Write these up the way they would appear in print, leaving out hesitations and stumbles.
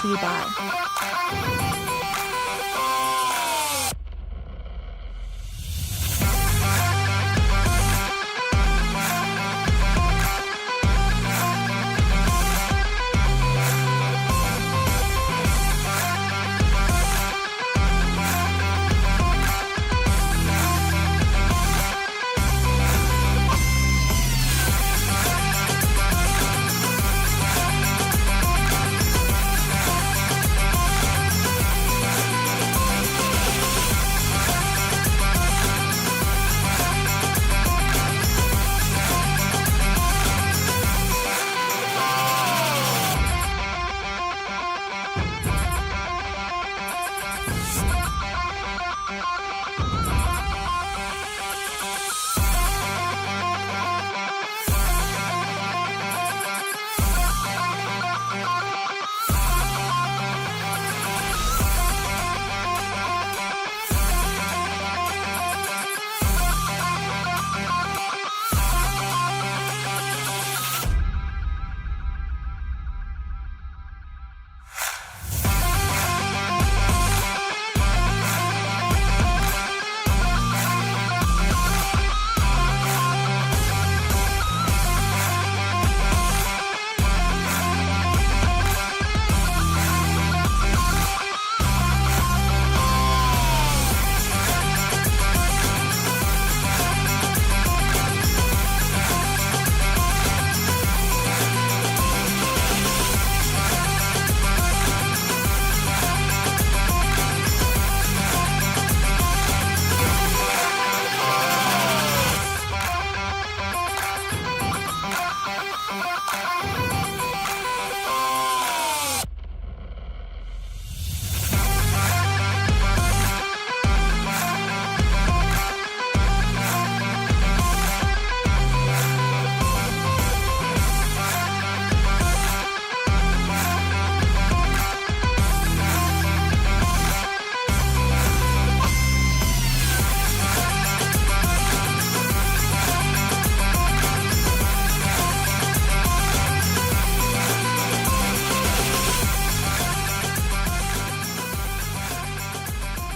to you by.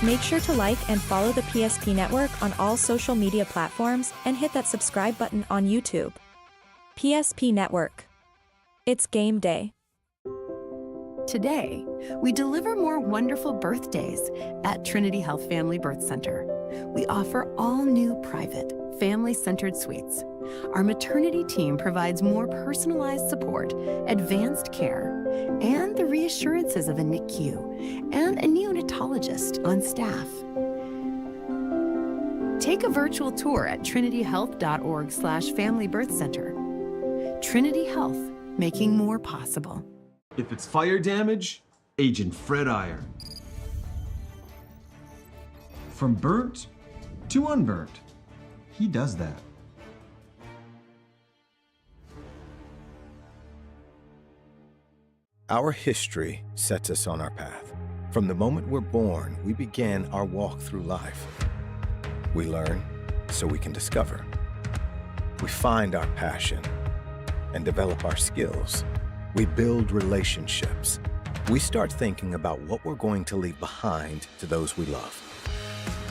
Make sure to like and follow the PSP Network on all social media platforms and hit that subscribe button on YouTube. PSP Network. It's game day. Today, we deliver more wonderful birthdays at Trinity Health Family Birth Center. We offer all new private, family-centered suites. Our maternity team provides more personalized support, advanced care, and the reassurances of a NICU and a neonatologist on staff. Take a virtual tour at trinityhealth.org/Family Birth Center. Trinity Health, making more possible. If it's fire damage, Agent Fred Iyer. From burnt to unburnt, he does that. Our history sets us on our path. From the moment we're born, we begin our walk through life. We learn so we can discover. We find our passion and develop our skills. We build relationships. We start thinking about what we're going to leave behind to those we love.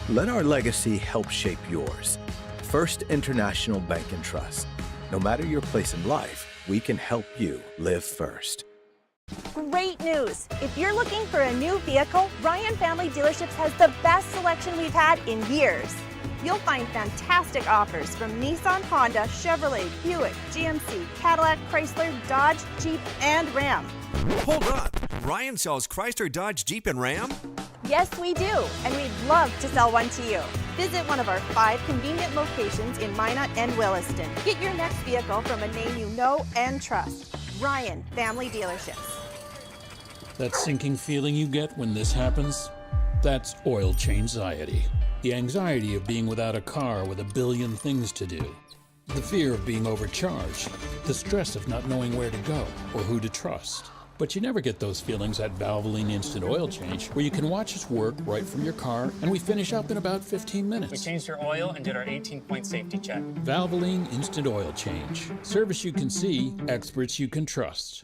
Let our legacy help shape yours. First International Bank and Trust. No matter your place in life, we can help you live first. Great news! If you're looking for a new vehicle, Ryan Family Dealerships has the best selection we've had in years. You'll find fantastic offers from Nissan, Honda, Chevrolet, Buick, GMC, Cadillac, Chrysler, Dodge, Jeep, and Ram. Hold up! Ryan sells Chrysler, Dodge, Jeep, and Ram? Yes, we do, and we'd love to sell one to you. Visit one of our 5 convenient locations in Minot and Williston. Get your next vehicle from a name you know and trust. Ryan Family Dealerships. That sinking feeling you get when this happens? That's oil change-anxiety. The anxiety of being without a car with a billion things to do. The fear of being overcharged. The stress of not knowing where to go or who to trust. But you never get those feelings at Valvoline Instant Oil Change, where you can watch us work right from your car, and we finish up in about 15 minutes. We changed your oil and did our 18-point safety check. Valvoline Instant Oil Change. Service you can see, experts you can trust.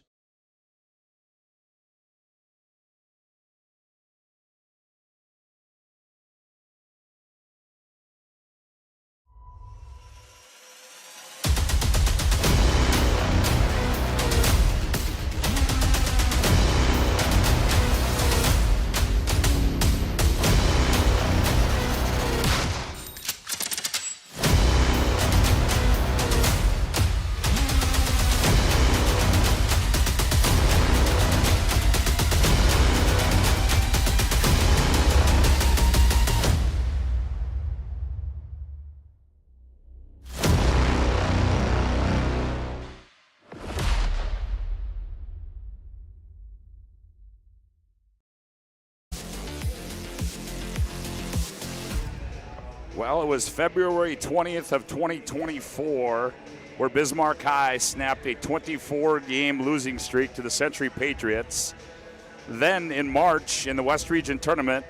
Well, it was February 20th of 2024 where Bismarck High snapped a 24-game losing streak to the Century Patriots. Then in March in the West Region Tournament,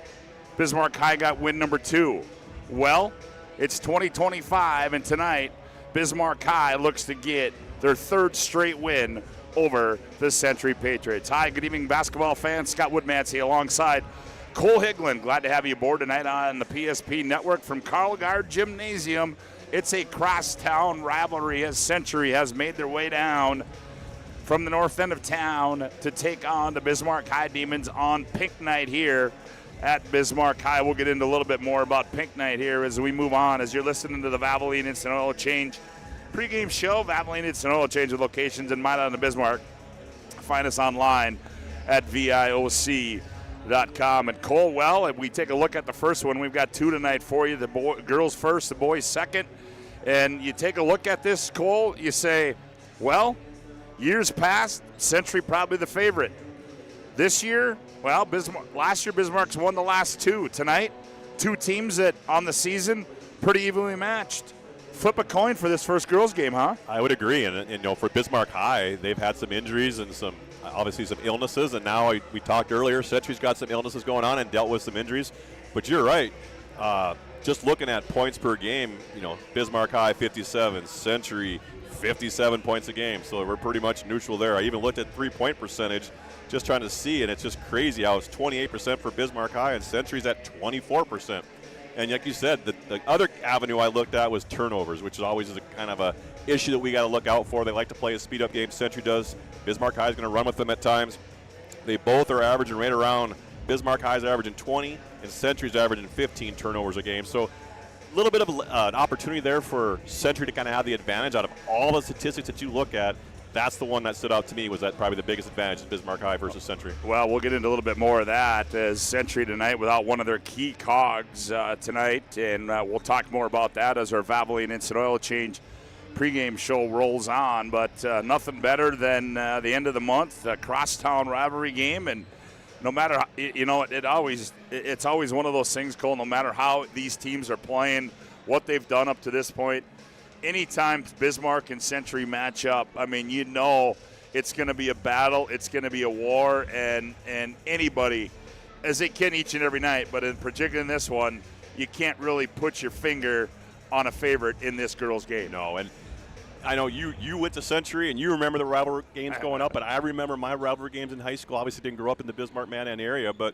Bismarck High got win number 2. Well, it's 2025, and tonight Bismarck High looks to get their 3rd straight win over the Century Patriots. Hi, good evening, basketball fans. Scott Woodmansey alongside Cole Higlin. Glad to have you aboard tonight on the PSP Network from Carl Gard Gymnasium. It's a crosstown rivalry as Century has made their way down from the north end of town to take on the Bismarck High Demons on Pink Night here at Bismarck High. We'll get into a little bit more about Pink Night here as we move on, as you're listening to the Valvoline Instant Oil Change pregame show. Valvoline Instant Oil Change with locations in Minot and Bismarck. Find us online at VIOC.com. And Cole, well, if we take a look at the first one, we've got 2 tonight for you. The girls first, the boys second. And you take a look at this, Cole, you say, well, years past, Century probably the favorite. This year, well, last year Bismarck's won the last 2. Tonight, 2 teams that on the season pretty evenly matched. Flip a coin for this first girls game, huh? I would agree. And you know, for Bismarck High, they've had some injuries and some illnesses. And now we talked earlier, Century's got some illnesses going on and dealt with some injuries. But you're right. Just looking at points per game, you know, Bismarck High 57, Century 57 points a game. So we're pretty much neutral there. I even looked at 3-point percentage just trying to see, and it's just crazy how it's 28% for Bismarck High and Century's at 24%. And like you said, the other avenue I looked at was turnovers, which is always a kind of a issue that we got to look out for. They like to play a speed-up game. Century does. Bismarck High is going to run with them at times. They both are averaging right around. Bismarck High is averaging 20, and Century's averaging 15 turnovers a game. So a little bit of an opportunity there for Century to kind of have the advantage out of all the statistics that you look at. That's the one that stood out to me, was that probably the biggest advantage is Bismarck High versus Century. Well, we'll get into a little bit more of that as Century tonight without one of their key cogs tonight, and we'll talk more about that as our Valvoline Instant Oil Change pregame show rolls on. But nothing better than the end of the month, a crosstown rivalry game, and no matter how, you know, it's always one of those things, Cole. No matter how these teams are playing, what they've done up to this point. Anytime Bismarck and Century match up, I mean, you know it's going to be a battle, it's going to be a war, and anybody, as they can each and every night, but in particular in this one, you can't really put your finger on a favorite in this girls' game. No, and I know you went to Century and you remember the rivalry games going up, but I remember my rivalry games in high school. Obviously didn't grow up in the Bismarck-Mandan area, but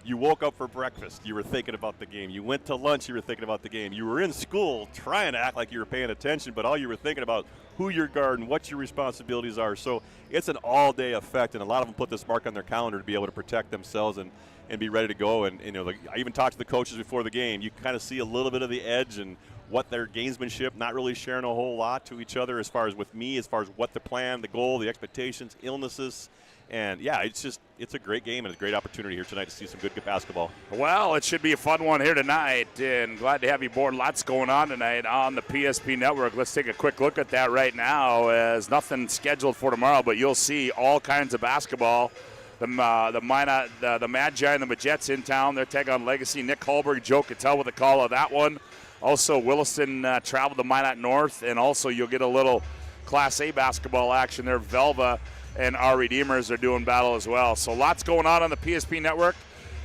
you woke up for breakfast, you were thinking about the game. You went to lunch, you were thinking about the game. You were in school trying to act like you were paying attention, but all you were thinking about who you're guarding, what your responsibilities are. So it's an all-day effect, and a lot of them put this mark on their calendar to be able to protect themselves and be ready to go. And you know, I even talked to the coaches before the game. You kind of see a little bit of the edge and what their gamesmanship, not really sharing a whole lot to each other as far as with me, as far as what the plan, the goal, the expectations, illnesses. And, yeah, it's a great game and a great opportunity here tonight to see some good basketball. Well, it should be a fun one here tonight, and glad to have you aboard. Lots going on tonight on the PSP Network. Let's take a quick look at that right now, as nothing scheduled for tomorrow, but you'll see all kinds of basketball. The Magi and the Majettes in town. They're taking on Legacy. Nick Holberg, Joe Cattell with the call of that one. Also, Williston traveled to Minot North, and also you'll get a little Class A basketball action there. Velva and our Redeemers are doing battle as well. So lots going on the PSP Network.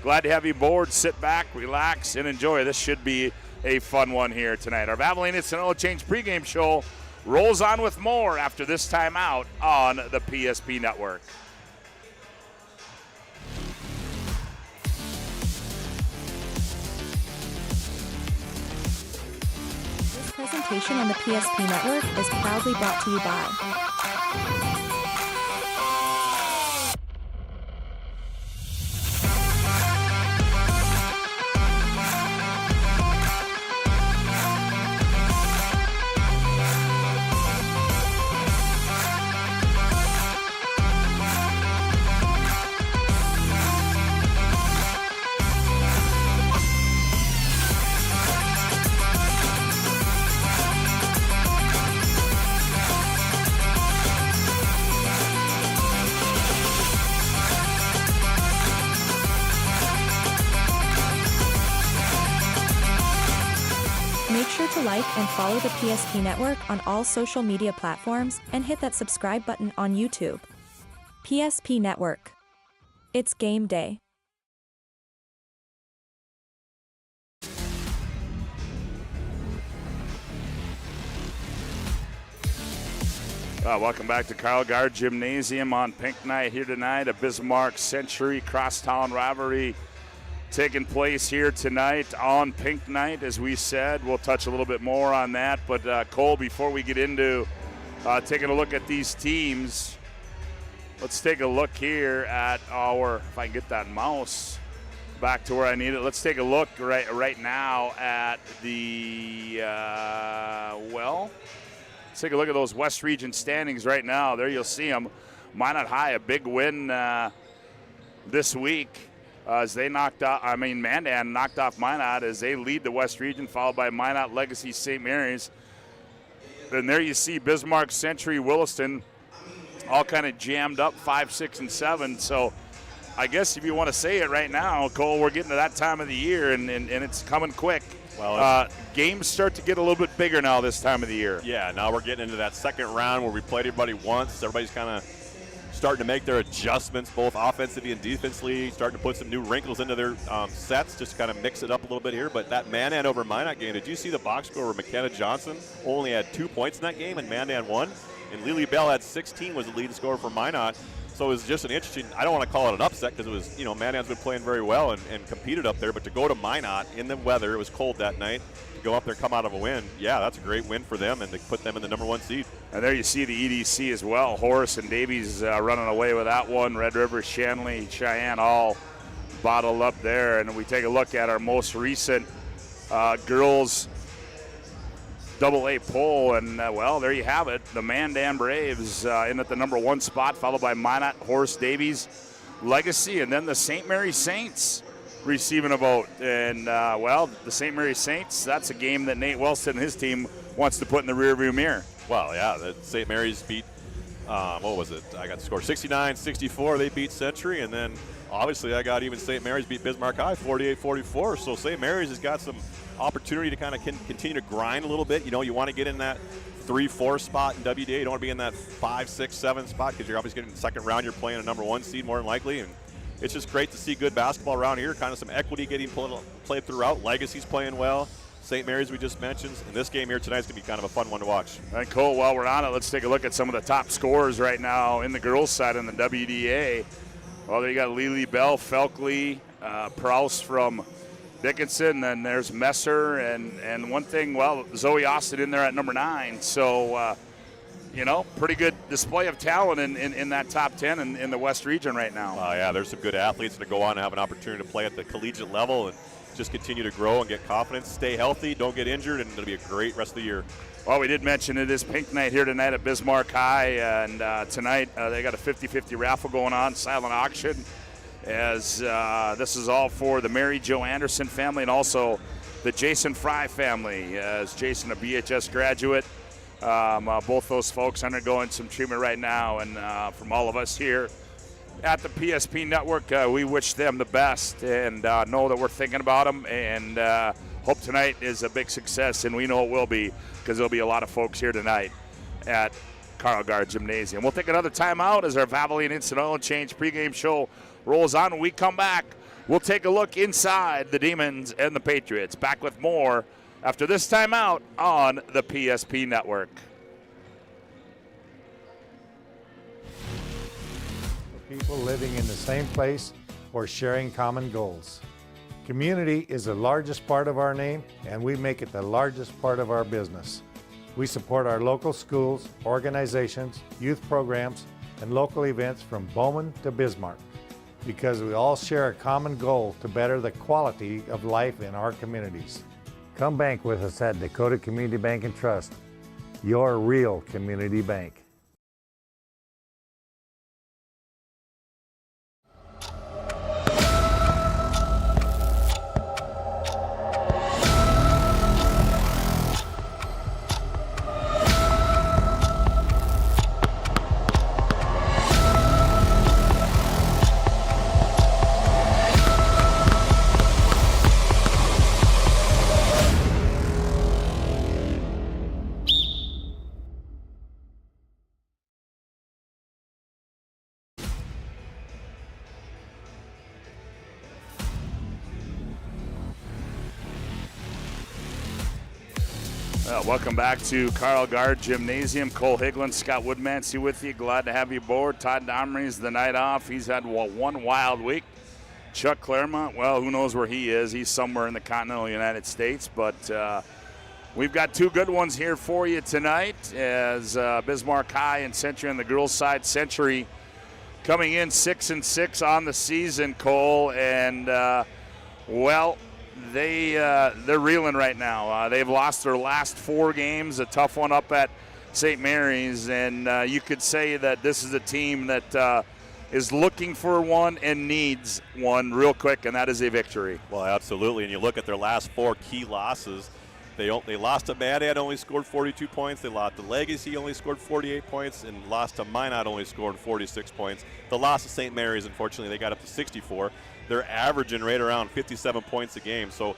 Glad to have you aboard. Sit back, relax, and enjoy. This should be a fun one here tonight. Our Valvoline Instant Oil Change pregame show rolls on with more after this time out on the PSP Network. This presentation on the PSP Network is proudly brought to you by to like and follow the PSP Network on all social media platforms and hit that subscribe button on YouTube. PSP Network. It's game day. Welcome back to Carl Guard Gymnasium on Pink Night here tonight. A Bismarck Century crosstown rivalry taking place here tonight on Pink Night. As we said, we'll touch a little bit more on that. But Cole, before we get into taking a look at these teams, let's take a look here at our, if I can get that mouse back to where I need it. Let's take a look right now at the, let's take a look at those West Region standings right now. There you'll see them. Minot High, a big win this week as they Mandan knocked off Minot as they lead the West Region, followed by Minot, Legacy, St. Mary's. And there you see Bismarck, Century, Williston all kind of jammed up 5, 6, and 7. So I guess if you want to say it right now, Cole, we're getting to that time of the year, and it's coming quick. Well, games start to get a little bit bigger now this time of the year. Yeah, now we're getting into that second round where we played everybody once. Everybody's kind of starting to make their adjustments, both offensively and defensively, starting to put some new wrinkles into their sets, just kind of mix it up a little bit here. But that Mandan over Minot game, did you see the box score where McKenna Johnson only had 2 points in that game and Mandan won? And Lily Bell had 16, was the leading scorer for Minot. So it was just an interesting, I don't want to call it an upset because it was, Mandan's been playing very well and competed up there. But to go to Minot in the weather, it was cold that night, to go up there and come out of a win, yeah, that's a great win for them and to put them in the number 1 seed. And there you see the EDC as well. Horace and Davies running away with that one. Red River, Shanley, Cheyenne all bottled up there. And we take a look at our most recent girls AA poll, and there you have it. The Mandan Braves in at the number 1 spot, followed by Minot, Horace, Davies, Legacy, and then the St. Mary Saints receiving a vote. And, the St. Mary Saints, that's a game that Nate Wellston and his team wants to put in the rearview mirror. Well, yeah, the St. Mary's beat, what was it? I got the score 69-64. They beat Century, and then obviously I got even St. Mary's beat Bismarck High 48-44. So St. Mary's has got some opportunity to kind of continue to grind a little bit. You want to get in that 3-4 spot in WDA. You don't want to be in that 5, 6, 7 spot because you're obviously getting in the second round. You're playing a number 1 seed more than likely. And it's just great to see good basketball around here. Kind of some equity getting played throughout. Legacy's playing well. St. Mary's we just mentioned. And this game here tonight is going to be kind of a fun one to watch. All right, Cole, while we're on it, let's take a look at some of the top scorers right now in the girls' side in the WDA. Well, there you got Lily Bell, Felkley, Prouse from Dickinson, then there's Messer, and one thing, Zoe Austin in there at number 9. So, pretty good display of talent in that top 10 in the West Region right now. Yeah, there's some good athletes to go on and have an opportunity to play at the collegiate level and just continue to grow and get confidence, stay healthy, don't get injured, and it'll be a great rest of the year. Well, we did mention it is Pink Night here tonight at Bismarck High, and tonight they got a 50-50 raffle going on, silent auction, as this is all for the Mary Jo Anderson family and also the Jason Fry family, as Jason, a BHS graduate. Both those folks undergoing some treatment right now, and from all of us here at the PSP Network, we wish them the best and know that we're thinking about them, and hope tonight is a big success, and we know it will be because there'll be a lot of folks here tonight at Carl Guard Gymnasium. We'll take another timeout as our Valvoline Instant Oil Change pregame show rolls on. When we come back, we'll take a look inside the Demons and the Patriots. Back with more after this timeout on the PSP Network. People living in the same place or sharing common goals. Community is the largest part of our name, and we make it the largest part of our business. We support our local schools, organizations, youth programs, and local events from Bowman to Bismarck, because we all share a common goal to better the quality of life in our communities. Come bank with us at Dakota Community Bank and Trust, your real community bank. Welcome back to Carl Gard Gymnasium. Cole Higlin, Scott Woodmansey with you. Glad to have you aboard. Todd Domrey's the night off. He's had one wild week. Chuck Claremont, well, who knows where he is. He's somewhere in the continental United States. But we've got two good ones here for you tonight as Bismarck High and Century on the girls' side. Century coming in 6-6 on the season, Cole. And, they're reeling right now. They've lost their last 4 games, a tough one up at St. Mary's, and you could say that this is a team that is looking for one and needs one real quick, and that is a victory. Well, absolutely, and you look at their last 4 key losses. They lost to Mad only scored 42 points. They lost to Legacy, only scored 48 points, and lost to Minot, only scored 46 points. The loss to St. Mary's, unfortunately, they got up to 64. They're averaging right around 57 points a game. So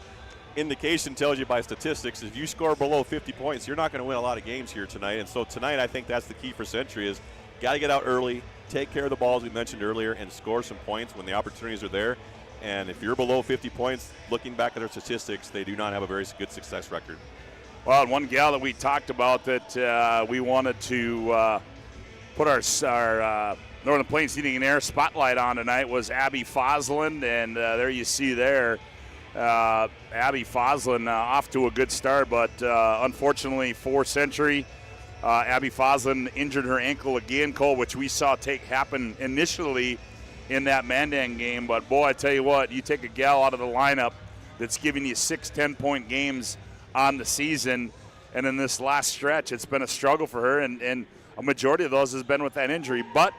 indication tells you by statistics, if you score below 50 points, you're not going to win a lot of games here tonight. And so tonight, I think that's the key for Century is got to get out early, take care of the balls we mentioned earlier, and score some points when the opportunities are there. And if you're below 50 points, looking back at their statistics, they do not have a very good success record. Well, and one gal that we talked about that we wanted to put our Northern Plains Heating and Air spotlight on tonight was Abby Fosland, and there you see there Abby Fosland off to a good start, but unfortunately for Century, Abby Fosland injured her ankle again, Cole, which we saw happen initially in that Mandan game. But boy, I tell you what, you take a gal out of the lineup that's giving you 6 10-point games on the season, and in this last stretch, it's been a struggle for her, and a majority of those has been with that injury. But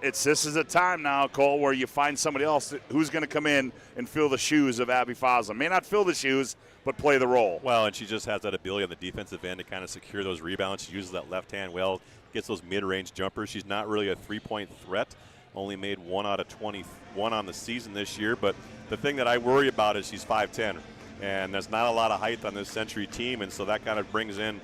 this is a time now, Cole, where you find somebody else who's going to come in and fill the shoes of Abby Fosland. May not fill the shoes, but play the role. Well, and she just has that ability on the defensive end to kind of secure those rebounds. She uses that left hand well, gets those mid-range jumpers. She's not really a three-point threat. Only made 1 out of 21 on the season this year. But the thing that I worry about is she's 5'10", and there's not a lot of height on this Century team, and so that kind of brings in,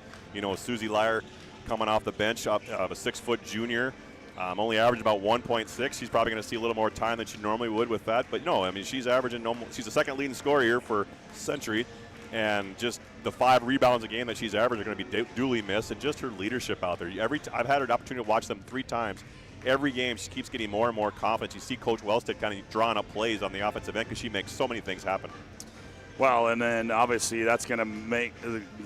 Susie Lyer coming off the bench of a 6-foot junior. Only averaged about 1.6. She's probably going to see a little more time than she normally would with that. But no, I mean, she's averaging she's the second leading scorer here for Century. And just the 5 rebounds a game that she's averaging are going to be duly missed. And just her leadership out there. I've had an opportunity to watch them 3 times. Every game she keeps getting more and more confident. You see Coach Wellstead kind of drawing up plays on the offensive end because she makes so many things happen. Well, and then obviously that's going to make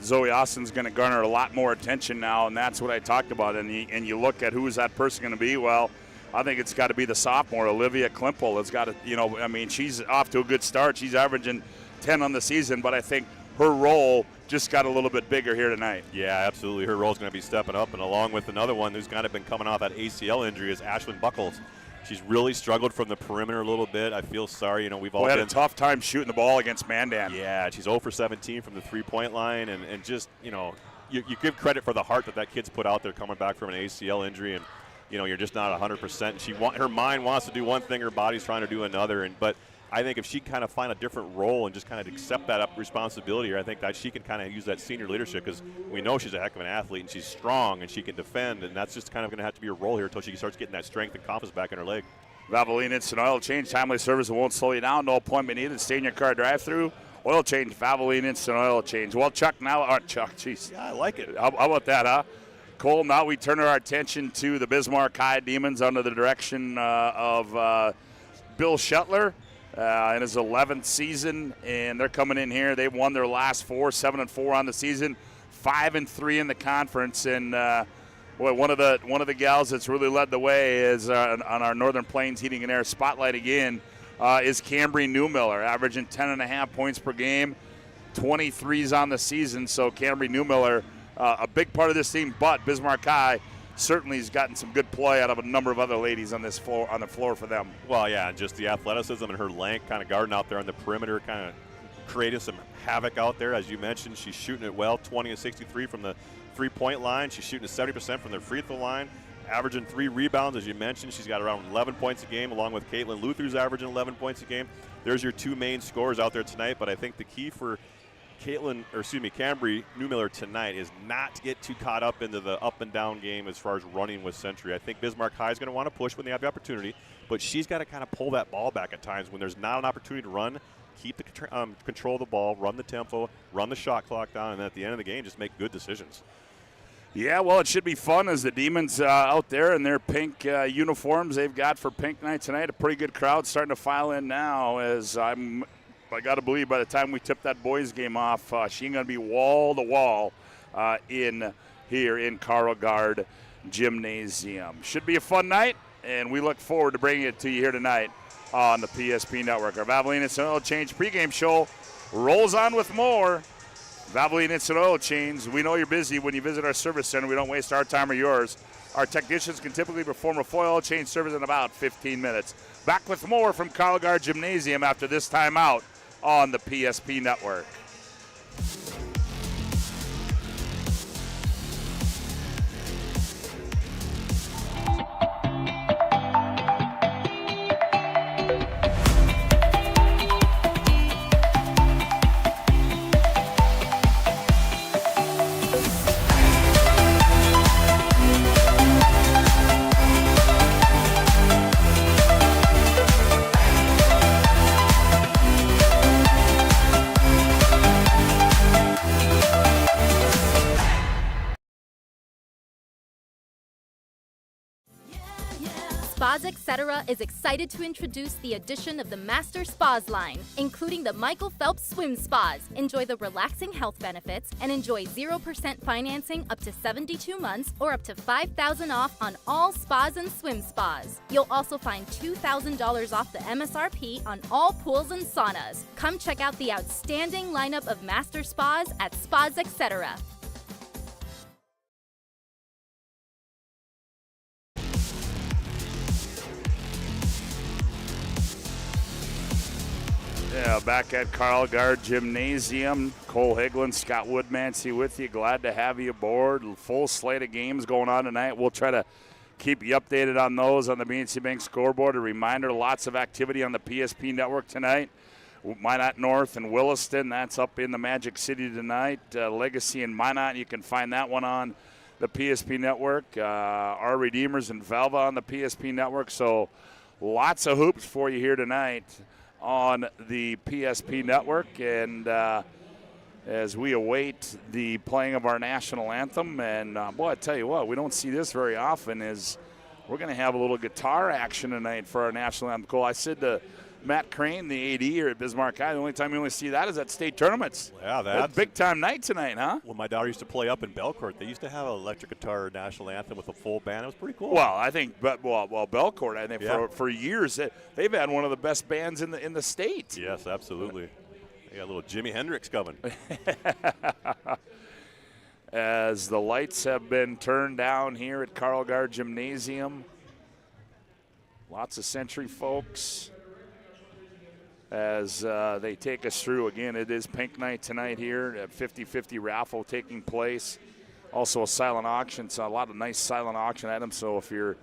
Zoe Austin's going to garner a lot more attention now, and that's what I talked about. And you look at who is that person going to be. Well, I think it's got to be the sophomore, Olivia Klimpel. It's got to, she's off to a good start. She's averaging 10 on the season, but I think her role just got a little bit bigger here tonight. Yeah, absolutely. Her role is going to be stepping up, and along with another one who's kind of been coming off that ACL injury is Ashlyn Buckles. She's really struggled from the perimeter a little bit. I feel sorry. We've all had a tough time shooting the ball against Mandan. Yeah, she's 0 for 17 from the three-point line, and just, you give credit for the heart that kid's put out there coming back from an ACL injury, and, you're just not 100%. Her mind wants to do one thing, her body's trying to do another, but I think if she kind of find a different role and just kind of accept that responsibility, I think that she can kind of use that senior leadership because we know she's a heck of an athlete and she's strong and she can defend, and that's just kind of going to have to be her role here until she starts getting that strength and confidence back in her leg. Valvoline Instant Oil Change, timely service that won't slow you down, no appointment needed, stay in your car drive-through. Oil change, Valvoline Instant Oil Change. Well, Chuck, jeez. Yeah, I like it. How about that, huh? Cole, now we turn our attention to the Bismarck High Demons under the direction of Bill Shuttler. In his 11th season, and they're coming in here. They've won their last 4, 7-4 on the season, 5-3 in the conference. And one of the gals that's really led the way is on our Northern Plains Heating and Air spotlight again is Cambry Newmiller, averaging 10.5 points per game, 23s on the season. So Cambry Newmiller, a big part of this team, but Bismarck High certainly has gotten some good play out of a number of other ladies on the floor for them. Well, yeah, and just the athleticism and her length kind of guarding out there on the perimeter, kind of creating some havoc out there. As you mentioned, she's shooting it well, 20-63 from the three-point line. She's shooting 70% from the free throw line, averaging 3 rebounds, as you mentioned. She's got around 11 points a game, along with Caitlin Luther's averaging 11 points a game. There's your 2 main scorers out there tonight, but I think the key for Cambry Newmiller tonight is not to get too caught up into the up and down game as far as running with Century. I think Bismarck High is going to want to push when they have the opportunity, but she's got to kind of pull that ball back at times when there's not an opportunity to run. Keep the control of the ball, run the tempo, run the shot clock down, and then at the end of the game, just make good decisions. Yeah, well, it should be fun as the Demons out there in their pink uniforms they've got for Pink Night tonight. A pretty good crowd starting to file in now as I got to believe by the time we tip that boys game off, she's going to be wall to wall in here in Carl Gard Gymnasium. Should be a fun night, and we look forward to bringing it to you here tonight on the PSP Network. Our Valvoline Instant Oil Change pregame show rolls on with more. Valvoline Instant Oil Change. We know you're busy when you visit our service center. We don't waste our time or yours. Our technicians can typically perform a full oil change service in about 15 minutes. Back with more from Carl Gard Gymnasium after this timeout on the PSP Network. Spas Etc. is excited to introduce the addition of the Master Spas line, including the Michael Phelps Swim Spas. Enjoy the relaxing health benefits and enjoy 0% financing up to 72 months or up to $5,000 off on all spas and swim spas. You'll also find $2,000 off the MSRP on all pools and saunas. Come check out the outstanding lineup of Master Spas at Spas Etc. Yeah, back at Carl Gard Gymnasium. Cole Higlin, Scott Woodmansey with you. Glad to have you aboard. Full slate of games going on tonight. We'll try to keep you updated on those on the BNC Bank scoreboard. A reminder, lots of activity on the PSP Network tonight. Minot North and Williston, that's up in the Magic City tonight. Legacy and Minot, you can find that one on the PSP Network. Our Redeemers and Valva on the PSP Network. So lots of hoops for you here tonight on the PSP Network, and as we await the playing of our national anthem, and boy, I tell you what, we don't see this very often, is we're going to have a little guitar action tonight for our national anthem. Cole, I said to Matt Crane, the AD here at Bismarck High, the only time you only see that is at state tournaments. Yeah, that's a big-time night tonight, huh? When my daughter used to play up in Belcourt, they used to have an electric guitar national anthem with a full band. It was pretty cool. Well, I think, Belcourt, I think for years, they've had one of the best bands in the state. Yes, absolutely. They got a little Jimi Hendrix coming. As the lights have been turned down here at Carl Gard Gymnasium, lots of Century folks as they take us through. Again, it is Pink Night tonight here at 50-50 raffle taking place. Also a silent auction, so a lot of nice silent auction items. So if you're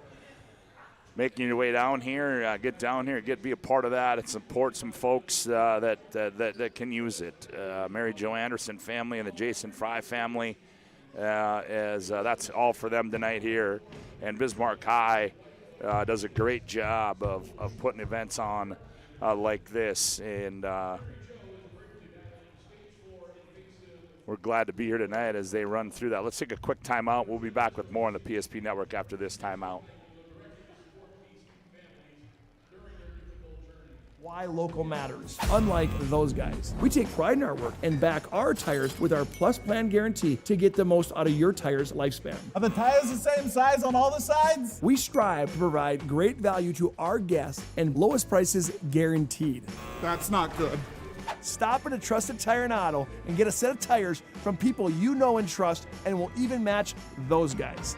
making your way down here, get down here, be a part of that and support some folks that can use it. Mary Jo Anderson family and the Jason Fry family, as that's all for them tonight here. And Bismarck High does a great job of putting events on like this, and we're glad to be here tonight as they run through that. Let's take a quick timeout. We'll be back with more on the PSP Network after this timeout. Why local matters. Unlike those guys, we take pride in our work and back our tires with our Plus Plan guarantee to get the most out of your tire's lifespan. Are the tires the same size on all the sides? We strive to provide great value to our guests and lowest prices guaranteed. That's not good. Stop at a trusted tire and auto and get a set of tires from people you know and trust, and will even match those guys.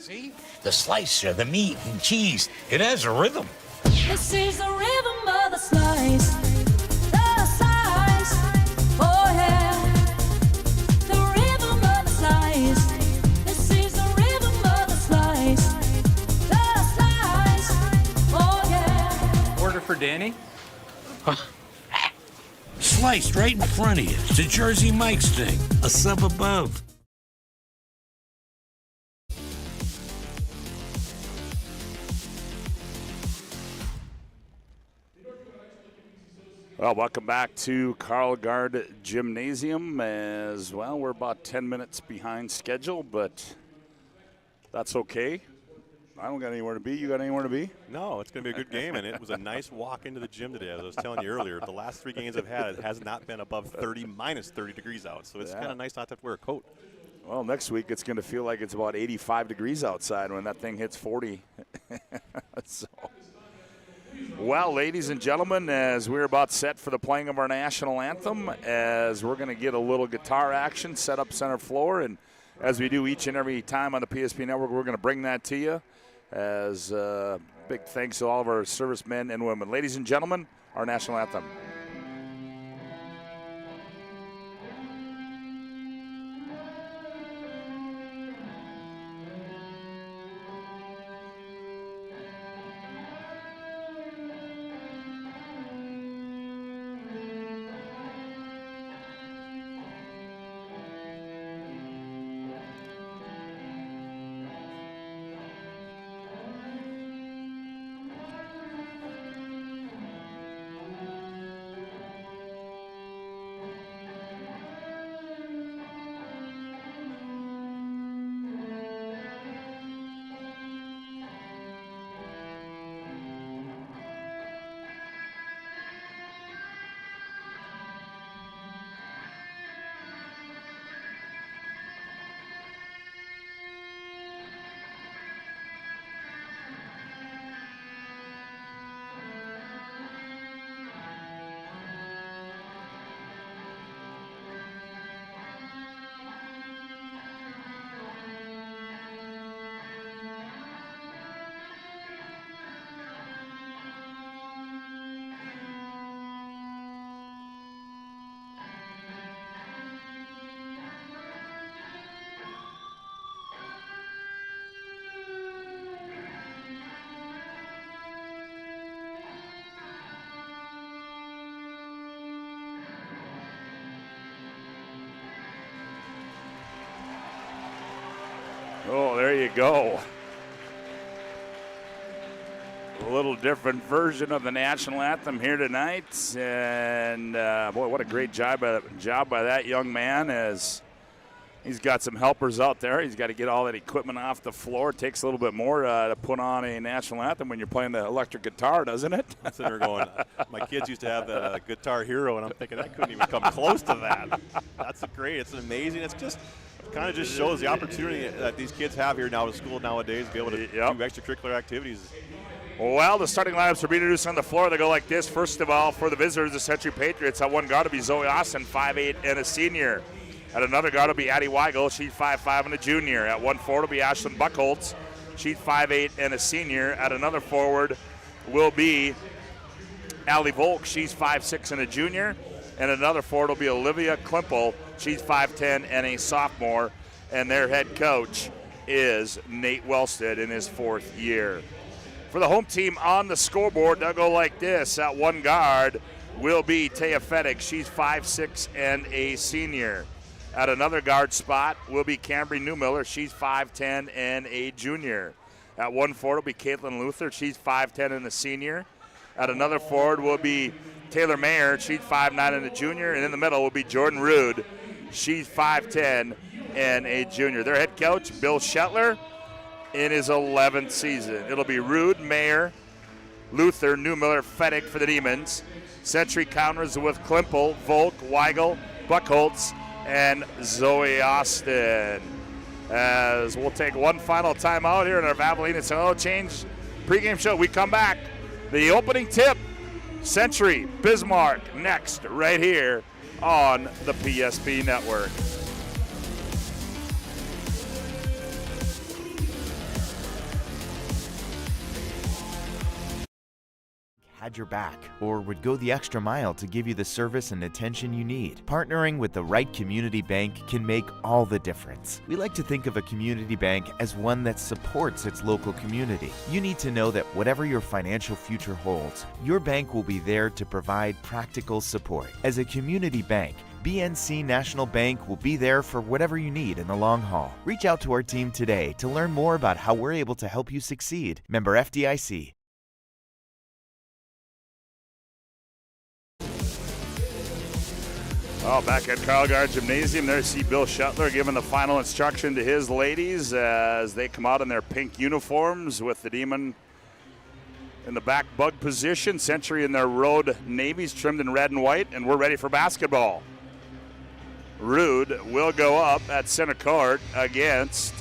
See? The slicer, the meat and cheese, it has a rhythm. This is the rhythm of the slice. The slice. Oh yeah. The rhythm of the slice. This is the rhythm of the slice. The slice. any? Sliced right in front of you. It's a Jersey Mike's thing. A sub above. Well, welcome back to Carl Gard Gymnasium. As well, we're about 10 minutes behind schedule, but that's okay. I don't got anywhere to be. You got anywhere to be? No, it's going to be a good game, and it was a nice walk into the gym today. As I was telling you earlier, the last 3 games I've had, it has not been above 30, minus 30 degrees out, so it's kind of nice not to have to wear a coat. Well, next week it's going to feel like it's about 85 degrees outside when that thing hits 40. So, well, ladies and gentlemen, as we're about set for the playing of our national anthem, as we're going to get a little guitar action set up center floor, and as we do each and every time on the PSP Network, we're going to bring that to you as big thanks to all of our servicemen and women. Ladies and gentlemen, our national anthem. Oh, there you go. A little different version of the national anthem here tonight. And, boy, what a great job by that young man, as he's got some helpers out there. He's got to get all that equipment off the floor. It takes a little bit more to put on a national anthem when you're playing the electric guitar, doesn't it? I'm sitting there going, my kids used to have the Guitar Hero, and I'm thinking that couldn't even come close to that. That's great. It's amazing. It's just kind of just shows the opportunity that these kids have here now at school nowadays to be able to do extracurricular activities. Well, the starting lineups are being introduced on the floor. They go like this. First of all, for the visitors, the Century Patriots, at one guard will be Zoe Austin, 5'8", and a senior. At another guard will be Addie Weigel, she's 5'5", and a junior. At one forward will be Ashlyn Buckholtz, she's 5'8", and a senior. At another forward will be Allie Volk, she's 5'6", and a junior. And another forward will be Olivia Klimpel, she's 5'10", and a sophomore. And their head coach is Nate Wellstead in his 4th year. For the home team on the scoreboard, they'll go like this. At one guard will be Taya Fettig, she's 5'6", and a senior. At another guard spot will be Cambry Newmiller, she's 5'10", and a junior. At one forward will be Caitlin Luther, she's 5'10", and a senior. At another forward will be Taylor Mayer, she's 5'9", and a junior. And in the middle will be Jordan Rude, she's 5'10", and a junior. Their head coach, Bill Shetler, in his 11th season. It'll be Rude, Mayer, Luther, Newmiller, Fettig for the Demons. Century counters with Klimpel, Volk, Weigel, Buckholtz, and Zoe Austin. As we'll take one final timeout here in our Valvoline and Oil Change pregame show. We come back. The opening tip, Century, Bismarck, next right here on the PSP Network. had your back or would go the extra mile to give you the service and attention you need. Partnering with the right community bank can make all the difference. We like to think of a community bank as one that supports its local community. You need to know that whatever your financial future holds, your bank will be there to provide practical support. As a community bank, BNC National Bank will be there for whatever you need in the long haul. Reach out to our team today to learn more about how we're able to help you succeed. Member FDIC. Oh, back at Carl Guard Gymnasium, there you see Bill Shuttler giving the final instruction to his ladies as they come out in their pink uniforms with the Demon in the back bug position. Century in their road navies trimmed in red and white, and we're ready for basketball. Rude will go up at center court against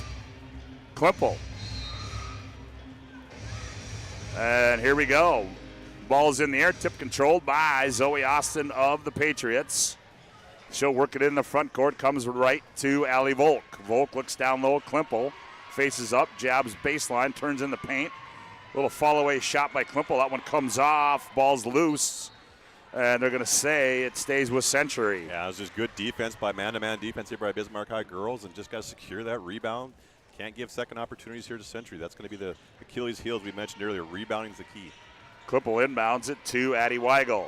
Klimpel. And here we go. Ball's in the air, tip controlled by Zoe Austin of the Patriots. She'll work it in the front court, comes right to Allie Volk. Volk looks down low, Klimpel faces up, jabs baseline, turns in the paint. Little fall-away shot by Klimpel. That one comes off, ball's loose. And they're going to say it stays with Century. Yeah, it was just good defense by man-to-man defense here by Bismarck High girls, and just got to secure that rebound. Can't give second opportunities here to Century. That's going to be the Achilles heel, as we mentioned earlier. Rebounding is the key. Klimpel inbounds it to Addie Weigel.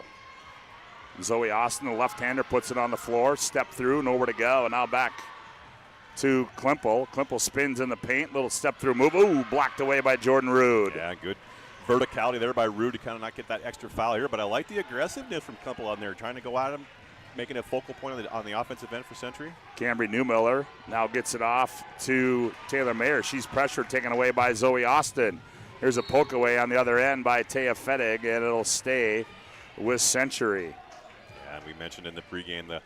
Zoe Austin, the left-hander, puts it on the floor. Step through, nowhere to go. And now back to Klimpel. Klimpel spins in the paint. Little step-through move. Ooh, blocked away by Jordan Rude. Yeah, good verticality there by Rude to kind of not get that extra foul here. But I like the aggressiveness from Klimpel on there, trying to go at him, making a focal point on the offensive end for Century. Cambry Newmiller now gets it off to Taylor Mayer. She's pressured, taken away by Zoe Austin. Here's a poke away on the other end by Taya Fettig, and it'll stay with Century. Yeah, and we mentioned in the pregame the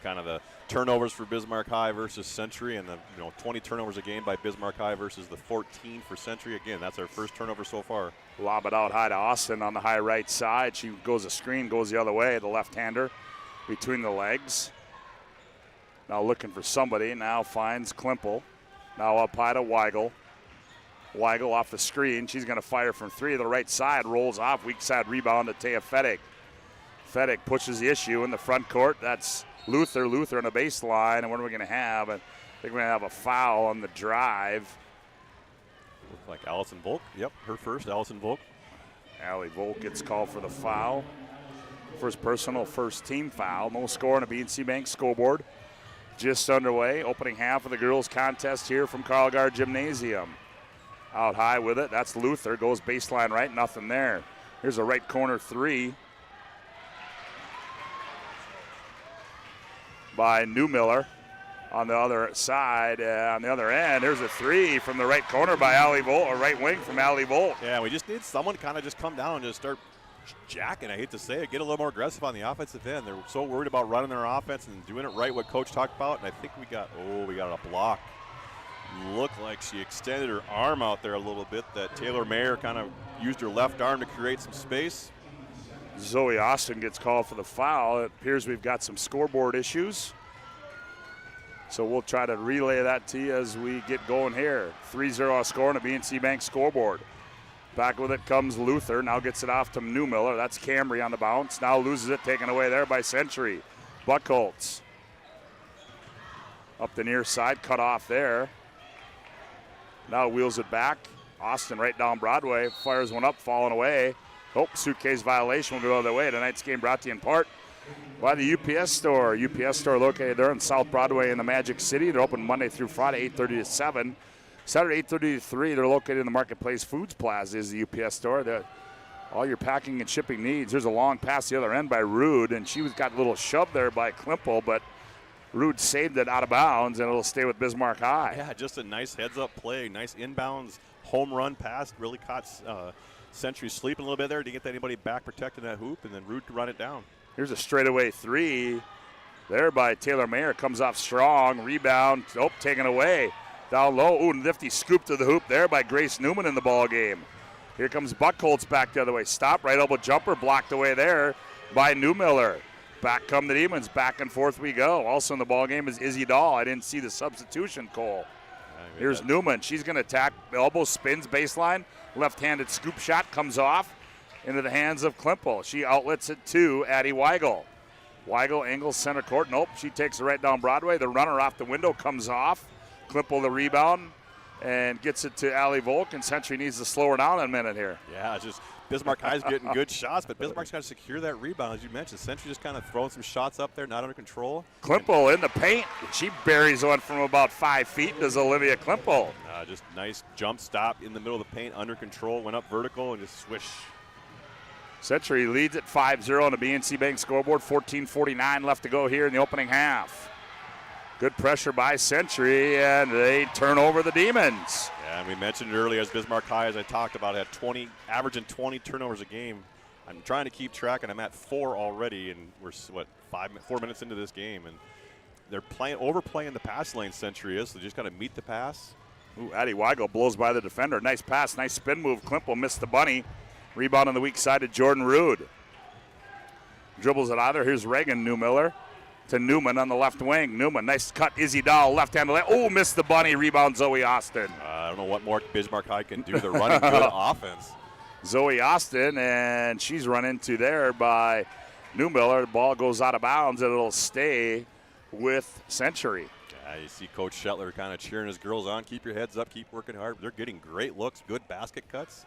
kind of the turnovers for Bismarck High versus Century, and the 20 turnovers a game by Bismarck High versus the 14 for Century. Again, that's our first turnover so far. Lob it out high to Austin on the high right side. She goes a screen, goes the other way, the left-hander between the legs. Now looking for somebody, now finds Klimpel. Now up high to Weigel. Weigel off the screen. She's going to fire from three to the right side, rolls off, weak side rebound to Taya Fettig. Fettig pushes the issue in the front court. That's Luther on the baseline, and what are we going to have? I think we're going to have a foul on the drive. Looks like Allison Volk. Yep, her first, Allison Volk. Allie Volk gets called for the foul. First personal, first team foul. No score on a BNC Bank scoreboard. Just underway. Opening half of the girls' contest here from Carl Guard Gymnasium. Out high with it. That's Luther. Goes baseline right. Nothing there. Here's a right corner three by Newmiller. On the other side, on the other end, there's a three from the right corner by Allie Volk, or right wing from Allie Volk. Yeah, we just need someone kind of just come down and just start jacking, I hate to say it, get a little more aggressive on the offensive end. They're so worried about running their offense and doing it right, what Coach talked about, and I think we got a block. Looked like she extended her arm out there a little bit, that Taylor Mayer kind of used her left arm to create some space. Zoe Austin gets called for the foul. It appears we've got some scoreboard issues. So we'll try to relay that to you as we get going here. 3-0 score on a BNC Bank scoreboard. Back with it comes Luther. Now gets it off to Newmiller. That's Cambry on the bounce. Now loses it, taken away there by Century. Buckholz. Up the near side, cut off there. Now wheels it back. Austin right down Broadway. Fires one up, falling away. Oh, suitcase violation will go the other way. Tonight's game brought to you in part by the UPS store. UPS store located there on South Broadway in the Magic City. They're open Monday through Friday, 8:30 to 7. Saturday, 8:30 to 3. They're located in the Marketplace Foods Plaza is the UPS store. All your packing and shipping needs. There's a long pass the other end by Rude, and she got a little shove there by Klimpel, but Rude saved it out of bounds, and it'll stay with Bismarck High. Yeah, just a nice heads-up play, nice inbounds home run pass. Really caught Century sleeping a little bit there to get anybody back protecting that hoop, and then Rude to run it down. Here's a straightaway three there by Taylor Mayer. Comes off strong. Rebound. Oh, taken away. Down low. Ooh, nifty scoop to the hoop there by Grace Newman in the ball game. Here comes Buckholz back the other way. Stop. Right elbow jumper blocked away there by Newmiller. Back come the Demons. Back and forth we go. Also in the ball game is Izzy Dahl. I didn't see the substitution, Cole. Here's Newman. She's going to attack. The elbow spins baseline. Left-handed scoop shot comes off. into the hands of Klimple. She outlets it to Addie Weigel. Weigel angles center court. Nope, she takes it right down Broadway. The runner off the window comes off. Klimple the rebound and gets it to Allie Volk, and Century needs to slow her down a minute here. Yeah, just Bismarck High's getting good shots, but Bismarck's got to secure that rebound, as you mentioned. Century just kind of throwing some shots up there, not under control. Klimple in the paint. She buries one from about 5 feet, does Olivia Klimple. Just nice jump stop in the middle of the paint, under control, went up vertical, and just swish. Century leads at 5-0 on the BNC Bank scoreboard. 14:49 left to go here in the opening half. Good pressure by Century, and they turn over the Demons. Yeah, and we mentioned earlier, as Bismarck High, as I talked about, had averaging 20 turnovers a game. I'm trying to keep track, and I'm at 4 already, and we're, 4 minutes into this game. And they're overplaying the pass lane, Century is, so they just got to meet the pass. Ooh, Addie Weigel blows by the defender. Nice pass, nice spin move. Klimple missed the bunny. Rebound on the weak side to Jordan Rude. Dribbles it either. Here's Reagan Newmiller to Newman on the left wing. Newman, nice cut. Izzy Dahl, left-handed. Oh, missed the bunny. Rebound Zoe Austin. I don't know what more Bismarck High can do. They're running good offense. Zoe Austin, and she's run into there by Newmiller. The ball goes out of bounds, and it'll stay with Century. Yeah, you see Coach Shetler kind of cheering his girls on. Keep your heads up. Keep working hard. They're getting great looks, good basket cuts.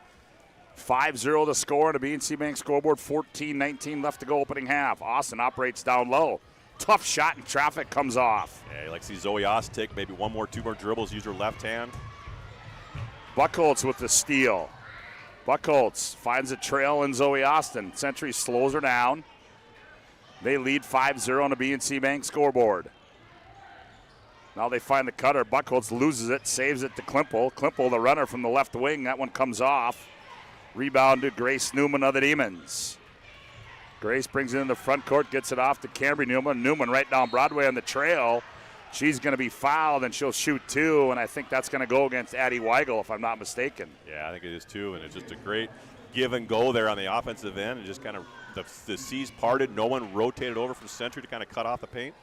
5-0 to score on the BNC Bank scoreboard. 14:19 left to go opening half. Austin operates down low. Tough shot in traffic, comes off. Yeah, you like to see Zoe Austin take maybe 2 more dribbles, use her left hand. Buckholz with the steal. Buckholz finds a trail in Zoe Austin. Century slows her down. They lead 5-0 on the BNC Bank scoreboard. Now they find the cutter. Buckholz loses it, saves it to Klimple. Klimple, the runner from the left wing. That one comes off. Rebound to Grace Newman of the Demons. Grace brings it in the front court, gets it off to Cambry Newman. Newman right down Broadway on the trail. She's going to be fouled, and she'll shoot 2, and I think that's going to go against Addie Weigel, if I'm not mistaken. Yeah, I think it is too, and it's just a great give and go there on the offensive end, and just kind of the C's parted. No one rotated over from Century to kind of cut off the paint.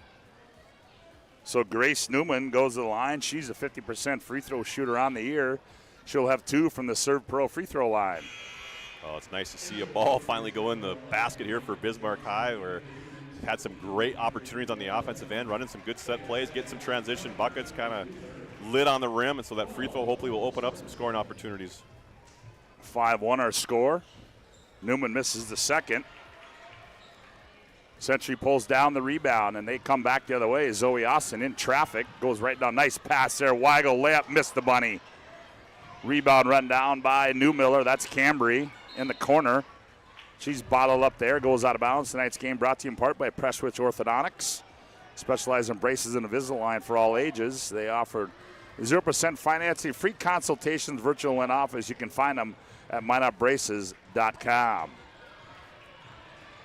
So Grace Newman goes to the line. She's a 50% free throw shooter on the year. She'll have 2 from the Serve Pro free throw line. Oh, it's nice to see a ball finally go in the basket here for Bismarck High, where they've had some great opportunities on the offensive end, running some good set plays, get some transition buckets, kind of lit on the rim, and so that free throw hopefully will open up some scoring opportunities. 5-1 our score. Newman misses the second. Century pulls down the rebound, and they come back the other way. Zoe Austin in traffic, goes right down. Nice pass there. Weigel layup, missed the bunny. Rebound run down by Newmiller. That's Cambry in the corner. She's bottled up there, goes out of bounds. Tonight's game brought to you in part by Presswich Orthodontics. Specialized in braces and Invisalign for all ages. They offer 0% financing, free consultations, virtual in office. You can find them at MineUpBraces.com.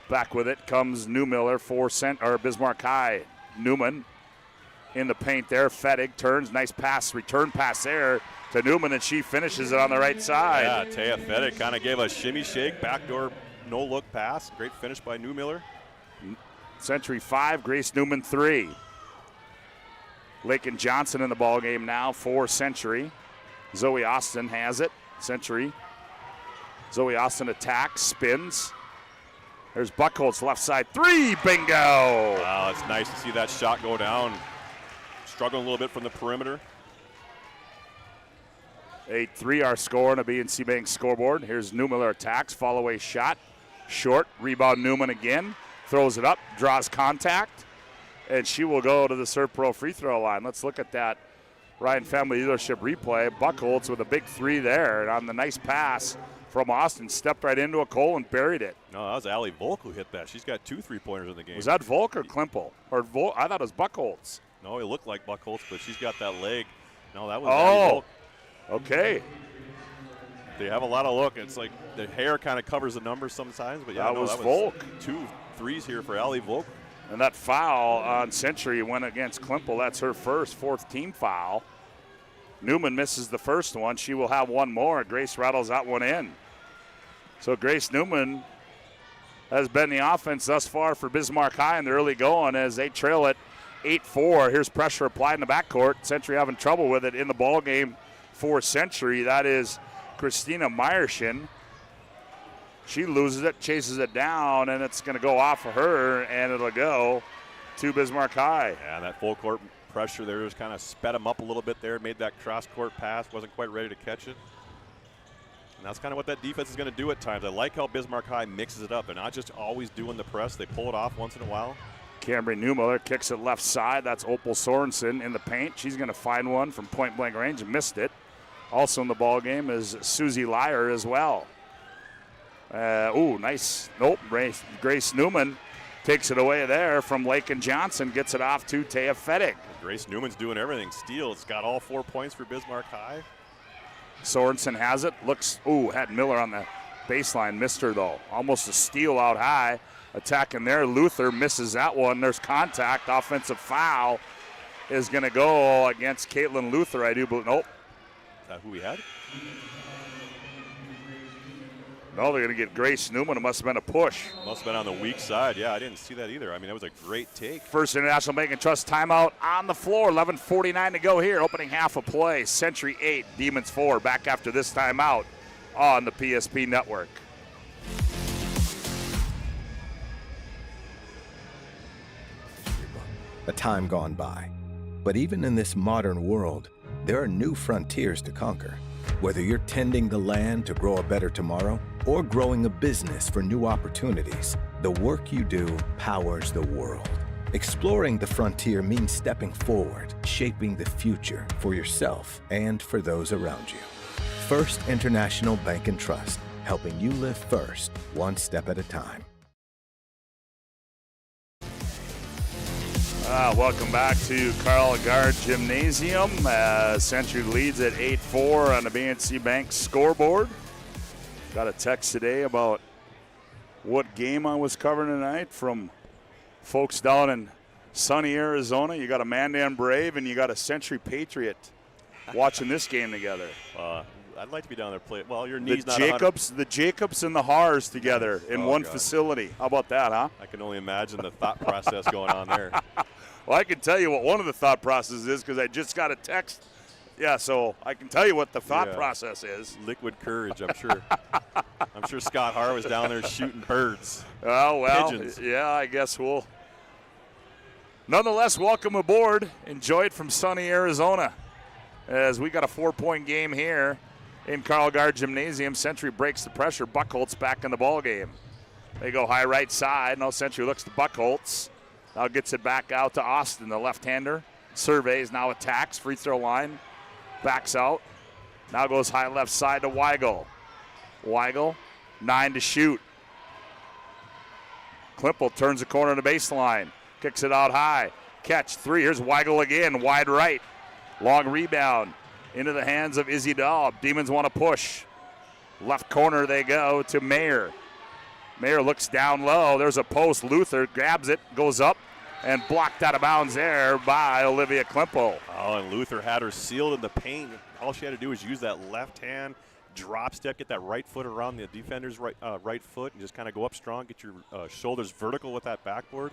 Back with it comes Newmiller for Bismarck High. Newman in the paint there. Fettig turns, nice pass, return pass there to Newman, and she finishes it on the right side. Yeah, Taya Fettig kind of gave a shimmy shake, backdoor no-look pass. Great finish by Newmiller. Century 5, Grace Newman 3. Lakin Johnson in the ball game now for Century. Zoe Austin has it. Century. Zoe Austin attacks, spins. There's Buckholz, left side 3, bingo! Wow, it's nice to see that shot go down. Struggling a little bit from the perimeter. 8-3 our score on a BNC Bank scoreboard. Here's Newmiller attacks, fall away shot. Short, rebound Newman again. Throws it up, draws contact, and she will go to the Serve Pro free throw line. Let's look at that Ryan Family Dealership replay. Buckholz with a big 3 there, and on the nice pass from Austin, stepped right into a goal and buried it. No, that was Allie Volk who hit that. She's got 2 3-pointers in the game. Was that Volk or Klimple? Or I thought it was Buckholz. No, it looked like Buckholz, but she's got that leg. No, that was Allie Volk. Okay. They have a lot of look. It's like the hair kind of covers the numbers sometimes, but yeah, that was Volk. 2 threes here for Allie Volk. And that foul on Century went against Klimple. That's her first, 4th team foul. Newman misses the first one. She will have one more. Grace rattles that one in. So Grace Newman has been the offense thus far for Bismarck High in the early going as they trail it 8-4. Here's pressure applied in the backcourt. Century having trouble with it in the ball game for Century. That is Christina Meyerson. She loses it, chases it down, and it's going to go off of her, and it'll go to Bismarck High. Yeah, that full court pressure there just kind of sped him up a little bit there, made that cross-court pass, wasn't quite ready to catch it. And that's kind of what that defense is going to do at times. I like how Bismarck High mixes it up. They're not just always doing the press. They pull it off once in a while. Cambry Newmiller kicks it left side. That's Opal Sorensen in the paint. She's going to find one from point-blank range and missed it. Also in the ball game is Susie Lyer as well. Nice. Nope, Grace Newman takes it away there from Lakin Johnson. Gets it off to Taya Fettig. Grace Newman's doing everything. Steele, it's got all 4 points for Bismarck High. Sorensen has it. Had Miller on the baseline. Missed her, though. Almost a steal out high. Attacking there. Luther misses that one. There's contact. Offensive foul is going to go against Caitlin Luther, I do believe. Nope. Is that who we had? No, they're going to get Grace Newman. It must have been a push. Must have been on the weak side. Yeah, I didn't see that either. I mean, that was a great take. First International Bank and Trust timeout on the floor. 11:49 to go here. Opening half of play. Century 8, Demons 4. Back after this timeout on the PSP Network. A time gone by. But even in this modern world, there are new frontiers to conquer. Whether you're tending the land to grow a better tomorrow or growing a business for new opportunities, the work you do powers the world. Exploring the frontier means stepping forward, shaping the future for yourself and for those around you. First International Bank and Trust, helping you live first, one step at a time. Welcome back to Carl Gard Gymnasium. Century leads at 8-4 on the BNC Bank scoreboard. Got a text today about what game I was covering tonight from folks down in sunny Arizona. You got a Mandan Brave and you got a Century Patriot watching this game together. I'd like to be down there playing. Well, your knee's not the Jacobs and the Haars together in one facility. How about that, huh? I can only imagine the thought process going on there. Well, I can tell you what one of the thought processes is because I just got a text. Yeah, so I can tell you what the thought process is. Liquid courage, I'm sure. I'm sure Scott Haar was down there shooting birds. Oh, well, pigeons. Yeah, I guess we'll. Nonetheless, welcome aboard. Enjoy it from sunny Arizona as we got a 4-point game here in Carl Gard Gymnasium. Century breaks the pressure. Buckholtz back in the ball game. They go high right side. No, Century looks to Buckholtz. Now gets it back out to Austin, the left-hander. Surveys, now attacks, free throw line. Backs out. Now goes high left side to Weigel. Weigel, 9 to shoot. Klippel turns the corner to the baseline. Kicks it out high. Catch, 3. Here's Weigel again, wide right. Long rebound into the hands of Izzy Daub. Demons want to push. Left corner they go to Mayer. Mayer looks down low. There's a post. Luther grabs it, goes up, and blocked out of bounds there by Olivia Klippel. Oh, and Luther had her sealed in the paint. All she had to do was use that left hand, drop step, get that right foot around the defender's right foot, and just kind of go up strong, get your shoulders vertical with that backboard.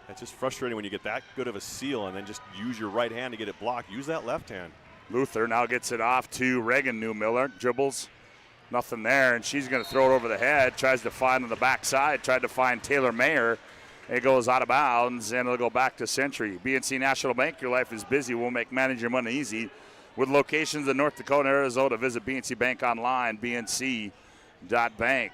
It's just frustrating when you get that good of a seal and then just use your right hand to get it blocked. Use that left hand. Luther now gets it off to Reagan Newmiller. Dribbles. Nothing there, and she's going to throw it over the head. Tries to find on the backside. Tried to find Taylor Mayer. It goes out of bounds, and it'll go back to Century. BNC National Bank, your life is busy. We'll make managing money easy. With locations in North Dakota and Arizona, visit BNC Bank online, bnc.bank.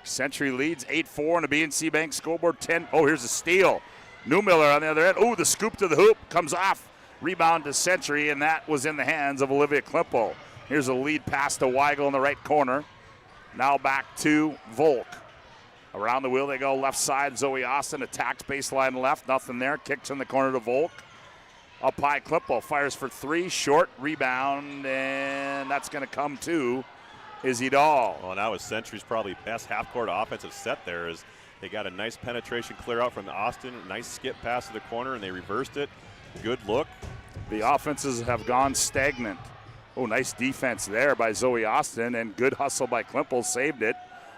Century leads 8-4 on the BNC Bank scoreboard. 10. Oh, here's a steal. Newmiller on the other end. Oh, the scoop to the hoop. Comes off. Rebound to Century, and that was in the hands of Olivia Klippel. Here's a lead pass to Weigel in the right corner. Now back to Volk. Around the wheel they go left side. Zoe Austin attacks baseline left. Nothing there. Kicks in the corner to Volk. Up high, Klippel fires for 3. Short rebound, and that's going to come to Izzy Dahl. Well, that was Century's probably best half-court offensive set there. Is they got a nice penetration clear out from Austin. Nice skip pass to the corner, and they reversed it. Good look. The offenses have gone stagnant. Oh, nice defense there by Zoe Austin, and good hustle by Klippel. Saved it.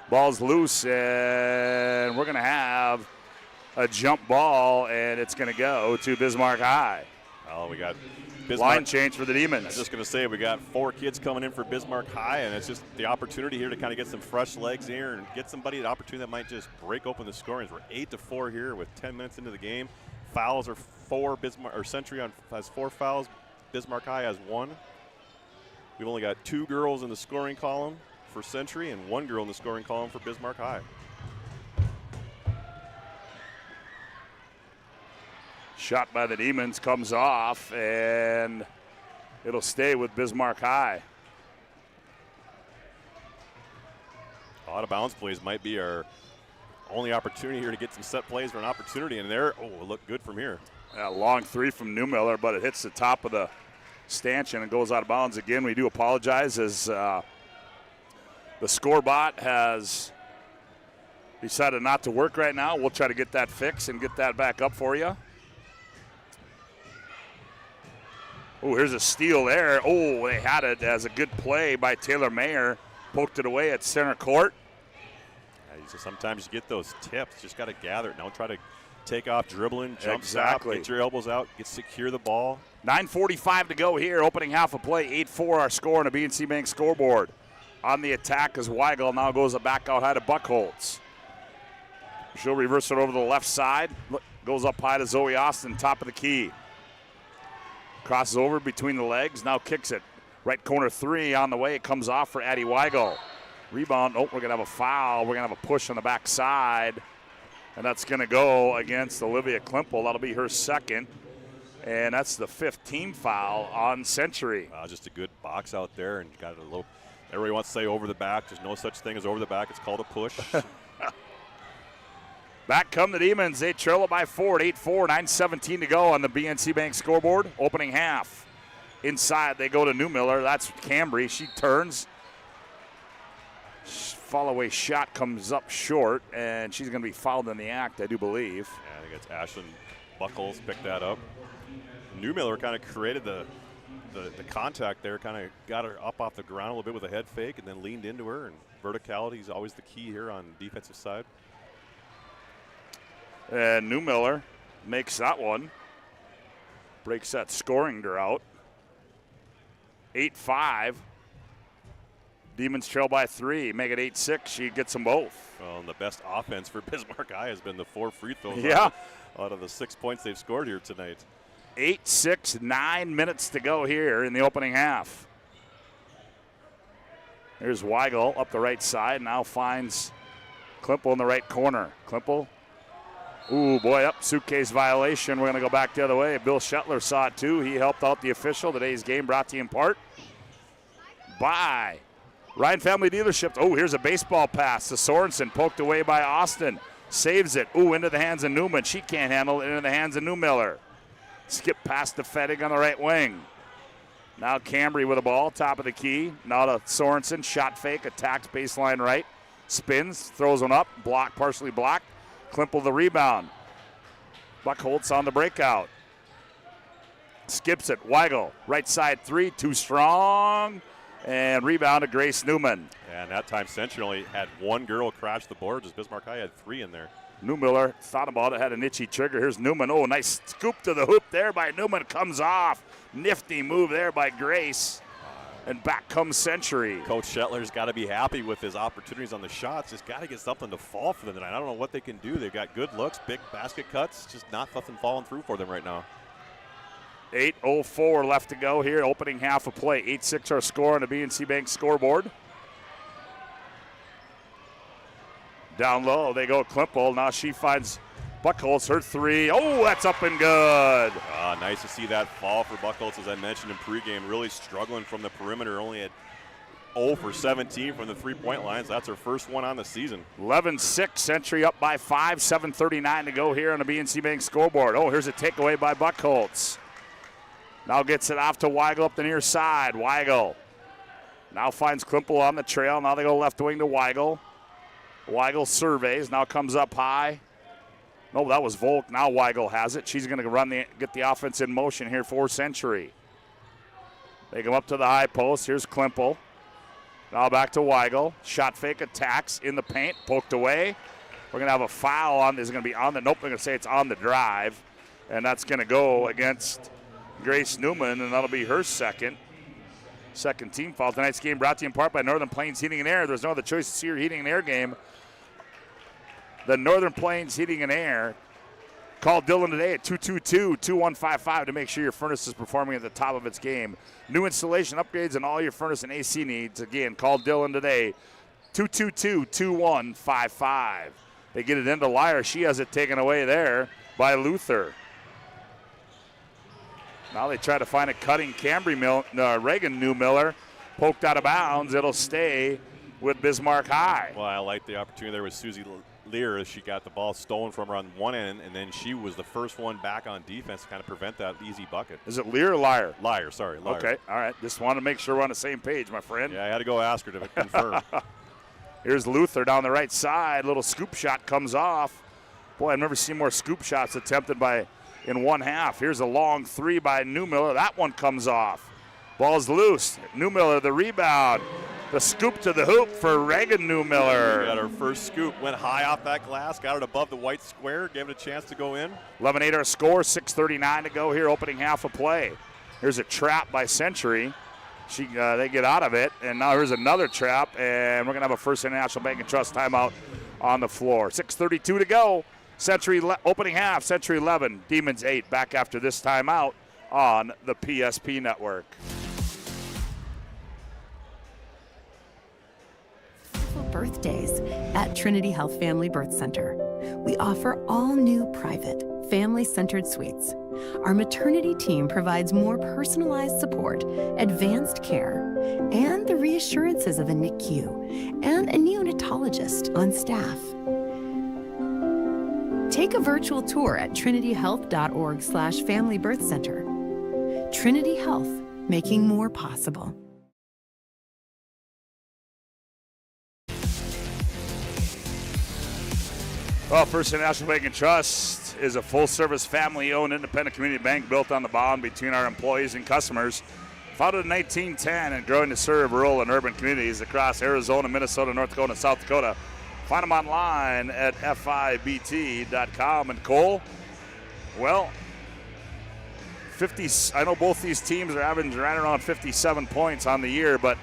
Ball's loose, and we're going to have a jump ball, and it's going to go to Bismarck High. Oh, we got Line change for the Demons. I was just going to say, we got 4 kids coming in for Bismarck High, and it's just the opportunity here to kind of get some fresh legs here and get somebody an opportunity that might just break open the scoring. We're 8-4 here with 10 minutes into the game. Fouls are 4. Century has 4 fouls. Bismarck High has 1. We've only got 2 girls in the scoring column for Century and 1 girl in the scoring column for Bismarck High. Shot by the Demons comes off, and it'll stay with Bismarck High. Out of bounds plays might be our only opportunity here to get some set plays for an opportunity. And there, it looked good from here. A long 3 from Newmiller, but it hits the top of the stanchion and goes out of bounds again. We do apologize as the scorebot has decided not to work right now. We'll try to get that fixed and get that back up for you. Oh, here's a steal there. Oh, they had it as a good play by Taylor Mayer. Poked it away at center court. Yeah, sometimes you get those tips. Just got to gather it. Don't try to take off dribbling, jump exactly. Get your elbows out, secure the ball. 9:45 to go here. Opening half of play. 8-4 our score on the BNC Bank scoreboard. On the attack as Weigel now goes back out high to Buckholz. She'll reverse it over to the left side. Goes up high to Zoe Austin, top of the key. Crosses over between the legs, now kicks it. Right corner 3 on the way. It comes off for Addie Weigel. Rebound. Oh, we're going to have a foul. We're going to have a push on the backside. And that's going to go against Olivia Klimpel. That'll be her second. And that's the 5th team foul on Century. Just a good box out there, and you got a little. Everybody wants to say over the back. There's no such thing as over the back. It's called a push. Back come the Demons. They trail it by 4 at 8-4, 9:17 to go on the BNC Bank scoreboard. Opening half. Inside they go to Newmiller. That's Cambry. She turns. Follow-away shot comes up short, and she's going to be fouled in the act, I do believe. Yeah, I think it's Ashlyn Buckles picked that up. Newmiller kind of created the contact there, kind of got her up off the ground a little bit with a head fake, and then leaned into her. And verticality is always the key here on the defensive side. And Newmiller makes that one. Breaks that scoring drought. 8-5. Demons trail by 3. Make it 8-6. She gets them both. Well, and the best offense for Bismarck High has been the 4 free throws. Yeah. Out of the 6 points they've scored here tonight. 8-6, 9 minutes to go here in the opening half. Here's Weigel up the right side. Now finds Klimpel in the right corner. Klimpel. Ooh, boy, up. Suitcase violation. We're going to go back the other way. Bill Shetler saw it too. He helped out the official. Today's game brought to you in part by Ryan Family Dealerships. Oh, here's a baseball pass to Sorensen. Poked away by Austin. Saves it. Ooh, into the hands of Newman. She can't handle it. Into the hands of Newmiller. Skip past the Fettig on the right wing. Now Cambry with the ball, top of the key. Now to Sorensen. Shot fake. Attacks baseline right. Spins. Throws one up. Block, partially blocked. Klimpel the rebound. Buckholz on the breakout. Skips it. Weigel. Right side 3. Too strong. And rebound to Grace Newman. And that time Century only had 1 girl crash the boards as Bismarck High had 3 in there. Newmiller thought about it, had an itchy trigger. Here's Newman. Oh, nice scoop to the hoop there by Newman. Comes off. Nifty move there by Grace. And back comes Century. Coach Shetler's got to be happy with his opportunities on the shots. Just got to get something to fall for them tonight. I don't know what they can do. They've got good looks, big basket cuts. Just nothing falling through for them right now. 8:04 left to go here. Opening half of play. 8-6 our score on the BNC Bank scoreboard. Down low, they go Klimpel. Now she finds Buckholz, her 3. Oh, that's up and good. Nice to see that fall for Buckholz, as I mentioned in pregame. Really struggling from the perimeter. Only at 0 for 17 from the three-point line. So that's her first one on the season. 11-6, Century up by 5. 7:39 to go here on the BNC Bank scoreboard. Oh, here's a takeaway by Buckholz. Now gets it off to Weigel up the near side. Weigel now finds Klimpel on the trail. Now they go left wing to Weigel. Weigel surveys, now comes up high. No, that was Volk. Now Weigel has it. She's going to get the offense in motion here for Century. They come up to the high post. Here's Klimpel. Now back to Weigel. Shot fake, attacks in the paint, poked away. We're going to have a foul on. Is going to be on the. Nope, they're going to say it's on the drive, and that's going to go against Grace Newman, and that'll be her second team foul. Tonight's game brought to you in part by Northern Plains Heating and Air. There's no other choice to see your heating and air game. The Northern Plains Heating and Air. Call Dylan today at 222-2155 to make sure your furnace is performing at the top of its game. New installation upgrades and all your furnace and AC needs. Again, call Dylan today, 222-2155. They get it into Lyer. She has it taken away there by Luther. Now they try to find a cutting Reagan Newmiller. Poked out of bounds. It'll stay with Bismarck High. Well, I like the opportunity there with Susie Lear as she got the ball stolen from her on one end, and then she was the first one back on defense to kind of prevent that easy bucket. Is it Lear or Lyer? Lyer, sorry. Lyer. Okay, all right. Just wanted to make sure we're on the same page, my friend. Yeah, I had to go ask her to confirm. Here's Luther down the right side. Little scoop shot comes off. Boy, I've never seen more scoop shots attempted in one half. Here's a long three by Newmiller. That one comes off. Ball's loose. Newmiller the rebound. The scoop to the hoop for Reagan Newmiller. We got our first scoop. Went high off that glass. Got it above the white square. Gave it a chance to go in. 11-8 our score. 6:39 to go here. Opening half of play. Here's a trap by Century. They get out of it. And now here's another trap. And we're going to have a First International Bank and Trust timeout on the floor. 6:32 to go. Century opening half. Century 11. Demons 8. Back after this timeout on the PSP Network. Birthdays at Trinity Health Family Birth Center. We offer all new private, family-centered suites. Our maternity team provides more personalized support, advanced care, and the reassurances of a NICU and a neonatologist on staff. Take a virtual tour at trinityhealth.org/Family Birth Center. Trinity Health, making more possible. Well, First International Bank and Trust is a full-service, family-owned, independent community bank built on the bond between our employees and customers. Founded in 1910 and growing to serve rural and urban communities across Arizona, Minnesota, North Dakota, and South Dakota. Find them online at fibt.com. And Cole, well, I know both these teams are averaging right around 57 points on the year, but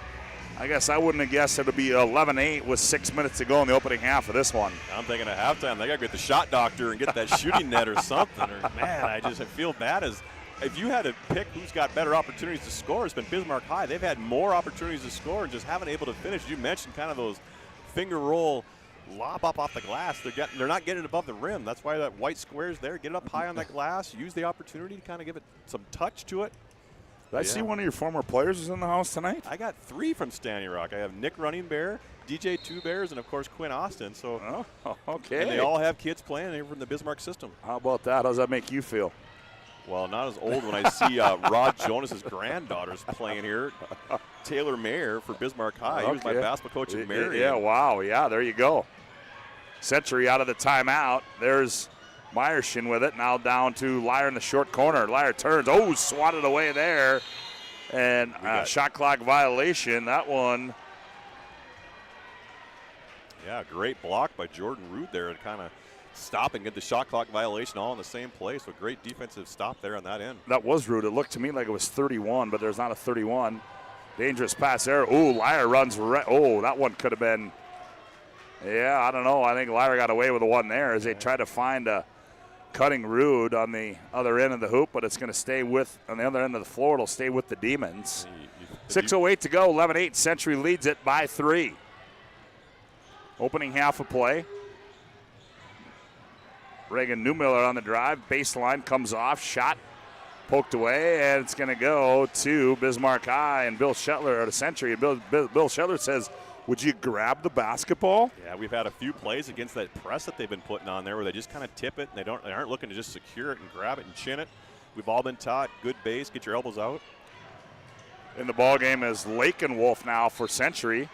I guess I wouldn't have guessed it would be 11-8 with 6 minutes to go in the opening half of this one. I'm thinking at halftime, they got to get the shot doctor and get that shooting net or something. Or, man, I feel bad as if you had to pick who's got better opportunities to score, it's been Bismarck High. They've had more opportunities to score and just haven't able to finish. You mentioned kind of those finger roll lob up off the glass. They're not getting it above the rim. That's why that white square is there. Get it up high on that glass. Use the opportunity to kind of give it some touch to it. Did I see one of your former players is in the house tonight? I got 3 from Standing Rock. I have Nick Running Bear, DJ Two Bears, and of course Quinn Austin. So, okay. And they all have kids playing. They're from the Bismarck system. How about that? How does that make you feel? Well, not as old when I see Rod Jonas's granddaughters playing here. Taylor Mayer for Bismarck High. He was my basketball coach at Marion. Yeah, wow. Yeah, there you go. Century out of the timeout. There's Meyerson with it. Now down to Lyer in the short corner. Lyer turns. Oh, swatted away there. And shot clock violation. That one. Yeah, great block by Jordan Rood there to kind of stop and get the shot clock violation all in the same place. So great defensive stop there on that end. That was Rood. It looked to me like it was 31, but there's not a 31. Dangerous pass there. Oh, Lyer runs. That one could have been. Yeah, I don't know. I think Lyer got away with the one there as they tried to find a cutting Rood on the other end of the hoop, but it's going to stay on the other end of the floor. It'll stay with the Demons. 6:08 to go. 11-8. Century leads it by 3. Opening half of play. Reagan Newmiller on the drive. Baseline comes off. Shot poked away, and it's going to go to Bismarck High and Bill Shetler at a Century. Bill Shetler says, would you grab the basketball? Yeah, we've had a few plays against that press that they've been putting on there where they just kind of tip it and they aren't looking to just secure it and grab it and chin it. We've all been taught good base, get your elbows out. In the ball game is Lakenwolf now for Century.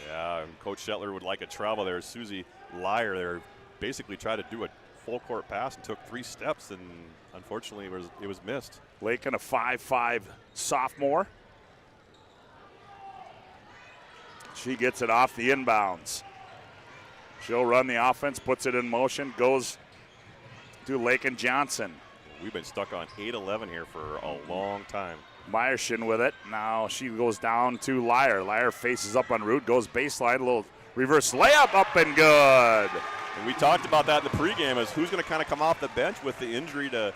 Yeah, and Coach Shetler would like a travel there. Susie Lyer there basically tried to do a full court pass and took 3 steps, and unfortunately it was missed. Laken, a 5'5" sophomore. She gets it off the inbounds. She'll run the offense, puts it in motion, goes to Laken Johnson. We've been stuck on 8-11 here for a long time. Meyerson with it. Now she goes down to Lyer. Lyer faces up on Root, goes baseline, a little reverse layup up and good. And we talked about that in the pregame as who's going to kind of come off the bench with the injury to,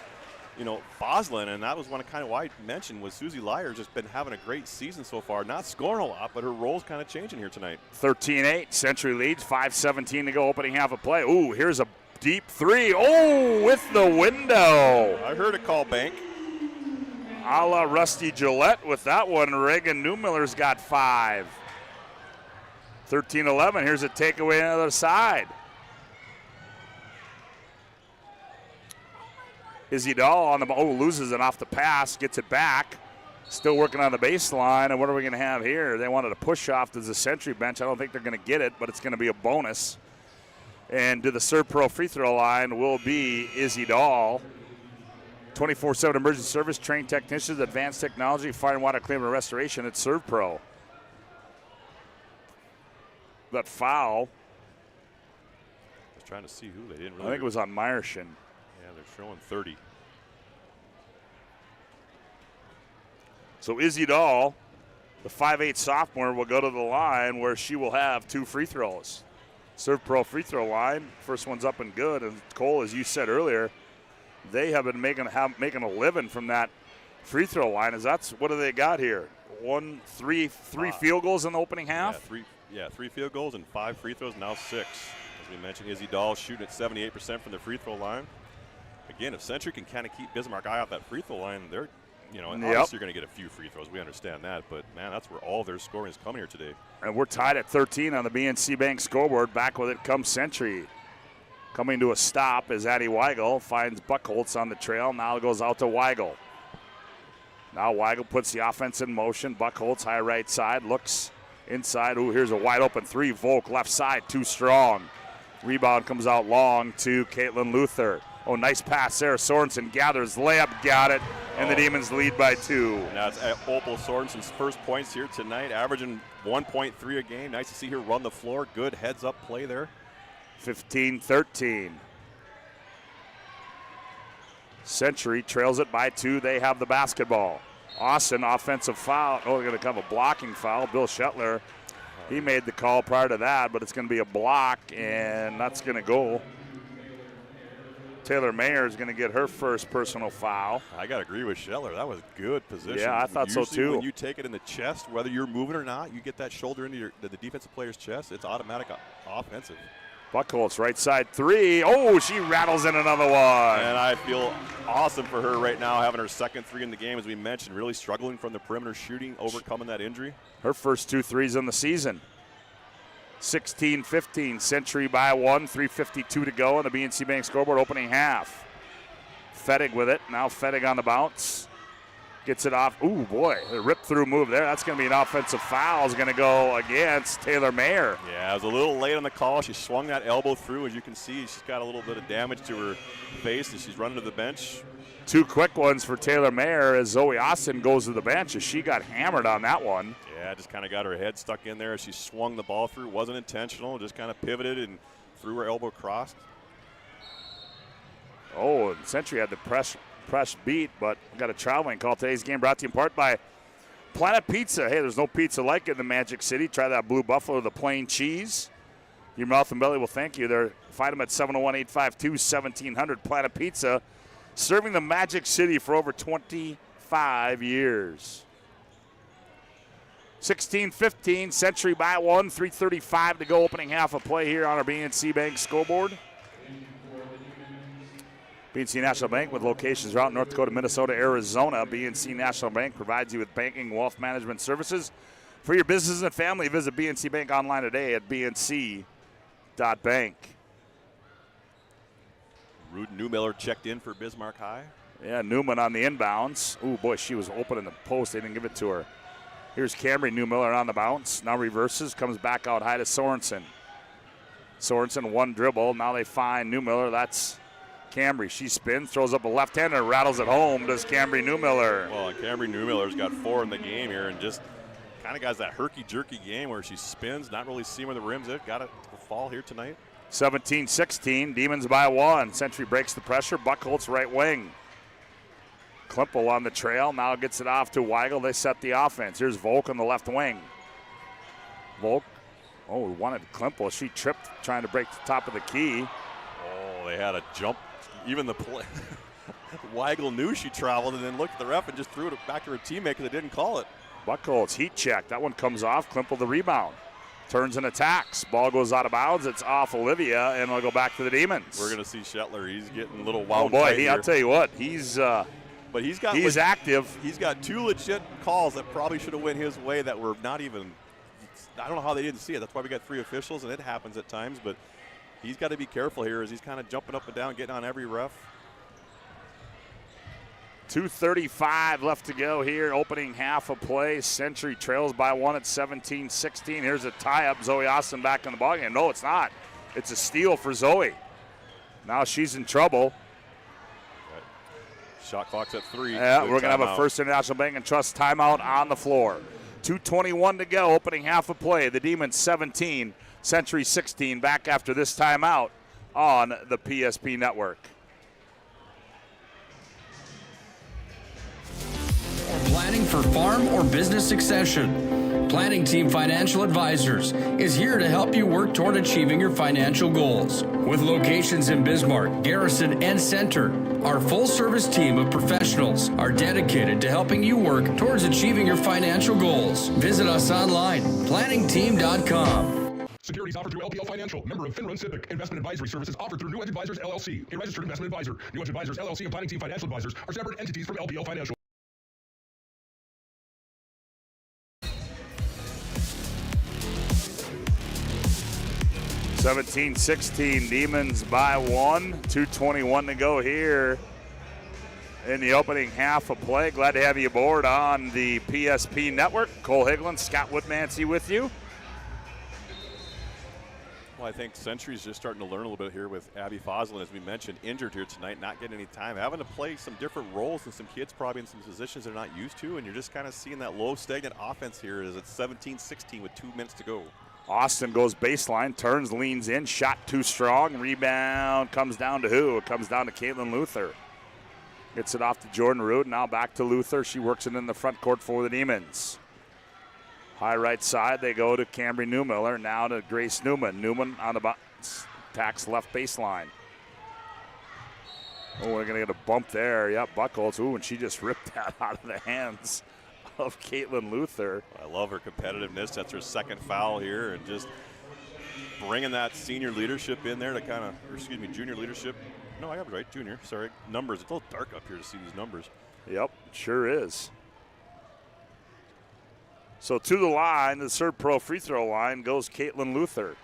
Valvoline, and that was one of kind of why I mentioned was Susie Lyer's just been having a great season so far. Not scoring a lot, but her role's kind of changing here tonight. 13-8, Century leads, 5:17 to go, opening half of play. Ooh, here's a deep three. Oh, with the window. I heard a call bank. A la Rusty Gillette with that one. Reagan Newmiller's got 5. 13-11, here's a takeaway on the other side. Izzy Dahl on the ball. Oh, loses it off the pass, gets it back. Still working on the baseline. And what are we going to have here? They wanted a push off to the Century bench. I don't think they're going to get it, but it's going to be a bonus. And to the Serve Pro free throw line will be Izzy Dahl. 24/7 emergency service, trained technicians, advanced technology, fire and water cleaning and restoration at Serve Pro. That foul. I was trying to see who they didn't really. I think it was on Meyerson. Yeah, they're showing 30. So Izzy Dahl, the 5'8 sophomore, will go to the line where she will have 2 free throws. Serve Pro free throw line. First one's up and good. And Cole, as you said earlier, they have been making a living from that free throw line. What do they got here? Three field goals in the opening half? Yeah, 3 field goals and 5 free throws, now 6. As we mentioned, Izzy Dahl shooting at 78% from the free throw line. Again, if Century can kind of keep Bismarck eye off that free throw line, they're, obviously you're going to get a few free throws. We understand that, but man, that's where all their scoring is coming here today. And we're tied at 13 on the BNC Bank scoreboard. Back with it comes Century. Coming to a stop is Addie Weigel, finds Buckholz on the trail. Now it goes out to Weigel. Now Weigel puts the offense in motion. Buckholz, high right side, looks inside. Ooh, here's a wide open 3. Volk, left side, too strong. Rebound comes out long to Caitlin Luther. Oh, nice pass there. Sorensen gathers, layup, got it, and the Demons lead by 2. Now it's Opal Sorensen's first points here tonight, averaging 1.3 a game. Nice to see her run the floor. Good heads-up play there. 15-13. Century trails it by 2. They have the basketball. Austin, offensive foul. Oh, they're going to have a blocking foul. Bill Shetler, he made the call prior to that, but it's going to be a block, and that's going to go. Taylor Mayer is going to get her first personal foul. I got to agree with Shetler. That was good position. Yeah, I thought so too. When you take it in the chest, whether you're moving or not, you get that shoulder into the defensive player's chest, it's automatic offensive. Buckholz, right side 3. Oh, she rattles in another one. And I feel awesome for her right now, having her second 3 in the game, as we mentioned, really struggling from the perimeter shooting, overcoming that injury. Her first 2 threes in the season. 16-15, Century by 1, 3:52 to go on the BNC Bank scoreboard, opening half. Fettig with it. Now Fettig on the bounce. Gets it off. Ooh, boy, a rip-through move there. That's going to be an offensive foul. Is going to go against Taylor Mayer. Yeah, it was a little late on the call. She swung that elbow through. As you can see, she's got a little bit of damage to her face as she's running to the bench. 2 quick ones for Taylor Mayer as Zoe Austin goes to the bench as she got hammered on that one. Yeah, just kind of got her head stuck in there as she swung the ball through. Wasn't intentional, just kind of pivoted and threw her elbow crossed. Oh, and Century had the press beat, but got a traveling call. Today's game brought to you in part by Planet Pizza. Hey, there's no pizza like it in the Magic City. Try that Blue Buffalo, the plain cheese. Your mouth and belly will thank you. Find them at 701-852-1700. Planet Pizza, serving the Magic City for over 25 years. 16-15, Century by 1, 3:35 to go, opening half of play here on our BNC Bank scoreboard. BNC National Bank with locations throughout North Dakota, Minnesota, Arizona. BNC National Bank provides you with banking, wealth management services for your business and family. Visit BNC Bank online today at bnc.bank. Rude Newmiller checked in for Bismarck High. Yeah, Newman on the inbounds. Ooh, boy, she was open in the post. They didn't give it to her. Here's Camry Newmiller on the bounce. Now reverses, comes back out high to Sorensen. Sorensen, 1 dribble. Now they find Newmiller. That's Camry. She spins, throws up a left-hander, rattles it home. Does Camry Newmiller. Well, Camry Newmiller's got 4 in the game here and just kind of got that herky-jerky game where she spins, not really seeing where the rim's at. Got it to fall here tonight. 17-16, Demons by 1. Century breaks the pressure. Buckholz right wing. Klimple on the trail, now gets it off to Weigel. They set the offense. Here's Volk on the left wing. Volk, wanted Klimple. She tripped trying to break the top of the key. Oh, they had a jump. Even the play. Weigel knew she traveled and then looked at the ref and just threw it back to her teammate because they didn't call it. Buckholz, heat check. That one comes off. Klimple the rebound. Turns and attacks. Ball goes out of bounds. It's off Olivia, and it'll go back to the Demons. We're going to see Shetler. He's getting a little wound. Oh, boy, I'll tell you what. He's active. He's got 2 legit calls that probably should have went his way that were not even – I don't know how they didn't see it. That's why we got 3 officials, and it happens at times. But he's got to be careful here as he's kind of jumping up and down, getting on every ref. 2:35 left to go here, opening half of play. Century trails by 1 at 17-16. Here's a tie-up. Zoe Austin back in the ballgame. No, it's not. It's a steal for Zoe. Now she's in trouble. Shot clock's at 3. Yeah, we're going to have a First International Bank and Trust timeout on the floor. 2:21 to go, opening half of play. The Demons 17, Century 16. Back after this timeout on the PSP Network. Planning for farm or business succession. Planning Team Financial Advisors is here to help you work toward achieving your financial goals. With locations in Bismarck, Garrison, and Center, our full-service team of professionals are dedicated to helping you work towards achieving your financial goals. Visit us online, planningteam.com. Securities offered through LPL Financial, member of FINRA Civic. Investment advisory services offered through New Edge Advisors, LLC, a registered investment advisor. New Edge Advisors, LLC, and Planning Team Financial Advisors are separate entities from LPL Financial. 17-16, Demons by 1. 2:21 to go here in the opening half of play. Glad to have you aboard on the PSP Network. Cole Higlin, Scott Woodmansey with you. Well, I think Century's just starting to learn a little bit here with Abby Foslin, as we mentioned, injured here tonight, not getting any time, having to play some different roles and some kids probably in some positions they're not used to, and you're just kind of seeing that low, stagnant offense here as it's 17-16 with 2 minutes to go. Austin goes baseline, turns, leans in, shot too strong, rebound comes down to who? It comes down to Caitlin Luther. Gets it off to Jordan Rood, now back to Luther. She works it in the front court for the Demons. High right side, they go to Cambry Newmiller, now to Grace Newman. Newman on the box, attacks left baseline. Oh, we're going to get a bump there. Yep, Buckholz. Ooh, and she just ripped that out of the hands of Caitlin Luther. I love her competitiveness. That's her second foul here, and just bringing that senior leadership in there to kind of, or excuse me, junior leadership. No, I got it right, junior. Sorry, numbers. It's a little dark up here to see these numbers. Yep, sure is. So to the line, the third pro free throw line goes Caitlin Luther.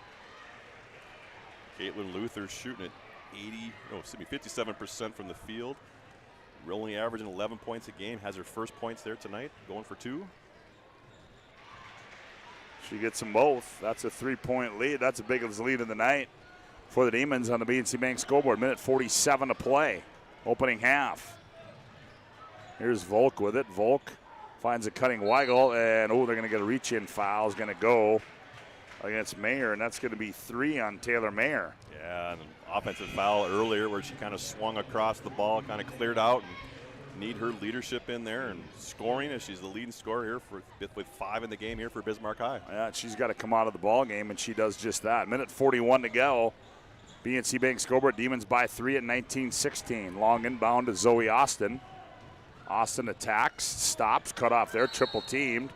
Caitlin Luther shooting at 57% from the field. We're only averaging 11 points a game. Has her first points there tonight, going for 2. She gets them both. That's a 3-point lead. That's the biggest lead of the night for the Demons on the BNC Bank scoreboard. Minute 47 to play, opening half. Here's Volk with it. Volk finds a cutting Weigel, and they're going to get a reach-in foul. Is going to go against Mayer, and that's going to be 3 on Taylor Mayer. Yeah, and an offensive foul earlier where she kind of swung across the ball, kind of cleared out, and need her leadership in there and scoring, as she's the leading scorer here with 5 in the game here for Bismarck High. Yeah, she's got to come out of the ball game, and she does just that. Minute 41 to go. BNC Bank scoreboard, Demons by 3 at 19-16. Long inbound to Zoe Austin. Austin attacks, stops, cut off there, triple teamed.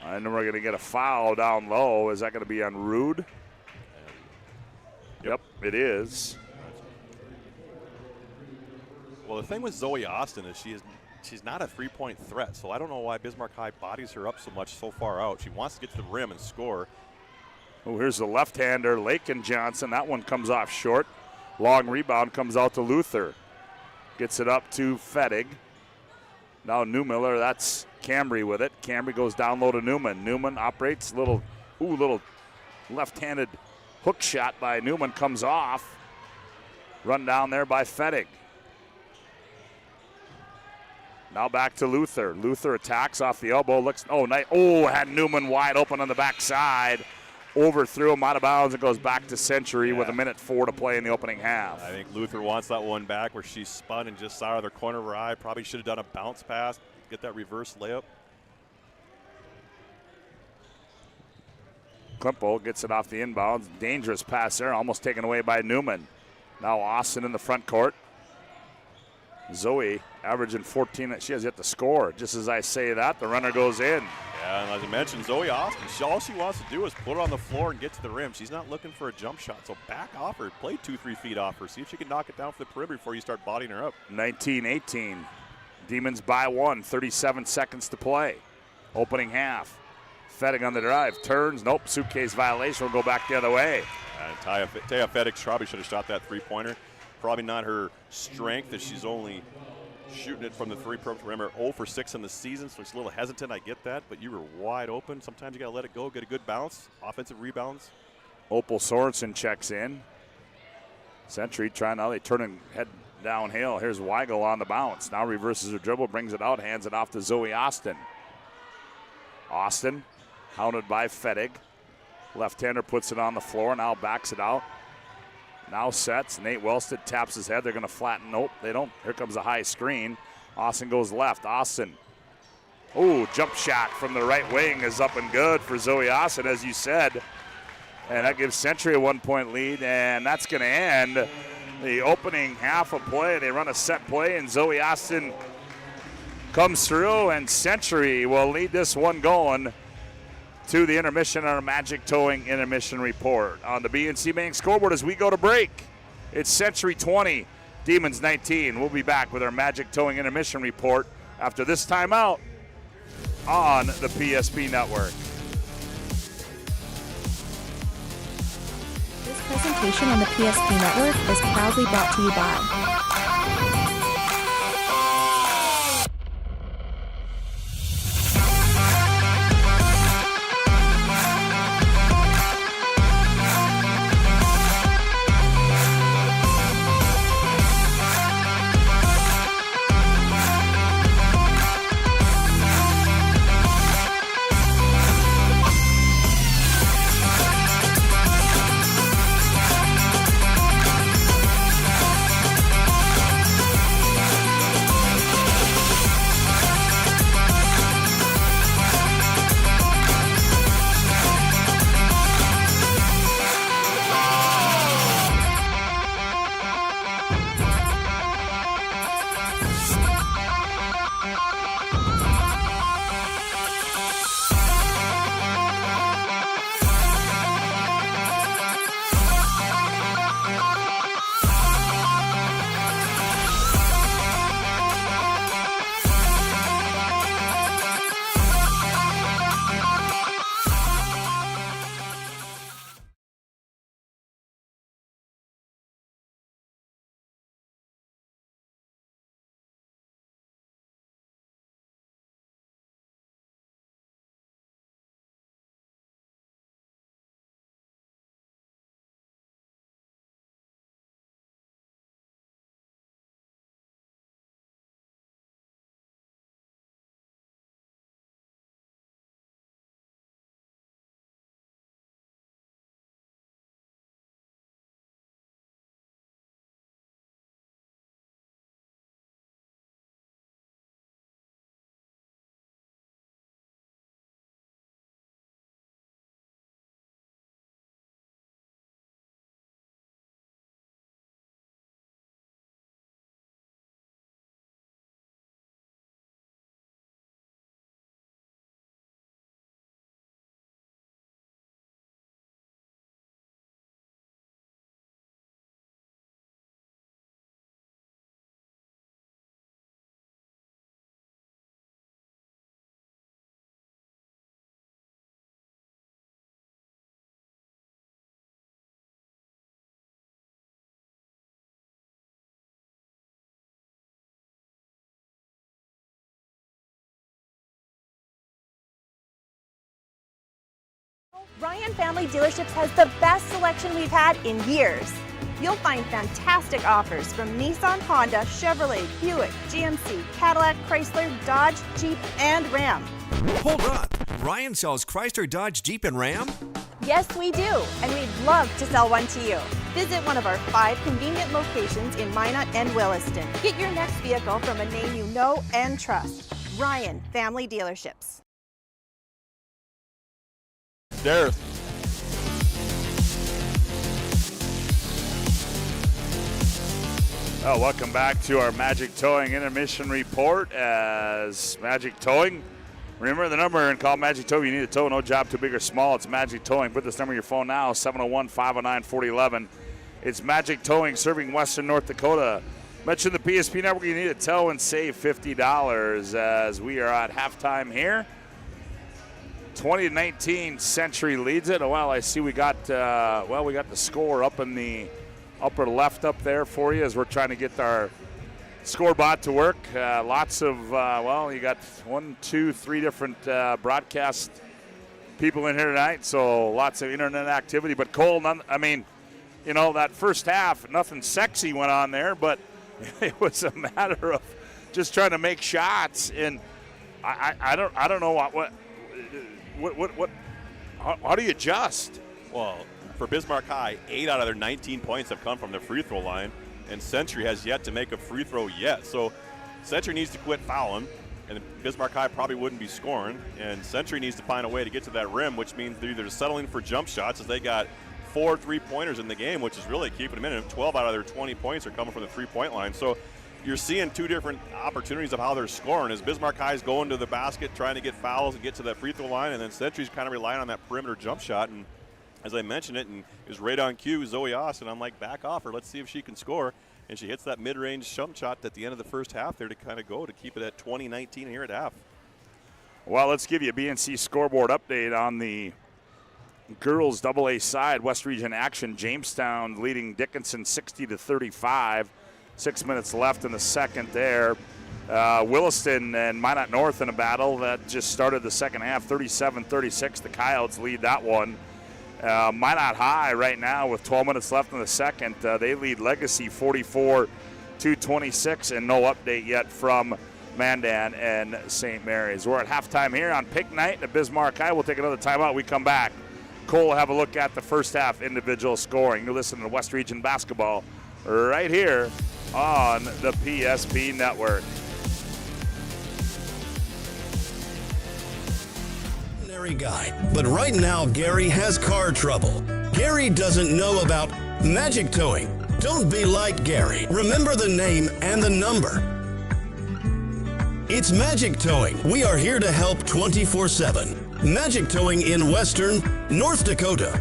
And then we're going to get a foul down low. Is that going to be on Rood? Yep, it is. Well, the thing with Zoe Austin is she's not a three-point threat, so I don't know why Bismarck High bodies her up so much so far out. She wants to get to the rim and score. Oh, here's the left-hander, Lakin Johnson. That one comes off short. Long rebound comes out to Luther. Gets it up to Fettig. Now Newmiller, that's Cambry with it. Cambry goes down low to Newman. Newman operates, little left-handed hook shot by Newman comes off. Run down there by Fettig. Now back to Luther. Luther attacks off the elbow. Had Newman wide open on the backside. overthrew him out of bounds. It goes back to Century with 1:04 to play in the opening half. I think Luther wants that one back where she spun and just saw out of the corner of her eye. Probably should have done a bounce pass, get that reverse layup. Klimpo gets it off the inbounds. Dangerous pass there, almost taken away by Newman. Now Austin in the front court. Zoe averaging 14. She has yet to score. Just as I say that, the runner goes in. Yeah, and as I mentioned, Zoe Austin, all she wants to do is put it on the floor and get to the rim. She's not looking for a jump shot, so back off her. Play 2-3 feet off her. See if she can knock it down for the perimeter before you start bodying her up. 19-18. Demons by 1. 37 seconds to play. Opening half. Fettig on the drive. Turns. Nope. Suitcase violation. Will go back the other way. And Taya Fettig probably should have shot that three-pointer. Probably not her strength as she's only shooting it from the three perimeter. 0 for 6 in the season, so it's a little hesitant. I get that, but you were wide open. Sometimes you got to let it go, get a good bounce, offensive rebounds. Opal Sorensen checks in. Century trying now. They turn and head downhill. Here's Weigel on the bounce. Now reverses her dribble, brings it out, hands it off to Zoe Austin. Austin, hounded by Fettig. Left-hander puts it on the floor, now backs it out. Now sets. Nate Wellstead taps his head. They're going to flatten. Nope, they don't. Here comes a high screen. Austin goes left. Austin. Oh, jump shot from the right wing is up and good for Zoe Austin, as you said. And that gives Century a 1-point lead, and that's going to end the opening half of play. They run a set play, and Zoe Austin comes through, and Century will lead this one going to the intermission on a Magic Towing intermission report on the BNC Bank scoreboard as we go to break. It's Century 20, Demons 19. We'll be back with our Magic Towing intermission report after this timeout on the PSP Network. This presentation on the PSP Network is proudly brought to you by Ryan Family Dealerships has the best selection we've had in years. You'll find fantastic offers from Nissan, Honda, Chevrolet, Buick, GMC, Cadillac, Chrysler, Dodge, Jeep, and Ram. Hold on. Ryan sells Chrysler, Dodge, Jeep, and Ram? Yes, we do, and we'd love to sell one to you. Visit one of our 5 convenient locations in Minot and Williston. Get your next vehicle from a name you know and trust. Ryan Family Dealerships. Dareth. Oh, welcome back to our Magic Towing intermission report as Magic Towing. Remember the number and call Magic Towing. You need a tow, no job too big or small. It's Magic Towing. Put this number in your phone now, 701-509-4011. It's Magic Towing serving Western North Dakota. Mention the PSP Network. You need a tow and save $50 as we are at halftime here. 20-19, Century leads it. Well, I see we got the score up in the upper left up there for you as we're trying to get our scoreboard to work. Lots of, you got 1, 2, 3 different broadcast people in here tonight, so lots of internet activity. But Cole, that first half, nothing sexy went on there, but it was a matter of just trying to make shots. And I don't know how do you adjust? Well, for Bismarck High, 8 out of their 19 points have come from the free throw line, and Century has yet to make a free throw yet. So Century needs to quit fouling, and Bismarck High probably wouldn't be scoring. And Century needs to find a way to get to that rim, which means they're either settling for jump shots as they got 4 3-pointers in the game, which is really keeping them in. 12 out of their 20 points are coming from the 3-point line. So you're seeing 2 different opportunities of how they're scoring as Bismarck High is going to the basket, trying to get fouls and get to that free throw line, and then Century's kind of relying on that perimeter jump shot. And as I mentioned it, and it was right on cue, Zoe Austin, I'm like, back off her, let's see if she can score. And she hits that mid-range jump shot at the end of the first half there to kind of go to keep it at 20-19 here at half. Well, let's give you a BNC scoreboard update on the girls AA side. West Region action, Jamestown leading Dickinson 60-35. 6 minutes left in the second there. Williston and Minot North in a battle that just started the second half, 37-36. The Coyotes lead that one. Minot High right now with 12 minutes left in the second. They lead Legacy 44-26, and no update yet from Mandan and St. Mary's. We're at halftime here on Pink Night at Bismarck High. We'll take another timeout. We come back. Cole will have a look at the first half individual scoring. You're listening to West Region Basketball right here on the PSP Network. Guy, but right now Gary has car trouble. Gary doesn't know about Magic Towing. Don't be like Gary. Remember the name and the number. It's Magic Towing. We are here to help 24/7. Magic Towing in Western North Dakota.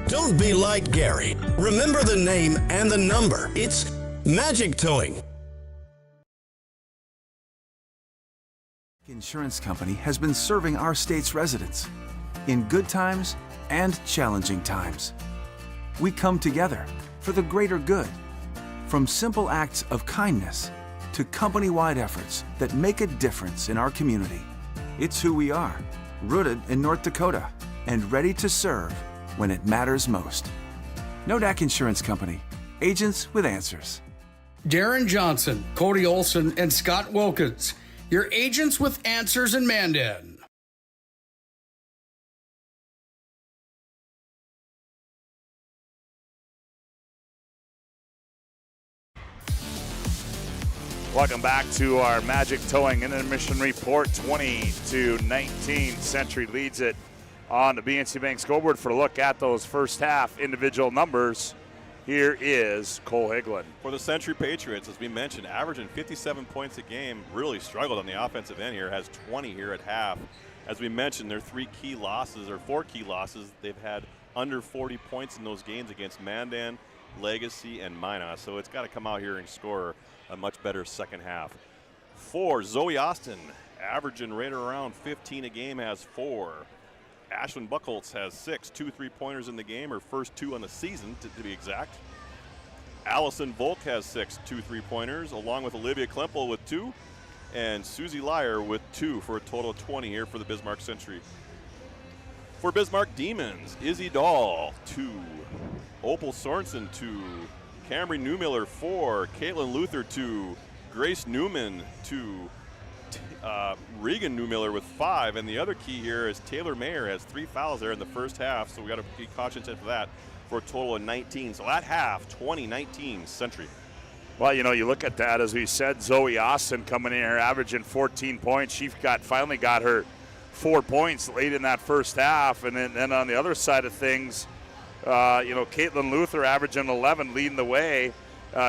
Don't be like Gary. Remember the name and the number. It's Magic Towing. Insurance Company has been serving our state's residents in good times and challenging times. We come together for the greater good, from simple acts of kindness to company-wide efforts that make a difference in our community. It's who we are, rooted in North Dakota and ready to serve when it matters most. Nodak Insurance Company, agents with answers. Darren Johnson, Cody Olson, and Scott Wilkins, your agents with answers in Mandan. Welcome back to our Magic Towing intermission report. 20-19, Century leads it on the BNC Bank scoreboard. For a look at those first half individual numbers, here is Cole Higlin. For the Century Patriots, as we mentioned, averaging 57 points a game, really struggled on the offensive end here, has 20 here at half. As we mentioned, their 4 key losses, they've had under 40 points in those games against Mandan, Legacy, and Minot. So it's got to come out here and score a much better second half. For Zoe Austin, averaging right around 15 a game, has 4. Ashlyn Buchholz has 6, 2 3-pointers in the game, her first 2 on the season, to be exact. Allison Volk has 6, 2 3-pointers, along with Olivia Klempel with 2, and Susie Lyer with 2 for a total of 20 here for the Bismarck Century. For Bismarck Demons, Izzy Dahl, 2. Opal Sorensen, 2. Camry Newmiller, 4. Caitlin Luther, 2. Grace Newman, 2. Regan Newmiller with 5, and the other key here is Taylor Mayer has 3 fouls there in the first half, so we got to be cautious for that, for a total of 19. So at half, 20-19 Century. Well, you know, you look at that, as we said, Zoe Austin coming in here averaging 14 points. She finally got her 4 points late in that first half, and then on the other side of things, you know, Caitlin Luther averaging 11, leading the way.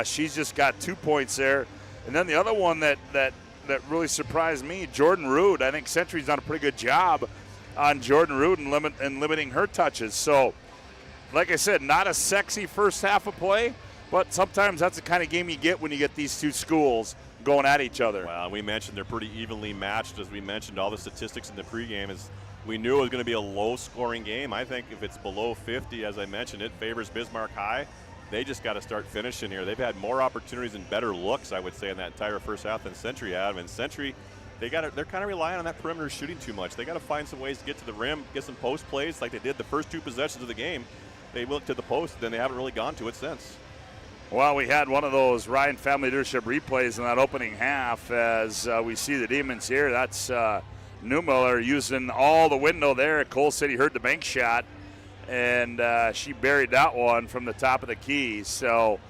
She's just got 2 points there. And then the other one that really surprised me, Jordan Rood. I think Century's done a pretty good job on Jordan Rood and limiting her touches. So, like I said, not a sexy first half of play, but sometimes that's the kind of game you get when you get these two schools going at each other. Well, we mentioned they're pretty evenly matched. As we mentioned, all the statistics in the pregame is we knew it was going to be a low-scoring game. I think if it's below 50, as I mentioned, it favors Bismarck High. They just got to start finishing here. They've had more opportunities and better looks, I would say, in that entire first half than Century had. And Century, they're kind of relying on that perimeter shooting too much. They got to find some ways to get to the rim, get some post plays like they did the first 2 possessions of the game. They looked to the post, then they haven't really gone to it since. Well, we had one of those Ryan Family Leadership replays in that opening half as we see the Demons here. That's Newmiller using all the window there. Coal City heard the bank shot, and she buried that one from the top of the key. So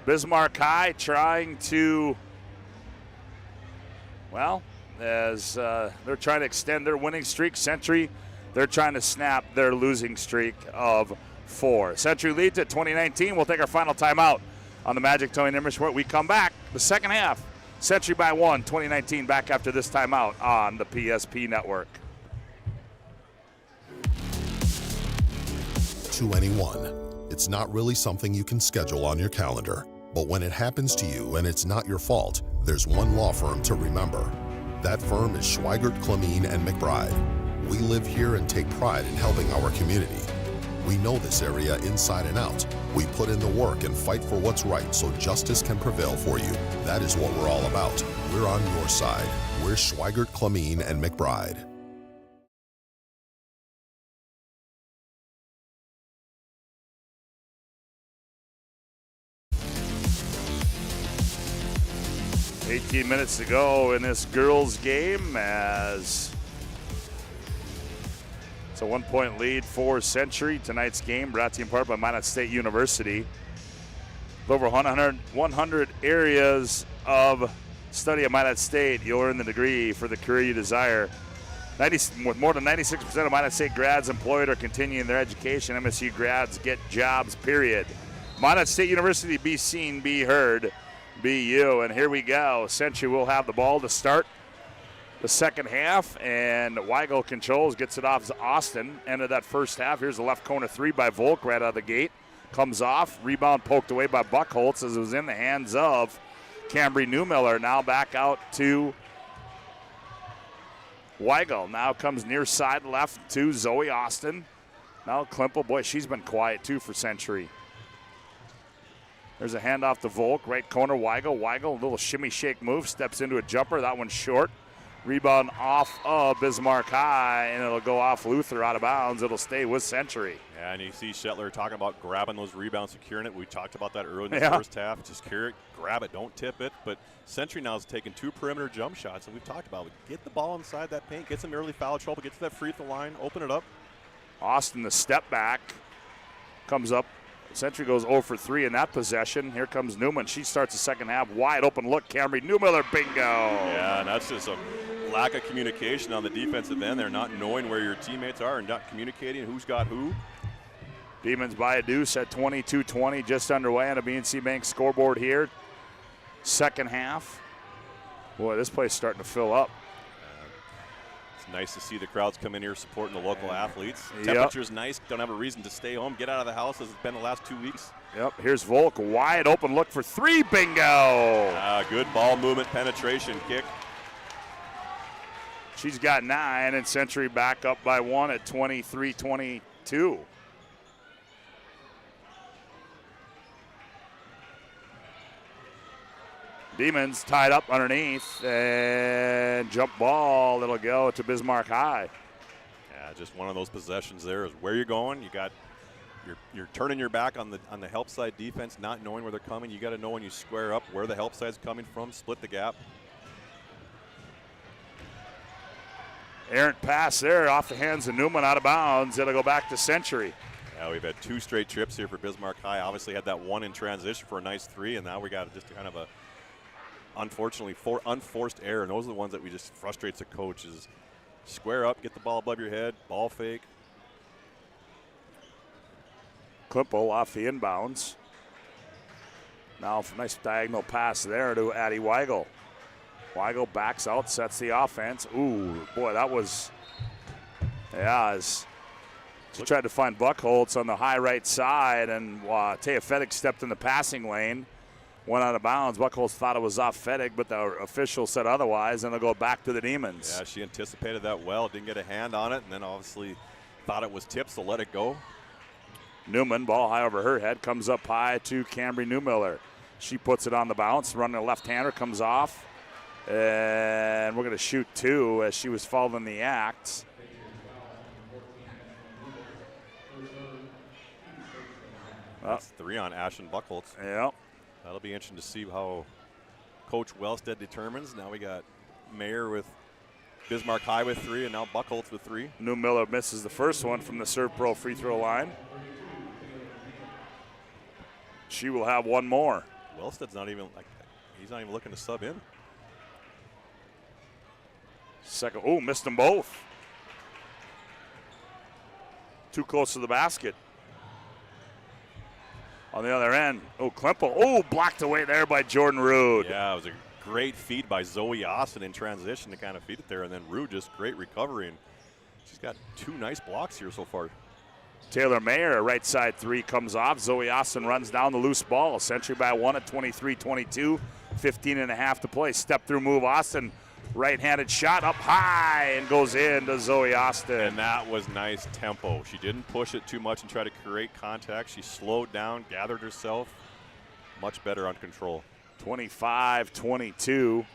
Bismarck High trying to, well, as they're trying to extend their winning streak. Century, they're trying to snap their losing streak of 4. Century leads at 2019. We'll take our final timeout on the Magic Towing Image Report. We come back the second half. Century by 1, 2019, back after this timeout on the PSP Network. To anyone, it's not really something you can schedule on your calendar. But when it happens to you and it's not your fault, there's one law firm to remember. That firm is Schweigert, Clemene, and McBride. We live here and take pride in helping our community. We know this area inside and out. We put in the work and fight for what's right so justice can prevail for you. That is what we're all about. We're on your side. We're Schweigert, Clemene, and McBride. $18 minutes to go in this girls' game as it's a 1-point lead for Century. Tonight's game brought to you in part by Minot State University. With over 100 areas of study at Minot State, you'll earn the degree for the career you desire. With more than 96% of Minot State grads employed or continuing their education, MSU grads get jobs, period. Minot State University, be seen, be heard, be you. And here we go. Century will have the ball to start the second half, and Weigel controls, gets it off to Austin. End of that first half. Here's the left corner 3 by Volk right out of the gate. Comes off, rebound poked away by Buckholtz as it was in the hands of Cambry Newmiller. Now back out to Weigel. Now comes near side left to Zoe Austin. Now Klimpel, boy, she's been quiet too for Century. There's a handoff to Volk, right corner, Weigel. Weigel, a little shimmy shake move, steps into a jumper. That one's short. Rebound off of Bismarck High, and it'll go off Luther out of bounds. It'll stay with Century. Yeah, and you see Shetler talking about grabbing those rebounds, securing it. We talked about that early in the first half. Just carry it, grab it, don't tip it. But Century now is taking 2 perimeter jump shots, and we've talked about it. Get the ball inside that paint, get some early foul trouble, get to that free throw line, open it up. Austin, the step back, comes up. Century goes 0 for 3 in that possession. Here comes Newman. She starts the second half. Wide open look. Cambry Newmiller, bingo. Yeah, and that's just a lack of communication on the defensive end. They're not knowing where your teammates are and not communicating who's got who. Demons by a deuce at 22-20, just underway on a BNC Bank scoreboard here. Second half. Boy, this place is starting to fill up. It's nice to see the crowds come in here supporting the local athletes. Temperature's nice. Don't have a reason to stay home. Get out of the house as it's been the last 2 weeks. Yep, here's Volk. Wide open look for 3. Bingo. Good ball movement, penetration, kick. She's got 9, and Century back up by 1 at 23-22. Demons tied up underneath, and jump ball. It'll go to Bismarck High. Yeah, just one of those possessions there is where you're going. You got you're turning your back on the help side defense, not knowing where they're coming. You got to know when you square up where the help side's coming from, split the gap. Errant pass there off the hands of Newman, out of bounds. It'll go back to Century. Yeah, we've had 2 straight trips here for Bismarck High. Obviously had that one in transition for a nice 3, and now we got just kind of a, unfortunately, 4 unforced error. And those are the ones that we just frustrates the coaches. Square up, get the ball above your head, ball fake. Klippel off the inbounds. Now nice diagonal pass there to Addie Weigel. Weigel backs out, sets the offense. Ooh, boy, that was, as she tried to find Buckholz on the high right side, and Taya Fettig stepped in the passing lane, went out of bounds. Buckholz thought it was off Fettig, but the official said otherwise, and they'll go back to the Demons. Yeah, she anticipated that well, didn't get a hand on it, and then obviously thought it was tipped, so let it go. Newman, ball high over her head, comes up high to Cambry Newmiller. She puts it on the bounce, running a left-hander, comes off. And we're going to shoot 2 as she was following the act. That's 3 on Ashton Buckholz. Yeah. That'll be interesting to see how Coach Wellstead determines. Now we got Mayer with Bismarck High with 3, and now Buckholz with 3. Newmiller misses the first one from the Serve Pro free throw line. She will have one more. Wellstead's not even, he's not even looking to sub in. Second, missed them both. Too close to the basket. On the other end, Klippel, blocked away there by Jordan Rude. Yeah, it was a great feed by Zoe Austin in transition to kind of feed it there, and then Rude just great recovery, and she's got 2 nice blocks here so far. Taylor Mayer, right side 3 comes off. Zoe Austin runs down the loose ball. Century by 1 at 23-22, 15.5 to play. Step through move, Austin. Right-handed shot up high and goes in to Zoe Austin. And that was nice tempo. She didn't push it too much and try to create contact. She slowed down, gathered herself. Much better on control. 25-22.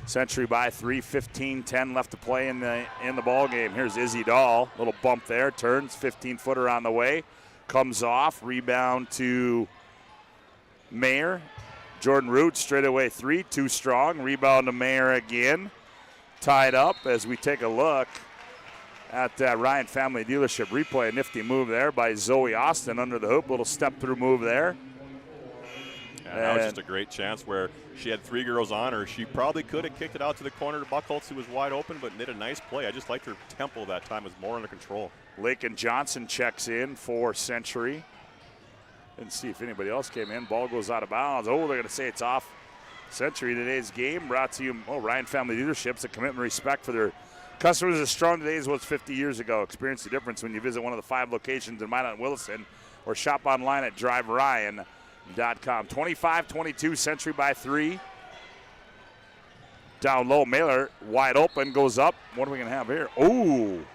Century by 3, 15-10 left to play in the ball game. Here's Izzy Dahl. Little bump there, turns, 15-footer on the way. Comes off, rebound to Mayer. Jordan Root straight away 3, too strong. Rebound to Mayer again. Tied up as we take a look at that Ryan Family Dealership replay. A nifty move there by Zoe Austin under the hoop. Little step through move there. Yeah, that was just a great chance where she had 3 girls on her. She probably could have kicked it out to the corner to Buckholz, who was wide open, but did a nice play. I just liked her tempo that time. It was more under control. Lakin Johnson checks in for Century. Didn't see if anybody else came in. Ball goes out of bounds. They're going to say it's off Century. Today's game brought to you, Ryan Family Dealerships, a commitment and respect for their customers as strong today as was 50 years ago. Experience the difference when you visit one of the 5 locations in Minot and Williston or shop online at driveryan.com. 25-22, Century by 3. Down low, Mailer wide open, goes up. What are we going to have here? Ooh.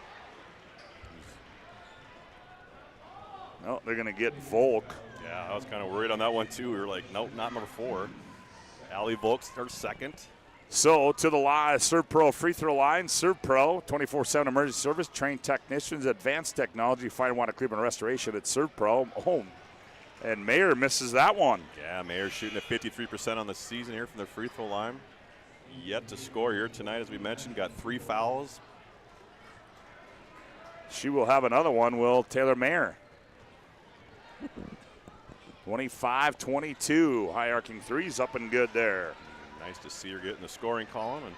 No, they're going to get Volk. Yeah, I was kind of worried on that one, too. We were like, nope, not number 4. Allie Volk's her second. So to the line, Serve Pro free throw line. Serve Pro, 24/7 emergency service, trained technicians, advanced technology, fire and water treatment restoration at Serve Pro. And Mayer misses that one. Yeah, Mayer's shooting at 53% on the season here from the free throw line. Yet to score here tonight, as we mentioned, got 3 fouls. She will have another one, will Taylor Mayer. 25-22, high arcing threes up and good there. Nice to see her get in the scoring column. And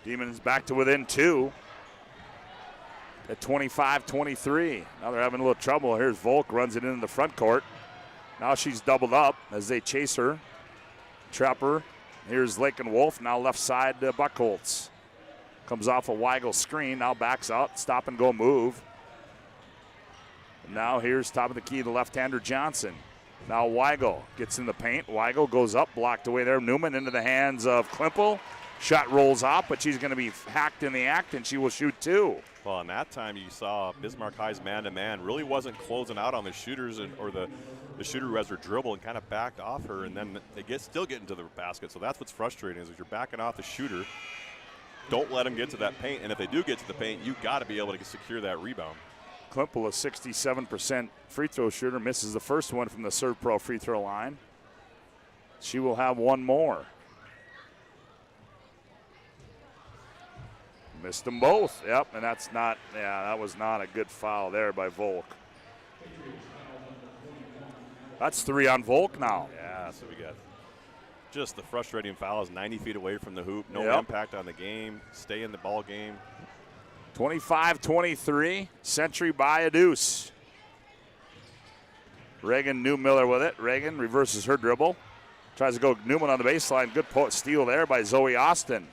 Demons back to within 2 at 25-23. Now they're having a little trouble. Here's Volk, runs it into the front court. Now she's doubled up as they chase her. Trap her. Here's Lakin Wolf, now left side to Buckholz. Comes off a Weigel screen, now backs out, stop and go move. Now here's top of the key, the left-hander Johnson. Now Weigel gets in the paint. Weigel goes up, blocked away there. Newman into the hands of Klippel. Shot rolls off, but she's going to be hacked in the act, and she will shoot 2. Well, in that time you saw Bismarck High's man-to-man really wasn't closing out on the shooters or the shooter who has her dribble and kind of backed off her, and then they still get into the basket. So that's what's frustrating is if you're backing off the shooter, don't let them get to that paint. And if they do get to the paint, you got to be able to secure that rebound. Klippel, a 67% free throw shooter, misses the first one from the Serve Pro free throw line. She will have one more. Missed them both. Yep, and that was not a good foul there by Volk. That's 3 on Volk now. Yeah, so we got just the frustrating fouls, 90 feet away from the hoop, no impact on the game, stay in the ball game. 25-23, Century by a deuce. Reagan Newmiller with it. Reagan reverses her dribble. Tries to go Newman on the baseline. Good steal there by Zoe Austin.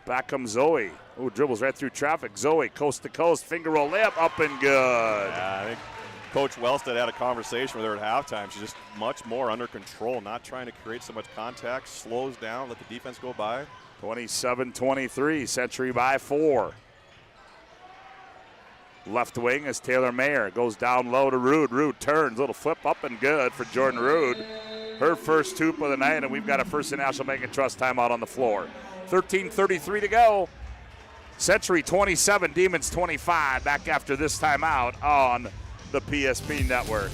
Back comes Zoe. Ooh, dribbles right through traffic. Zoe, coast to coast, finger roll layup, up and good. Yeah, I think Coach Wellstead had a conversation with her at halftime. She's just much more under control, not trying to create so much contact, slows down, let the defense go by. 27-23, Century by 4. Left wing is Taylor Mayer. Goes down low to Rude. Rude turns, little flip up and good for Jordan Rude. Her first hoop of the night, and we've got a First National Bank and Trust timeout on the floor. 13:33 to go. Century 27, Demons 25. Back after this timeout on the PSP Network.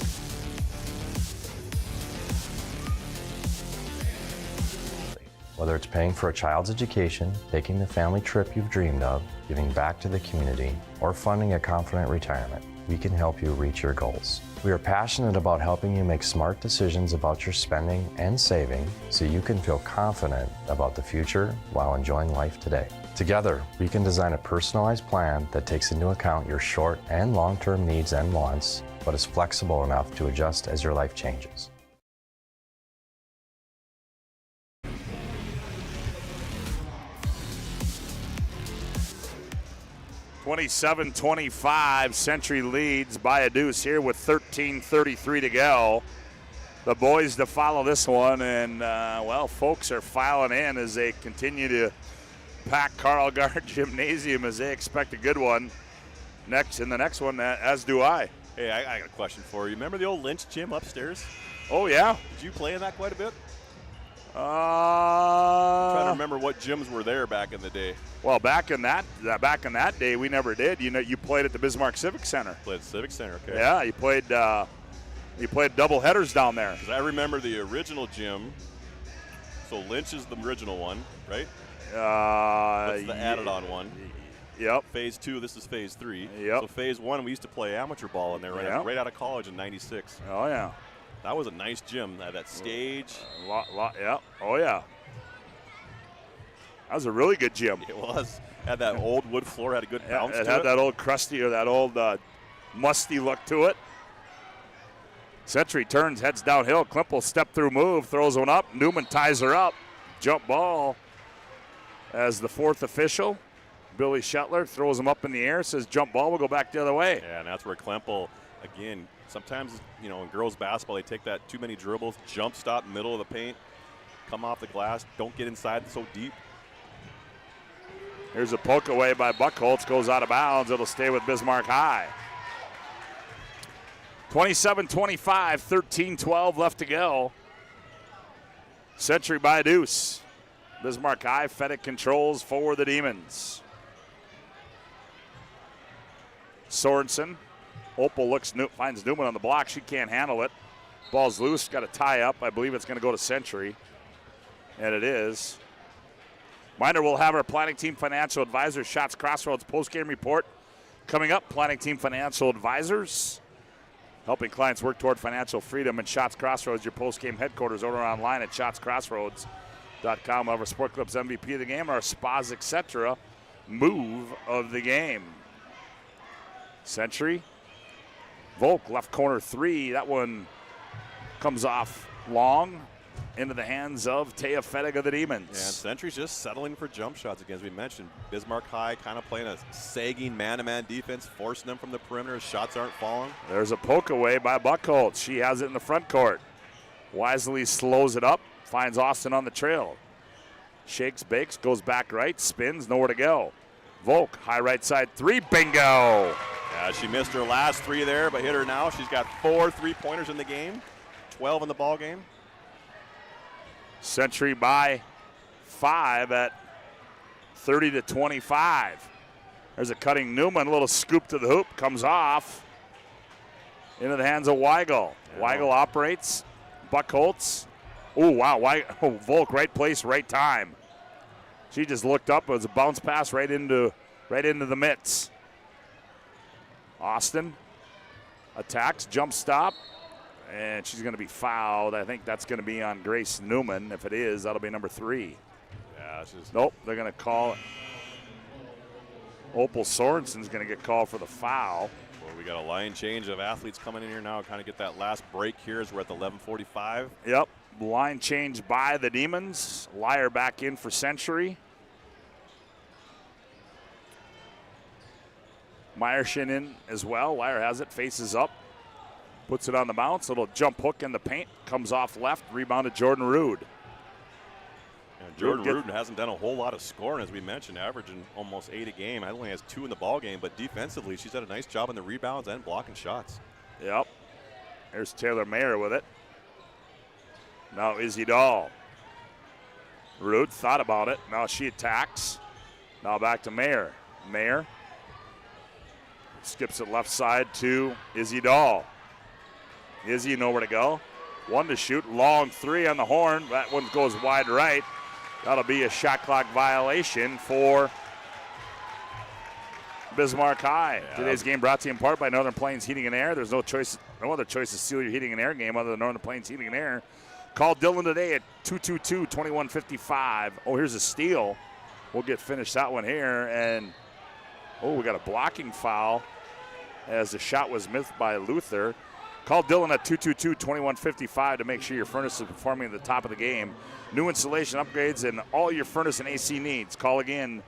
Whether it's paying for a child's education, taking the family trip you've dreamed of, giving back to the community, or funding a confident retirement, we can help you reach your goals. We are passionate about helping you make smart decisions about your spending and saving so you can feel confident about the future while enjoying life today. Together, we can design a personalized plan that takes into account your short and long-term needs and wants, but is flexible enough to adjust as your life changes. (27-25), Century leads by a deuce here with 13:33 to go. The boys to follow this one, and folks are filing in as they continue to pack Carl Gard Gymnasium as they expect a good one in the next one, as do I. Hey, I got a question for you. Remember the old Lynch gym upstairs? Oh, yeah. Did you play in that quite a bit? I'm trying to remember what gyms were there back in the day. Well, back in that day, we never did. You know, you played at the Bismarck Civic Center. Played at Civic Center, okay. Yeah, you played double headers down there. 'Cause I remember the original gym. So Lynch is the original one, right? What's the added-on one? Yep. Phase 2. This is Phase 3. Yep. So Phase 1, we used to play amateur ball in there right out of college in '96. Oh yeah. That was a nice gym. That stage. Yeah. Oh, yeah. That was a really good gym. It was. Had that old wood floor, had a good bounce to it. It had that old crusty or that old musty look to it. Century turns, heads downhill. Klimpel step through move, throws one up. Newman ties her up. Jump ball as the fourth official. Billy Shetler throws him up in the air, says jump ball, will go back the other way. Yeah, and that's where Klimpel, again, sometimes, in girls basketball, they take that too many dribbles, jump stop, middle of the paint, come off the glass, don't get inside so deep. Here's a poke away by Buckholz, goes out of bounds. It'll stay with Bismarck High. 27-25, 13-12 left to go. Century by a deuce. Bismarck High, Fedek controls for the Demons. Sorensen. Opal finds Newman on the block. She can't handle it. Ball's loose, got a tie up. I believe it's going to go to Century. And it is. Reminder, we'll have our Planning Team Financial Advisors Shots Crossroads postgame report coming up. Planning Team Financial Advisors, helping clients work toward financial freedom. And Shots Crossroads, your postgame headquarters. Order online at shotscrossroads.com. We'll have our Sport Clips MVP of the game, our Spas, etc. move of the game. Century. Volk, left corner three. That one comes off long into the hands of Taya Fedek of the Demons. Yeah, and Century's just settling for jump shots again, as we mentioned. Bismarck High kind of playing a sagging man-to-man defense, forcing them from the perimeter. Shots aren't falling. There's a poke away by Buckholz. She has it in the front court. Wisely slows it up, finds Austin on the trail. Shakes, bakes, goes back right, spins, nowhere to go. Volk, high right side three, bingo! Yeah, she missed her last three there, but hit her now. She's got 4 3-pointers in the game, 12 in the ball game. Century by 5 at 30-25. There's a cutting Newman, a little scoop to the hoop, comes off into the hands of Weigel. Yeah. Weigel operates, Buckholz. Oh, wow, Volk, right place, right time. She just looked up, it was a bounce pass right into right into the mitts. Austin attacks, jump stop, and she's going to be fouled. I think that's going to be on Grace Newman. If it is, that'll be number 3. Yeah, it's just nope, they're going to call it. Opal Sorensen's going to get called for the foul. Well, we got a line change of athletes coming in here now. Kind of get that last break here as we're at the 11:45. Yep, line change by the Demons. Lyer back in for Century. Meyerson in as well. Lyer has it, faces up, puts it on the bounce. Little jump hook in the paint, comes off left, rebounded Jordan Rude. Jordan Rudin hasn't done a whole lot of scoring, as we mentioned, averaging almost 8 a game. I only has 2 in the ball game, but defensively, she's done a nice job on the rebounds and blocking shots. Yep. There's Taylor Mayer with it. Now Izzy Dahl. Rude thought about it. Now she attacks. Now back to Mayer. Mayer skips it left side to Izzy Dahl. Izzy nowhere to go. 1 to shoot. Long 3 on the horn. That one goes wide right. That'll be a shot clock violation for Bismarck High. Yeah. Today's game brought to you in part by Northern Plains Heating and Air. There's no other choice to steal your heating and air game other than Northern Plains Heating and Air. Call Dylan today at 222-2155. Oh, here's a steal. We'll get finished that one here. And, we got a blocking foul as the shot was missed by Luther. Call Dylan at 222-2155 to make sure your furnace is performing at the top of the game. New installation upgrades and all your furnace and AC needs. Call again.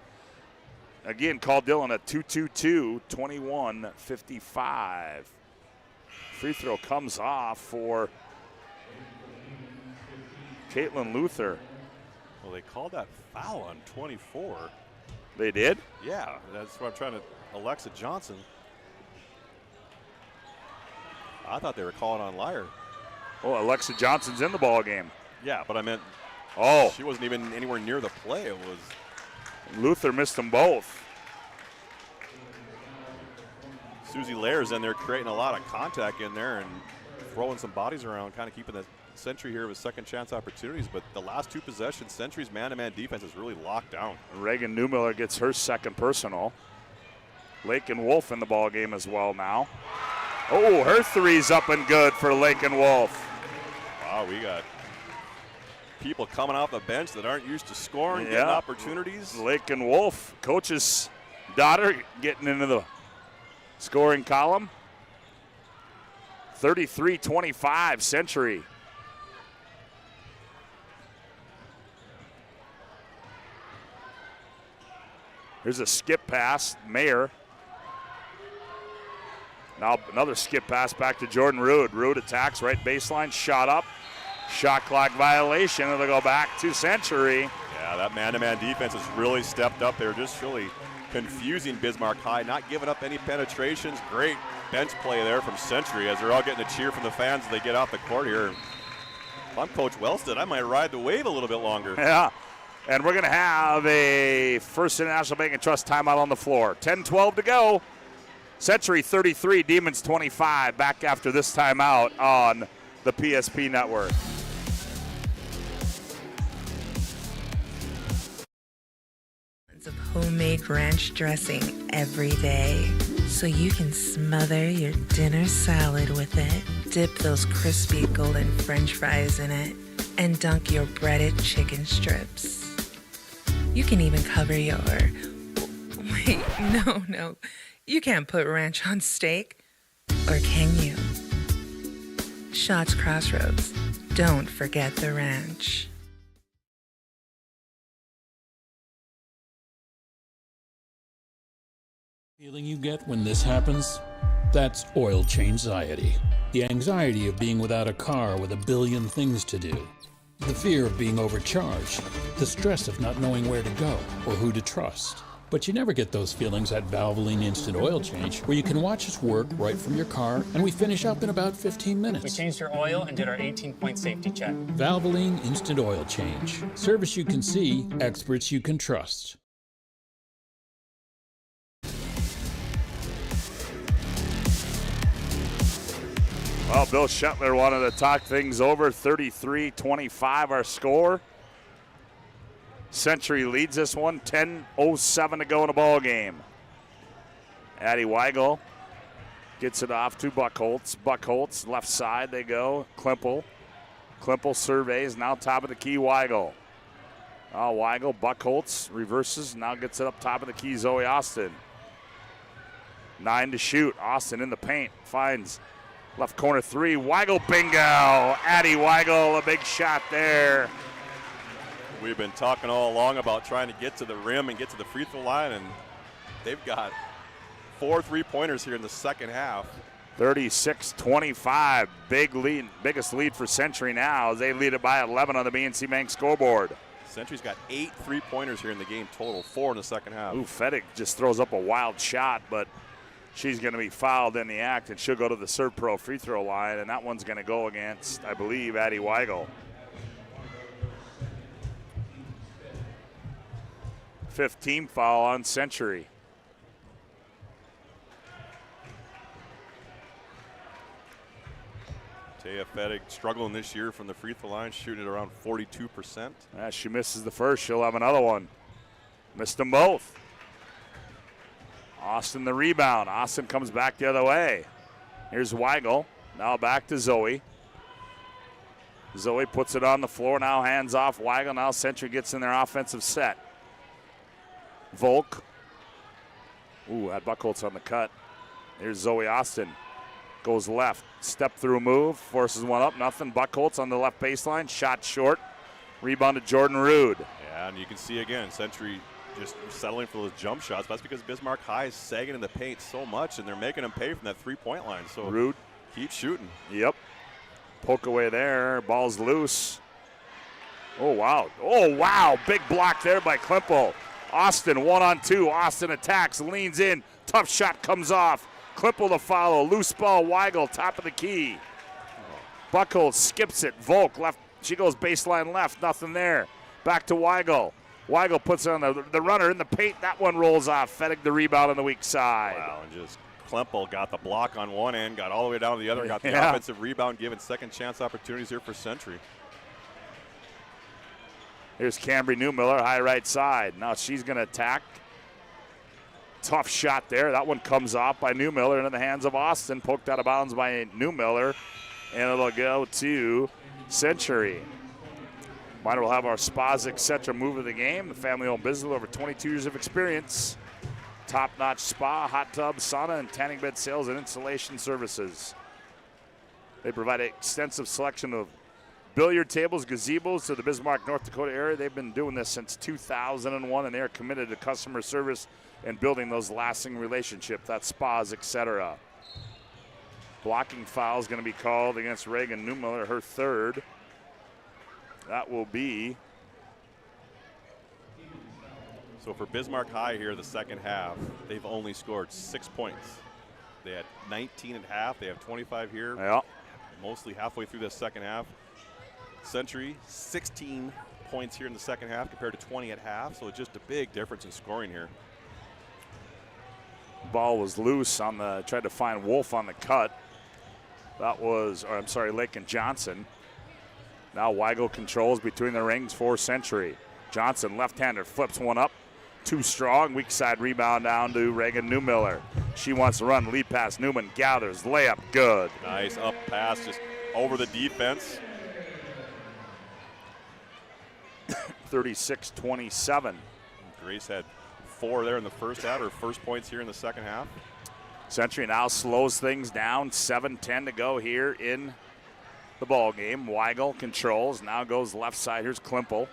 Call Dylan at 222-2155. Free throw comes off for Caitlin Luther. Well, they called that foul on 24. They did? Yeah, that's what I'm trying to. Alexa Johnson. I thought they were calling on Lyer. Oh, Alexa Johnson's in the ball game. Yeah, but I meant. Oh, she wasn't even anywhere near the play. It was. Luther missed them both. Susie Layer's in there creating a lot of contact in there and throwing some bodies around, kind of keeping the Century here with second chance opportunities. But the last 2 possessions, Century's man-to-man defense is really locked down. Reagan Newmiller gets her second personal. Lakin Wolf in the ball game as well now. Oh, her 3's up and good for Lakin Wolf. Wow, we got people coming off the bench that aren't used to scoring, getting opportunities. Lakin Wolf, coach's daughter, getting into the scoring column. 33-25 Century. Here's a skip pass, Mayer. Now another skip pass back to Jordan Rude. Rude attacks, right baseline, shot up. Shot clock violation, and they'll go back to Century. Yeah, that man-to-man defense has really stepped up. They're just really confusing Bismarck High, not giving up any penetrations. Great bench play there from Century as they're all getting a cheer from the fans as they get off the court here. If I'm Coach Wellstead, I might ride the wave a little bit longer. Yeah, and we're going to have a First International Bank and Trust timeout on the floor. 10-12 to go. Century 33, Demons 25. Back after this timeout on the PSP Network. Of homemade ranch dressing every day, so you can smother your dinner salad with it, dip those crispy golden French fries in it, and dunk your breaded chicken strips. You can even cover your... Wait, no. You can't put ranch on steak. Or can you? Shots Crossroads. Don't forget the ranch. Feeling you get when this happens? That's oil change anxiety. The anxiety of being without a car with a billion things to do. The fear of being overcharged. The stress of not knowing where to go or who to trust. But you never get those feelings at Valvoline Instant Oil Change, where you can watch us work right from your car, and we finish up in about 15 minutes. We changed your oil and did our 18-point safety check. Valvoline Instant Oil Change. Service you can see, experts you can trust. Well, Bill Shetler wanted to talk things over. 33-25 our score. Century leads this one, 10:07 to go in the ball game. Addie Weigel gets it off to Buckholtz. Buckholtz, left side they go. Klimpel. Klimpel surveys, now top of the key, Weigel. Weigel, Buckholtz reverses, now gets it up top of the key, Zoe Austin. 9 to shoot. Austin in the paint, finds left corner 3. Weigel, bingo! Addie Weigel, a big shot there. We've been talking all along about trying to get to the rim and get to the free throw line, and they've got 4 3-pointers here in the second half. 36-25, big lead, biggest lead for Century now as they lead it by 11 on the BNC Bank scoreboard. Century's got 8 3-pointers here in the game total, 4 in the second half. Ooh, Fettig just throws up a wild shot, but she's going to be fouled in the act, and she'll go to the Serve Pro free throw line, and that one's going to go against, I believe, Addie Weigel. 5th team foul on Century. Taya Fettig struggling this year from the free throw line, shooting at around 42%. As she misses the first, she'll have another one. Missed them both. Austin the rebound. Austin comes back the other way. Here's Weigel. Now back to Zoe. Zoe puts it on the floor. Now hands off Weigel. Now Century gets in their offensive set. Volk. Ooh, had Buckholtz on the cut. Here's Zoe Austin. Goes left. Step through move. Forces one up. Nothing. Buckholtz on the left baseline. Shot short. Rebound to Jordan Rude. Yeah, and you can see again, Century just settling for those jump shots. That's because Bismarck High is sagging in the paint so much, and they're making them pay from that 3-point line. So Rude. Keep shooting. Yep. Poke away there. Ball's loose. Oh, wow. Oh, wow. Big block there by Klimpel. Austin 1-on-2. Austin attacks, leans in. Tough shot comes off. Klimpel to follow. Loose ball. Weigel, top of the key. Buckholtz skips it. Volk left. She goes baseline left. Nothing there. Back to Weigel. Weigel puts it on the runner in the paint. That one rolls off. Fettig the rebound on the weak side. Wow, and just Klimpel got the block on one end, got all the way down to the other, got the offensive rebound, giving second chance opportunities here for Century. Here's Cambry Newmiller, high right side. Now she's going to attack. Tough shot there. That one comes off by Newmiller into the hands of Austin. Poked out of bounds by Newmiller. And it'll go to Century. Minor will have our Spas Etc. move of the game. The family-owned business with over 22 years of experience. Top-notch spa, hot tub, sauna, and tanning bed sales and installation services. They provide an extensive selection of billiard tables, gazebos to the Bismarck, North Dakota area. They've been doing this since 2001, and they're committed to customer service and building those lasting relationships. That's Spas, etc. Blocking foul is going to be called against Reagan Newmiller, her third. That will be. So for Bismarck High here, the second half, they've only scored 6 points. They had 19 at half. They have 25 here. Yeah. Mostly halfway through the second half. Century, 16 points here in the second half compared to 20 at half. So it's just a big difference in scoring here. Ball was loose on the, tried to find Wolf on the cut. That was, or I'm sorry, Lakin Johnson. Now Weigel controls between the rings for Century. Johnson, left-hander, flips one up. Too strong, weak side rebound down to Reagan Newmiller. She wants to run, lead pass, Newman gathers, layup, good. Nice up pass, just over the defense. 36-27. Grace had 4 there in the first half, her first points here in the second half. Century now slows things down, 7:10 to go here in the ball game. Weigel controls, now goes left side, here's Klimpel.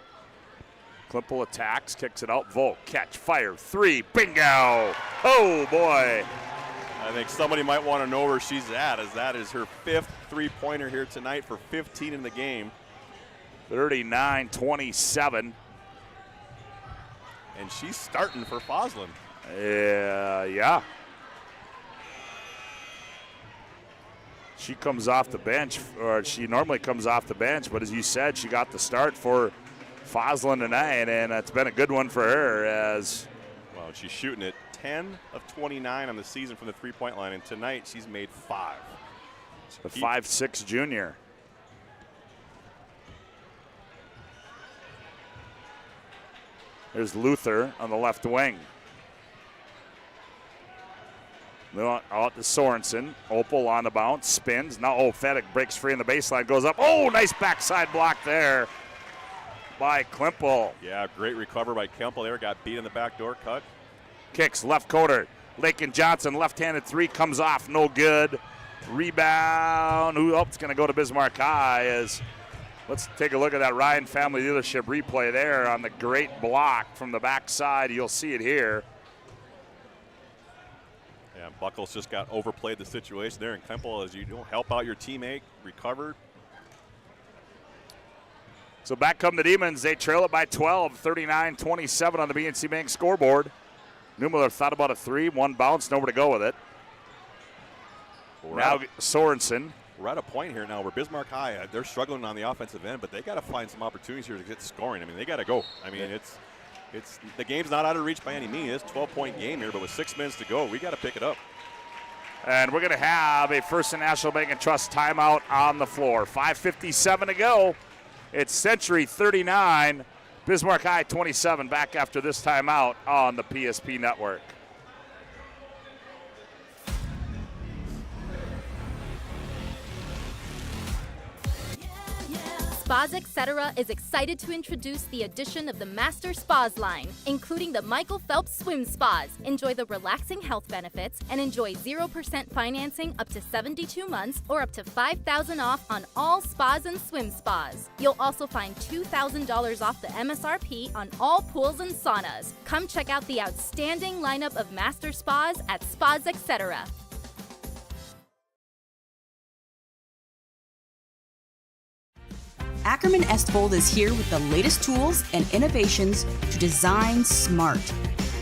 Klimpel attacks, kicks it out. Volk, catch, fire, 3, bingo! Oh, boy. I think somebody might want to know where she's at, as that is her 5th three-pointer here tonight for 15 in the game. 39-27. And she's starting for Foslin. Yeah. She comes off the bench, or she normally comes off the bench, but as you said, she got the start for Foslin tonight, and it's been a good one for her. As well, she's shooting at 10 of 29 on the season from the three-point line, and tonight she's made 5. The 5'6" junior. There's Luther on the left wing. Out to Sorensen. Opal on the bounce, spins. Now Fedek breaks free in the baseline, goes up. Oh, nice backside block there by Klimple. Yeah, great recover by Kemple there. Got beat in the back door cut. Kicks left quarter. Lakin Johnson, left-handed three, comes off, no good. Rebound. It's going to go to Bismarck High. Let's take a look at that Ryan Family Dealership replay there on the great block from the backside. You'll see it here. Yeah, Buckles just got overplayed the situation there, and Kemple, as you don't help out your teammate, recovered. So back come the Demons. They trail it by 12, 39-27 on the BNC Bank scoreboard. Neumiller thought about a three, one bounced, nowhere to go with it. Now Sorensen. We're at a point here now where Bismarck High, they're struggling on the offensive end, but they got to find some opportunities here to get scoring. I mean, they got to go. I mean, it's the game's not out of reach by any means. It's a 12-point game here, but with 6 minutes to go, we got to pick it up. And we're going to have a First and National Bank and Trust timeout on the floor. 5:57 to go. It's Century 39, Bismarck High 27. Back after this timeout on the PSP Network. Spas Etc. is excited to introduce the addition of the Master Spas line, including the Michael Phelps Swim Spas. Enjoy the relaxing health benefits and enjoy 0% financing up to 72 months or up to $5,000 off on all spas and swim spas. You'll also find $2,000 off the MSRP on all pools and saunas. Come check out the outstanding lineup of Master Spas at Spas Etc. Ackerman Estvold is here with the latest tools and innovations to design smart.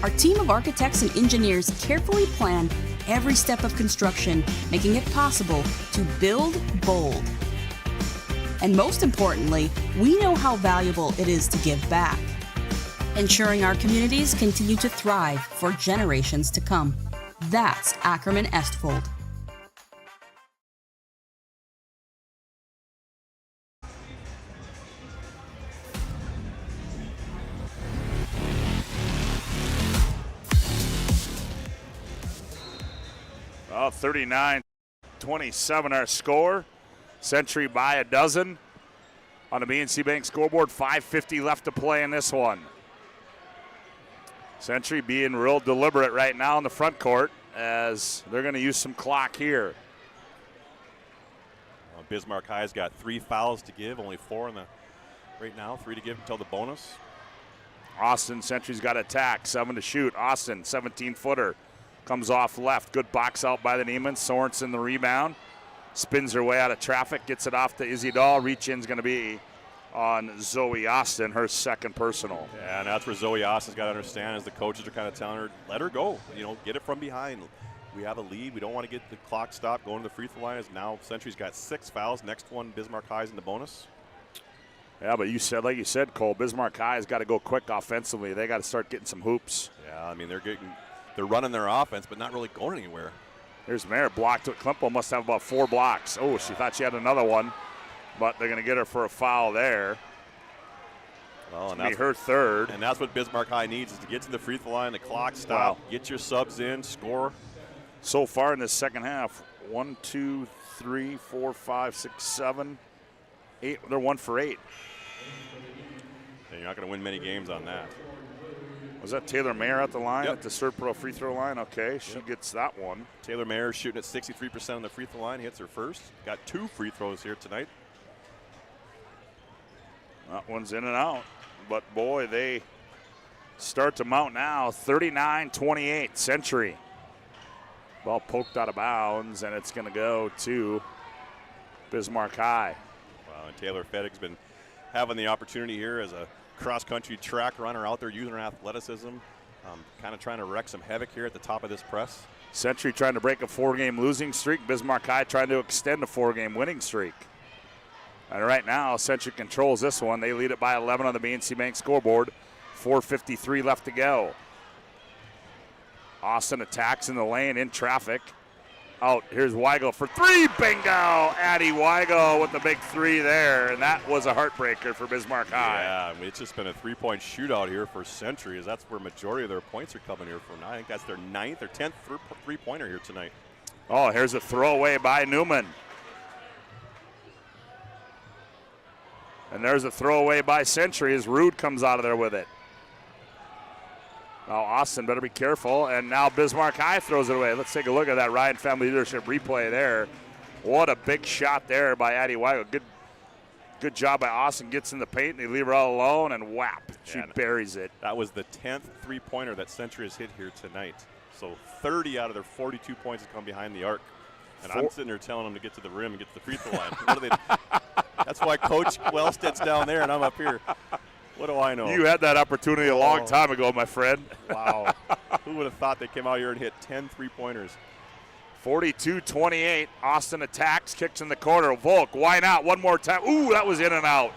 Our team of architects and engineers carefully plan every step of construction, making it possible to build bold. And most importantly, we know how valuable it is to give back, ensuring our communities continue to thrive for generations to come. That's Ackerman Estvold. Well, 39-27 our score. Century by a dozen on the BNC Bank scoreboard. 5:50 left to play in this one. Century being real deliberate right now in the front court as they're going to use some clock here. Bismarck High's got 3 fouls to give, only 4 in the right now, 3 to give until the bonus. Austin, Century's got to attack, 7 to shoot. Austin, 17-footer. Comes off left. Good box out by the Neiman. Sorensen the rebound. Spins her way out of traffic. Gets it off to Izzy Dahl. Reach in's going to be on Zoe Austin, her second personal. Yeah, and that's where Zoe Austin's got to understand, as the coaches are kind of telling her, let her go. Get it from behind. We have a lead. We don't want to get the clock stopped. Going to the free throw line is now Century's got 6 fouls. Next one, Bismarck High's in the bonus. Yeah, but like you said, Cole, Bismarck High has got to go quick offensively. They got to start getting some hoops. Yeah, I mean, they're running their offense, but not really going anywhere. Here's Mare blocked. Klimple must have about 4 blocks. Oh, she thought she had another one, but they're going to get her for a foul there. Well, and that's her third. And that's what Bismarck High needs, is to get to the free throw line, the clock stop, Get your subs in, score. So far in this second half, 1, 2, 3, 4, 5, 6, 7, 8. They're 1 for 8. And you're not going to win many games on that. Was that Taylor Mayer at the line, at the Cert Pro free throw line? Okay, she gets that one. Taylor Mayer shooting at 63% on the free throw line, hits her first. Got 2 free throws here tonight. That one's in and out. But, boy, they start to mount now. 39-28, Century. Ball poked out of bounds, and it's going to go to Bismarck High. Wow, and Taylor Fedek's been having the opportunity here as a cross-country track runner out there using her athleticism, kind of trying to wreak some havoc here at the top of this press. Century trying to break a 4-game losing streak. Bismarck High trying to extend a 4-game winning streak. And right now, Century controls this one. They lead it by 11 on the BNC Bank scoreboard. 4:53 left to go. Austin attacks in the lane in traffic. Out. Here's Weigel for three. Bingo! Addie Weigel with the big three there, and that was a heartbreaker for Bismarck High. Yeah, I mean, it's just been a three-point shootout here for Century, as that's where majority of their points are coming here from. I think that's their 9th or 10th three-pointer here tonight. Oh, here's a throwaway by Newman. And there's a throwaway by Century as Rude comes out of there with it. Now Austin better be careful, and now Bismarck High throws it away. Let's take a look at that Ryan Family Leadership replay there. What a big shot there by Addie Weigel. Good job by Austin. Gets in the paint, and they leave her all alone, and whap, she buries it. That was the 10th three-pointer that Century has hit here tonight. So 30 out of their 42 points have come behind the arc. And I'm sitting there telling them to get to the rim and get to the free throw line. What do they? That's why Coach Wellstead's down there, and I'm up here. What do I know? You had that opportunity a long time ago, my friend. Wow. Who would have thought they came out here and hit 10 three-pointers? 42-28. Austin attacks, kicks in the corner. Volk, why not? One more time. Ooh, that was in and out.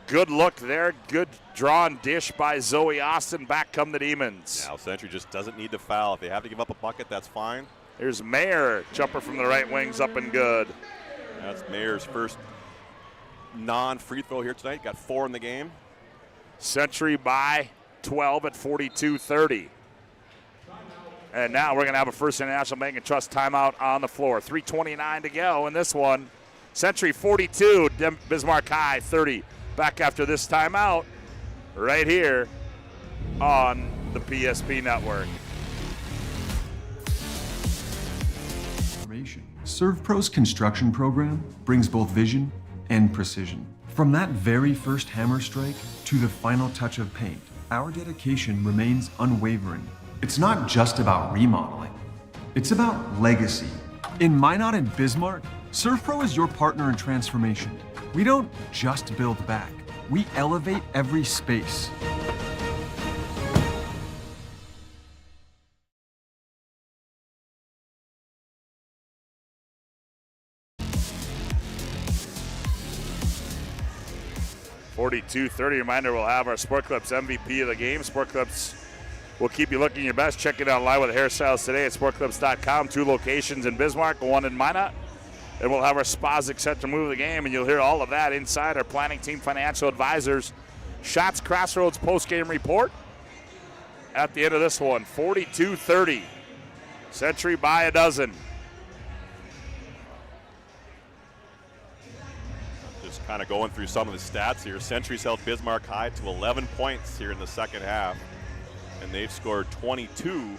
Good look there. Good drawn dish by Zoe Austin. Back come the Demons. Now Century just doesn't need to foul. If they have to give up a bucket, that's fine. Here's Mayer. Jumper from the right wing's up and good. That's Mayer's first non-free throw here tonight. Got 4 in the game. Century by 12 at 42-30. And now we're going to have a First International Bank and Trust timeout on the floor. 3:29 to go in this one. Century 42, Bismarck High 30. Back after this timeout right here on the PSP Network. ServPro's construction program brings both vision and precision. From that very first hammer strike to the final touch of paint, our dedication remains unwavering. It's not just about remodeling, it's about legacy. In Minot and Bismarck, ServPro is your partner in transformation. We don't just build back, we elevate every space. .42-30. Reminder, we'll have our Sport Clips MVP of the game. Sport Clips will keep you looking your best. Check it out live with hairstyles today at sportclips.com. 2 locations in Bismarck, 1 in Minot. And we'll have our Spazic Center move of the game, and you'll hear all of that inside our planning team financial advisors. Shots Crossroads post-game report at the end of this one. 42-30. Century by a dozen. Just kind of going through some of the stats here. Century's held Bismarck High to 11 points here in the second half, and they've scored 22.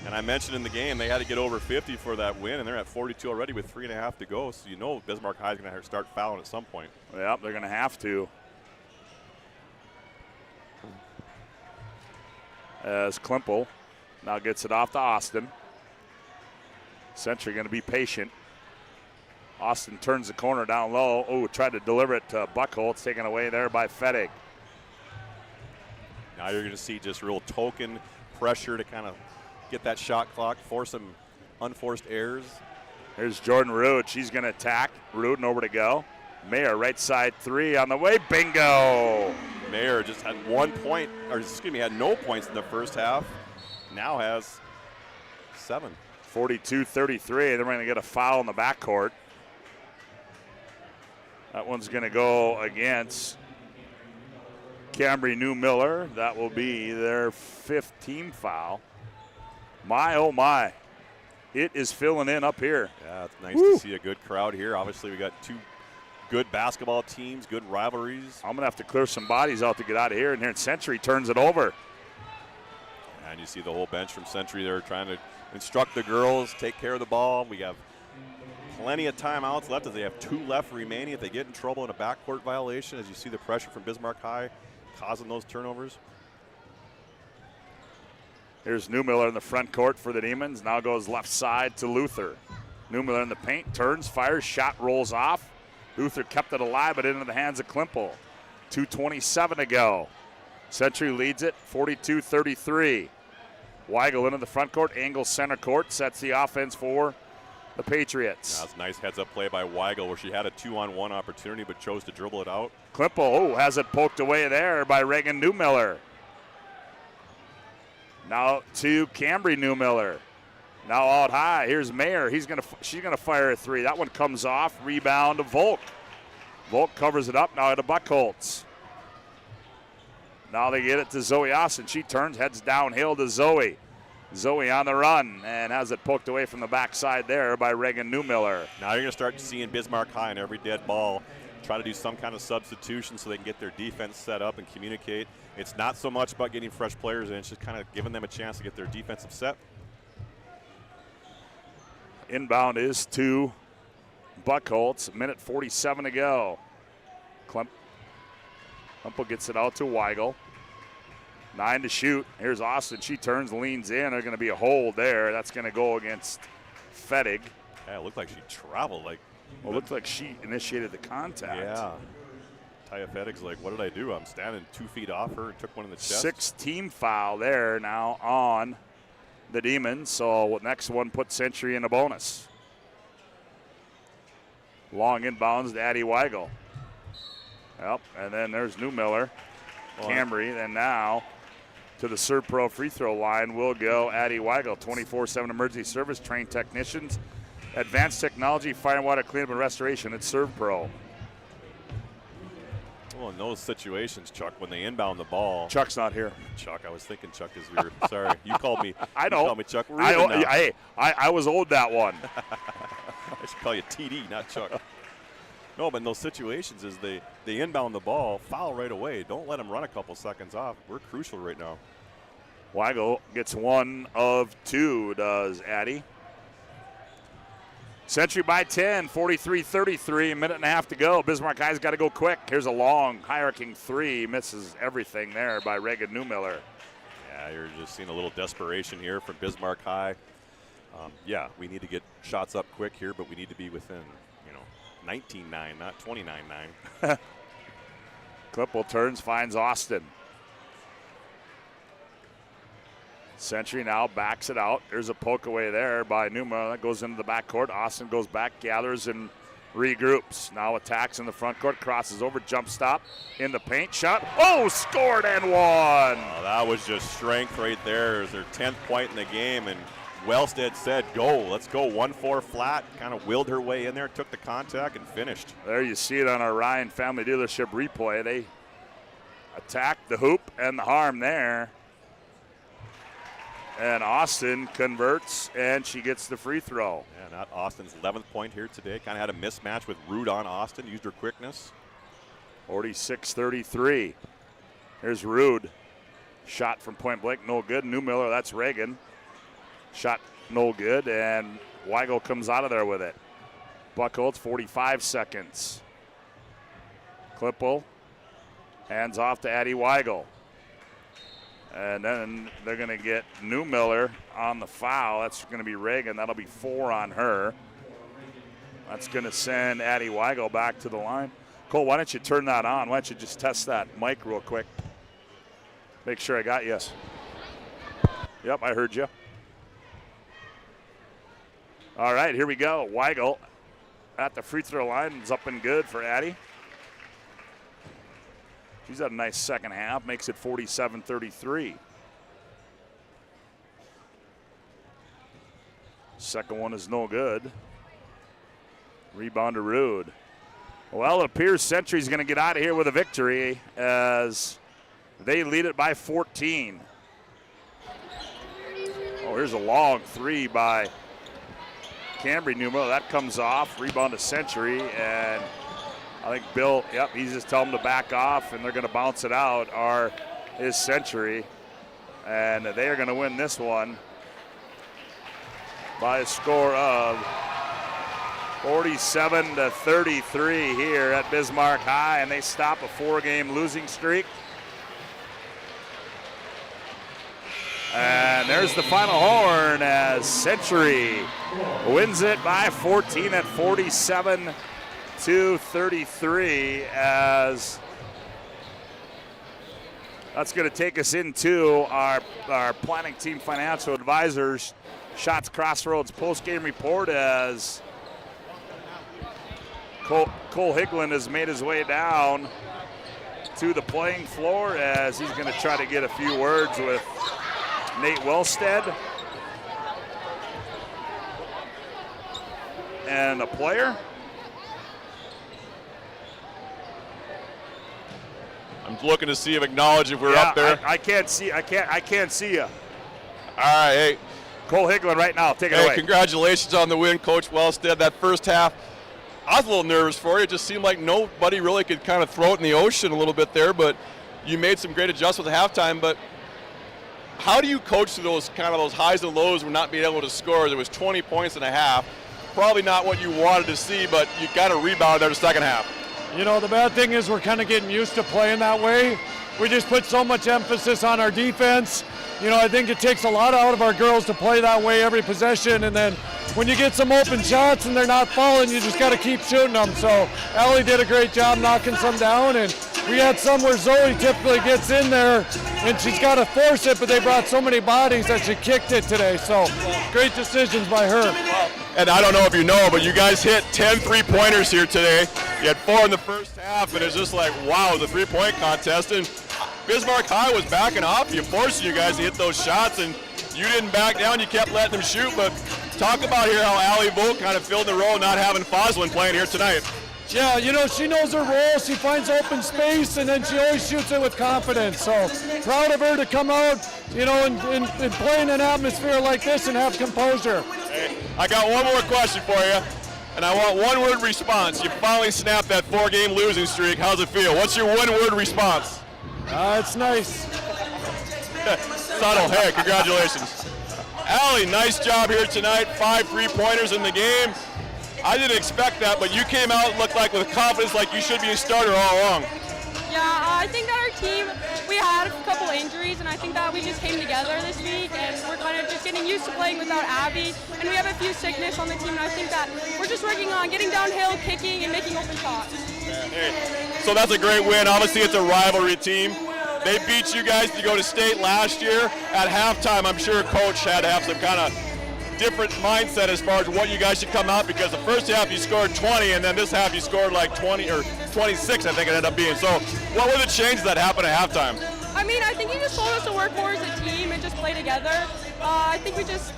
And I mentioned in the game they had to get over 50 for that win, and they're at 42 already with 3.5 to go. So you know Bismarck High is going to start fouling at some point. Yep, they're going to have to. As Klimpel now gets it off to Austin. Century going to be patient. Austin turns the corner down low. Oh, tried to deliver it to Buckle. It's taken away there by Fettig. Now you're going to see just real token pressure to kind of get that shot clock, force some unforced errors. Here's Jordan Rude. She's going to attack. Rude nowhere to go. Mayer, right side 3 on the way. Bingo! Mayer just had 1 point, or excuse me, had no points in the first half. Now has 7. 42-33. Then we're going to get a foul in the backcourt. That one's going to go against Cambry New Miller. That will be their 5th team foul. My, oh my. It is filling in up here. Yeah, it's nice to see a good crowd here. Obviously, we got 2 good basketball teams, good rivalries. I'm going to have to clear some bodies out to get out of here. And here Century turns it over. And you see the whole bench from Century there trying to instruct the girls, take care of the ball. We have plenty of timeouts left as they have 2 left remaining. If they get in trouble in a backcourt violation, as you see the pressure from Bismarck High causing those turnovers. Here's Newmiller in the front court for the Demons. Now goes left side to Luther. Newmiller in the paint, turns, fires, shot rolls off. Luther kept it alive, but into the hands of Klimpel. 2:27 to go. Century leads it 42-33. Weigel into the front court, angles center court, sets the offense for the Patriots. That's a nice heads-up play by Weigel where she had a 2-on-1 opportunity but chose to dribble it out. Klimpel has it poked away there by Reagan Newmiller. Now to Cambry Newmiller. Now out high. Here's Mayer. She's gonna fire a three. That one comes off. Rebound to Volk. Volk covers it up. Now to Buckholz. Now they get it to Zoe Austin. She turns, heads downhill to Zoe. Zoe on the run and has it poked away from the backside there by Reagan Newmiller. Now you're going to start seeing Bismarck High on every dead ball try to do some kind of substitution so they can get their defense set up and communicate. It's not so much about getting fresh players in, it's just kind of giving them a chance to get their defensive set. Inbound is to Buckholz. Minute 47 to go. Klumpel gets it out to Weigel. 9 to shoot. Here's Austin. She turns, leans in. There's going to be a hold there. That's going to go against Fettig. Yeah, it looked like she traveled. Well, it looked like she initiated the contact. Yeah. Taya Fettig's like, what did I do? I'm standing 2 feet off her. Took one in the chest. 6-team foul there now on the Demons. So next one puts Century in a bonus. Long inbounds to Addie Weigel. Yep, and then there's Newmiller. Camry, then now to the Serve Pro free throw line will go Addie Weigel. 24/7 emergency service, trained technicians, advanced technology, fire and water cleanup and restoration. It's Serve Pro. Well, in those situations, Chuck, when they inbound the ball. Chuck's not here. Chuck, I was thinking Chuck is here. Sorry, you called me. I know. You called me Chuck. I was owed that one. I should call you TD, not Chuck. No, but in those situations is they inbound the ball, foul right away. Don't let them run a couple seconds off. We're crucial right now. Weigel gets 1 of 2, does Addie. Century by 10, 43-33, a minute and a half to go. Bismarck High's got to go quick. Here's a long, high-arcing three. Misses everything there by Reagan Newmiller. Yeah, you're just seeing a little desperation here from Bismarck High. Yeah, we need to get shots up quick here, but we need to be within, 19-9, not 29-9. Klippel turns, finds Austin. Century now backs it out. There's a poke away there by Newman. That goes into the backcourt. Austin goes back, gathers, and regroups. Now attacks in the front court, crosses over, jump stop in the paint. Shot. Oh, scored and won. Oh, that was just strength right there. It was their 10th point in the game, and Wellstead said, go, let's go. 1-4 flat, kind of willed her way in there, took the contact, and finished. There you see it on our Ryan Family Dealership replay. They attacked the hoop and the harm there. And Austin converts, and she gets the free throw. Yeah, not Austin's 11th point here today. Kind of had a mismatch with Rude on Austin, used her quickness. 46-33. Here's Rude. Shot from point blank, no good. Newmiller, that's Reagan. Shot no good, and Weigel comes out of there with it. Buckholz, 45 seconds. Klippel hands off to Addie Weigel. And then they're going to get Newmiller on the foul. That's going to be Reagan. That'll be 4 on her. That's going to send Addie Weigel back to the line. Cole, why don't you turn that on? Why don't you just test that mic real quick? Make sure I got you. Yep, I heard you. All right, here we go. Weigel at the free throw line is up and good for Addie. She's had a nice second half, makes it 47-33. Second one is no good. Rebound to Rude. Well, it appears Century's going to get out of here with a victory as they lead it by 14. Oh, here's a long three by Cambry Newman. That comes off. Rebound to Century, and I think Bill, he's just telling them to back off, and they're going to bounce it out, is Century. And they are going to win this one by a score of 47-33 here at Bismarck High, and they stop a 4-game losing streak. And there's the final horn as Century wins it by 14 at 47-33, as that's going to take us into our planning team financial advisors Shots Crossroads post-game report as Cole Higland has made his way down to the playing floor as he's going to try to get a few words with Nate Wellstead. and a player. I'm looking to see if acknowledge if we're up there. I can't see. I can't see you. All right, hey. Cole Higglin right now. Take it away. Congratulations on the win, Coach Wellstead. That first half, I was a little nervous for you. It just seemed like nobody really could kind of throw it in the ocean a little bit there, but you made some great adjustments at halftime. But how do you coach through those highs and lows when not being able to score? There was 20 points and a half. Probably not what you wanted to see, but you got to rebound there the second half. You know, the bad thing is we're kind of getting used to playing that way. We just put so much emphasis on our defense. You know, I think it takes a lot out of our girls to play that way every possession, and then when you get some open shots and they're not falling, you just got to keep shooting them. So Allie did a great job knocking some down, and we had some where Zoe typically gets in there, and she's got to force it, but they brought so many bodies that she kicked it today. So great decisions by her. And I don't know if you know, but you guys hit 10 3-pointers here today. You had 4 in the first half, and it's just like, wow, the 3-point contest. And Bismarck High was backing off you, forcing you guys to hit those shots, and you didn't back down. You kept letting them shoot. But talk about here how Allie Volk kind of filled the role, not having Foslin playing here tonight. Yeah, you know, she knows her role. She finds open space, and then she always shoots it with confidence. So proud of her to come out, you know, and play in an atmosphere like this and have composure. Hey, I got one more question for you, and I want one-word response. You finally snapped that 4-game losing streak. How's it feel? What's your one-word response? It's nice. Subtle. Hey, congratulations. Allie, nice job here tonight. 5 3-pointers in the game. I didn't expect that, but you came out and looked like with confidence like you should be a starter all along. Yeah, I think that our team, we had a couple injuries, and I think that we just came together this week, and we're kind of just getting used to playing without Abby, and we have a few sickness on the team, and I think that we're just working on getting downhill, kicking, and making open shots. Hey, so that's a great win. Obviously, it's a rivalry team. They beat you guys to go to state last year. At halftime, I'm sure Coach had to have some kind of different mindset as far as what you guys should come out, because the first half you scored 20, and then this half you scored like 20 or 26, I think it ended up being. So what were the changes that happened at halftime? I mean, I think he just told us to work more as a team and just play together. I think we just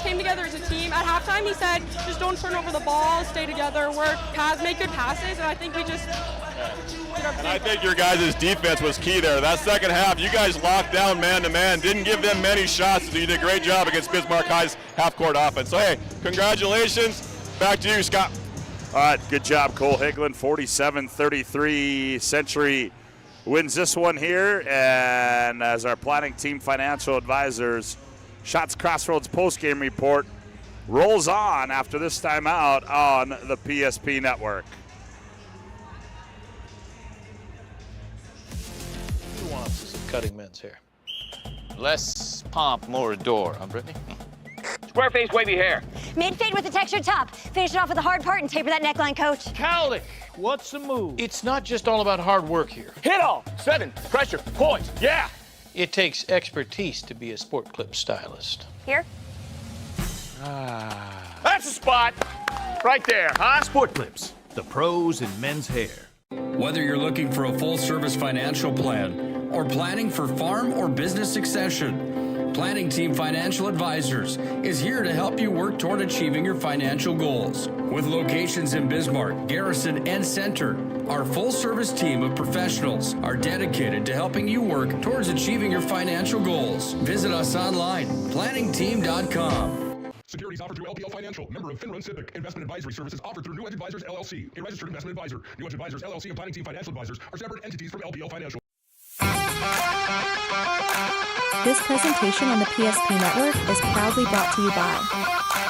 came together as a team. At halftime, he said, just don't turn over the ball, stay together, work, make good passes, and I think we just did our And I think your guys' defense was key there. That second half, you guys locked down man-to-man, didn't give them many shots, so you did a great job against Bismarck High's half-court offense. So, hey, congratulations. Back to you, Scott. All right, good job, Cole Higglin. 47-33. Century wins this one here, and as our planning team financial advisors, Shots Crossroads postgame report rolls on after this timeout on the PSP network. Nuances of cutting men's hair. Less pomp, more adore, huh, Brittany? Square face, wavy hair. Mid-fade with a textured top. Finish it off with a hard part and taper that neckline, Coach. Cowlick, what's the move? It's not just all about hard work here. Hit all, 7, pressure, points, yeah! It takes expertise to be a sport clip stylist. Here? That's the spot! Right there, huh? Sport Clips, the pros in men's hair. Whether you're looking for a full-service financial plan or planning for farm or business succession, Planning Team Financial Advisors is here to help you work toward achieving your financial goals. With locations in Bismarck, Garrison, and Center, our full-service team of professionals are dedicated to helping you work towards achieving your financial goals. Visit us online, planningteam.com. Securities offered through LPL Financial, member of FinRun Civic. Investment advisory services offered through New Edge Advisors LLC, a registered investment advisor. New Edge Advisors LLC and Planning Team Financial Advisors are separate entities from LPL Financial. This presentation on the PSP network is proudly brought to you by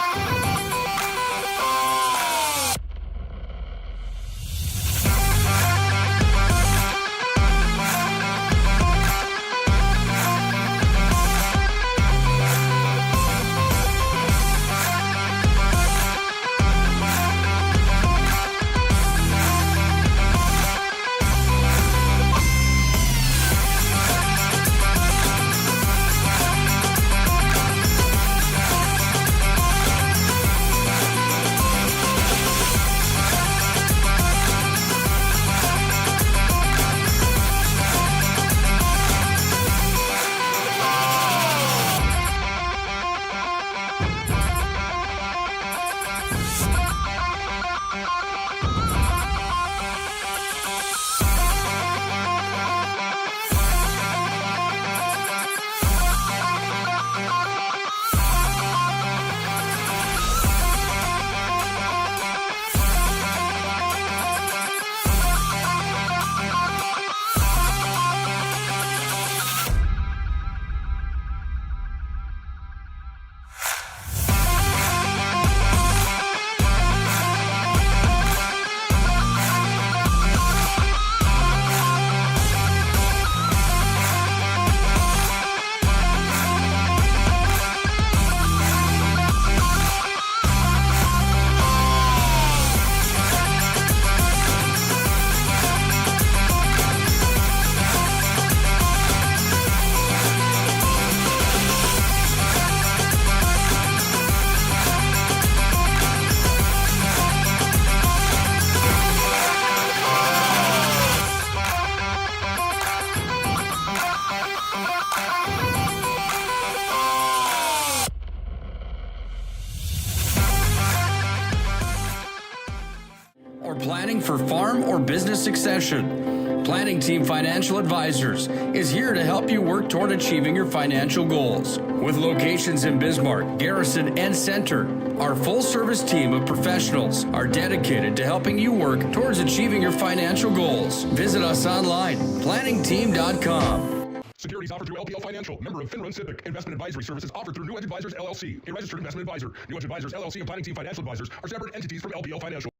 for farm or business succession. Planning Team Financial Advisors is here to help you work toward achieving your financial goals. With locations in Bismarck, Garrison, and Center, our full-service team of professionals are dedicated to helping you work towards achieving your financial goals. Visit us online, planningteam.com. Securities offered through LPL Financial, member of FinRun SIPC. Investment advisory services offered through New Edge Advisors LLC, a registered investment advisor. New Edge Advisors LLC and Planning Team Financial Advisors are separate entities from LPL Financial.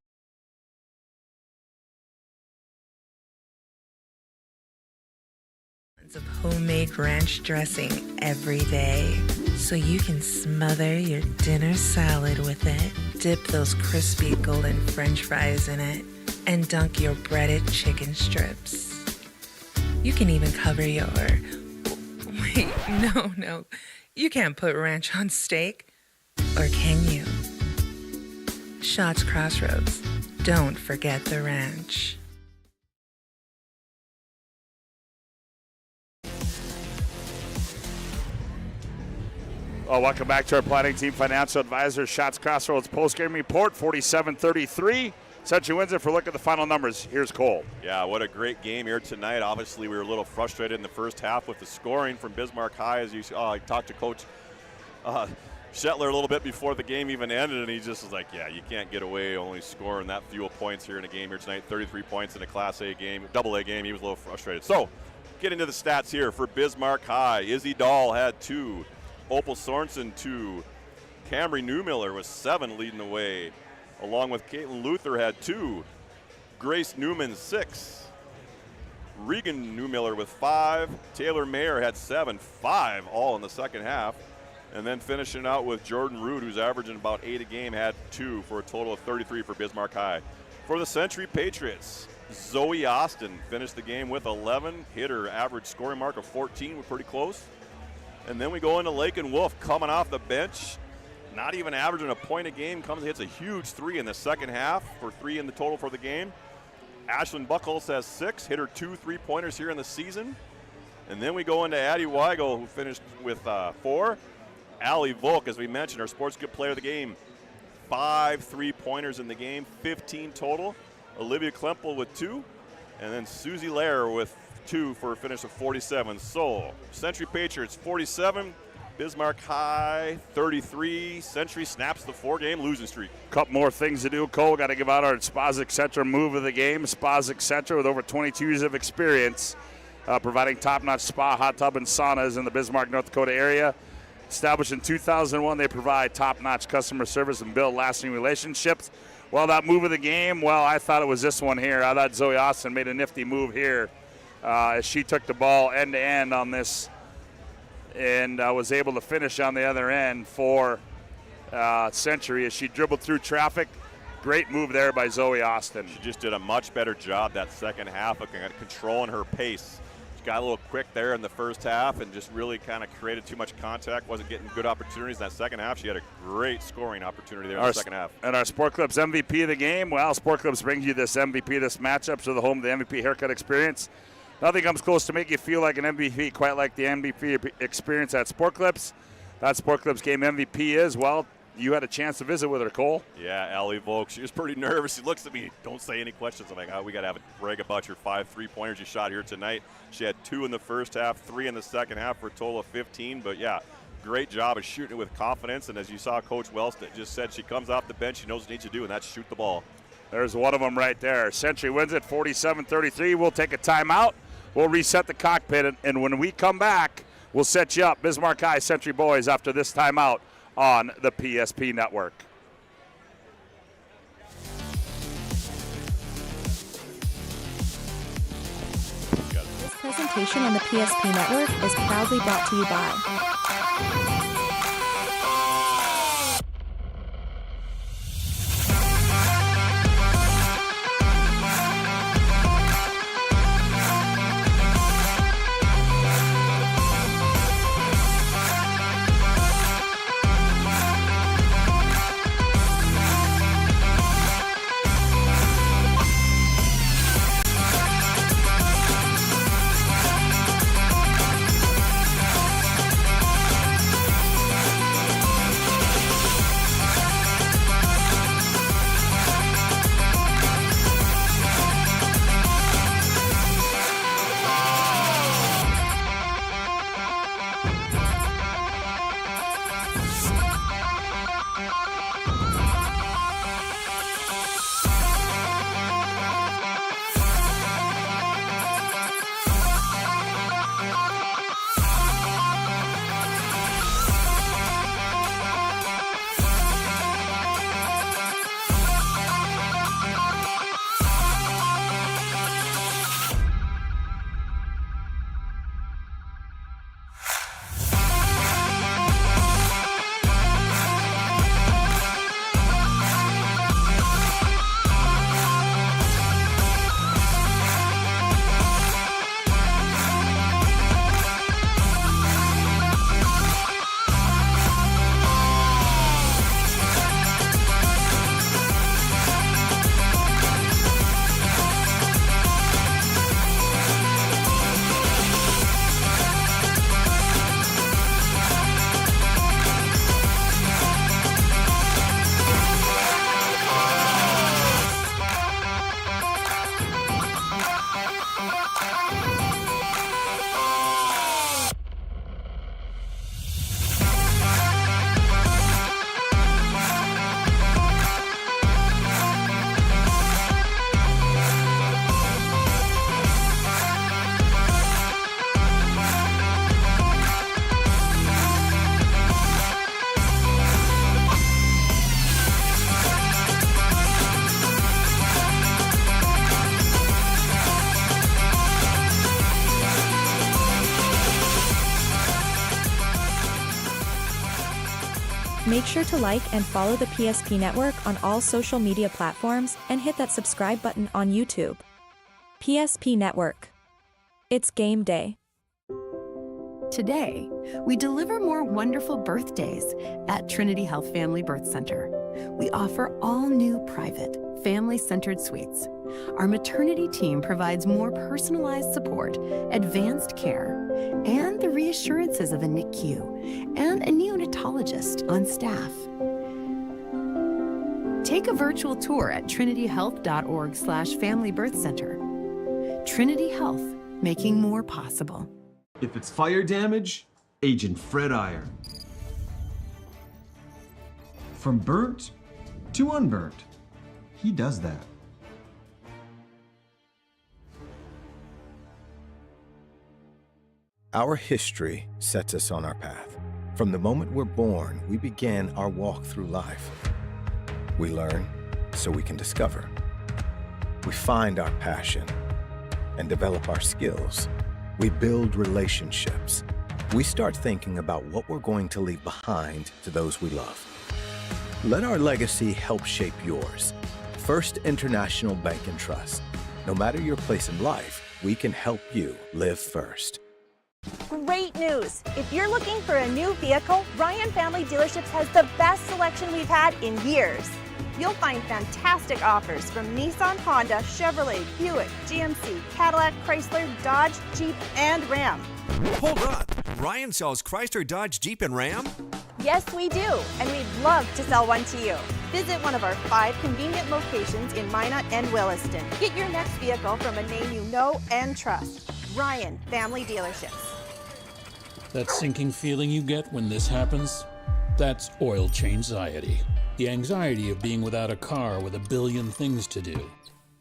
Of homemade ranch dressing every day, so you can smother your dinner salad with it, dip those crispy golden French fries in it, and dunk your breaded chicken strips. You can even cover your... Wait, no. You can't put ranch on steak. Or can you? Shots Crossroads. Don't forget the ranch. Welcome back to our Planning Team Financial Advisors Shots Crossroads Postgame Report, 47-33. Century wins it. For a look at the final numbers, here's Cole. Yeah, what a great game here tonight. Obviously, we were a little frustrated in the first half with the scoring from Bismarck High. As you saw, I talked to Coach Shetler a little bit before the game even ended, and he just was like, yeah, you can't get away only scoring that few points here in a game here tonight. 33 points in a Class A game, Double A game. He was a little frustrated. So, get into the stats here for Bismarck High. Izzy Dahl had 2. Opal Sorensen 2. Camry Newmiller was 7 leading the way, along with Caitlin Luther had 2. Grace Newman 6. Regan Newmiller with 5. Taylor Mayer had 7, 5 all in the second half. And then finishing out with Jordan Root, who's averaging about 8 a game, had 2 for a total of 33 for Bismarck High. For the Century Patriots, Zoe Austin finished the game with 11, hit her average scoring mark of 14, we're pretty close. And then we go into Lake and Wolf coming off the bench, not even averaging a point a game, comes and hits a huge 3 in the second half for 3 in the total for the game. Ashlyn Buckles has 6, hit her 2 3-pointers here in the season. And then we go into Addie Weigel, who finished with 4. Allie Volk, as we mentioned, our sports good player of the game, 5 3-pointers in the game, 15 total. Olivia Klempel with 2. And then Susie Lair with 2 for a finish of 47. So, Century Patriots 47, Bismarck High 33. Century snaps the 4-game losing streak. Couple more things to do, Cole. Got to give out our Spas Etc. move of the game. Spas Etc. with over 22 years of experience, providing top-notch spa, hot tub, and saunas in the Bismarck, North Dakota area. Established in 2001, they provide top-notch customer service and build lasting relationships. Well, that move of the game, well, I thought it was this one here. I thought Zoe Austin made a nifty move here as she took the ball end-to-end on this and was able to finish on the other end for Century as she dribbled through traffic. Great move there by Zoe Austin. She just did a much better job that second half of controlling her pace. She got a little quick there in the first half and just really kind of created too much contact, wasn't getting good opportunities in that second half. She had a great scoring opportunity there in the second half. And our Sport Club's MVP of the game, well, Sport Clubs brings you this MVP, this matchup, to the home of the MVP haircut experience. Nothing comes close to make you feel like an MVP quite like the MVP experience at Sport Clips. That Sport Clips game MVP is, well, you had a chance to visit with her, Cole. Yeah, Allie Volk. She was pretty nervous. She looks at me, don't say any questions. I'm like, oh, we got to have a brag about your 5 3-pointers you shot here tonight. She had 2 in the first half, 3 in the second half for a total of 15. But, yeah, great job of shooting it with confidence. And as you saw, Coach Wells just said, she comes off the bench, she knows what she needs to do, and that's shoot the ball. There's one of them right there. Century wins it 47-33. We'll take a timeout. We'll reset the cockpit, and when we come back, we'll set you up, Bismarck High Century boys, after this timeout on the PSP Network. This presentation on the PSP Network is proudly brought to you by Make sure to like and follow the PSP Network on all social media platforms and hit that subscribe button on YouTube. PSP Network. It's game day. Today, we deliver more wonderful birthdays at Trinity Health Family Birth Center. We offer all new private, family-centered suites. Our maternity team provides more personalized support, advanced care, and the reassurances of a NICU and a neonatologist on staff. Take a virtual tour at trinityhealth.org/Family Birth Center. Trinity Health, making more possible. If it's fire damage, Agent Fred Iron. From burnt to unburnt, he does that. Our history sets us on our path. From the moment we're born, we begin our walk through life. We learn so we can discover. We find our passion and develop our skills. We build relationships. We start thinking about what we're going to leave behind to those we love. Let our legacy help shape yours. First International Bank and Trust. No matter your place in life, we can help you live first. Great news! If you're looking for a new vehicle, Ryan Family Dealerships has the best selection we've had in years. You'll find fantastic offers from Nissan, Honda, Chevrolet, Buick, GMC, Cadillac, Chrysler, Dodge, Jeep, and Ram. Hold on! Ryan sells Chrysler, Dodge, Jeep, and Ram? Yes, we do, and we'd love to sell one to you. Visit one of our 5 convenient locations in Minot and Williston. Get your next vehicle from a name you know and trust. Ryan Family Dealerships. That sinking feeling you get when this happens? That's oil change-anxiety. The anxiety of being without a car with a billion things to do.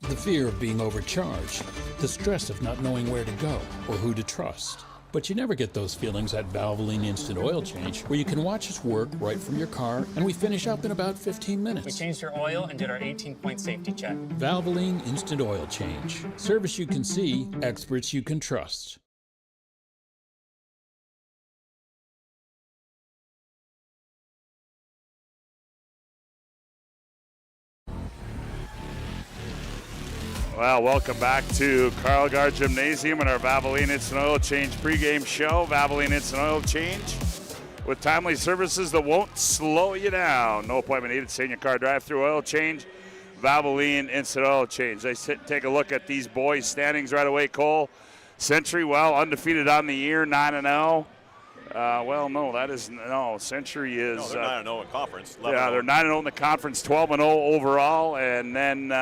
The fear of being overcharged. The stress of not knowing where to go or who to trust. But you never get those feelings at Valvoline Instant Oil Change, where you can watch us work right from your car, and we finish up in about 15 minutes. We changed your oil and did our 18-point safety check. Valvoline Instant Oil Change. Service you can see, experts you can trust. Well, welcome back to Carl Gard Gymnasium and our Valvoline Instant Oil Change pregame show. Valvoline Instant Oil Change with timely services that won't slow you down. No appointment needed. Stay in your car, drive-through oil change. Valvoline Instant Oil Change. Let's take a look at these boys' standings right away. Cole, Century, well, undefeated on the year, 9-0. Century is. No, they're 9-0 in conference. Yeah, they're 9-0 in the conference, 12-0 overall, and then.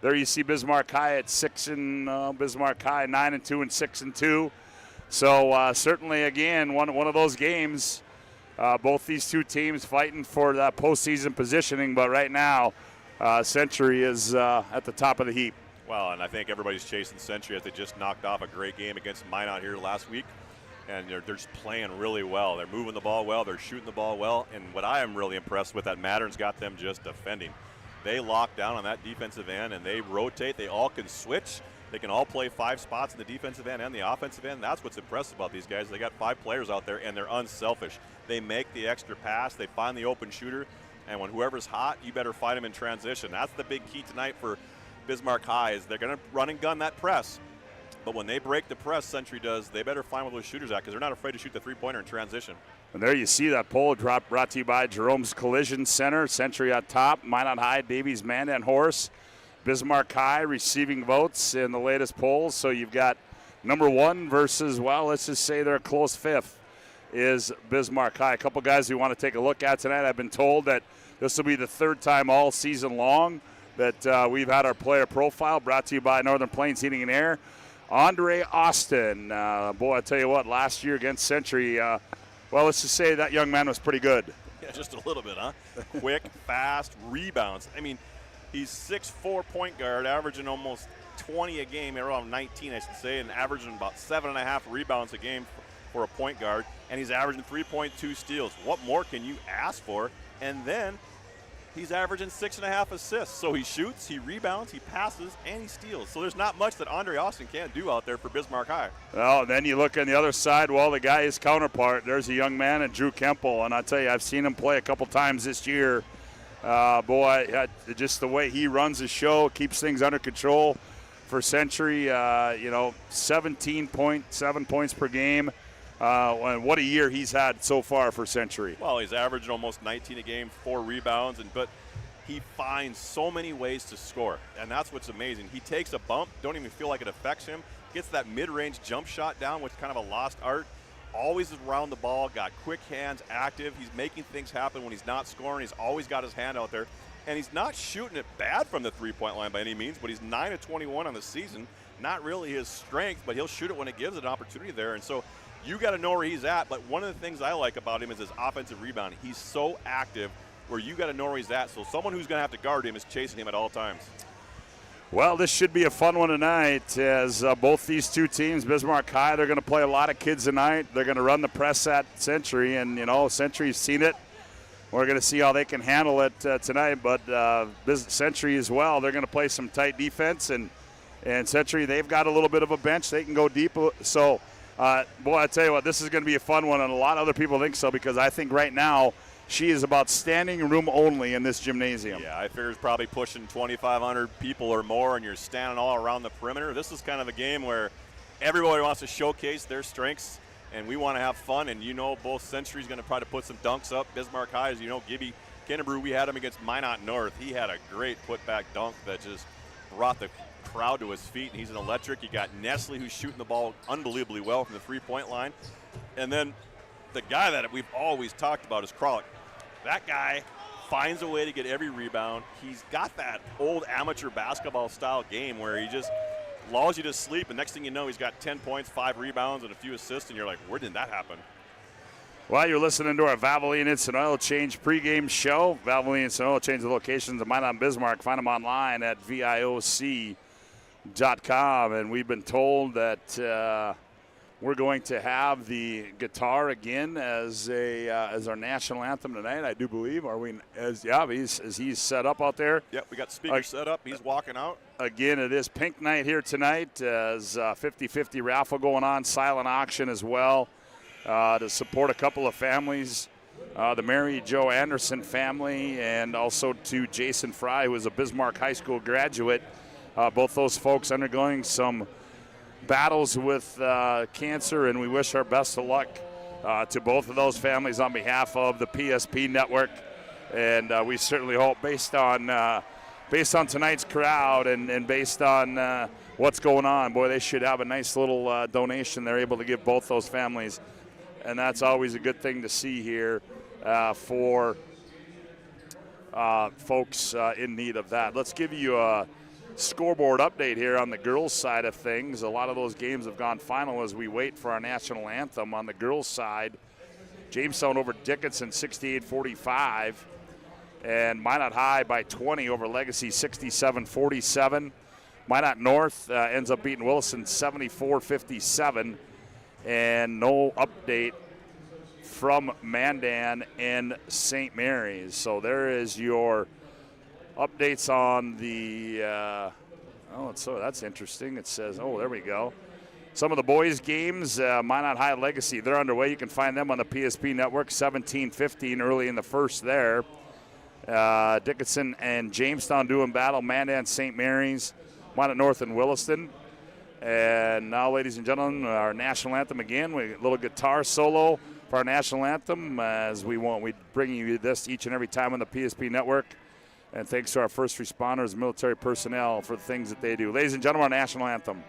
There you see Bismarck High at 9-2 and 6-2. So certainly, again, one of those games. Both these two teams fighting for that postseason positioning, but right now, Century is at the top of the heap. Well, and I think everybody's chasing Century as they just knocked off a great game against Minot here last week. And they're just playing really well. They're moving the ball well. They're shooting the ball well. And what I am really impressed with, that Mattern's got them just defending. They lock down on that defensive end, and they rotate. They all can switch. They can all play 5 spots in the defensive end and the offensive end. That's what's impressive about these guys. They got 5 players out there, and they're unselfish. They make the extra pass. They find the open shooter, and when whoever's hot, you better fight them in transition. That's the big key tonight for Bismarck High, is they're going to run and gun that press. But when they break the press, Century does, they better find where those shooters at, because they're not afraid to shoot the three-pointer in transition. And there you see that pole drop brought to you by Jerome's Collision Center. Century at top, Minot High, Davies, Mandan Horse. Bismarck High receiving votes in the latest polls. So you've got number 1 versus, well, let's just say they're a close 5th, is Bismarck High. A couple guys we want to take a look at tonight. I've been told that this will be the 3rd time all season long that we've had our player profile brought to you by Northern Plains Heating and Air. Andre Austin, boy, I tell you what, last year against Century, well, let's just say that young man was pretty good. Yeah, just a little bit, huh? Quick, fast, rebounds. I mean, he's 6'4" point guard, averaging almost 20 a game, around 19, I should say, and averaging about 7.5 rebounds a game for a point guard, and he's averaging 3.2 steals. What more can you ask for? And then he's averaging 6.5 assists. So he shoots, he rebounds, he passes, and he steals. So there's not much that Andre Austin can't do out there for Bismarck High. Well, then you look on the other side, well, the guy, his counterpart, there's a young man in Drew Kemple, and I tell you, I've seen him play a couple times this year. Just the way he runs the show, keeps things under control for Century, 17.7 points per game. And what a year he's had so far for Century. Well, he's averaging almost 19 a game, 4 rebounds, but he finds so many ways to score, and that's what's amazing. He takes a bump, don't even feel like it affects him, gets that mid-range jump shot down, which is kind of a lost art. Always around the ball, got quick hands, active. He's making things happen when he's not scoring. He's always got his hand out there, and he's not shooting it bad from the three-point line by any means, but he's 9 of 21 on the season. Not really his strength, but he'll shoot it when it gives it an opportunity there, and so you got to know where he's at, but one of the things I like about him is his offensive rebounding. He's so active where you got to know where he's at, so someone who's going to have to guard him is chasing him at all times. Well, this should be a fun one tonight as both these two teams, Bismarck High, they're going to play a lot of kids tonight. They're going to run the press at Century, and, Century's seen it. We're going to see how they can handle it tonight, but Century as well, they're going to play some tight defense, and Century, they've got a little bit of a bench. They can go deep, so I tell you what, this is going to be a fun one, and a lot of other people think so because I think right now she is about standing room only in this gymnasium. Yeah, I figure it's probably pushing 2,500 people or more, and you're standing all around the perimeter. This is kind of a game where everybody wants to showcase their strengths, and we want to have fun, and both Century's going to try to put some dunks up. Bismarck High, as Gibby Kennebrew, we had him against Minot North. He had a great putback dunk that just brought the crowd to his feet, and he's an electric. You got Nestle, who's shooting the ball unbelievably well from the three-point line. And then the guy that we've always talked about is Kralik. That guy finds a way to get every rebound. He's got that old amateur basketball style game where he just lulls you to sleep, and next thing you know, he's got 10 points, 5 rebounds, and a few assists, and you're like, where did that happen? Well, you're listening to our Valvoline Instant Oil Change pregame show. Valvoline Instant Oil Change, the locations of Minot and Bismarck. Find them online at VIOC.com, and we've been told that we're going to have the guitar again as our national anthem tonight. I do believe. Are we? He's set up out there. Yep, we got speakers set up. He's walking out. Again, it is Pink Night here tonight. As 50-50 raffle going on, silent auction as well to support a couple of families. The Mary Jo Anderson family, and also to Jason Fry, who is a Bismarck High School graduate. Both those folks undergoing some battles with cancer, and we wish our best of luck to both of those families on behalf of the PSP network. And we certainly hope, based on tonight's crowd and based on what's going on, boy, they should have a nice little donation they're able to give both those families. And that's always a good thing to see here for folks in need of that. Let's give you a scoreboard update here on the girls' side of things. A lot of those games have gone final as we wait for our national anthem. On the girls' side, Jamestown over Dickinson 68-45, and Minot High by 20 over Legacy 67-47. Minot North ends up beating Wilson 74-57, and no update from Mandan and St. Mary's. So there is your updates on the that's interesting. It says, there we go. Some of the boys' games, Minot High Legacy, they're underway. You can find them on the PSP network, 17-15 early in the first there. Dickinson and Jamestown doing battle, Mandan, St. Mary's, Minot North, and Williston. And now, ladies and gentlemen, our national anthem again. We a little guitar solo for our national anthem, as we bring you this each and every time on the PSP network. And thanks to our first responders, military personnel, for the things that they do. Ladies and gentlemen, our national anthem.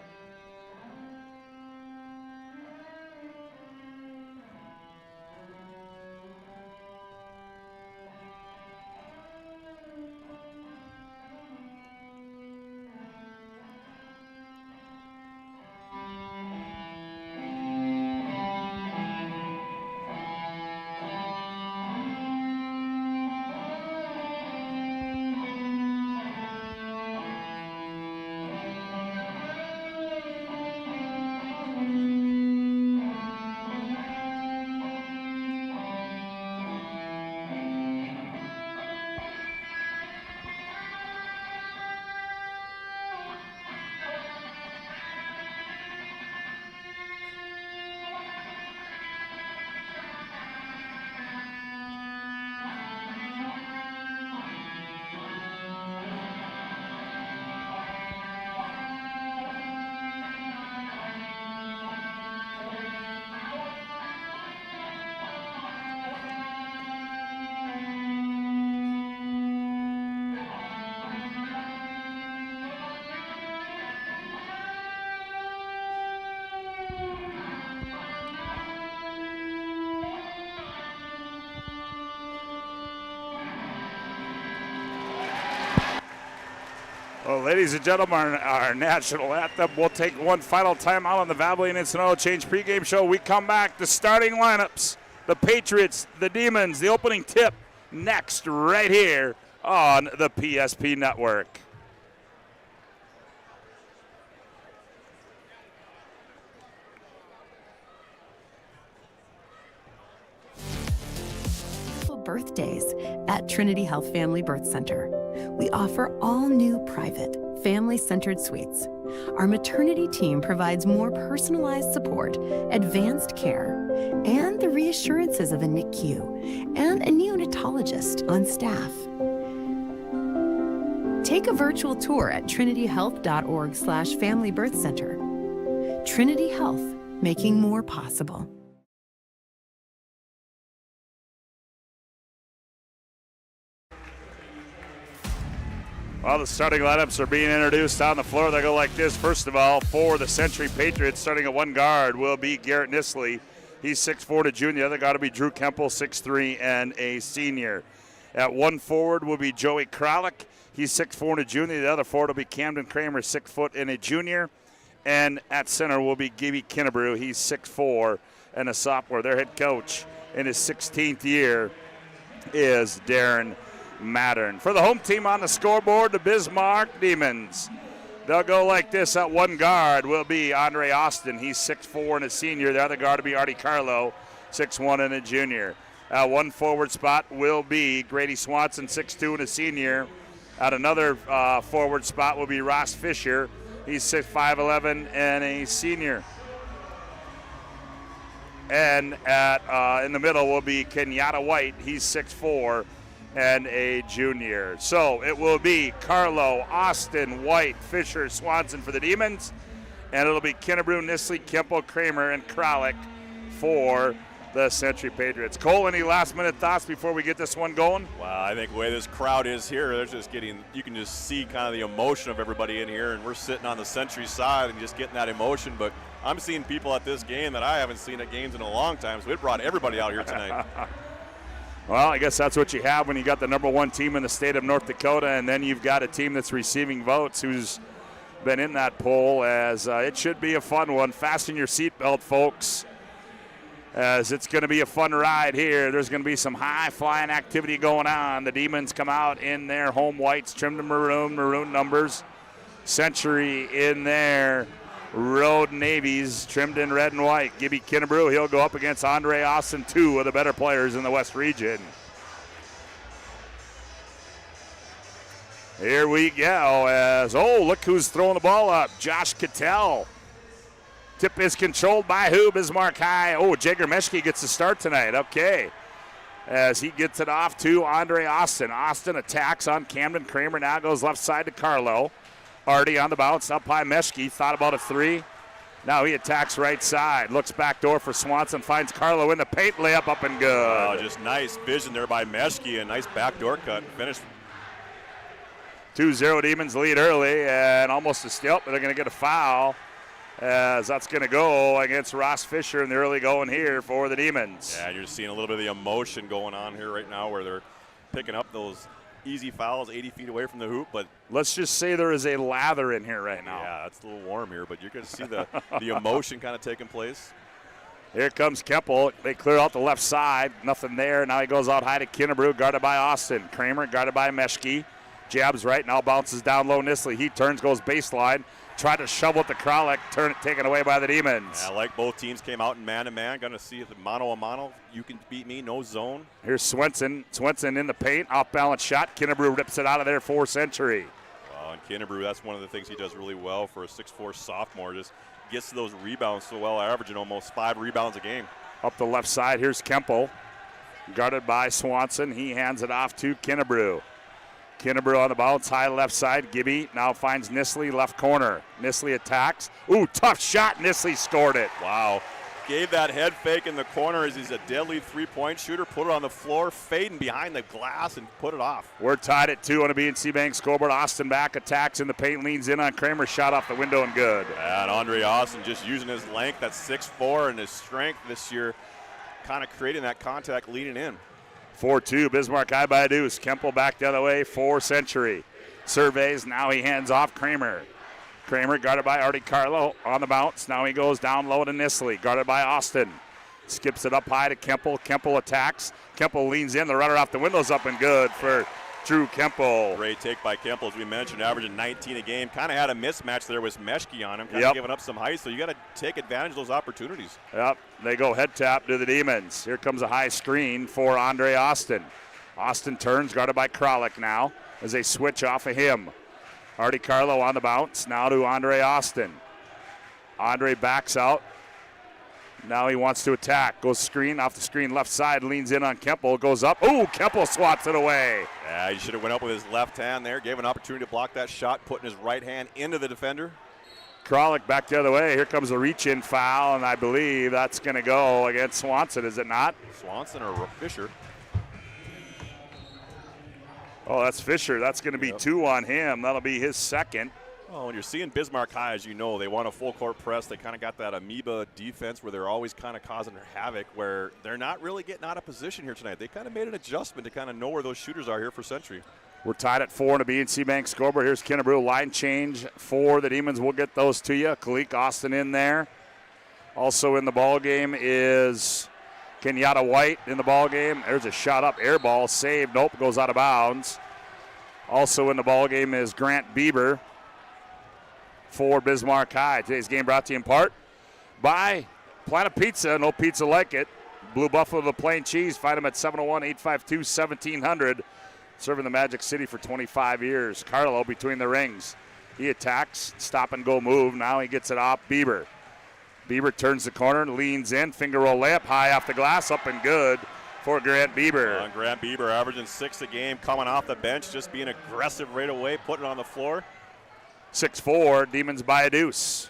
Well, ladies and gentlemen, our national anthem. We'll take one final time out on the Valvoline Instant Oil Change pregame show. We come back, the starting lineups, the Patriots, the Demons, the opening tip, next right here on the PSP Network. Birthdays at Trinity Health Family Birth Center. We offer all new private, family-centered suites. Our maternity team provides more personalized support, advanced care, and the reassurances of a NICU and a neonatologist on staff. Take a virtual tour at trinityhealth.org/Family Birth Center. Trinity Health, making more possible. Well, the starting lineups are being introduced on the floor. They go like this. First of all, for the Century Patriots, starting at one guard will be Garrett Nisley. He's 6'4" to junior. The other guard will be Drew Kemple, 6'3", and a senior. At one forward will be Joey Kralik. He's 6'4" to junior. The other forward will be Camden Kramer, 6 foot and a junior. And at center will be Gibby Kinnebrew. He's 6'4" and a sophomore. Their head coach in his 16th year is Darren Mattern. For the home team on the scoreboard, the Bismarck Demons. They'll go like this. At one guard will be Andre Austin. He's 6'4" and a senior. The other guard will be Artie Carlo, 6'1" and a junior. At one forward spot will be Grady Swanson, 6'2" and a senior. At another forward spot will be Ross Fisher. He's 6'5", and a senior. And at in the middle will be Kenyatta White. He's 6'4", and a junior. So it will be Carlo, Austin, White, Fisher, Swanson for the Demons, and it'll be Kinnebrew, Nisley, Kemple, Kramer, and Kralik for the Century Patriots. Cole, any last-minute thoughts before we get this one going? Wow, I think the way this crowd is here, they're just getting, you can just see kind of the emotion of everybody in here, and we're sitting on the Century side and just getting that emotion, but I'm seeing people at this game that I haven't seen at games in a long time, so it brought everybody out here tonight. Well, I guess that's what you have when you got the #1 team in the state of North Dakota, and then you've got a team that's receiving votes who's been in that poll, as it should be a fun one. Fasten your seatbelt, folks, as it's going to be a fun ride here. There's going to be some high-flying activity going on. The Demons come out in their home whites, trimmed in maroon numbers. Century in their road navies, trimmed in red and white. Gibby Kinnebrew, he'll go up against Andre Austin, two of the better players in the West region. Here we go as, look who's throwing the ball up. Josh Cattell. Tip is controlled by who? Bismarck High. Jagger Meshke gets the start tonight. Okay. As he gets it off to Andre Austin. Austin attacks on Camden Kramer. Now goes left side to Carlo. Artie on the bounce, up by Meshke, thought about a three. Now he attacks right side, looks back door for Swanson, finds Carlo in the paint, layup up and good. Just nice vision there by Meshke, a nice backdoor cut, finish. 2-0 Demons lead early, and almost a steal, but they're going to get a foul, as that's going to go against Ross Fisher in the early going here for the Demons. Yeah, you're seeing a little bit of the emotion going on here right now, where they're picking up those easy fouls 80 feet away from the hoop, but let's just say there is a lather in here right now. Yeah, it's a little warm here, but you're going to see the emotion kind of taking place. Here comes Kemple. They clear out the left side. Nothing there. Now he goes out high to Kinnebrew, guarded by Austin. Kramer guarded by Meshke. Jabs right, now bounces down low. Nisley, he turns, goes baseline. Tried to shovel it to Kralik, taken away by the Demons. Yeah, like both teams came out in man-to-man. Going to see if the mano-a-mano, you can beat me, no zone. Here's Swenson. Swenson in the paint, off-balance shot. Kinnebrew rips it out of there for Century. Well, and Kinnebrew, that's one of the things he does really well for a 6'4" sophomore. Just gets to those rebounds so well, averaging almost 5 rebounds a game. Up the left side, here's Kemple. Guarded by Swanson. He hands it off to Kinnebrew. Kinnebrew on the bounce, high left side. Gibby now finds Nisley, left corner. Nisley attacks. Tough shot. Nisley scored it. Wow. Gave that head fake in the corner as he's a deadly three-point shooter. Put it on the floor, fading behind the glass, and put it off. We're tied at 2 on a BNC Bank scoreboard. Austin back, attacks in the paint, leans in on Kramer. Shot off the window and good. And Andre Austin just using his length at 6'4" and his strength this year, kind of creating that contact, leaning in. 4-2, Bismarck high by a deuce. Kemple back the other way for Century. Surveys, now he hands off Kramer. Kramer guarded by Artie Carlo on the bounce. Now he goes down low to Nisley, guarded by Austin. Skips it up high to Kemple. Kemple attacks. Kemple leans in. The runner off the window's up and good for Drew Kemple. Great take by Kemple, as we mentioned, averaging 19 a game. Kind of had a mismatch there with Meshke on him, kind of giving up some height, so you got to take advantage of those opportunities. Yep, they go head tap to the Demons. Here comes a high screen for Andre Austin. Austin turns, guarded by Kralik now, as they switch off of him. Artie Carlo on the bounce, now to Andre Austin. Andre backs out. Now he wants to attack. Goes screen, off the screen, left side, leans in on Kemple, goes up. Ooh, Kemple swats it away. Yeah, he should have went up with his left hand there, gave an opportunity to block that shot, putting his right hand into the defender. Kralik back the other way. Here comes a reach-in foul, and I believe that's going to go against Swanson, is it not? Swanson or Fisher? Oh, that's Fisher. That's going to be 2 on him. That'll be his second. Well, when you're seeing Bismarck High, as you know, they want a full court press. They kind of got that amoeba defense where they're always kind of causing havoc, where they're not really getting out of position here tonight. They kind of made an adjustment to kind of know where those shooters are here for Century. We're tied at 4 in a BNC Bank scoreboard. Here's Kinnebrew. Line change for the Demons. We'll get those to you. Kalik Austin in there. Also in the ball game is Kenyatta White in the ball game. There's a shot up, air ball, saved. Nope, goes out of bounds. Also in the ball game is Grant Bieber for Bismarck High. Today's game brought to you in part by Planet Pizza. No pizza like it. Blue Buffalo, the plain cheese. Find them at 701-852-1700. Serving the Magic City for 25 years. Carlo between the rings. He attacks, stop and go move. Now he gets it off Bieber. Bieber turns the corner, leans in, finger roll layup, high off the glass, up and good for Grant Bieber. Grant Bieber averaging 6 a game, coming off the bench, just being aggressive right away, putting it on the floor. 6-4, Demons by a deuce.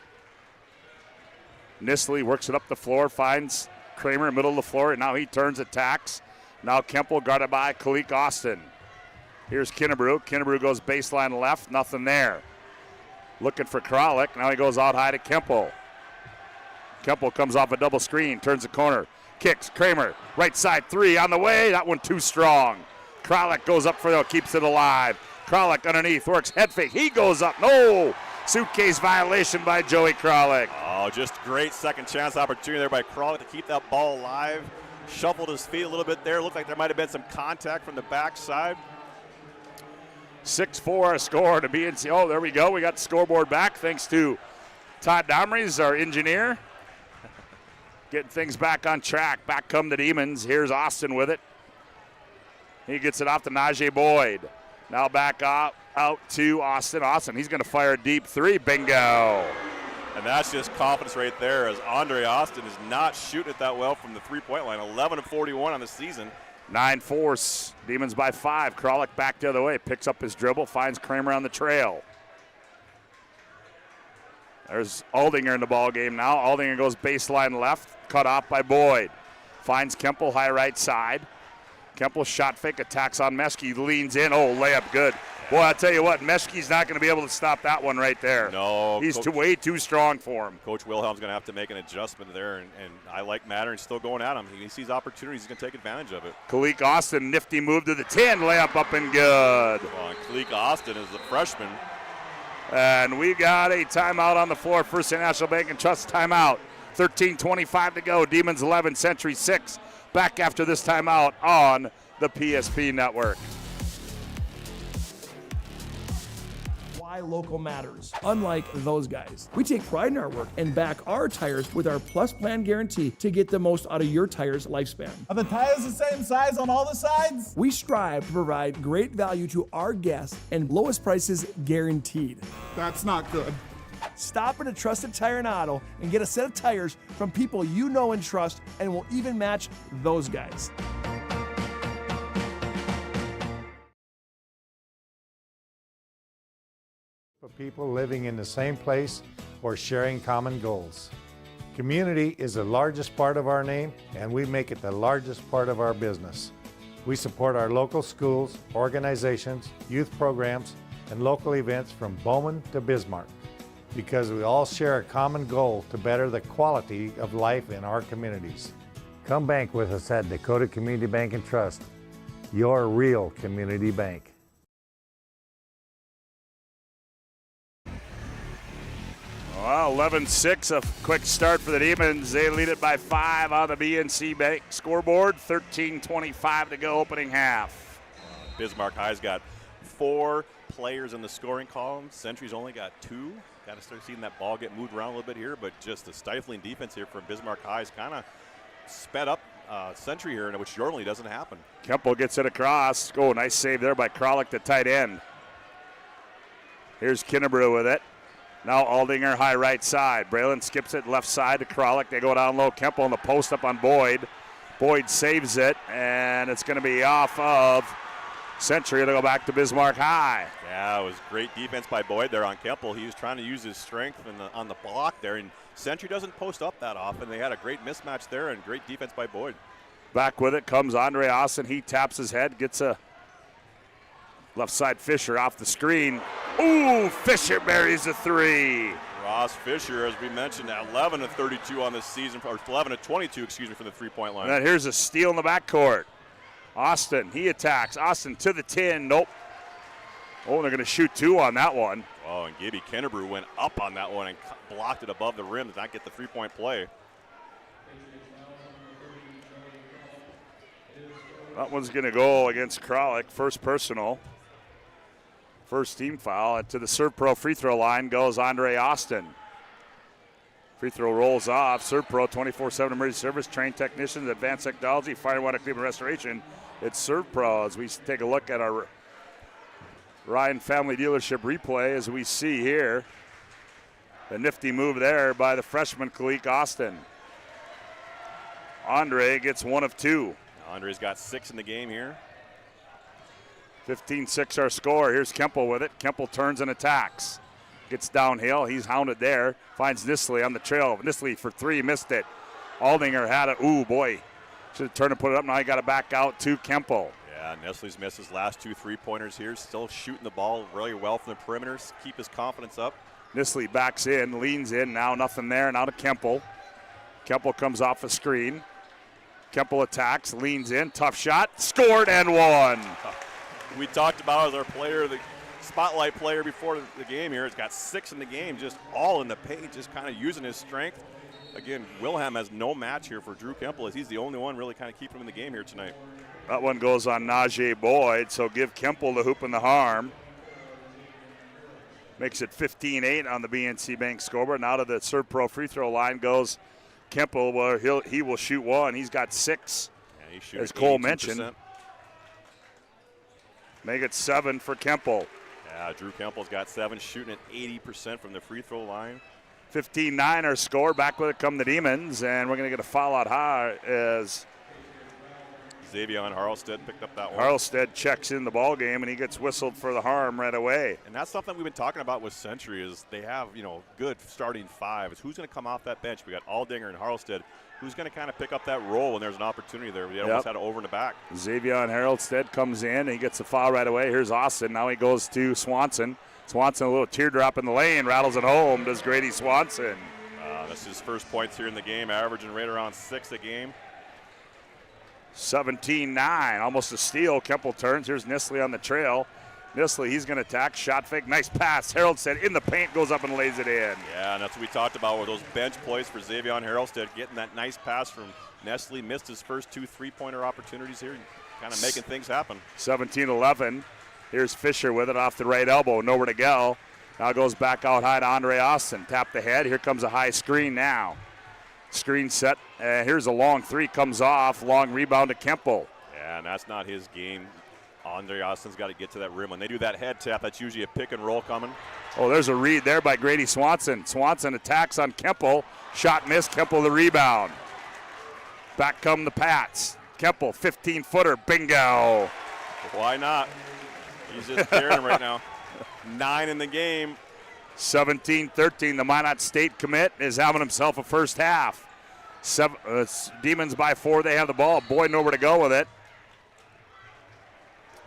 Nisley works it up the floor, finds Kramer in the middle of the floor, and now he turns, attacks. Now Kemple guarded by Kalik Austin. Here's Kinnebrew. Kinnebrew goes baseline left, nothing there. Looking for Kralik. Now he goes out high to Kemple. Kemple comes off a double screen, turns the corner, kicks. Kramer, right side 3 on the way. That one too strong. Kralik goes up for the, keeps it alive. Kralik underneath, works head fake. He goes up. No! Suitcase violation by Joey Kralik. Oh, just great second chance opportunity there by Kralik to keep that ball alive. Shuffled his feet a little bit there. Looked like there might have been some contact from the backside. 6-4 our score to BNC. Oh, there we go. We got the scoreboard back thanks to Todd Domries, our engineer. Getting things back on track. Back come the Demons. Here's Austin with it. He gets it off to Najee Boyd. Now back out to Austin. Austin, he's going to fire a deep 3. Bingo. And that's just confidence right there, as Andre Austin is not shooting it that well from the three-point line. 11 of 41 on the season. 9-4, Demons by 5. Kralik back the other way, picks up his dribble, finds Kramer on the trail. There's Aldinger in the ball game now. Aldinger goes baseline left, cut off by Boyd. Finds Kemple high right side. Kemple shot fake, attacks on Meshke, leans in. Oh, layup good. Boy, I tell you what, Meshke's not going to be able to stop that one right there. No. He's way too strong for him. Coach Wilhelm's going to have to make an adjustment there, and I like Mattern still going at him. He sees opportunities, he's going to take advantage of it. Kalik Austin, nifty move to the 10, layup up and good. Well, Kalik Austin is the freshman. And we got a timeout on the floor. First State National Bank and Trust timeout. 13:25 to go. Demons 11, Century 6. Back after this timeout on the PSP Network. Why local matters. Unlike those guys, we take pride in our work and back our tires with our Plus Plan guarantee to get the most out of your tires' lifespan. Are the tires the same size on all the sides? We strive to provide great value to our guests and lowest prices guaranteed. That's not good. Stop at a trusted tire and auto and get a set of tires from people you know and trust, and will even match those guys. For people living in the same place or sharing common goals. Community is the largest part of our name, and we make it the largest part of our business. We support our local schools, organizations, youth programs, and local events from Bowman to Bismarck, because we all share a common goal to better the quality of life in our communities. Come bank with us at Dakota Community Bank and Trust, your real community bank. 11-6, a quick start for the Demons. They lead it by 5 on the BNC Bank scoreboard. 13:25 to go, opening half. Bismarck High's got 4 players in the scoring column. Century's only got 2. Got to start seeing that ball get moved around a little bit here, but just the stifling defense here from Bismarck High's kind of sped up Century here, which normally doesn't happen. Kemple gets it across. Oh, nice save there by Kralik, the tight end. Here's Kinnebrew with it. Now Aldinger high right side. Braylon skips it left side to Kralik. They go down low. Kemple on the post up on Boyd. Boyd saves it, and it's going to be off of Century. It'll go back to Bismarck High. Yeah, it was great defense by Boyd there on Kemple. He was trying to use his strength on the block there, and Century doesn't post up that often. They had a great mismatch there and great defense by Boyd. Back with it comes Andre Austin. He taps his head, gets a left side Fisher off the screen. Ooh, Fisher buries a 3. Ross Fisher, as we mentioned, 11 of 32 on this season, or 11 of 22, excuse me, from the three-point line. And then here's a steal in the backcourt. Austin, he attacks. Austin to the 10. Nope. Oh, they're going to shoot 2 on that one. Oh, and Gaby Kinnebrew went up on that one and blocked it above the rim to not get the three-point play. That one's going to go against Kralik. First personal. First team foul. And to the Serve Pro free throw line goes Andre Austin. Free throw rolls off. Serve Pro 24/7 emergency service, trained technicians, advanced technology, fire and water treatment restoration. It's Serve Pro as we take a look at our Ryan Family Dealership replay as we see here. The nifty move there by the freshman Kalik Austin. Andre gets 1 of 2. Andre's got 6 in the game here. 15-6 our score. Here's Kemple with it. Kemple turns and attacks. Gets downhill. He's hounded there. Finds Nisley on the trail. Nisley for 3, missed it. Aldinger had it. Ooh, boy. Should have turned and put it up. Now he got it back out to Kemple. Yeah, Nisley's missed his last 2 3-pointers here. Still shooting the ball really well from the perimeter. Keep his confidence up. Nisley backs in, leans in. Now nothing there. Now to Kemple. Kemple comes off a screen. Kemple attacks, leans in. Tough shot. Scored and won. We talked about as our player, the spotlight player before the game here. Has got 6 in the game, just all in the paint, just kind of using his strength. Again, Wilhelm has no match here for Drew Kemple as he's the only one really kind of keeping him in the game here tonight. That one goes on Najee Boyd, so give Kemple the hoop and the harm. Makes it 15-8 on the BNC Bank scoreboard. Now to the Serve Pro free throw line goes Kemple, where he will shoot 1. He's got 6, yeah, as Cole 82%. mentioned. Make it 7 for Kemple. Yeah, Drew Kemple's got 7, shooting at 80% from the free throw line. 15-9 our score. Back with it come the Demons, and we're going to get a foul out high as Xavier Harlstead picked up that one. Harlstead checks in the ball game, and he gets whistled for the harm right away. And that's something we've been talking about with Century is they have, good starting 5. Is who's going to come off that bench? We got Aldinger and Harlstead. Who's going to kind of pick up that role when there's an opportunity there? We almost had it over in the back. Xavier Harlstead comes in, and he gets a foul right away. Here's Austin. Now he goes to Swanson. Swanson, a little teardrop in the lane, rattles it home. Does Grady Swanson. That's his first points here in the game, averaging right around 6 a game. 17-9, almost a steal. Kemple turns. Here's Nisley on the trail. Nisley, he's going to attack. Shot fake. Nice pass. Harlstead in the paint, goes up and lays it in. Yeah, and that's what we talked about with those bench plays for Xavier Harlstead, getting that nice pass from Nestle. Missed his first 2 3-pointer opportunities here, kind of making things happen. 17-11. Here's Fisher with it off the right elbow. Nowhere to go. Now goes back out high to Andre Austin. Tap the head. Here comes a high screen now. Screen set. Here's a long 3. Comes off. Long rebound to Kemple. Yeah, and that's not his game. Andre Austin's got to get to that rim. When they do that head tap, that's usually a pick and roll coming. Oh, there's a read there by Grady Swanson. Swanson attacks on Kemple. Shot missed. Kemple the rebound. Back come the Pats. Kemple, 15-footer. Bingo. Why not? He's just carrying him right now. 9 in the game. 17-13. The Minot State commit is having himself a first half. Demons by 4. They have the ball. Boyd nowhere to go with it.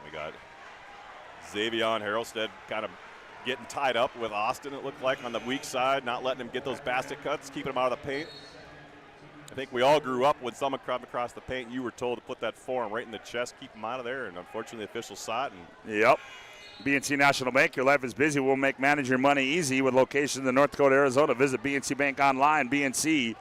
We got Xavier Harlstead kind of getting tied up with Austin, it looked like, on the weak side, not letting him get those basket cuts, keeping him out of the paint. I think we all grew up when someone come across the paint, you were told to put that forearm right in the chest, keep him out of there, and unfortunately the officials saw it. And yep. BNC National Bank, your life is busy. We'll make manage your money easy with locations in North Dakota, Arizona. Visit BNC Bank online, bnc.bank.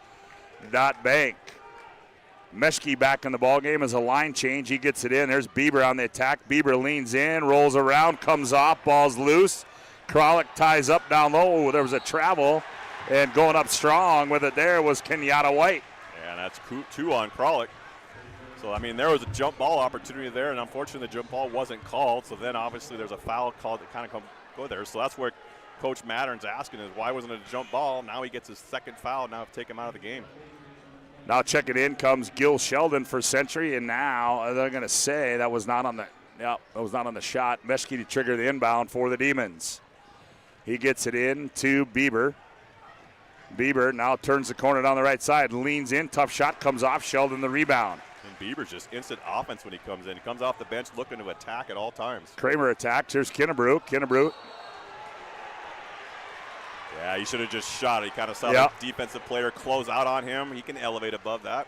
Meshke back in the ballgame as a line change. He gets it in. There's Bieber on the attack. Bieber leans in, rolls around, comes off, ball's loose. Kralik ties up down low. There was a travel, and going up strong with it there was Kenyatta White. And that's 2 on Kralik. So, I mean, there was a jump ball opportunity there, and unfortunately the jump ball wasn't called. So then obviously there's a foul called to kind of go there. So that's where Coach Mattern's asking is why wasn't it a jump ball? Now he gets his second foul. Now take him out of the game. Now checking in comes Gil Sheldon for Century, and now they're going to say that was not on the shot. Meshke to trigger the inbound for the Demons. He gets it in to Bieber. Bieber now turns the corner down the right side, leans in, tough shot, comes off, Sheldon the rebound. And Bieber's just instant offense when he comes in. He comes off the bench looking to attack at all times. Kramer attacks. Here's Kinnebrew. Yeah, he should have just shot it. He kind of saw the defensive player close out on him. He can elevate above that.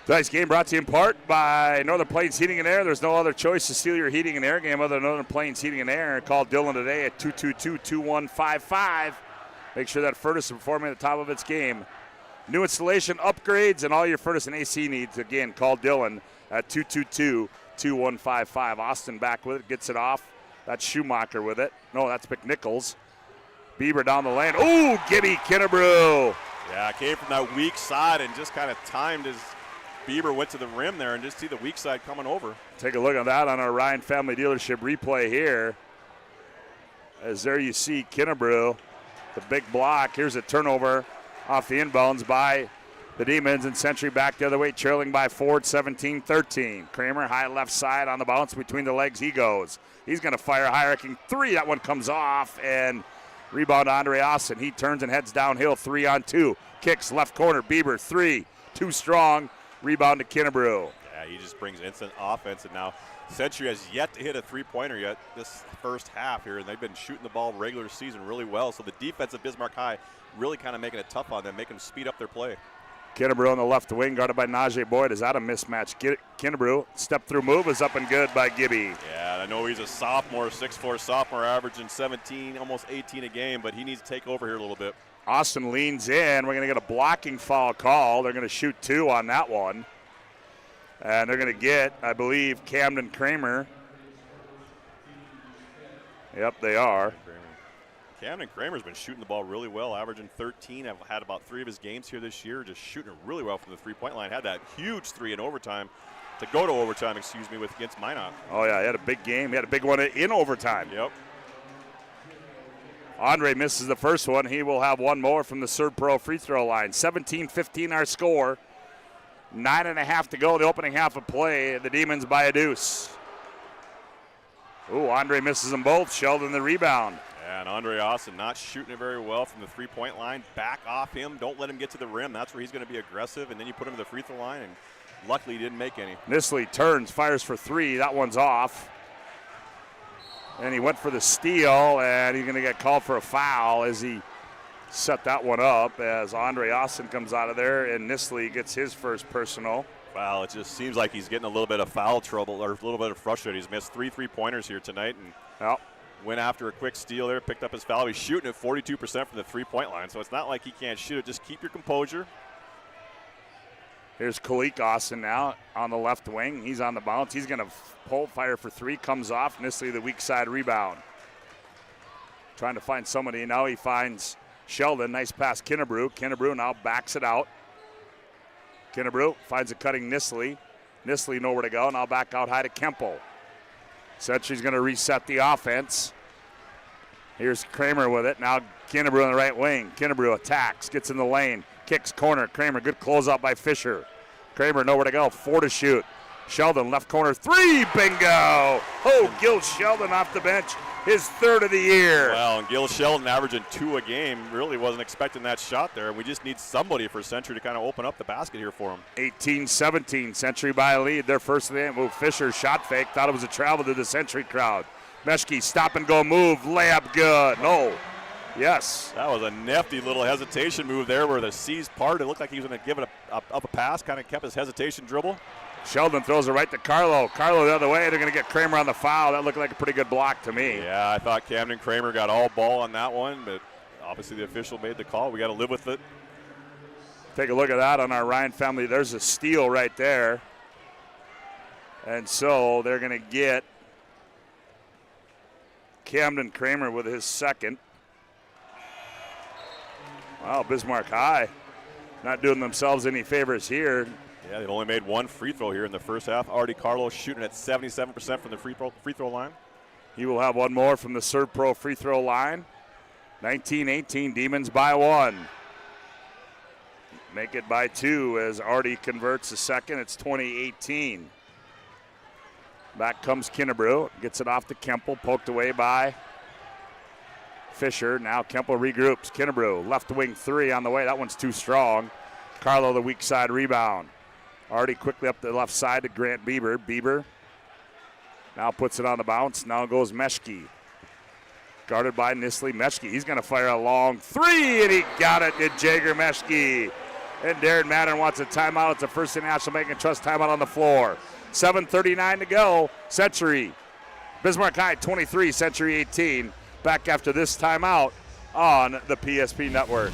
Tonight's game brought to you in part by Northern Plains Heating and Air. There's no other choice to steal your heating and air game other than Northern Plains Heating and Air. Call Dylan today at 222-2155. Make sure that furnace is performing at the top of its game. New installation, upgrades, and all your furnace and AC needs. Again, call Dylan at 222-2155. Austin back with it, gets it off. That's Schumacher with it. No, that's McNichols. Bieber down the lane. Ooh, Gibby Kinnebrew. Yeah, came from that weak side and just kind of timed as Bieber went to the rim there and just see the weak side coming over. Take a look at that on our Ryan Family Dealership replay here. As there you see Kinnebrew, the big block. Here's a turnover off the inbounds by the Demons, and Century back the other way, trailing by Ford 17-13. Kramer high left side on the bounce between the legs. He goes. He's going to fire a high-arcing three. That one comes off, and rebound Andre Austin. He turns and heads downhill, 3-on-2. Kicks left corner. Bieber, 3. Too strong. Rebound to Kinnebrew. Yeah, he just brings instant offense, and now Century has yet to hit a three-pointer yet this first half here, and they've been shooting the ball regular season really well. So the defense of Bismarck High really kind of making it tough on them, making them speed up their play. Kinnebrew on the left wing, guarded by Najee Boyd. Is that a mismatch? Kinnebrew, step-through move is up and good by Gibby. Yeah, I know he's a sophomore, 6'4" sophomore, averaging 17, almost 18 a game, but he needs to take over here a little bit. Austin leans in. We're going to get a blocking foul call. They're going to shoot 2 on that one. And they're going to get, I believe, Camden Kramer. Yep, they are. Camden Kramer's been shooting the ball really well, averaging 13. I've had about 3 of his games here this year, just shooting it really well from the three-point line. Had that huge 3 in overtime, to go to overtime, against Minot. Oh, yeah, he had a big game. He had a big one in overtime. Yep. Andre misses the first one. He will have one more from the Third Pro free throw line. 17-15 our score. 9.5 to go, the opening half of play. The Demons by a deuce. Ooh, Andre misses them both. Sheldon the rebound. And Andre Austin not shooting it very well from the three-point line. Back off him. Don't let him get to the rim. That's where he's going to be aggressive. And then you put him to the free throw line, and luckily he didn't make any. Nisley turns, fires for 3. That one's off. And he went for the steal, and he's going to get called for a foul as he set that one up as Andre Austin comes out of there, and Nisley gets his first personal. Wow, it just seems like he's getting a little bit of foul trouble, or a little bit of frustrated. He's missed 3 3-pointers here tonight, and went after a quick steal there, picked up his foul. He's shooting at 42% from the three-point line, so it's not like he can't shoot it. Just keep your composure. Here's Kalik Austin now on the left wing. He's on the bounce. He's going to fire for 3, comes off. Nisley the weak side rebound. Trying to find somebody. Now he finds Sheldon. Nice pass, Kinnebrew. Kinnebrew now backs it out. Kinnebrew finds a cutting Nisley. Nisley nowhere to go. Now back out high to Kemple. Century's going to reset the offense. Here's Kramer with it. Now Kinnebrew on the right wing. Kinnebrew attacks, gets in the lane, kicks corner. Kramer, good closeout by Fisher. Kramer nowhere to go. 4 to shoot. Sheldon left corner 3. Bingo! Oh, Gil Sheldon off the bench. His 3rd of the year. Well, and Gil Sheldon averaging 2 a game. Really wasn't expecting that shot there. We just need somebody for Century to kind of open up the basket here for him. 18-17, Century by a lead. Their first of the game. Move. Fisher shot fake. Thought it was a travel to the Century crowd. Meshke stop and go move. Layup good. No. Yes. That was a nifty little hesitation move there where the C's parted. It looked like he was going to give it up a pass. Kind of kept his hesitation dribble. Sheldon throws it right to Carlo. Carlo the other way. They're going to get Kramer on the foul. That looked like a pretty good block to me. Yeah, I thought Camden Kramer got all ball on that one, but obviously the official made the call. We got to live with it. Take a look at that on our Ryan family. There's a steal right there. And so they're going to get Camden Kramer with his second. Wow, Bismarck High not doing themselves any favors here. Yeah, they've only made one free throw here in the first half. Already Carlos shooting at 77% from the free throw line. He will have one more from the Serve Pro free throw line. 19-18, Demons by one. Make it by two as Artie converts the second. It's 20-18. Back comes Kinnebrew. Gets it off to Kemple. Poked away by Fisher. Now Kemple regroups. Kinnebrew, left wing three on the way. That one's too strong. Carlo, the weak side rebound. Artie quickly up the left side to Grant Bieber. Bieber now puts it on the bounce. Now goes Meshke. Guarded by Nisley. Meshke, he's going to fire a long three, and he got it to Jager Meshke. And Darren Madden wants a timeout. It's a First International Bank and Trust timeout on the floor. 7:39 to go. Century. Bismarck High 23, Century 18. Back after this timeout on the PSP Network.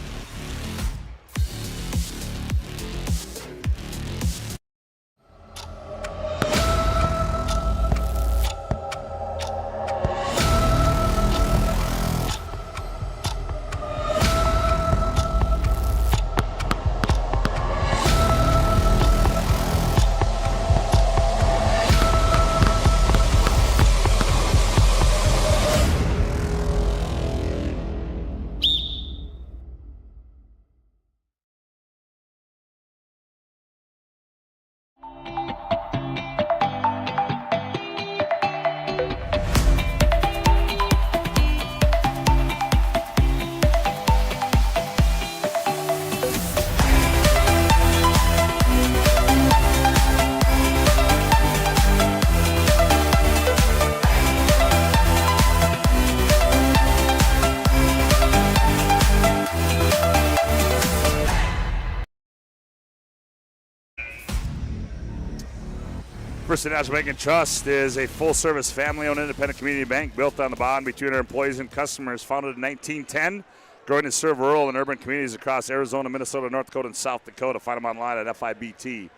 First National Bank and Trust is a full-service, family-owned, independent community bank built on the bond between our employees and customers. Founded in 1910, growing to serve rural and urban communities across Arizona, Minnesota, North Dakota, and South Dakota. Find them online at fibt.com.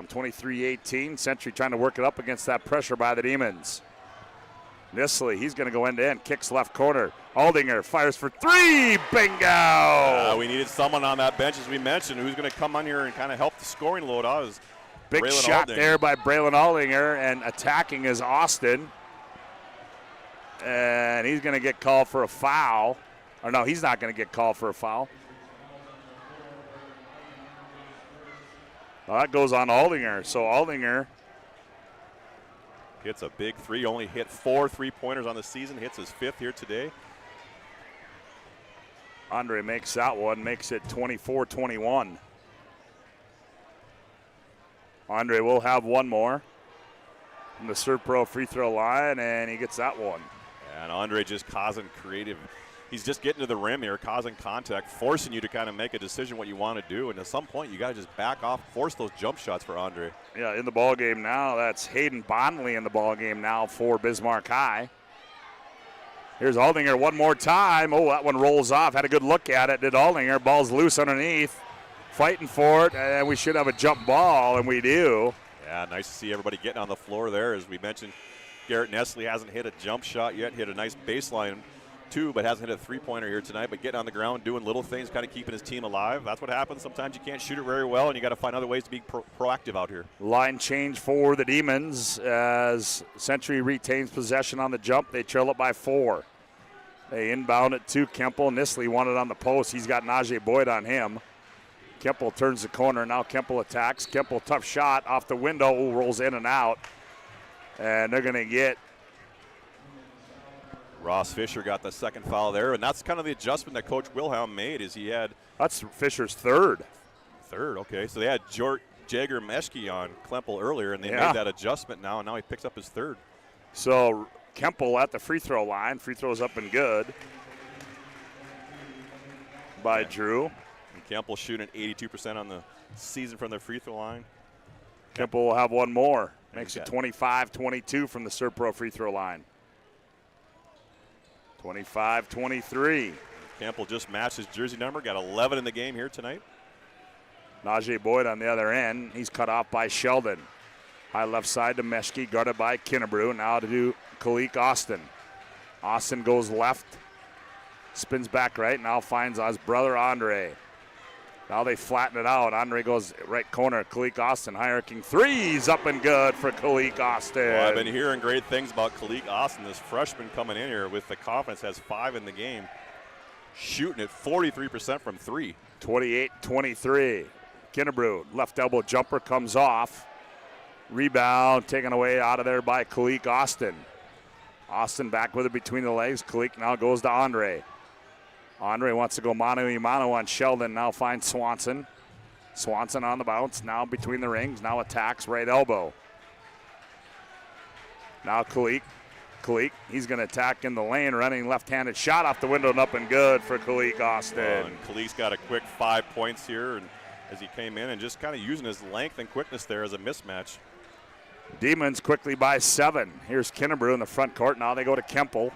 23-18, Century trying to work it up against that pressure by the Demons. Nisley, he's going to go end-to-end, kicks left corner. Aldinger fires for three, bingo! We needed someone on that bench, as we mentioned, who's going to come on here and kind of help the scoring load out. Big Braylon shot Aldinger. there by Braylon Aldinger, and attacking is Austin. And he's going to get called for a foul. Or no, he's not going to get called for a foul. Well, that goes on Aldinger. So Aldinger hits a big three, only hit 4 3-pointers on the season, hits his 5th here today. Andre makes that one, makes it 24-21. Andre will have one more from the Serve Pro free throw line, and he gets that one. And Andre just causing creative. He's just getting to the rim here, causing contact, forcing you to kind of make a decision what you want to do. And at some point, you got to just back off, force those jump shots for Andre. Yeah, in the ball game now, that's Hayden Bonnelly in the ball game now for Bismarck High. Here's Aldinger one more time. Oh, that one rolls off. Had a good look at it. Did Aldinger. Ball's loose underneath. Fighting for it, and we should have a jump ball, and we do. Yeah, nice to see everybody getting on the floor there. As we mentioned, Garrett Nestle hasn't hit a jump shot yet. Hit a nice baseline, too, but hasn't hit a three-pointer here tonight. But getting on the ground, doing little things, kind of keeping his team alive. That's what happens. Sometimes you can't shoot it very well, and you got to find other ways to be proactive out here. Line change for the Demons as Century retains possession on the jump. They trail it by 4. They inbound it to Kemple. Nisley wanted on the post. He's got Najee Boyd on him. Kemple turns the corner. Now Kemple attacks. Kemple, tough shot off the window. Ooh, rolls in and out. And they're going to get. Ross Fisher got the second foul there, and that's kind of the adjustment that Coach Wilhelm made. Is he had. That's Fisher's third. Third, okay. So they had Jager Meshke on Kemple earlier, and they made that adjustment now, and now he picks up his third. So Kemple at the free throw line. Free throws up and good by Drew. Kemple shooting 82% on the season from the free throw line. Kemple will have one more. Makes it 25-22 from the Serpro free throw line. 25-23. Campbell just matched his jersey number, got 11 in the game here tonight. Najee Boyd on the other end. He's cut off by Sheldon. High left side to Meshke, guarded by Kinnebrew. Now to do Kalik Austin. Austin goes left, spins back right, now finds his brother Andre. Now they flatten it out. Andre goes right corner. Kalik Austin, high-arcing threes, up and good for Kalik Austin. Well, I've been hearing great things about Kalik Austin. This freshman coming in here with the confidence, has 5 in the game. Shooting at 43% from 3. 28-23. Kinnebrew, left elbow jumper comes off. Rebound taken away out of there by Kalik Austin. Austin back with it between the legs. Kalik now goes to Andre. Andre wants to go mano-a-mano on Sheldon. Now finds Swanson. Swanson on the bounce. Now between the rings. Now attacks right elbow. Now Kalik. Kalik, he's going to attack in the lane. Running left-handed shot off the window and up and good for Kalik Austin. And Kalik's got a quick 5 points here and as he came in and just kind of using his length and quickness there as a mismatch. Demons quickly by 7. Here's Kinnebrew in the front court. Now they go to Kemple.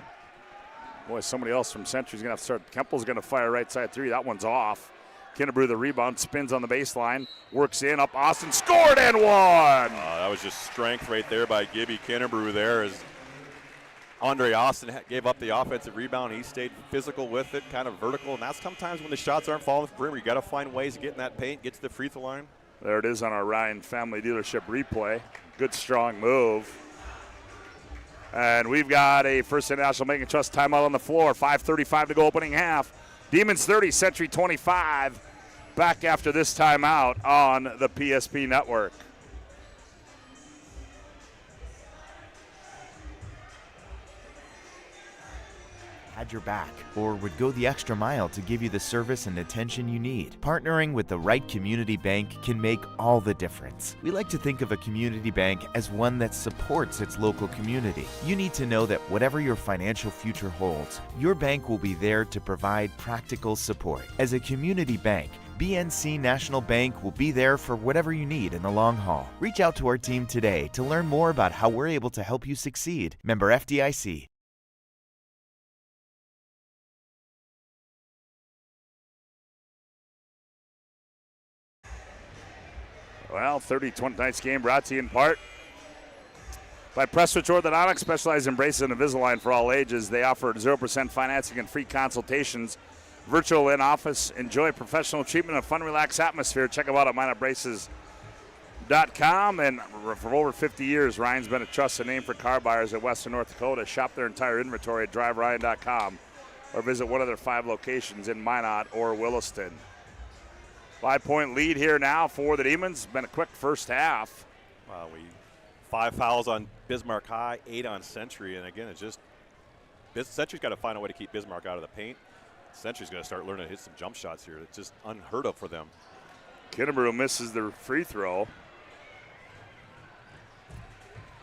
Boy, somebody else from Century's going to have to start. Kemple's going to fire right side 3. That one's off. Kinnebrew the rebound, spins on the baseline, works in, up Austin, scored and won! That was just strength right there by Gibby Kinnebrew there as Andre Austin gave up the offensive rebound. He stayed physical with it, kind of vertical, and that's sometimes when the shots aren't falling from the perimeter. You got to find ways to get in that paint, get to the free throw line. There it is on our Ryan Family Dealership replay. Good, strong move. And we've got a First International Bank and Trust timeout on the floor. 5:35 to go opening half. Demons 30, Century 25. Back after this timeout on the PSP Network. Had your back, or would go the extra mile to give you the service and attention you need. Partnering with the right community bank can make all the difference. We like to think of a community bank as one that supports its local community. You need to know that whatever your financial future holds, your bank will be there to provide practical support. As a community bank, BNC National Bank will be there for whatever you need in the long haul. Reach out to our team today to learn more about how we're able to help you succeed. Member FDIC. Well, 30-20 tonight's game brought to you in part by Prestwich Orthodontics, specialized in braces and Invisalign for all ages. They offer 0% financing and free consultations, virtual in-office. Enjoy professional treatment and fun, relaxed atmosphere. Check them out at mineupbraces.com. And for over 50 years, Ryan's been a trusted name for car buyers at Western North Dakota. Shop their entire inventory at driveryan.com or visit one of their 5 locations in Minot or Williston. 5-point lead here now for the Demons. Been a quick first half. 5 fouls on Bismarck High, 8 on Century, and again, it's just Century's got to find a way to keep Bismarck out of the paint. Century's got to start learning to hit some jump shots here. It's just unheard of for them. Kinnebrew misses the free throw.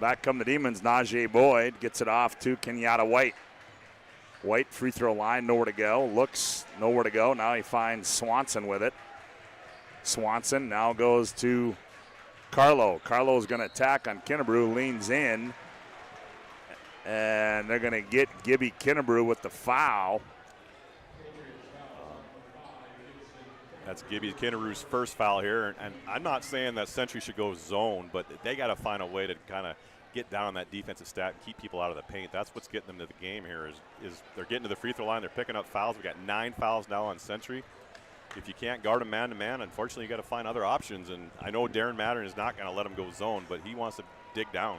Back come the Demons. Najee Boyd gets it off to Kenyatta White. White free throw line, nowhere to go. Looks, nowhere to go. Now he finds Swanson with it. Swanson now goes to Carlo. Carlo's going to attack on Kinnebrew, leans in, and they're going to get Gibby Kinnebrew with the foul. That's Gibby Kinnebrew's first foul here, and I'm not saying that Century should go zone, but they got to find a way to kind of get down on that defensive stat and keep people out of the paint. That's what's getting them to the game here is they're getting to the free throw line, they're picking up fouls. We've got 9 fouls now on Century. If you can't guard him man-to-man, unfortunately, you got to find other options. And I know Darren Mattern is not going to let him go zone, but he wants to dig down.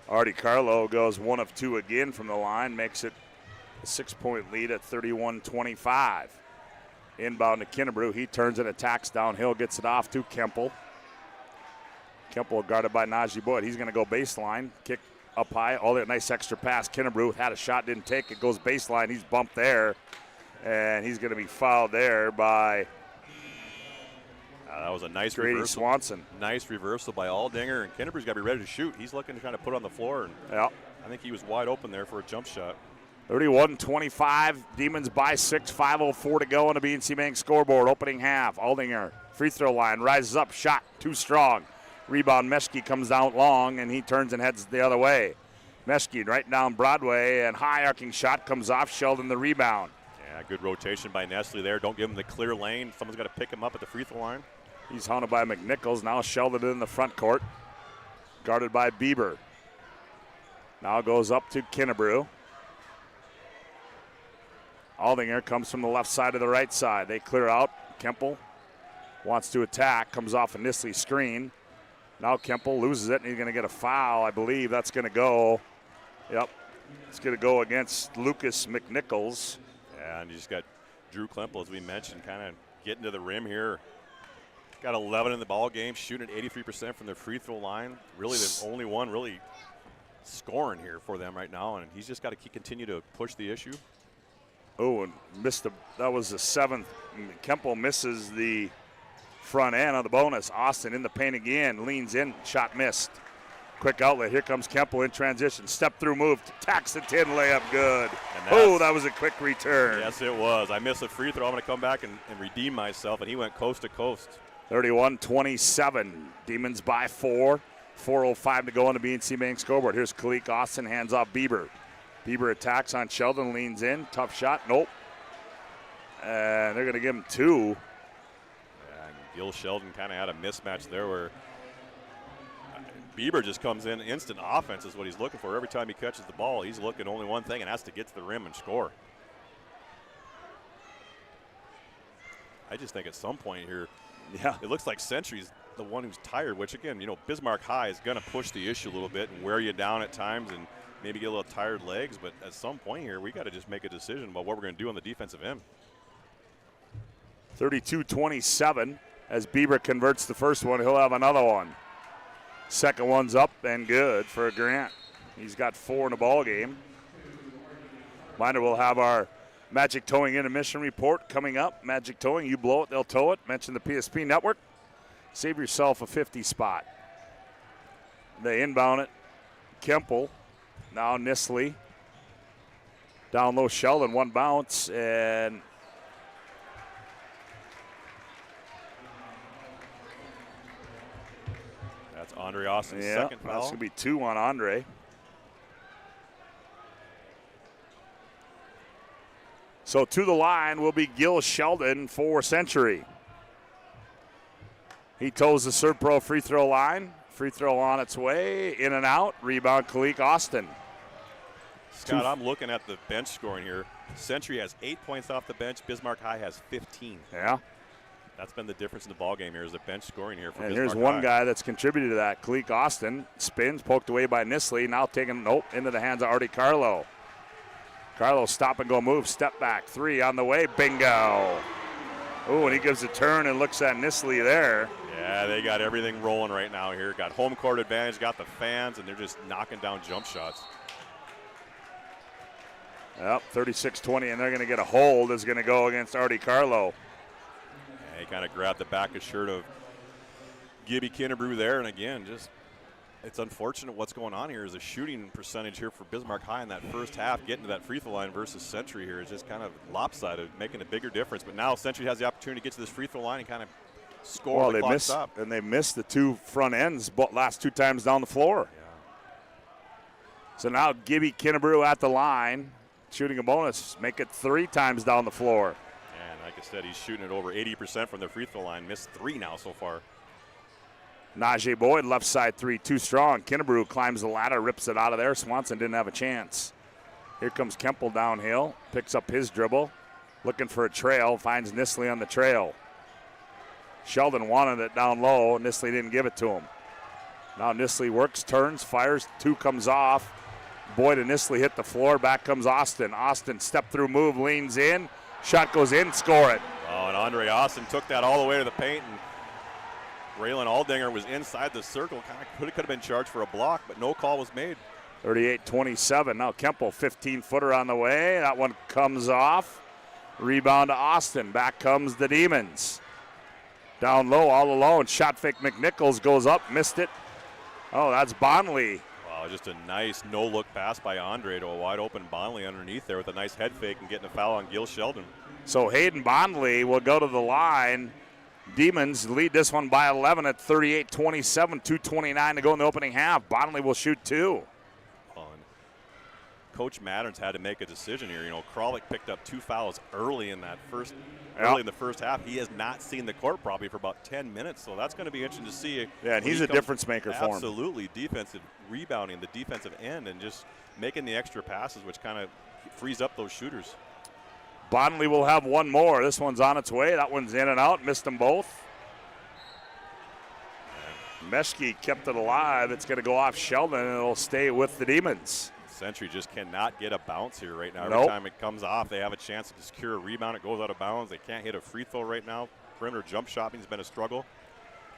Artie Carlo goes 1 of 2 again from the line, makes it a 6-point lead at 31-25. Inbound to Kinnebrew. He turns and attacks downhill, gets it off to Kemple. Kemple guarded by Najee Boyd. He's going to go baseline, kick up high. Oh, that nice extra pass. Kinnebrew had a shot, didn't take it. Goes baseline. He's bumped there. And he's going to be fouled there by that was a nice Grady reversal. Swanson. Nice reversal by Aldinger, and Kinnebrew's got to be ready to shoot. He's looking to kind of put it on the floor, and yeah. I think he was wide open there for a jump shot. 31-25, Demons by 6, 5:04 to go on the BNC Bank scoreboard. Opening half, Aldinger free throw line, rises up, shot, too strong. Rebound, Meshke comes down long, and he turns and heads the other way. Meshke right down Broadway, and high arcing shot comes off. Sheldon the rebound. Yeah, good rotation by Nestle there. Don't give him the clear lane. Someone's got to pick him up at the free throw line. He's hounded by McNichols. Now Sheldon in the front court, guarded by Bieber. Now goes up to Kinnebrew. Aldinger comes from the left side to the right side. They clear out. Kemple wants to attack, comes off a Nistley screen. Now Kemple loses it, and he's going to get a foul. I believe that's going to go. Yep, it's going to go against Lucas McNichols. Yeah, and you just got Drew Klemple, as we mentioned, kind of getting to the rim here. Got 11 in the ball game, shooting at 83% from the free throw line. Really the only one really scoring here for them right now, and he's just got to continue to push the issue. Oh, and that was the seventh. Kemple misses the front end on the bonus. Austin in the paint again, leans in, shot missed. Quick outlet, here comes Kemple in transition. Step through move, tacks the 10, layup good. Oh, that was a quick return. Yes, it was. I missed a free throw. I'm going to come back and redeem myself, and he went coast to coast. 31-27, Demons by 4. 4:05 to go on the BNC Bank scoreboard. Here's Kalik Austin, hands off Bieber. Bieber attacks on Sheldon, leans in, tough shot, nope. And they're going to give him 2. Gil Sheldon kind of had a mismatch there where Bieber just comes in. Instant offense is what he's looking for. Every time he catches the ball, he's looking only one thing, and has to get to the rim and score. I just think at some point here, it looks like Century's the one who's tired, which again, Bismarck High is going to push the issue a little bit and wear you down at times and maybe get a little tired legs, but at some point here, we got to just make a decision about what we're going to do on the defensive end. 32-27. As Bieber converts the first one, he'll have another one. Second one's up and good for Grant. He's got 4 in the ball game. Reminder, we'll have our Magic Towing intermission report coming up. Magic Towing, you blow it, they'll tow it. Mention the PSP network. Save yourself a 50 spot. They inbound it. Kemple. Now Nistley. Down low, Sheldon, one bounce, and that's Andre Austin's second foul. That's going to be 2 on Andre. So to the line will be Gil Sheldon for Century. He toes the Serpro free throw line. Free throw on its way, in and out. Rebound, Kalik Austin. Scott, I'm looking at the bench scoring here. Century has 8 points off the bench. Bismarck High has 15. Yeah. That's been the difference in the ball game here, is the bench scoring here for and Bismarck here's one High. guy that's contributed to that. Kalik Austin spins, poked away by Nistley. Now taken, into the hands of Artie Carlo. Carlo stop and go move, step back. 3 on the way, bingo. Oh, and he gives a turn and looks at Nistley there. Yeah, they got everything rolling right now here. Got home court advantage, got the fans, and they're just knocking down jump shots. Yep, 36-20, and they're going to get a hold. Is going to go against Artie Carlo. Yeah, he kind of grabbed the back of shirt of Gibby Kinnebrew there, and again, just it's unfortunate what's going on here is the shooting percentage here for Bismarck High in that first half, getting to that free throw line versus Century here is just kind of lopsided, making a bigger difference. But now Century has the opportunity to get to this free throw line and kind of score. Well, they missed the 2 front ends last 2 times down the floor. Yeah. So now Gibby Kinnebrew at the line, shooting a bonus, make it 3 times down the floor. And like I said, he's shooting it over 80% from the free throw line. Missed 3 now so far. Najee Boyd, left side 3, too strong. Kinnebrew climbs the ladder, rips it out of there. Swanson didn't have a chance. Here comes Kemple downhill, picks up his dribble, looking for a trail, finds Nistley on the trail. Sheldon wanted it down low. Nistley didn't give it to him. Now Nistley works, turns, fires. 2 comes off. Boyd and Nistley hit the floor. Back comes Austin. Austin step through move, leans in. Shot goes in, score it. Oh, and Andre Austin took that all the way to the paint, and Raylan Aldinger was inside the circle. Could have been charged for a block, but no call was made. 38-27. Now Kemple, 15-footer on the way. That one comes off. Rebound to Austin. Back comes the Demons. Down low, all alone. Shot fake McNichols goes up, missed it. Oh, that's Bonley. Wow, just a nice no-look pass by Andre to a wide-open Bonley underneath there with a nice head fake and getting a foul on Gil Sheldon. So Hayden Bonley will go to the line. Demons lead this one by 11 at 38-27, 2:29 to go in the opening half. Bonnelly will shoot 2. Coach Matterns had to make a decision here. You know, Kralik picked up 2 fouls early in the first half. He has not seen the court probably for about 10 minutes, so that's going to be interesting to see. Yeah, and he's a difference maker for him. Absolutely, defensive rebounding, the defensive end, and just making the extra passes, which kind of frees up those shooters. Bonnelly will have one more. This one's on its way. That one's in and out. Missed them both. Meshke kept it alive. It's going to go off Sheldon, and it'll stay with the Demons. Century just cannot get a bounce here right now. Nope. Every time it comes off, they have a chance to secure a rebound. It goes out of bounds. They can't hit a free throw right now. Perimeter jump shotting has been a struggle.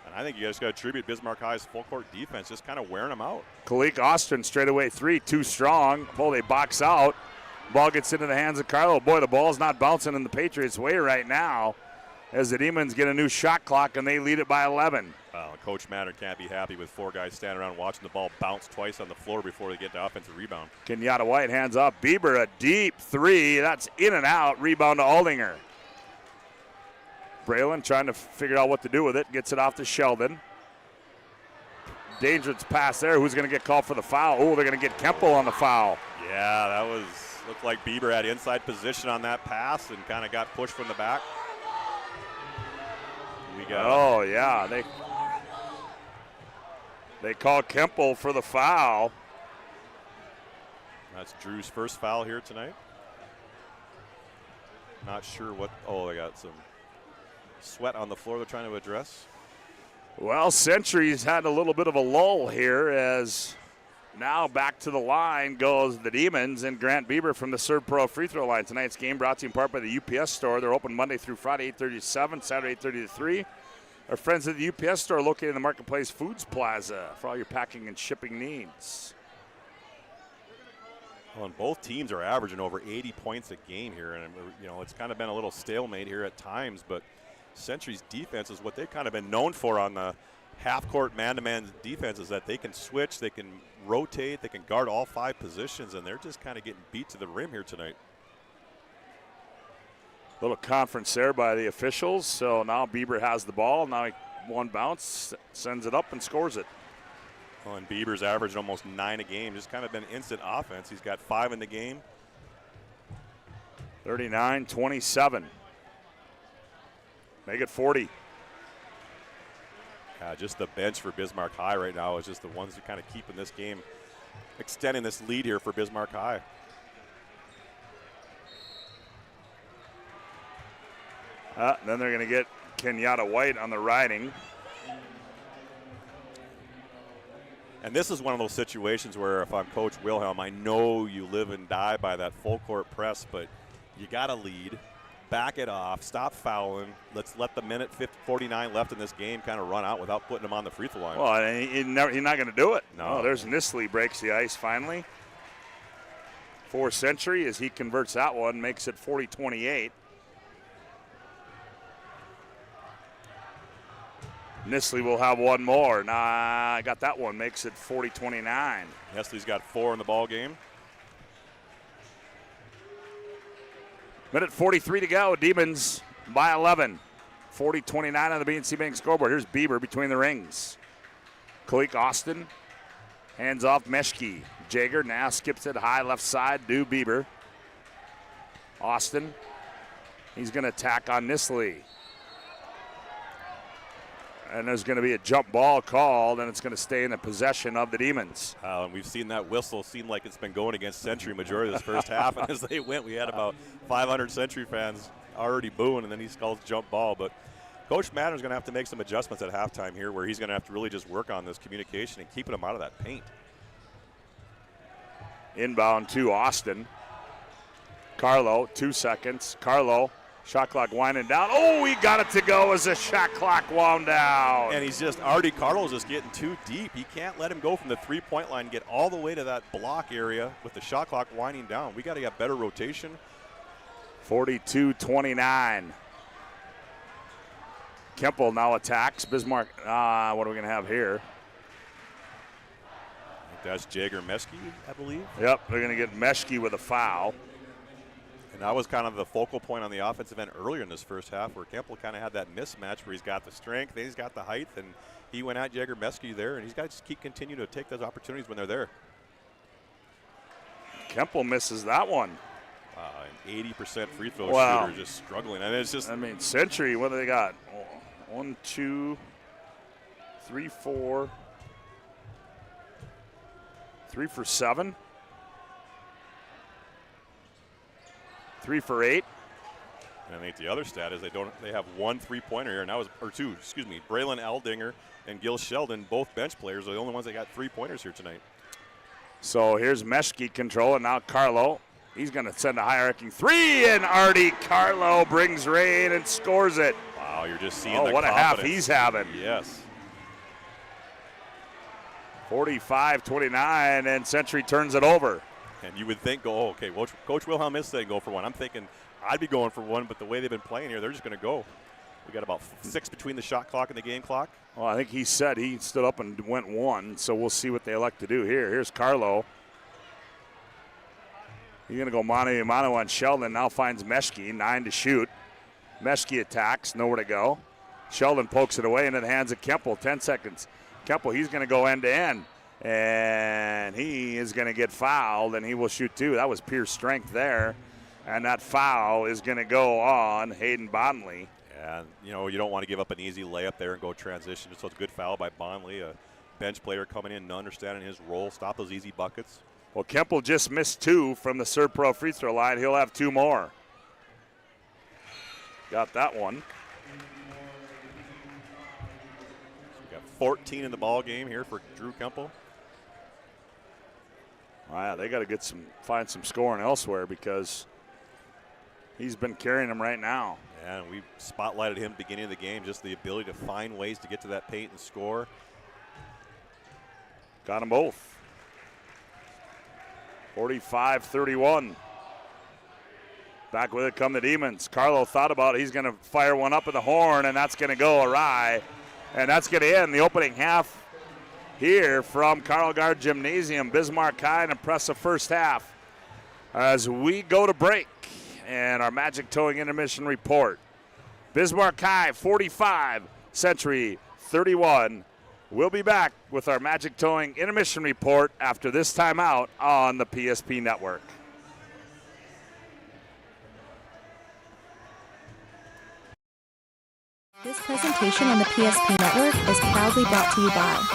And I think you guys got to attribute Bismarck High's full court defense just kind of wearing them out. Kalik Austin straightaway 3, too strong. Well, they box out. Ball gets into the hands of Carlo. Boy, the ball's not bouncing in the Patriots' way right now as the Demons get a new shot clock and they lead it by 11. Coach Matter can't be happy with 4 guys standing around watching the ball bounce twice on the floor before they get the offensive rebound. Kenyatta White hands off. Bieber, a deep 3. That's in and out. Rebound to Aldinger. Braylon trying to figure out what to do with it. Gets it off to Sheldon. Dangerous pass there. Who's going to get called for the foul? Oh, they're going to get Kemple on the foul. Yeah, that looked like Bieber had inside position on that pass and kind of got pushed from the back. Oh, yeah. They call Kemple for the foul. That's Drew's first foul here tonight. Not sure what. Oh, they got some sweat on the floor they're trying to address. Well, Century's had a little bit of a lull here as now back to the line goes the Demons and Grant Bieber from the Serve Pro free throw line. Tonight's game brought to you in part by the UPS store. They're open Monday through Friday, 8:30 to 7, Saturday 8:30 to 3. Our friends at the UPS store located in the Marketplace Foods Plaza for all your packing and shipping needs. Well, and both teams are averaging over 80 points a game here, and you know it's kind of been a little stalemate here at times. But Century's defense is what they've kind of been known for on the half-court man-to-man defense, is that they can switch, they can rotate, they can guard all 5 positions, and they're just kind of getting beat to the rim here tonight. Little conference there by the officials. So now Bieber has the ball. Now he one bounce, sends it up and scores it. Well, and Bieber's averaged almost 9 a game. Just kind of been instant offense. He's got 5 in the game. 39-27. Make it 40. Just the bench for Bismarck High right now is just the ones who kind of keeping this game, extending this lead here for Bismarck High. Then they're going to get Kenyatta White on the riding. And this is one of those situations where if I'm Coach Wilhelm, I know you live and die by that full court press, but you got to lead, back it off, stop fouling. Let's let the minute 49 left in this game kind of run out without putting them on the free throw line. Well, he's not going to do it. No. Oh, there's Nisley breaks the ice finally. For Century as he converts that one, makes it 40-28. Nisley will have one more. Nah, I got that one. Makes it 40-29. Nisley's got 4 in the ball game. Minute 43 to go. Demons by 11. 40-29 on the BNC Bank scoreboard. Here's Bieber between the rings. Kalik Austin hands off Meshke. Jager now skips it high left side. Do Bieber. Austin. He's going to attack on Nisley. And there's going to be a jump ball called, and it's going to stay in the possession of the Demons. And we've seen that whistle seem like it's been going against Century majority of this first half. And as they went, we had about 500 Century fans already booing, and then he calls jump ball. But Coach Matter's going to have to make some adjustments at halftime here where he's going to have to really just work on this communication and keeping them out of that paint. Inbound to Austin. Carlo, 2 seconds. Carlo. Shot clock winding down. Oh, he got it to go as the shot clock wound down. And he's just, Artie Carlo's just getting too deep. He can't let him go from the three-point line and get all the way to that block area with the shot clock winding down. We got to get better rotation. 42-29. Kemple now attacks. Bismarck, what are we going to have here? That's Jager Meshke, I believe. Yep, they're going to get Meshke with a foul. And that was kind of the focal point on the offensive end earlier in this first half, where Kemple kind of had that mismatch where he's got the strength and he's got the height, and he went at Jagermeski there, and he's got to just keep continuing to take those opportunities when they're there. Kemple misses that one. An 80% free throw shooter, just struggling. And it's just, I mean, Century, what do they got? 1, 2, 3, 4. 3 for 7. 3 for 8. And I think the other stat is they have 1 3-pointer here, and that was, or 2, excuse me. Braylon Aldinger and Gil Sheldon, both bench players, are the only ones that got 3-pointers here tonight. So here's Meshke control, and now Carlo. He's going to send a high-arcing 3, and Artie Carlo brings rain and scores it. Wow, you're just seeing what a half he's having. Yes. 45-29, and Century turns it over. And you would think, okay, Coach Wilhelm is saying go for one. I'm thinking I'd be going for one, but the way they've been playing here, they're just going to go. We got about 6 between the shot clock and the game clock. Well, I think he said he stood up and went 1, so we'll see what they elect to do here. Here's Carlo. He's going to go mano a mano on Sheldon. Now finds Meshke, 9 to shoot. Meshke attacks, nowhere to go. Sheldon pokes it away into the hands of Kemple. 10 seconds. Kemple, he's going to go end to end. And he is going to get fouled, and he will shoot 2. That was pure strength there. And that foul is going to go on Hayden Bonley. And, you don't want to give up an easy layup there and go transition. So it's a good foul by Bonley, a bench player coming in and understanding his role, stop those easy buckets. Well, Kemple just missed 2 from the Serb Pro free throw line. He'll have 2 more. Got that one. So we got 14 in the ball game here for Drew Kemple. Wow, they got to find some scoring elsewhere because he's been carrying them right now. And we spotlighted him at the beginning of the game, just the ability to find ways to get to that paint and score. Got them both. 45-31. Back with it come the Demons. Carlo thought about it. He's going to fire one up in the horn, and that's going to go awry. And that's going to end the opening half here from Carl Gard Gymnasium. Bismarck High, an impressive first half. As we go to break and our Magic Towing intermission report. Bismarck High 45, Century 31. We'll be back with our Magic Towing intermission report after this timeout on the PSP Network. This presentation on the PSP Network is proudly brought to you by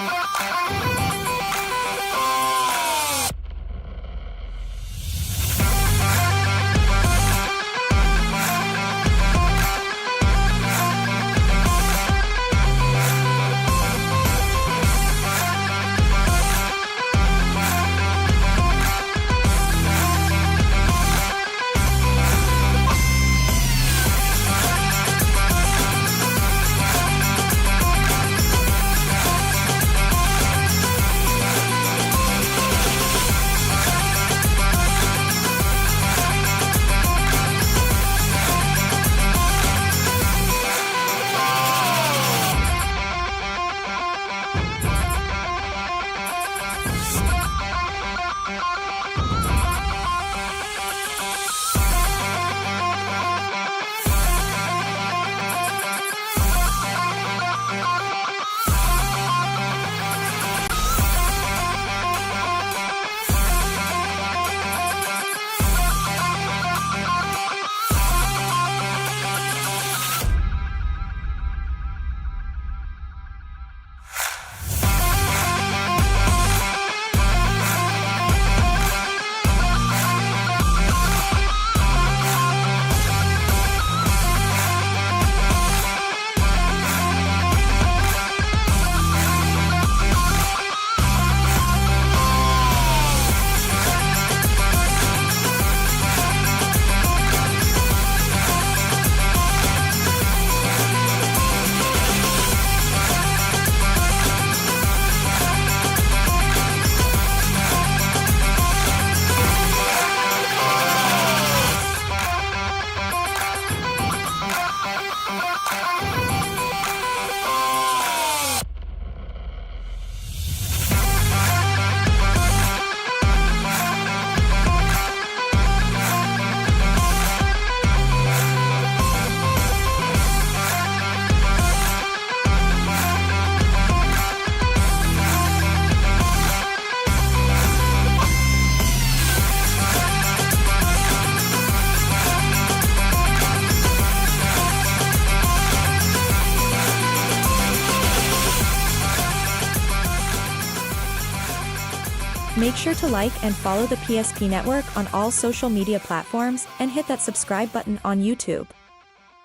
Make sure to like and follow the PSP Network on all social media platforms and hit that subscribe button on YouTube.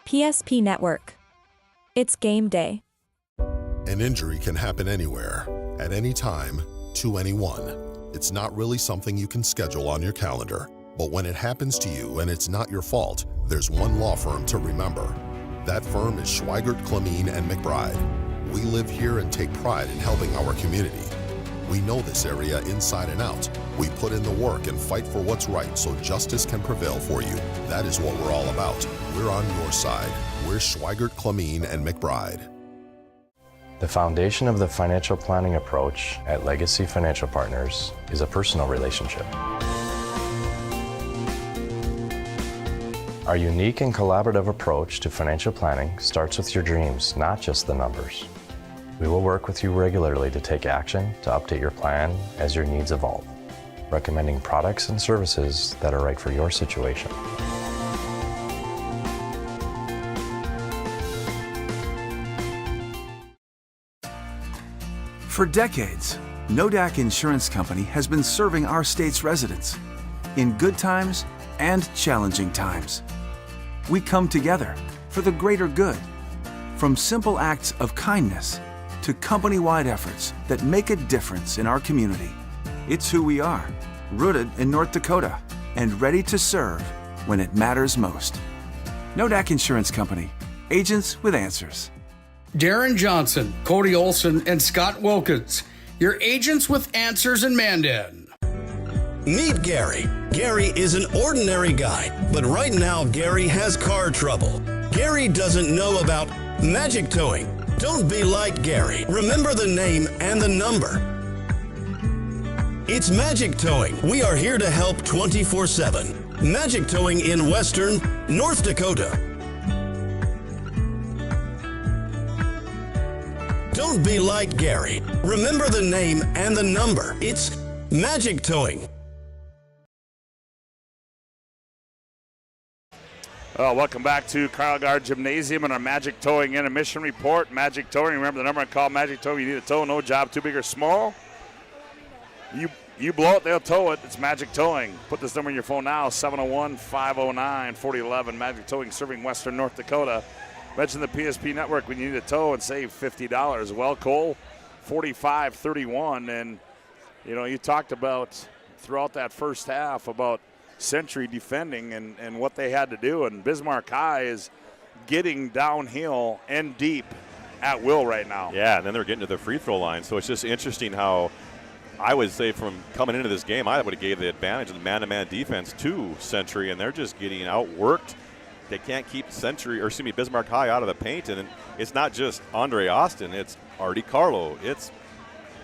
PSP Network. It's game day. An injury can happen anywhere, at any time, to anyone. It's not really something you can schedule on your calendar. But when it happens to you and it's not your fault, there's one law firm to remember. That firm is Schweigert, Clemene, and McBride. We live here and take pride in helping our community. We know this area inside and out. We put in the work and fight for what's right so justice can prevail for you. That is what we're all about. We're on your side. We're Schweigert, Clemene, and McBride. The foundation of the financial planning approach at Legacy Financial Partners is a personal relationship. Our unique and collaborative approach to financial planning starts with your dreams, not just the numbers. We will work with you regularly to take action to update your plan as your needs evolve, recommending products and services that are right for your situation. For decades, Nodak Insurance Company has been serving our state's residents in good times and challenging times. We come together for the greater good, from simple acts of kindness to company-wide efforts that make a difference in our community. It's who we are, rooted in North Dakota and ready to serve when it matters most. Nodak Insurance Company, agents with answers. Darren Johnson, Cody Olson, and Scott Wilkins, your agents with answers in Mandan. Meet Gary. Gary is an ordinary guy, but right now Gary has car trouble. Gary doesn't know about magic towing. Don't be like Gary. Remember the name and the number. It's Magic Towing. We are here to help 24/7. Magic Towing in Western North Dakota. Don't be like Gary. Remember the name and the number. It's Magic Towing. Welcome back to Carl Gard Gymnasium and our Magic Towing intermission report. Magic Towing, remember the number I call Magic Towing. You need a tow, no job too big or small. You blow it, they'll tow it. It's Magic Towing. Put this number in your phone now, 701-509-4011. Magic Towing serving Western North Dakota. Mention the PSP Network when you need a tow and save $50. Well, Cole, 45-31. And, you know, you talked about throughout that first half about Century defending and what they had to do. And Bismarck High is getting downhill and deep at will right now. Yeah, and then they're getting to the free throw line. So it's just interesting how I would say from coming into this game, I would have gave the advantage of the man-to-man defense to Century, and they're just getting outworked. They can't keep Bismarck High out of the paint, and it's not just Andre Austin, it's Artie Carlo, it's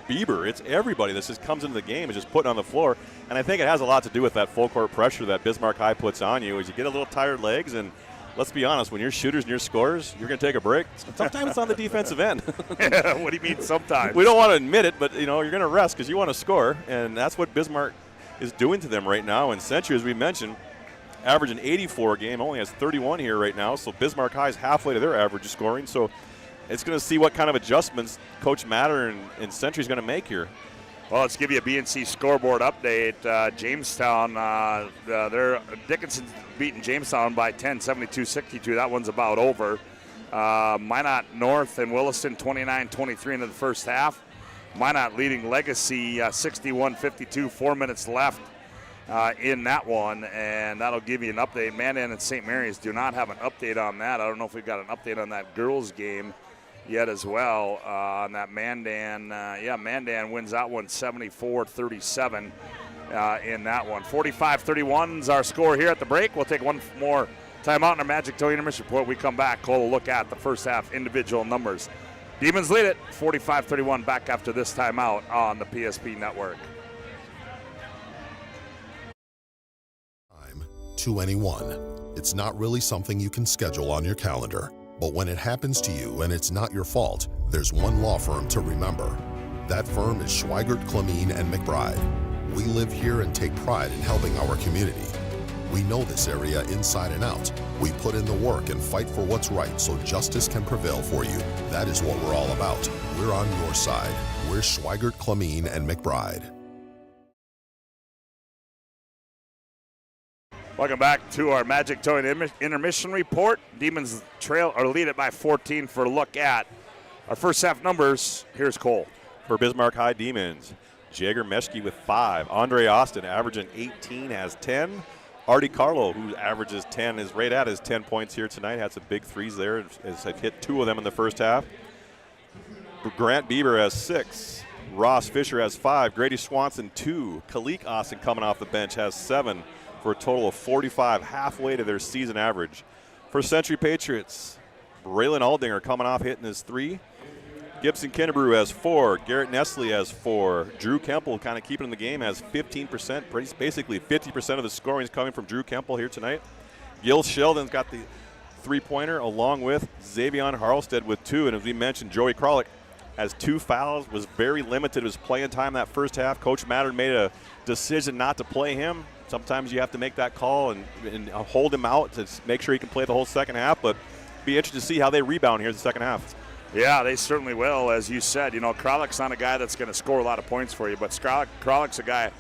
Bieber, it's everybody that just comes into the game and just putting on the floor. And I think it has a lot to do with that full court pressure that Bismarck High puts on you as you get a little tired legs. And let's be honest, when you're shooters and you're scorers, you're going to take a break. Sometimes it's on the defensive end. Yeah, what do you mean sometimes? We don't want to admit it, but you know, you're going to rest because you want to score, and that's what Bismarck is doing to them right now. And Century, as we mentioned, averaging 84 a game, only has 31 here right now. So Bismarck High is halfway to their average of scoring. So it's going to see what kind of adjustments Coach Matter and Century is going to make here. Well, let's give you a BNC scoreboard update. Jamestown, Dickinson's beating Jamestown by 10, 72-62. That one's about over. Minot North and Williston 29-23 into the first half. Minot leading Legacy 61-52, 4 minutes left in that one, and that'll give you an update. Mandan and St. Mary's do not have an update on that. I don't know if we've got an update on that girls game yet as well. On that Mandan, Mandan wins that one 74-37 in that one. 45-31 is our score here at the break. We'll take one more timeout in our Magic Towing intermission report. We come back, Cole will look at the first half individual numbers. Demons lead it 45-31 back after this timeout on the PSP Network. To anyone. It's not really something you can schedule on your calendar. But when it happens to you and it's not your fault, there's one law firm to remember. That firm is Schweigert, Clemene, and McBride. We live here and take pride in helping our community. We know this area inside and out. We put in the work and fight for what's right so justice can prevail for you. That is what we're all about. We're on your side. We're Schweigert, Clemene, and McBride. Welcome back to our Magic Towing intermission report. Demons trail or lead it by 14 for a look at our first half numbers. Here's Cole. For Bismarck High Demons, Jagger Meshke with 5. Andre Austin averaging 18 has 10. Artie Carlo, who averages 10, is right at his 10 points here tonight. Had some big threes there. Has hit 2 of them in the first half. Grant Bieber has 6. Ross Fisher has 5. Grady Swanson 2. Kalik Austin coming off the bench has 7 for a total of 45, halfway to their season average. For Century Patriots, Braylon Aldinger coming off hitting his 3. Gibson Kinnebrew has 4. Garrett Nestle has 4. Drew Kemple kind of keeping in the game has 15%. Basically 50% of the scoring is coming from Drew Kemple here tonight. Gil Sheldon's got the 3-pointer along with Xavion Harlstead with 2. And as we mentioned, Joey Kralik has 2 fouls, was very limited his playing time that first half. Coach Mattern made a decision not to play him. Sometimes you have to make that call and hold him out to make sure he can play the whole second half, but be interested to see how they rebound here in the second half. Yeah, they certainly will. As you said, you know, Kralik's not a guy that's going to score a lot of points for you, but Kralik's a guy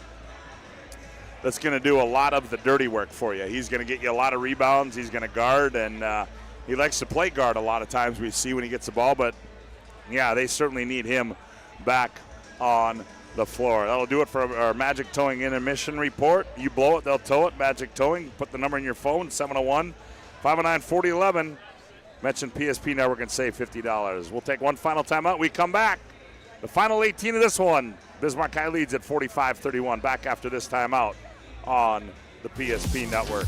that's going to do a lot of the dirty work for you. He's going to get you a lot of rebounds. He's going to guard, and he likes to play guard a lot of times we see when he gets the ball, but, yeah, they certainly need him back on the floor. That'll do it for our Magic Towing intermission report. You blow it, they'll tow it. Magic Towing, put the number in your phone, 701-509-4011. Mention PSP Network and save $50. We'll take one final timeout. We come back. The final 18 of this one. Bismarck High leads at 45-31. Back after this timeout on the PSP Network.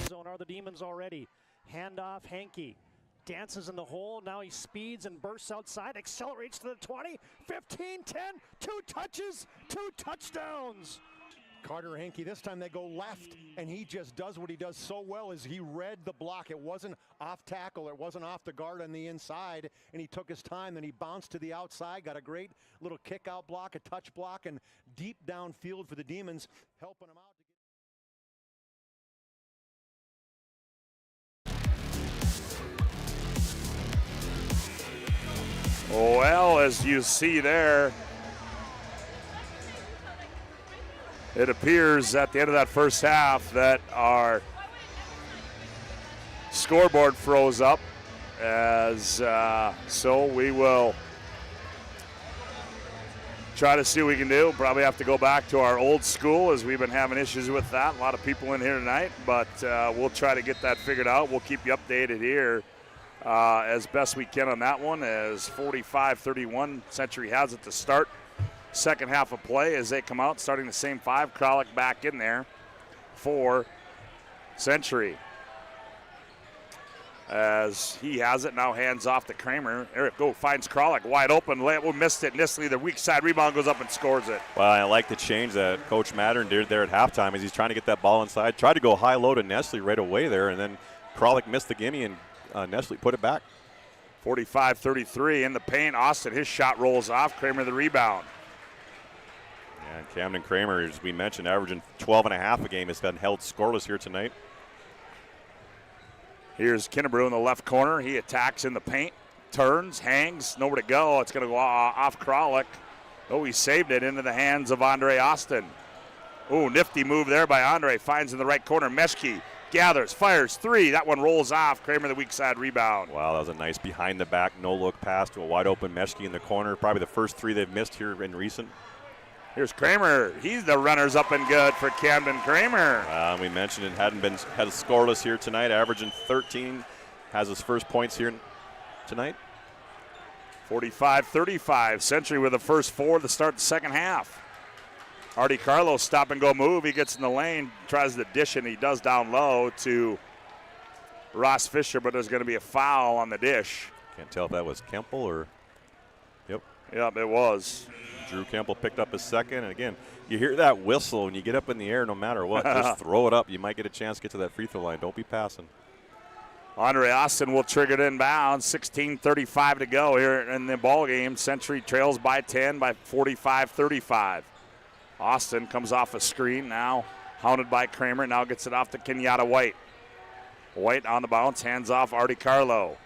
Zone are the Demons already. Handoff, Hankey. Dances in the hole. Now he speeds and bursts outside. Accelerates to the 20. 15, 10. 2 touches. 2 touchdowns. Carter Hankey, this time they go left, and he just does what he does so well is he read the block. It wasn't off tackle. It wasn't off the guard on the inside, and he took his time. Then he bounced to the outside, got a great little kick-out block, a touch block, and deep downfield for the Demons, helping him out. Well, as you see there, it appears at the end of that first half that our scoreboard froze up, as so we will try to see what we can do. Probably have to go back to our old school, as we've been having issues with that. A lot of people in here tonight, but we'll try to get that figured out. We'll keep you updated here as best we can on that one, as 45-31 Century has it to start. Second half of play as they come out, starting the same 5. Kralik back in there for Century. As he has it, now hands off to Kramer. Eric finds Kralik wide open. We missed it. Nistley, the weak side rebound, goes up and scores it. Well, I like the change that Coach Mattern did there at halftime as he's trying to get that ball inside. Tried to go high-low to Nestle right away there, and then Kralik missed the gimme, and Nestle put it back. 45-33 in the paint. Austin, his shot rolls off. Kramer the rebound. And Camden Kramer, as we mentioned, averaging 12.5 a game, has been held scoreless here tonight. Here's Kinnebrew in the left corner. He attacks in the paint, turns, hangs, nowhere to go. It's going to go off Kralik. Oh, he saved it into the hands of Andre Austin. Oh, nifty move there by Andre. Finds in the right corner. Meshke gathers, fires 3. That one rolls off. Kramer the weak side rebound. Wow, that was a nice behind-the-back, no-look pass to a wide-open Meshke in the corner. Probably the first 3 they've missed here in recent. Here's Kramer. He's the runners up and good for Camden Kramer. We mentioned it had scoreless here tonight, averaging 13. Has his first points here tonight. 45-35. Century with the first 4 to start the second half. Artie Carlo stop and go move. He gets in the lane, tries to dish, and he does down low to Ross Fisher, but there's going to be a foul on the dish. Can't tell if that was Kemple or. Yep. Yep, it was. Drew Kemple picked up his second, and again, you hear that whistle when you get up in the air no matter what. Just throw it up. You might get a chance to get to that free throw line. Don't be passing. Andre Austin will trigger it inbound. 16:35 to go here in the ball game. Century trails by 10 by 45-35. Austin comes off a screen, now hounded by Kramer, now gets it off to Kenyatta White. White on the bounce, hands off Artie Carlo.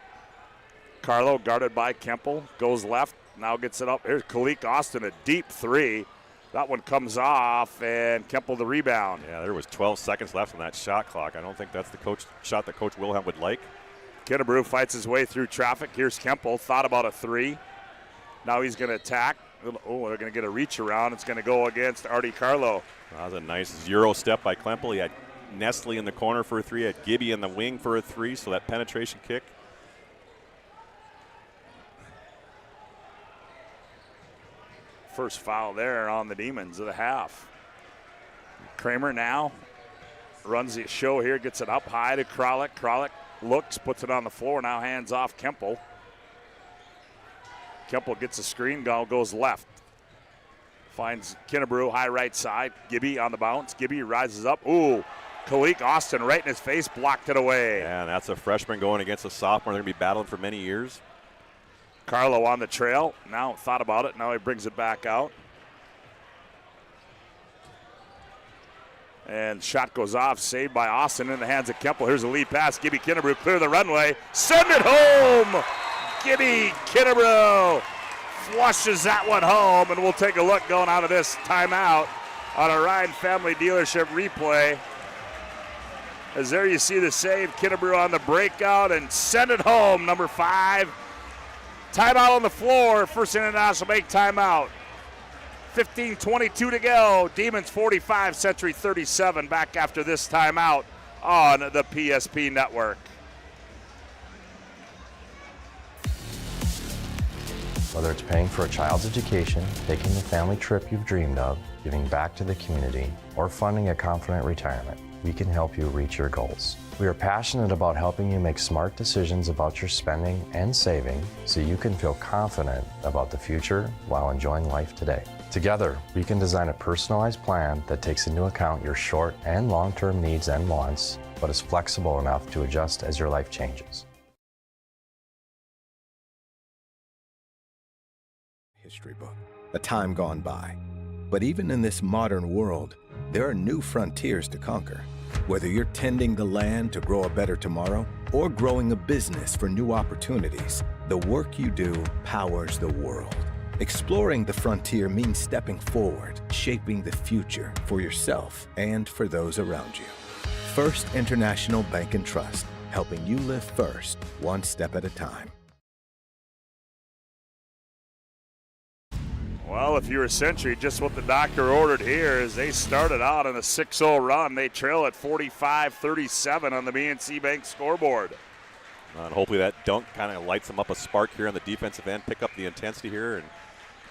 Carlo guarded by Kemple, goes left, now gets it up. Here's Kalik Austin, a deep 3 That one comes off, and Kemple the rebound. Yeah, there was 12 seconds left on that shot clock. I don't think that's the shot that Coach Wilhelm would like. Kennebrew fights his way through traffic. Here's Kemple, thought about a three. Now he's going to attack. Oh, they're going to get a reach around. It's going to go against Artie Carlo. That was a nice Euro step by Kemple. He had Nestle in the corner for a three, had Gibby in the wing for a three, so that penetration kick. First foul there on the Demons of the half. Kramer now runs the show here, gets it up high to Kralik. Kralik looks, puts it on the floor, now hands off Kemple. Kemple gets a screen, goes left. Finds Kennebrew, high right side. Gibby on the bounce. Gibby rises up. Ooh, Kalik Austin right in his face, blocked it away. Yeah, and that's a freshman going against a sophomore. They're going to be battling for many years. Carlo on the trail. Now thought about it. Now he brings it back out. And shot goes off, saved by Austin in the hands of Kemple. Here's a lead pass. Gibby Kennebrew clear the runway. Send it home. Gibby Kennebrew flushes that one home, and we'll take a look going out of this timeout on a Ryan Family Dealership replay. As there you see the save, Kennebrew on the breakout and send it home, number 5. Timeout on the floor, First International make timeout. 15:22 to go. Demons 45, Century 37. Back after this timeout on the PSP Network. Whether it's paying for a child's education, taking the family trip you've dreamed of, giving back to the community, or funding a confident retirement, we can help you reach your goals. We are passionate about helping you make smart decisions about your spending and saving so you can feel confident about the future while enjoying life today. Together, we can design a personalized plan that takes into account your short and long-term needs and wants, but is flexible enough to adjust as your life changes. History book, a time gone by. But even in this modern world, there are new frontiers to conquer. Whether you're tending the land to grow a better tomorrow or growing a business for new opportunities, the work you do powers the world. Exploring the frontier means stepping forward, shaping the future for yourself and for those around you. First International Bank and Trust, helping you live first, one step at a time. Well, if you're a Century, just what the doctor ordered here is they started out on a 6-0 run. They trail at 45-37 on the BNC Bank scoreboard. And hopefully that dunk kind of lights them up a spark here on the defensive end, pick up the intensity here and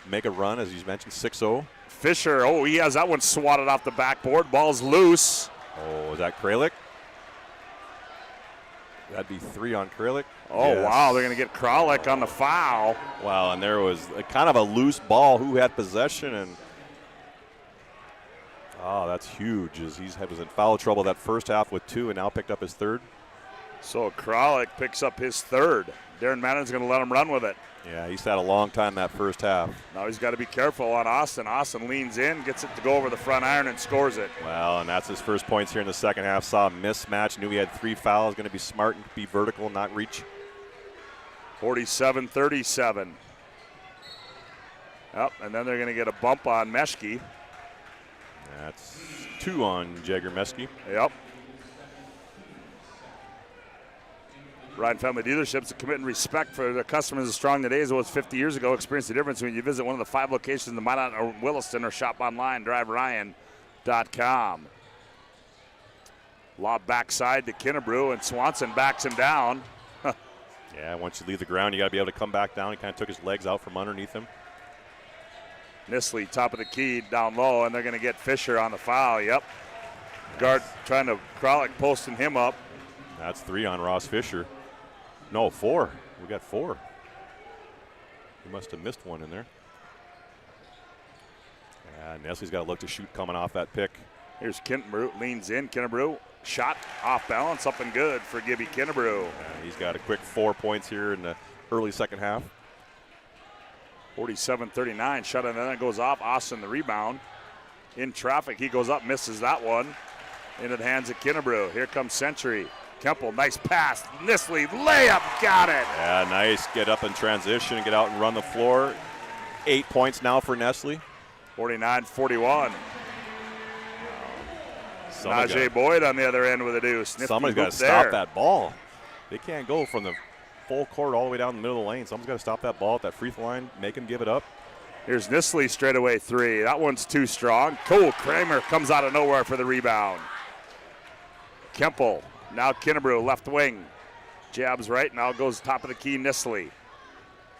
make a run, as you mentioned, 6-0. Fisher, he has that one swatted off the backboard. Ball's loose. Oh, is that Kralik? That'd be 3 on Kralik. Oh, yes. Wow, they're going to get Kralik on the foul. Wow, and there was kind of a loose ball. Who had possession? And oh, that's huge. As he was in foul trouble that first half with 2 and now picked up his 3rd. So Kralik picks up his 3rd. Darren Mannon's going to let him run with it. Yeah, he's had a long time that first half. Now he's got to be careful on Austin. Austin leans in, gets it to go over the front iron and scores it. Well, and that's his first points here in the second half. Saw a mismatch, knew he had 3 fouls, going to be smart and be vertical, not reach. 47-37. Yep, and then they're going to get a bump on Meshke. That's 2 on Jagger Meshke. Yep. Ryan Family Dealerships, a commitment and respect for their customers as strong today as it was 50 years ago. Experience the difference when you visit one of the 5 locations in Minot or Williston or shop online, driveryan.com. Lob backside to Kennebrew, and Swanson backs him down. Yeah, once you leave the ground, you got to be able to come back down. He kind of took his legs out from underneath him. Nisley, top of the key, down low, and they're going to get Fisher on the foul. Yep. Guard trying to, Kralik posting him up. That's 3 on Ross Fisher. No, 4. We got 4. He must have missed one in there. Yeah, Nesley's got to look to shoot coming off that pick. Here's Kennebrew, leans in. Kennebrew, shot off balance, up and good for Gibby Kennebrew. Yeah, he's got a quick 4 points here in the early second half. 47-39, shot and then it goes off. Austin the rebound. In traffic, he goes up, misses that one. Into the hands of Kennebrew. Here comes Century. Kemple, nice pass. Nisley, layup, got it. Yeah, nice. Get up in transition and get out and run the floor. 8 points now for Nestle. 49-41. Najee Boyd on the other end with a deuce. Somebody's got to stop that ball. They can't go from the full court all the way down the middle of the lane. Someone's got to stop that ball at that free throw line, make him give it up. Here's Nisley straightaway three. That one's too strong. Cole Kramer comes out of nowhere for the rebound. Kemple, now Kinnebrew, left wing. Jabs right, now goes top of the key, Nisley.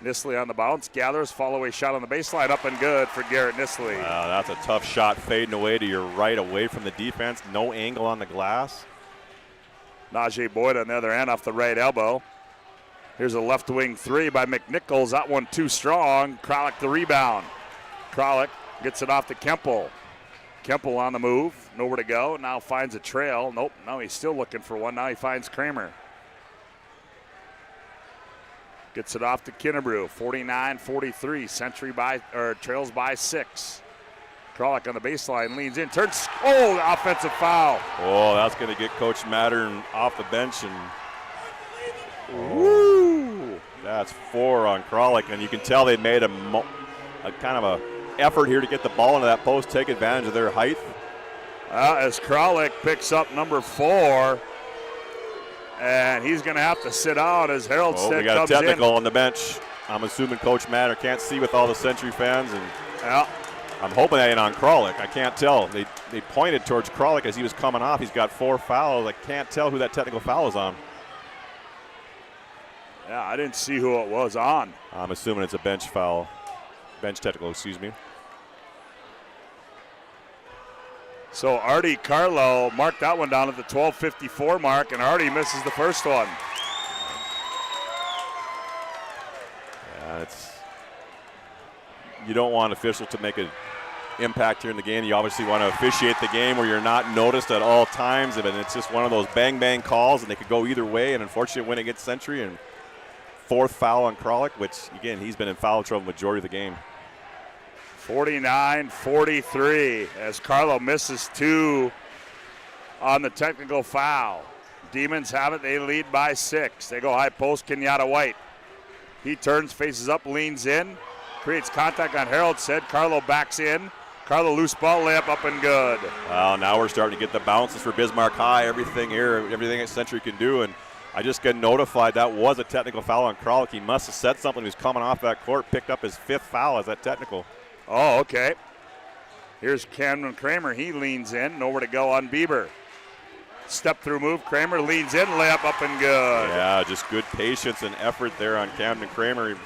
Nisley on the bounce, gathers, fall away shot on the baseline, up and good for Garrett Nisley. Wow, that's a tough shot, fading away to your right, away from the defense. No angle on the glass. Najee Boyd on the other end off the right elbow. Here's a left wing three by McNichols. That one too strong. Kralik the rebound. Kralik gets it off to Kemple. Kemple on the move, nowhere to go. Now finds a trail. Nope, now he's still looking for one. Now he finds Kramer. Gets it off to Kinnebrew, 49-43. Century trails by 6. Kralik on the baseline, leans in, turns. Oh, the offensive foul. Oh, that's going to get Coach Mattern off the bench. And woo! That's 4 on Kralik, and you can tell they made a kind of a effort here to get the ball into that post, take advantage of their height. As Kralik picks up number 4. And he's going to have to sit out as Harold Stead comes in. We got a technical on the bench. I'm assuming Coach Matter can't see with all the Century fans. And yeah. I'm hoping that ain't on Kralik. I can't tell. They pointed towards Kralik as he was coming off. He's got 4 fouls. I can't tell who that technical foul is on. Yeah, I didn't see who it was on. I'm assuming it's a bench foul. Bench technical, excuse me. So Artie Carlo marked that one down at the 12:54 mark, and Artie misses the first one. Yeah, you don't want officials to make an impact here in the game. You obviously want to officiate the game where you're not noticed at all times, and it's just one of those bang-bang calls, and they could go either way, and unfortunately win against Century, and 4th foul on Kralik, which, again, he's been in foul trouble the majority of the game. 49-43 as Carlo misses 2 on the technical foul. Demons have it. They lead by 6. They go high post, Kenyatta White. He turns, faces up, leans in, creates contact on Harold Stead. Carlo backs in. Carlo loose ball, layup up and good. Well, now we're starting to get the bounces for Bismarck High. Everything here, everything that Century can do. And I just got notified that was a technical foul on Kralik. He must have said something. He was coming off that court, picked up his 5th foul as that technical. Oh, okay. Here's Cameron Kramer. He leans in. Nowhere to go on Bieber. Step through move. Kramer leans in. Layup up and good. Yeah, just good patience and effort there on Camden Kramer.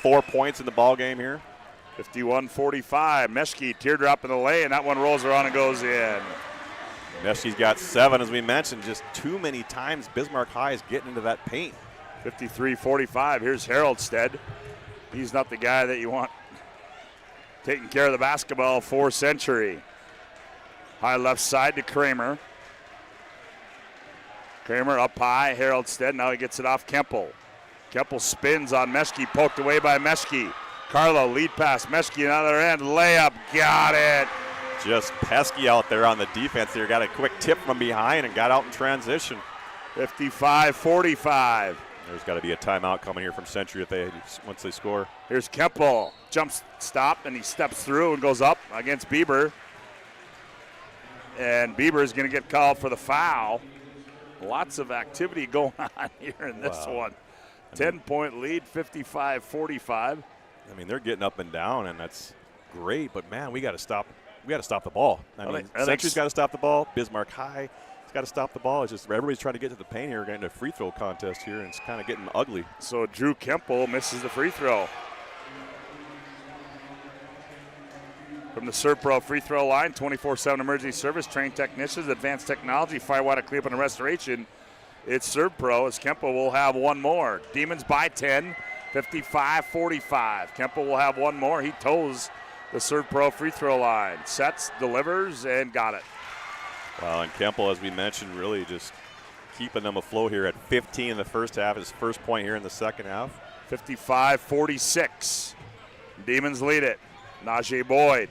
4 points in the ball game here. 51-45. Meshke teardrop in the lane. That one rolls around and goes in. Meshke's got 7, as we mentioned. Just too many times Bismarck High is getting into that paint. 53-45. Here's Harold Stead. He's not the guy that you want taking care of the basketball for Century. High left side to Kramer. Kramer up high, Harold Stead. Now he gets it off Kemple. Kemple spins on Meshke, poked away by Meshke. Carlo lead pass, Meshke another end, layup, got it. Just pesky out there on the defense there. Got a quick tip from behind and got out in transition. 55-45. There's got to be a timeout coming here from Century once they score. Here's Kemple, jumps, stop, and he steps through and goes up against Bieber. And Bieber is going to get called for the foul. Lots of activity going on here in this one. 10-point lead, 55-45. I mean, they're getting up and down, and that's great. But man, we got to stop. We got to stop the ball. I mean, Century's got to stop the ball. Bismarck High. It's got to stop the ball. It's just everybody's trying to get to the paint here. We're getting a free throw contest here, and it's kind of getting ugly. So Drew Kemple misses the free throw. From the ServPro free throw line, 24/7 emergency service, trained technicians, advanced technology, firewater cleanup and restoration. It's ServPro as Kemple will have one more. Demons by 10, 55-45. Kemple will have one more. He toes the ServPro free throw line. Sets, delivers, and got it. Well, and Kemple, as we mentioned, really just keeping them afloat here at 15 in the first half. His first point here in the second half. 55-46. Demons lead it. Najee Boyd.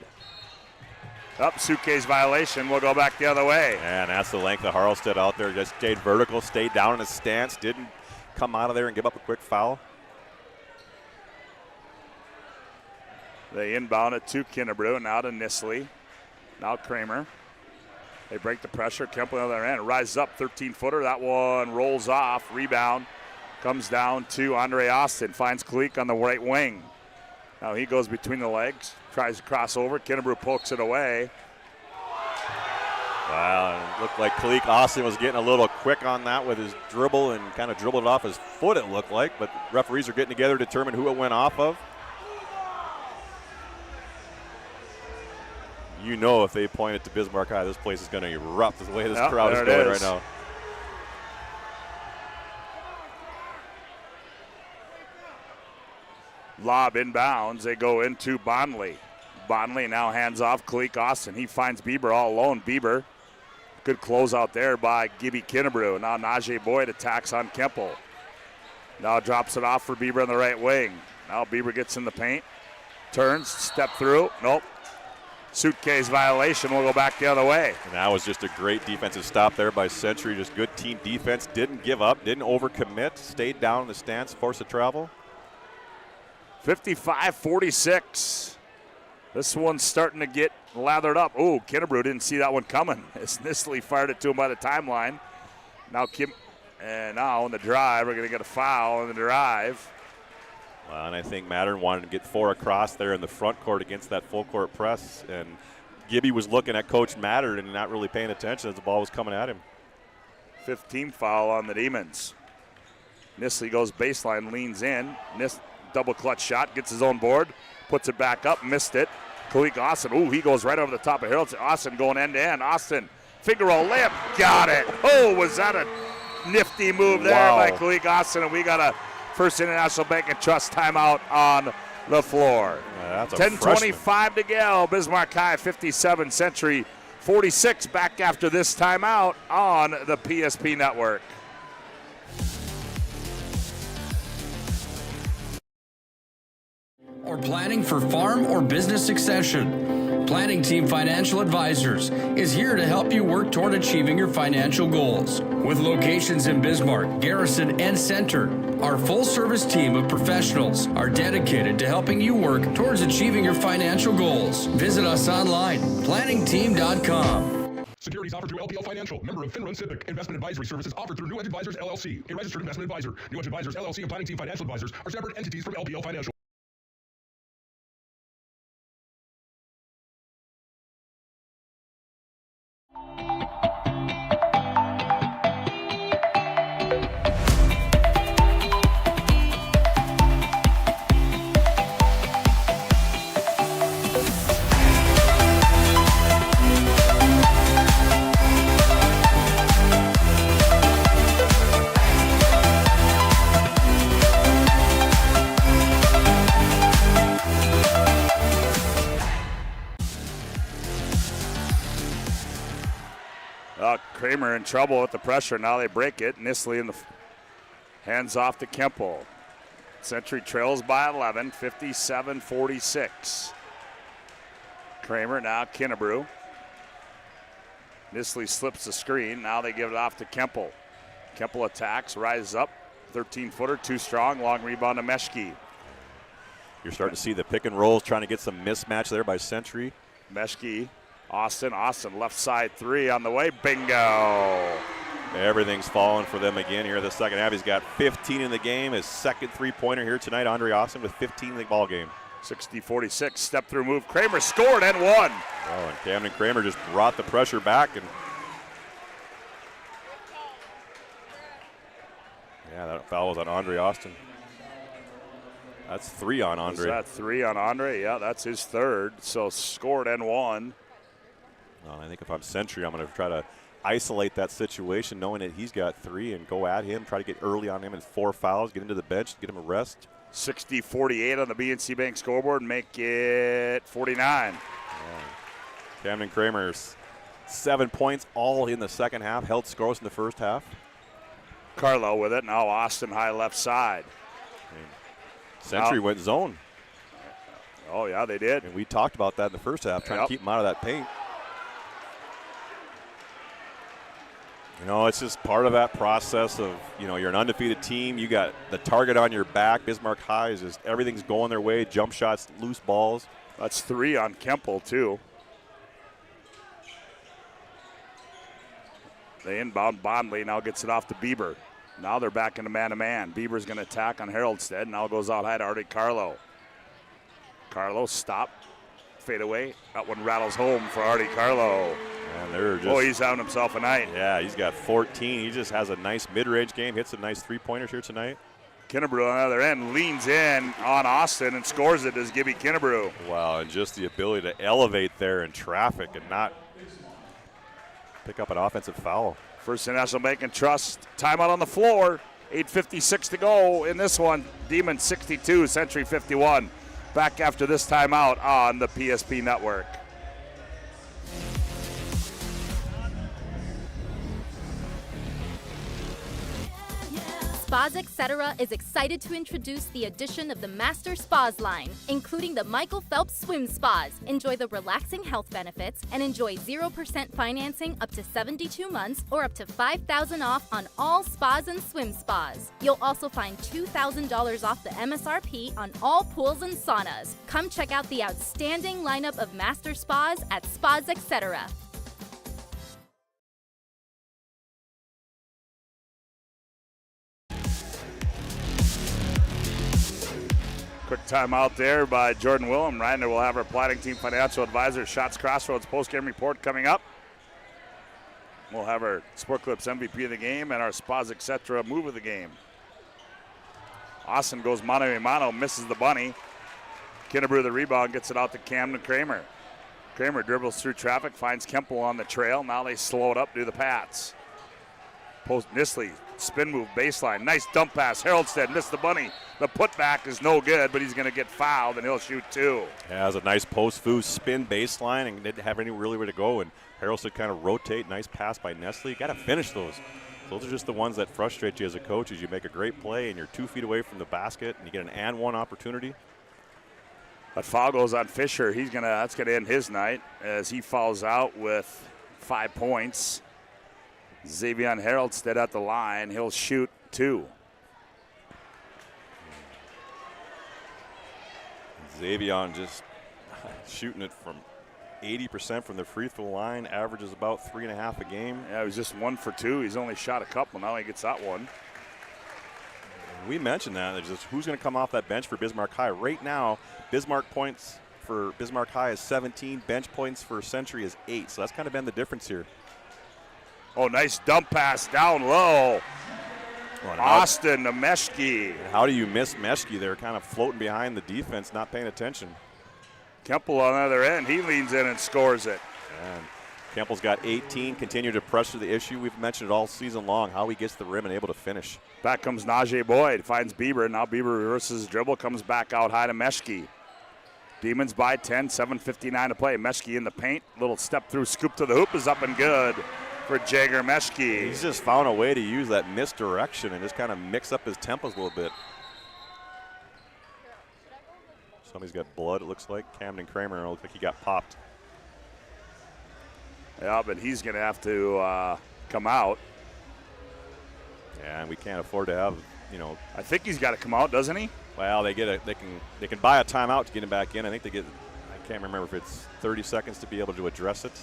Up, Suke's violation. We'll go back the other way. And that's the length of Harlstead out there. Just stayed vertical, stayed down in his stance, didn't come out of there and give up a quick foul. They inbound it to Kinnebrew, now to Nisley. Now Kramer. They break the pressure. Kemple on the other end. Rises up, 13-footer. That one rolls off. Rebound comes down to Andre Austin. Finds Kalik on the right wing. Now he goes between the legs. Tries to cross over. Kinnebrew pokes it away. Wow, it looked like Kalik Austin was getting a little quick on that with his dribble and kind of dribbled it off his foot, it looked like. But referees are getting together to determine who it went off of. You know, if they point it to Bismarck High, this place is going to erupt the way this crowd is going right now. Lob inbounds. They go into Bonley. Bonley now hands off Kalik Austin. He finds Bieber all alone. Bieber, good close out there by Gibby Kinnebrew. Now Najee Boyd attacks on Kemple. Now drops it off for Bieber on the right wing. Now Bieber gets in the paint. Turns, step through. Nope. Suitcase violation. Will go back the other way. And that was just a great defensive stop there by Century. Just good team defense. Didn't give up. Didn't overcommit. Stayed down in the stance. Forced to travel. 55-46. This one's starting to get lathered up. Oh, Kinnebrew didn't see that one coming as Nisley fired it to him by the timeline. Now now on the drive, we're going to get a foul on the drive. Well, and I think Mattern wanted to get 4 across there in the front court against that full court press. And Gibby was looking at Coach Mattern and not really paying attention as the ball was coming at him. 15 foul on the Demons. Nisley goes baseline, leans in. Double clutch shot, gets his own board, puts it back up, missed it. Kalik Austin, ooh, he goes right over the top of Harold. Austin going end to end. Austin, finger roll, layup, got it. Oh, was that a nifty move there by Kalik Austin, and we got a First International Bank and Trust timeout on the floor. 10:25 to go. Bismarck High 57, Century 46. Back after this timeout on the PSP Network. Or planning for farm or business succession. Planning Team Financial Advisors is here to help you work toward achieving your financial goals. With locations in Bismarck, Garrison, and Center, our full-service team of professionals are dedicated to helping you work towards achieving your financial goals. Visit us online, planningteam.com. Securities offered through LPL Financial, member of FINRA and SIPC. Investment advisory services offered through New Edge Advisors, LLC, a registered investment advisor. New Edge Advisors, LLC, and Planning Team Financial Advisors are separate entities from LPL Financial. Kramer in trouble with the pressure. Now they break it. Nisley in the hands off to Kemple. Century trails by 11, 57-46. Kramer now Kinnebrew. Nisley slips the screen. Now they give it off to Kemple. Kemple attacks, rises up. 13-footer, too strong. Long rebound to Meshke. You're starting to see the pick and rolls, trying to get some mismatch there by Century. Meshke. Austin left side three on the way. Bingo. Everything's falling for them again here in the second half. He's got 15 in the game. His second three-pointer here tonight. Andre Austin with 15 in the ball game. 60-46, step through move. Kramer scored and won. Oh, and Camden Kramer just brought the pressure back. And yeah, that foul was on Andre Austin. That's 3 on Andre. Is that 3 on Andre? Yeah, that's his third. So scored and won. Well, I think if I'm Century, I'm going to try to isolate that situation, knowing that he's got 3, and go at him, try to get early on him and 4 fouls, get into the bench, get him a rest. 60-48 on the BNC Bank scoreboard, make it 49. Yeah. Camden Kramer's 7 points, all in the second half, held scoreless in the first half. Carlo with it, now Austin high left side. Century went zone. Oh, yeah, they did. And we talked about that in the first half, trying to keep him out of that paint. You know, it's just part of that process of, you know, you're an undefeated team. You got the target on your back. Bismarck High is just everything's going their way. Jump shots, loose balls. That's 3 on Kemple, too. They inbound. Bondley now gets it off to Bieber. Now they're back into man-to-man. Bieber's going to attack on Haroldstead. Now goes out high to Artie Carlo. Carlo, stop. Fade away. That one rattles home for Artie Carlo. And they're just, he's having himself a night. Yeah, he's got 14. He just has a nice mid-range game. Hits some nice three-pointers here tonight. Kinnebrew on the other end leans in on Austin and scores it as Gibby Kinnebrew. Wow, and just the ability to elevate there in traffic and not pick up an offensive foul. First National Bank and Trust timeout on the floor. 8:56 to go in this one. Demon 62, Century 51. Back after this timeout on the PSP Network. Spas Etc. is excited to introduce the addition of the Master Spas line, including the Michael Phelps Swim Spas. Enjoy the relaxing health benefits and enjoy 0% financing up to 72 months or up to $5,000 off on all spas and swim spas. You'll also find $2,000 off the MSRP on all pools and saunas. Come check out the outstanding lineup of Master Spas at Spas Etc. Quick timeout there by Jordan Willem. Reiner will have our planning team financial advisor, Shots Crossroads post-game report coming up. We'll have our Sport Clips MVP of the game and our Spas Etc. move of the game. Austin goes mano-a-mano, misses the bunny. Kinnebrew the rebound, gets it out to Camden Kramer. Kramer dribbles through traffic, finds Kemple on the trail. Now they slow it up, do the Pats. Post Nisley, spin move, baseline. Nice dump pass. Haroldstead missed the bunny. The putback is no good, but he's going to get fouled, and he'll shoot 2. Yeah, it was a nice post-foo spin baseline and didn't have any really way to go. And Haroldstead kind of rotate. Nice pass by Nestle. You got to finish those. Those are just the ones that frustrate you as a coach. Is you make a great play and you're 2 feet away from the basket and you get an and one opportunity. That foul goes on Fisher. That's gonna end his night as he fouls out with 5 points. Xavier Haroldstead at the line. He'll shoot 2. Xavier just shooting it from 80% from the free throw line, averages about 3.5 a game. Yeah, he was just 1 for 2. He's only shot a couple. Now he gets that one. We mentioned that. It's just who's going to come off that bench for Bismarck High. Right now, Bismarck points for Bismarck High is 17. Bench points for Century is 8. So that's kind of been the difference here. Oh, nice dump pass down low. Austin to Meshke. How do you miss Meshke there, kind of floating behind the defense, not paying attention? Kemple on the other end. He leans in and scores it. And Kemple's got 18, continue to pressure the issue. We've mentioned it all season long, how he gets the rim and able to finish. Back comes Najee Boyd, finds Bieber. Now Bieber reverses his dribble, comes back out high to Meshke. Demons by 10, 7:59 to play. Meshke in the paint, little step through, scoop to the hoop is up and good for Jagger Meshke. He's just found a way to use that misdirection and just kind of mix up his tempos a little bit. Somebody's got blood, it looks like. Camden Kramer, it looks like he got popped. Yeah, but he's going to have to come out. Yeah, and we can't afford to have, I think he's got to come out, doesn't he? Well, they can buy a timeout to get him back in. I think they get, I can't remember if it's 30 seconds to be able to address it,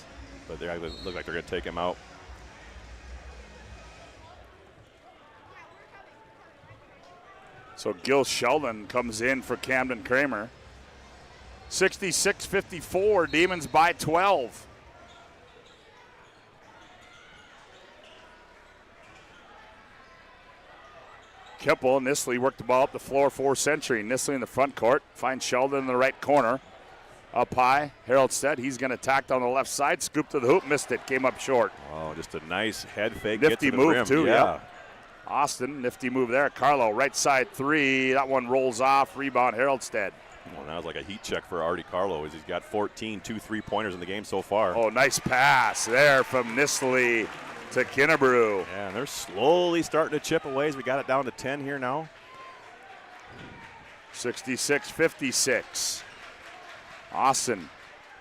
but they look like they're going to take him out. So Gil Sheldon comes in for Camden Kramer. 66-54, Demons by 12. Kemple and Nisley work the ball up the floor for Century. Nisley in the front court, finds Sheldon in the right corner. Up high, Haroldstead, he's going to attack down the left side, scoop to the hoop, missed it, came up short. Oh, just a nice head fake. Nifty get to the move rim. too, yeah. Austin, nifty move there. Carlo, right side 3. That one rolls off. Rebound, Haroldstead. Well, that was like a heat check for Artie Carlo as he's got 14, 2 3-pointers in the game so far. Oh, nice pass there from Nisley to Kinnebrew. Yeah, and they're slowly starting to chip away as we got it down to 10 here now. 66-56. Austin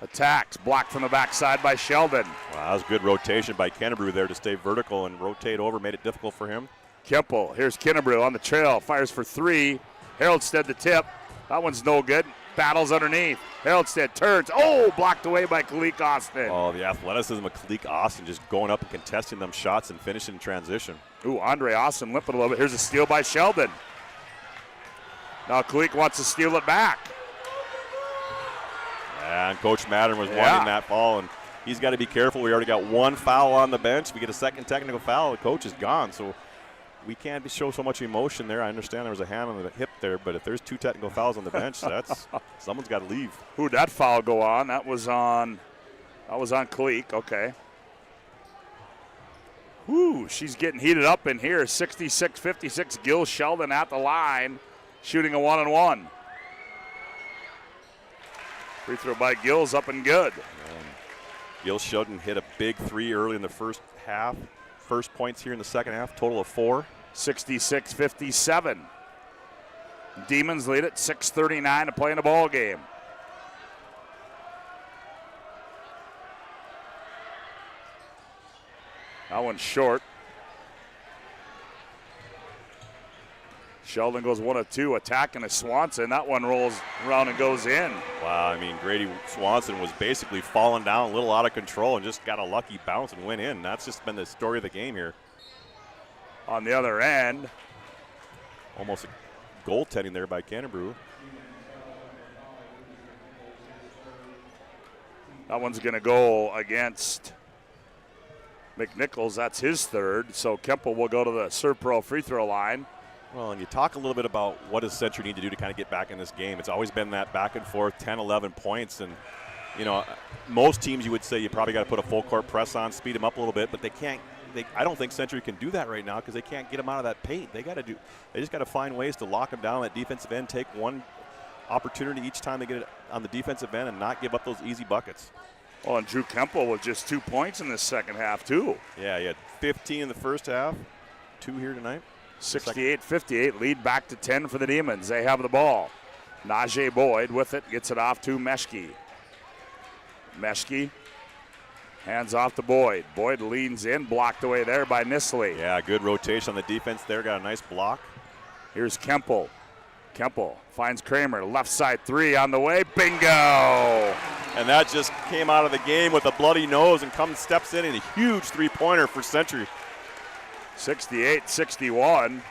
Attacks, blocked from the backside by Sheldon. Wow, that was good rotation by Kennebrew there to stay vertical and rotate over, made it difficult for him. Kemple, here's Kennebrew on the trail, fires for 3. Haroldstead the tip. That one's no good. Battles underneath. Haroldstead turns. Oh, blocked away by Kalik Austin. Oh, the athleticism of Kalik Austin just going up and contesting them shots and finishing in transition. Ooh, Andre Austin limping a little bit. Here's a steal by Sheldon. Now Kalik wants to steal it back. And Coach Mattern was wanting that foul, and he's got to be careful. We already got 1 foul on the bench. If we get a second technical foul, the coach is gone. So we can't show so much emotion there. I understand there was a hand on the hip there, but if there's 2 technical fouls on the bench, that's someone's got to leave. Who'd that foul go on? That was on Kalik. Okay. Whoo, she's getting heated up in here. 66-56. Gil Sheldon at the line, shooting a 1-on-1. Free throw by Gil's up and good. Gil Sheldon hit a big 3 early in the first half. First points here in the second half, total of 4. 66-57. Demons lead it, 6:39 to play in the ball game. That one's short. Sheldon goes 1 of 2, attacking a Swanson. That one rolls around and goes in. Wow, I mean, Grady Swanson was basically falling down, a little out of control, and just got a lucky bounce and went in. That's just been the story of the game here. On the other end. Almost a goaltending there by Kennebrew. That one's going to go against McNichols. That's his 3rd. So Kemple will go to the Serpro free throw line. Well, and you talk a little bit about what does Century need to do to kind of get back in this game. It's always been that back and forth, 10, 11 points. And, you know, most teams you would say you probably got to put a full court press on, speed them up a little bit, but they can't. I don't think Century can do that right now because they can't get them out of that paint. They just got to find ways to lock them down at defensive end, take one opportunity each time they get it on the defensive end and not give up those easy buckets. Oh, and Drew Kemple with just 2 points in this second half, too. Yeah, he had 15 in the first half, 2 here tonight. 68-58, lead back to 10 for the Demons. They have the ball. Najee Boyd with it, gets it off to Meshke. Meshke hands off to Boyd. Boyd leans in, blocked away there by Nisley. Yeah, good rotation on the defense there, got a nice block. Here's Kemple. Kemple finds Kramer, left side 3 on the way, bingo! And that just came out of the game with a bloody nose and steps in a huge 3-pointer for Century. 68-61. And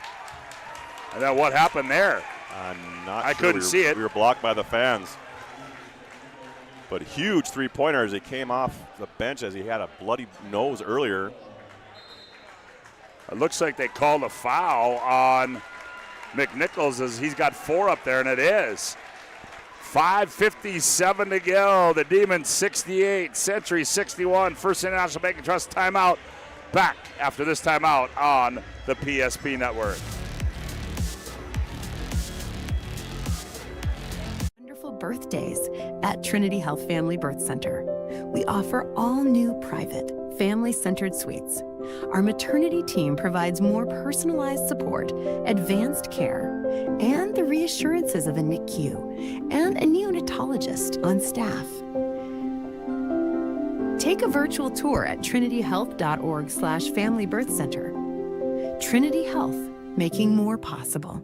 then what happened there? I couldn't see it. We were blocked by the fans. But huge 3-pointer as he came off the bench as he had a bloody nose earlier. It looks like they called a foul on McNichols as he's got 4 up there, and it is. 5:57 to go. The Demons 68, Century 61. First International Bank and Trust timeout. Back after this timeout on the PSP Network. Wonderful birthdays at Trinity Health Family Birth Center. We offer all new private, family-centered suites. Our maternity team provides more personalized support, advanced care, and the reassurances of a NICU and a neonatologist on staff. Take a virtual tour at trinityhealth.org/Family Birth Center. Trinity Health, making more possible.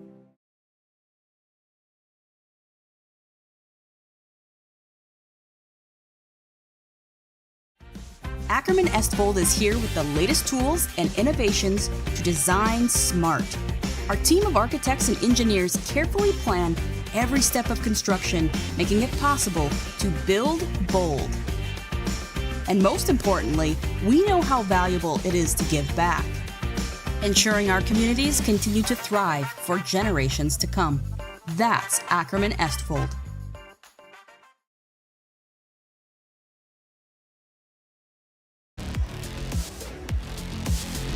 Ackerman Estvold is here with the latest tools and innovations to design smart. Our team of architects and engineers carefully plan every step of construction, making it possible to build bold. And most importantly, we know how valuable it is to give back, ensuring our communities continue to thrive for generations to come. That's Ackerman Estvold.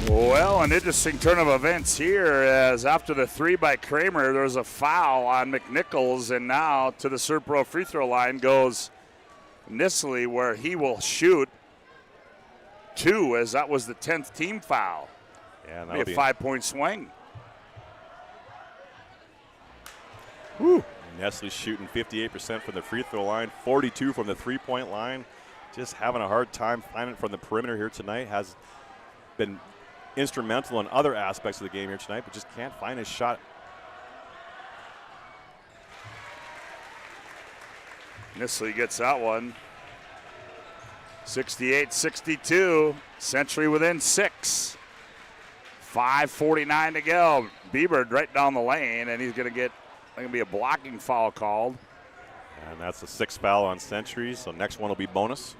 Well, an interesting turn of events here as after the 3 by Kramer, there's a foul on McNichols, and now to the Serpro free throw line goes Nisley, where he will shoot 2, as that was the 10th team foul. Yeah, that'll be a 5-point swing. Whew. Nestle shooting 58% from the free throw line, 42 from the three-point line. Just having a hard time finding it from the perimeter here tonight. Has been instrumental in other aspects of the game here tonight, but just can't find his shot. Nestle gets that one. 68-62. Century within 6. 5:49 to go. Bieber right down the lane, and he's going to get be a blocking foul called. And that's the 6th foul on Century, so next one will be bonus.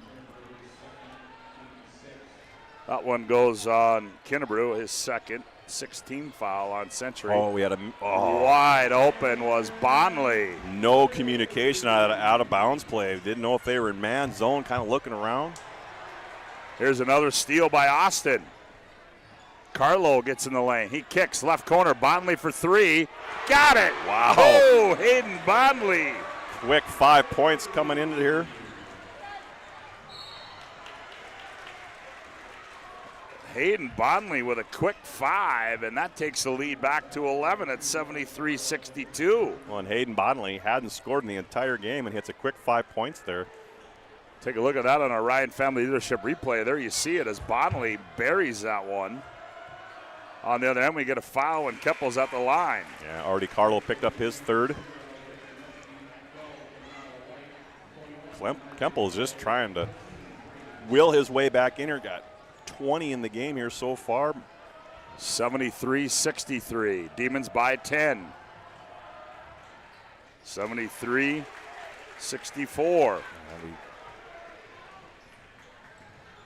That one goes on Kennebrew, his second. 16 foul on Century. Oh, we had a wide open was Bonley. No communication out of bounds play. Didn't know if they were in man zone, kind of looking around. Here's another steal by Austin. Carlo gets in the lane. He kicks left corner. Bonley for 3. Got it. Wow. Oh, Hayden Bonley. Quick 5 points coming into here. Hayden Bonley with a quick 5, and that takes the lead back to 11 at 73-62. Well, and Hayden Bonley hadn't scored in the entire game and hits a quick 5 points there. Take a look at that on our Ryan Family Leadership replay. There you see it as Bonley buries that one. On the other end, we get a foul when Keppel's at the line. Yeah, already Carlo picked up his 3rd. Kempel's just trying to will his way back in here. Got 20 in the game here so far. 73-63. Demons by 10. 73-64.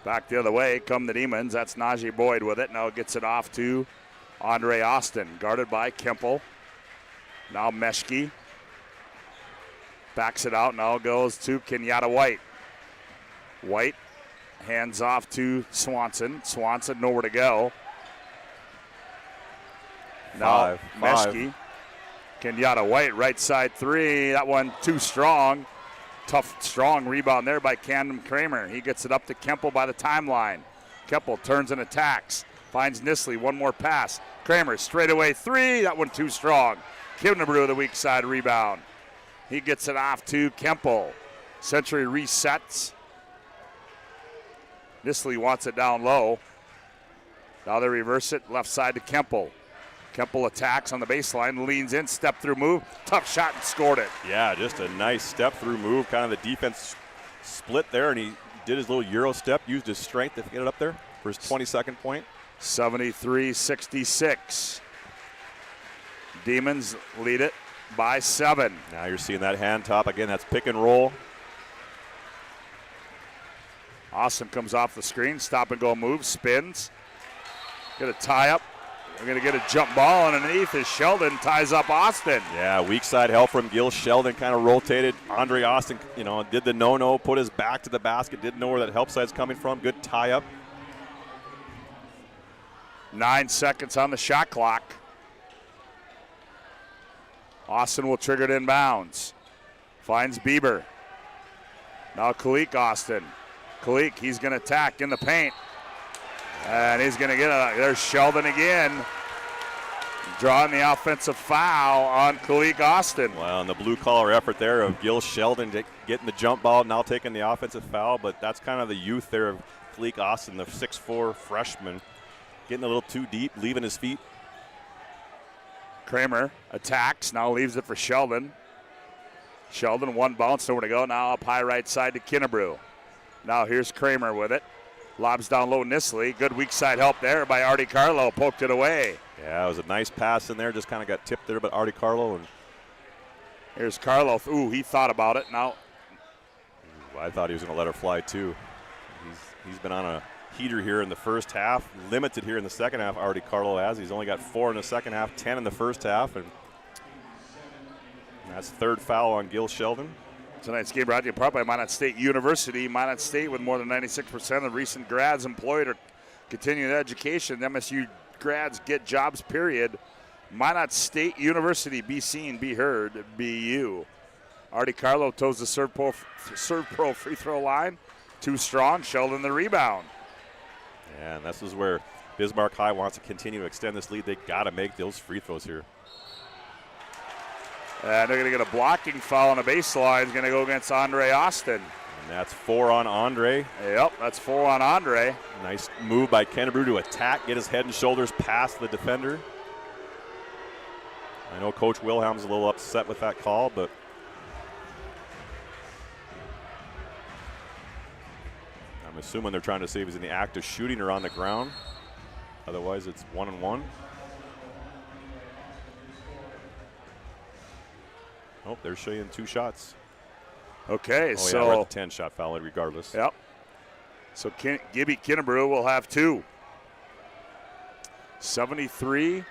Back the other way come the Demons. That's Najee Boyd with it. Now gets it off to Andre Austin. Guarded by Kempel. Now Meshke. Backs it out. Now goes to Kenyatta White. White hands off to Swanson. Swanson nowhere to go. Now Meshke. Kenyatta White right side 3. That one too strong. Tough, strong rebound there by Camden Kramer. He gets it up to Kempel by the timeline. Kempel turns and attacks. Finds Nistley. One more pass. Kramer straight away 3. That one too strong. Kivnebrew the weak side rebound. He gets it off to Kempel. Century resets. Nistley wants it down low. Now they reverse it left side to Kempel. Kempel attacks on the baseline, leans in, step through move, tough shot and scored it. Yeah, just a nice step through move. Kind of the defense split there, and he did his little Euro step, used his strength to get it up there for his 22nd point. 73-66. Demons lead it by 7. Now you're seeing that hand top again. That's pick and roll. Austin comes off the screen, stop and go move, spins. Get a tie up. We're going to get a jump ball underneath as Sheldon ties up Austin. Yeah, weak side help from Gil. Sheldon kind of rotated. Andre Austin, did the no-no, put his back to the basket, didn't know where that help side's coming from. Good tie up. 9 seconds on the shot clock. Austin will trigger it inbounds. Finds Bieber. Now Kalik Austin. Kalik, he's going to attack in the paint. And he's going to get it. There's Sheldon again. Drawing the offensive foul on Kalik Austin. Well, and the blue-collar effort there of Gil Sheldon getting the jump ball, now taking the offensive foul. But that's kind of the youth there of Kalik Austin, the 6'4 freshman. Getting a little too deep, leaving his feet. Kramer attacks, now leaves it for Sheldon. Sheldon, one bounce, nowhere to go. Now up high right side to Kennebrew. Now here's Kramer with it. Lobs down low, Nistley. Good weak side help there by Artie Carlo. Poked it away. Yeah, it was a nice pass in there. Just kind of got tipped there by Artie Carlo. And here's Carlo. Ooh, he thought about it. Now. I thought he was going to let her fly too. He's been on a heater here in the first half. Limited here in the second half, Artie Carlo has. He's only got 4 in the second half, 10 in the first half. And that's 3rd foul on Gil Sheldon. Tonight's game brought to you in part by Minot State University. Minot State, with more than 96% of recent grads employed or continuing their education. MSU grads get jobs, period. Minot State University, be seen, be heard, be you. Artie Carlo toes the serve pro free throw line. Too strong, Sheldon the rebound. Yeah, and this is where Bismarck High wants to continue to extend this lead. They got to make those free throws here. And they're going to get a blocking foul on the baseline. It's going to go against Andre Austin. And that's 4 on Andre. Yep, that's 4 on Andre. Nice move by Kennebrew to attack, get his head and shoulders past the defender. I know Coach Wilhelm's a little upset with that call, but I'm assuming they're trying to see if he's in the act of shooting or on the ground. Otherwise, it's 1-1. Oh, they're showing 2 shots. Okay, so we're at the 10-shot foul regardless. Yep. So Gibby Kennebrew will have 2. 73-67.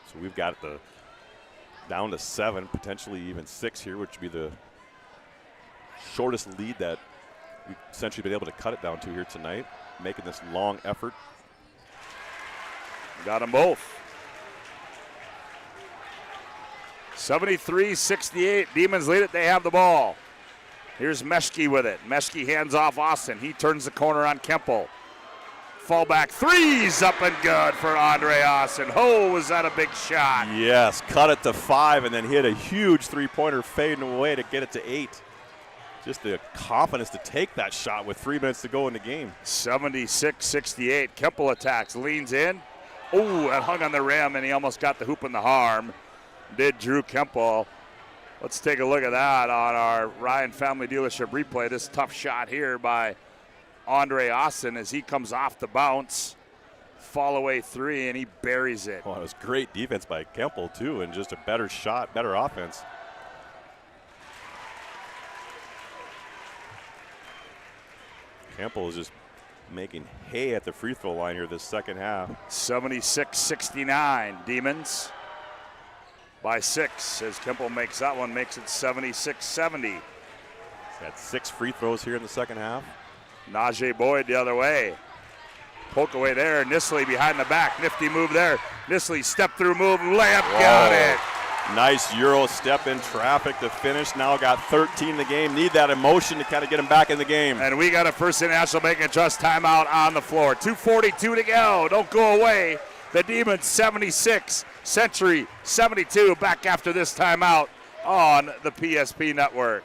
So we've got the down to 7, potentially even 6 here, which would be the shortest lead that we've essentially been able to cut it down to here tonight, making this long effort. Got them both. 73-68. Demons lead it. They have the ball. Here's Meschke with it. Meschke hands off Austin. He turns the corner on Kemple. Fallback threes up and good for Andre Austin. Oh, was that a big shot? Yes, cut it to 5 and then hit a huge three-pointer fading away to get it to 8. Just the confidence to take that shot with 3 minutes to go in the game. 76-68. Kemple attacks, leans in. Oh, that hung on the rim, and he almost got the hoop in the arm. Did Drew Kemple. Let's take a look at that on our Ryan Family Dealership replay. This tough shot here by Andre Austin as he comes off the bounce. Fall away 3, and he buries it. Well, it was great defense by Kemple, too, and just a better shot, better offense. Kemple is just making hay at the free throw line here this second half. 76-69. Demons by 6 as Kemple makes that one, makes it 76-70. He's got 6 free throws here in the second half. Najee Boyd the other way. Poke away there. Nisley behind the back. Nifty move there. Nisley step through move. Layup. Whoa. Got it. Nice Euro step in traffic to finish. Now got 13 in the game. Need that emotion to kind of get him back in the game. And we got a First International Bank and Trust timeout on the floor. 2:42 to go. Don't go away. The Demons 76, Century 72. Back after this timeout on the PSP Network.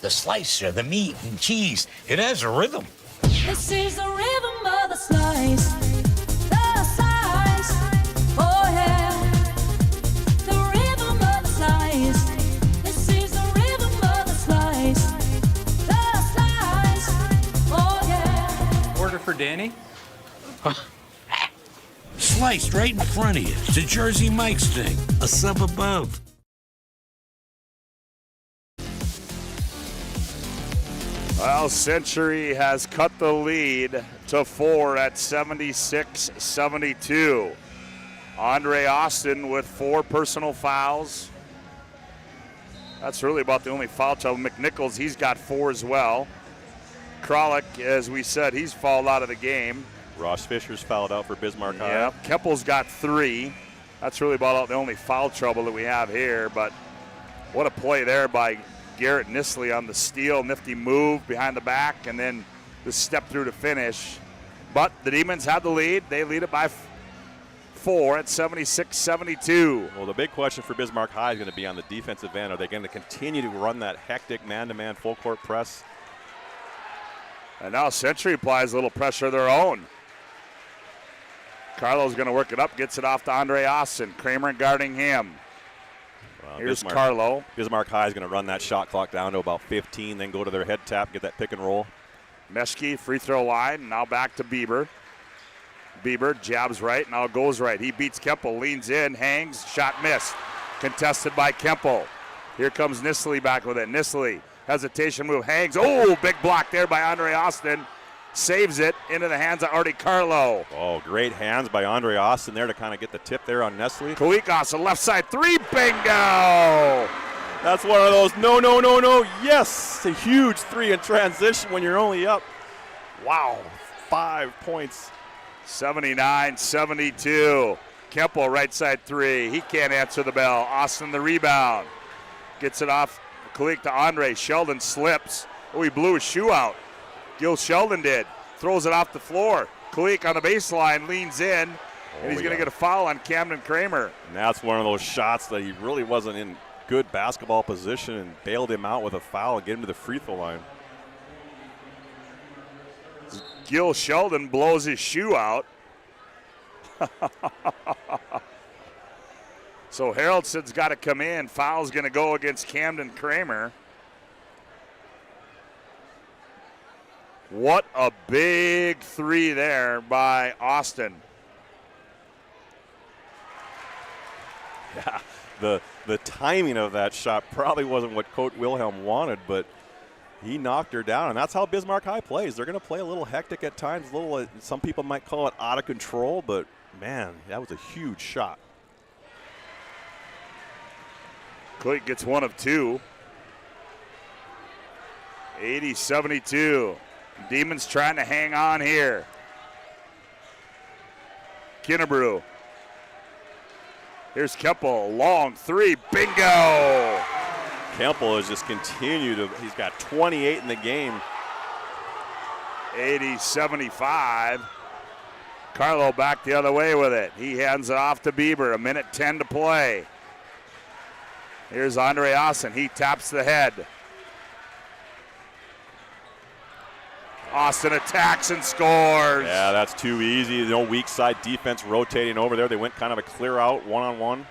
The slicer, the meat and cheese, it has a rhythm. This is the rhythm of the slice. The slice. Oh yeah. The rhythm of the slice. This is the rhythm of the slice. The slice. Oh yeah. Order for Danny? Sliced right in front of you. It's a Jersey Mike's thing. A sub above. Well, Century has cut the lead to 4 at 76-72. Andre Austin with 4 personal fouls. That's really about the only foul trouble. McNichols, he's got 4 as well. Kralik, as we said, he's fouled out of the game. Ross Fisher's fouled out for Bismarck High. Yeah, Kemple's got 3. That's really about the only foul trouble that we have here. But what a play there by Garrett Nisley on the steal. Nifty move behind the back, and then the step through to finish. But the Demons have the lead. They lead it by 4 at 76-72. Well, the big question for Bismarck High is going to be on the defensive end. Are they going to continue to run that hectic man-to-man full court press? And now Century applies a little pressure of their own. Carlo's going to work it up, gets it off to Andre Austin. Kramer guarding him. Well, Here's Carlo. Bismarck High is going to run that shot clock down to about 15, then go to their head tap, get that pick and roll. Meschke, free throw line, now back to Bieber. Bieber jabs right, now goes right. He beats Kemple, leans in, hangs, shot missed. Contested by Kemple. Here comes Nisley back with it. Nisley, hesitation move, hangs. Oh, big block there by Andre Austin. Saves it into the hands of Artie Carlo. Oh, great hands by Andre Austin there to kind of get the tip there on Nisley. Kuikos, a left side 3, bingo! That's one of those no, yes! A huge 3 in transition when you're only up. Wow, 5 points. 79-72. Kemple, right side 3. He can't answer the bell. Austin the rebound. Gets it off Kalik to Andre. Sheldon slips. Oh, he blew his shoe out. Gil Sheldon did. Throws it off the floor. Kalik on the baseline leans in, and he's going to get a foul on Camden Kramer. And that's one of those shots that he really wasn't in good basketball position and bailed him out with a foul and get him to the free throw line. Gil Sheldon blows his shoe out. So Haraldson's got to come in. Foul's going to go against Camden Kramer. What a big three there by Austin. Yeah, the timing of that shot probably wasn't what Coach Wilhelm wanted, but he knocked her down, and that's how Bismarck High plays. They're going to play a little hectic at times, a little. Some people might call it out of control, but man, that was a huge shot. Clayton gets one of two. 80-72. Demons trying to hang on here. Kinnebrew. Here's Kemple, long three, bingo! Kemple has just continued to, he's got 28 in the game. 80-75. Carlo back the other way with it. He hands it off to Bieber, a minute 10 to play. Here's Andre Austin, he taps the head. Austin attacks and scores. Yeah, that's too easy. No weak side defense rotating over there. They went kind of a clear out, one-on-one.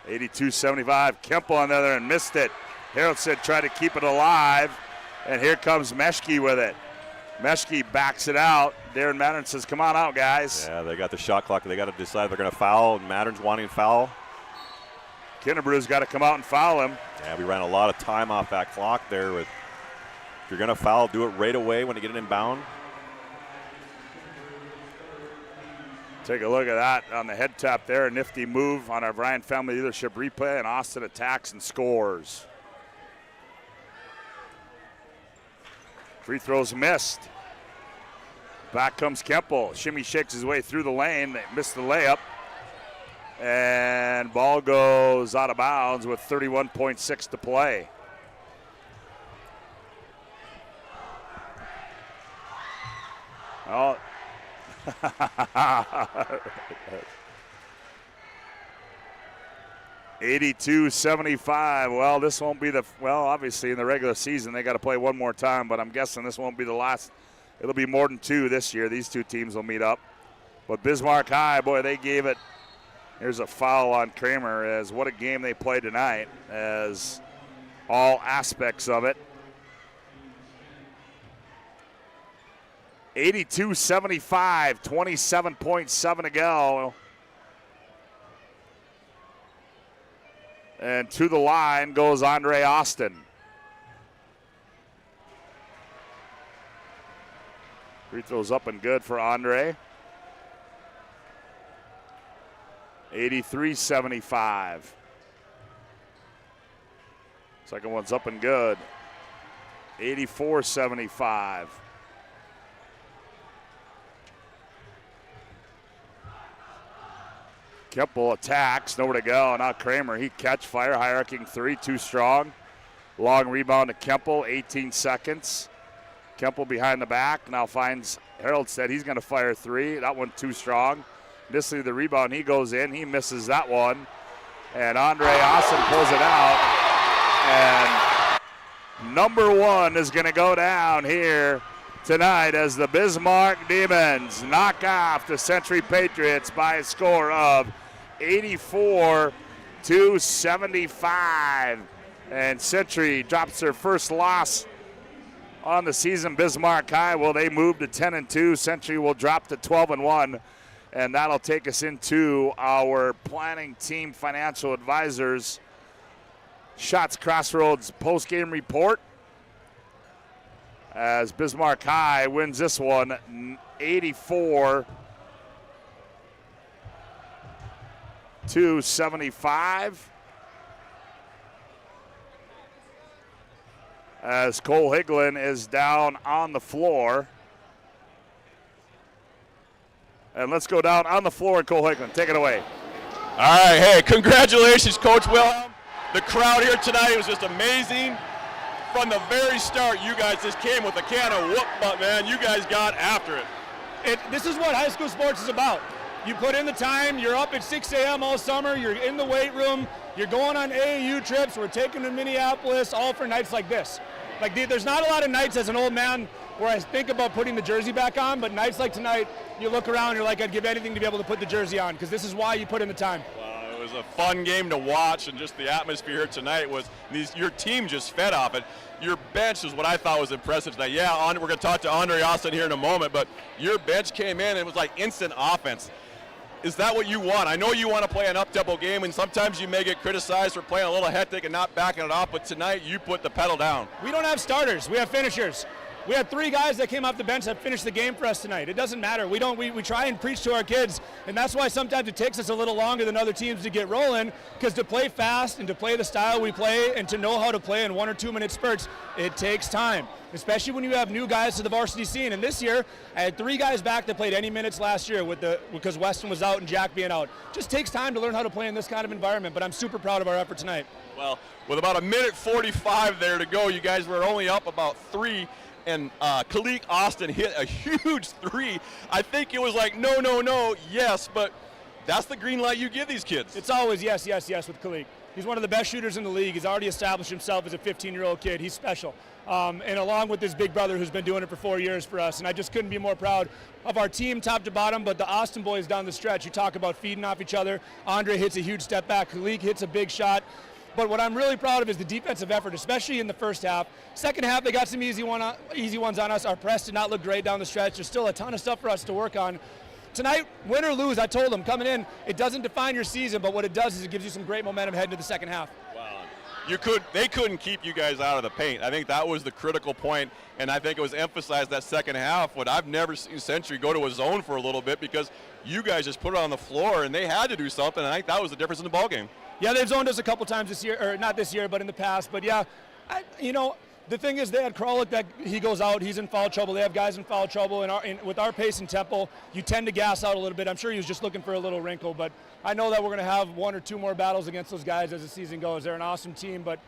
82-75. Kemple on the other end missed it. Haraldson tried to keep it alive, and here comes Meschke with it. Meschke backs it out. Darren Mattern says, come on out, guys. Yeah, they got the shot clock. They got to decide if they're going to foul. Mattern's wanting foul. Kinnebrew's got to come out and foul him. Yeah, we ran a lot of time off that clock there. With if you're going to foul, do it right away when you get it inbound. Take a look at that on the head tap there. A nifty move on our Bryant Family Dealership replay, and Austin attacks and scores. Free throws missed. Back comes Kemple. Shimmy shakes his way through the lane. They missed the layup. And ball goes out of bounds with 31.6 to play. Oh. 82-75. Well, this won't be obviously in the regular season they got to play one more time, but I'm guessing this won't be the last. It'll be more than two this year. These two teams will meet up. But Bismarck High, boy, they gave it. Here's a foul on Kramer, as what a game they played tonight, as all aspects of it. 82-75, 27.7 to go. And to the line goes Andre Austin. Free throws up and good for Andre. 83-75. Second one's up and good. 84-75. Kemple attacks, nowhere to go. Now Kramer, he catch, fire, high arcing three, too strong. Long rebound to Kemple, 18 seconds. Kemple behind the back, now finds Haraldson. He's going to fire three. That one too strong. Missing the rebound, he goes in, he misses that one. And Andre Austin pulls it out. And number one is going to go down here tonight as the Bismarck Demons knock off the Century Patriots by a score of 84-75. And Century drops their first loss on the season. Bismarck High, well, they move to 10-2. Century will drop to 12-1. And that'll take us into our planning team financial advisors Shots Crossroads post-game report, as Bismarck High wins this one 84-75. As Cole Higlin is down on the floor. And let's go down on the floor, Cole Higlin. Take it away. All right, hey, congratulations, Coach Wilhelm. The crowd here tonight was just amazing. From the very start, you guys just came with a can of whoop butt, man. You guys got after it. This is what high school sports is about. You put in the time, you're up at 6 a.m. all summer, you're in the weight room, you're going on AAU trips, we're taking to Minneapolis, all for nights like this. Like, there's not a lot of nights as an old man where I think about putting the jersey back on, but nights like tonight, you look around, you're like, I'd give anything to be able to put the jersey on, because this is why you put in the time. It was a fun game to watch, and just the atmosphere here tonight was your team just fed off it. Your bench is what I thought was impressive tonight. Yeah, we're going to talk to Andre Austin here in a moment, but your bench came in and it was like instant offense. Is that what you want? I know you want to play an up-tempo game, and sometimes you may get criticized for playing a little hectic and not backing it off, but tonight you put the pedal down. We don't have starters. We have finishers. We had 3 guys that came off the bench that finished the game for us tonight. It doesn't matter. We try and preach to our kids, and that's why sometimes it takes us a little longer than other teams to get rolling, because to play fast and to play the style we play and to know how to play in 1 or 2 minute spurts, it takes time, especially when you have new guys to the varsity scene. And this year, I had 3 guys back that played any minutes last year because Weston was out and Jack being out. It just takes time to learn how to play in this kind of environment, but I'm super proud of our effort tonight. Well, with about 1:45 there to go, you guys were only up about 3. And Kalik Austin hit a huge 3. I think it was like, no, yes, but that's the green light you give these kids. It's always yes with Kalik. He's one of the best shooters in the league. He's already established himself as a 15-year-old kid. He's special. And along with his big brother who's been doing it for 4 years for us. And I just couldn't be more proud of our team top to bottom, but the Austin boys down the stretch. You talk about feeding off each other. Andre hits a huge step back. Kalik hits a big shot. But what I'm really proud of is the defensive effort, especially in the first half. Second half, they got some easy ones on us. Our press did not look great down the stretch. There's still a ton of stuff for us to work on. Tonight, win or lose, I told them coming in, it doesn't define your season, but what it does is it gives you some great momentum heading to the second half. Wow. They couldn't keep you guys out of the paint. I think that was the critical point, and I think it was emphasized that second half. What I've never seen Century go to a zone for a little bit, because you guys just put it on the floor, and they had to do something, and I think that was the difference in the ballgame. Yeah, they've zoned us a couple times this year, or not this year, but in the past. But yeah, the thing is, they had Kralik that he goes out, he's in foul trouble. They have guys in foul trouble, and with our pace and tempo, you tend to gas out a little bit. I'm sure he was just looking for a little wrinkle, but I know that we're going to have 1 or 2 more battles against those guys as the season goes. They're an awesome team, but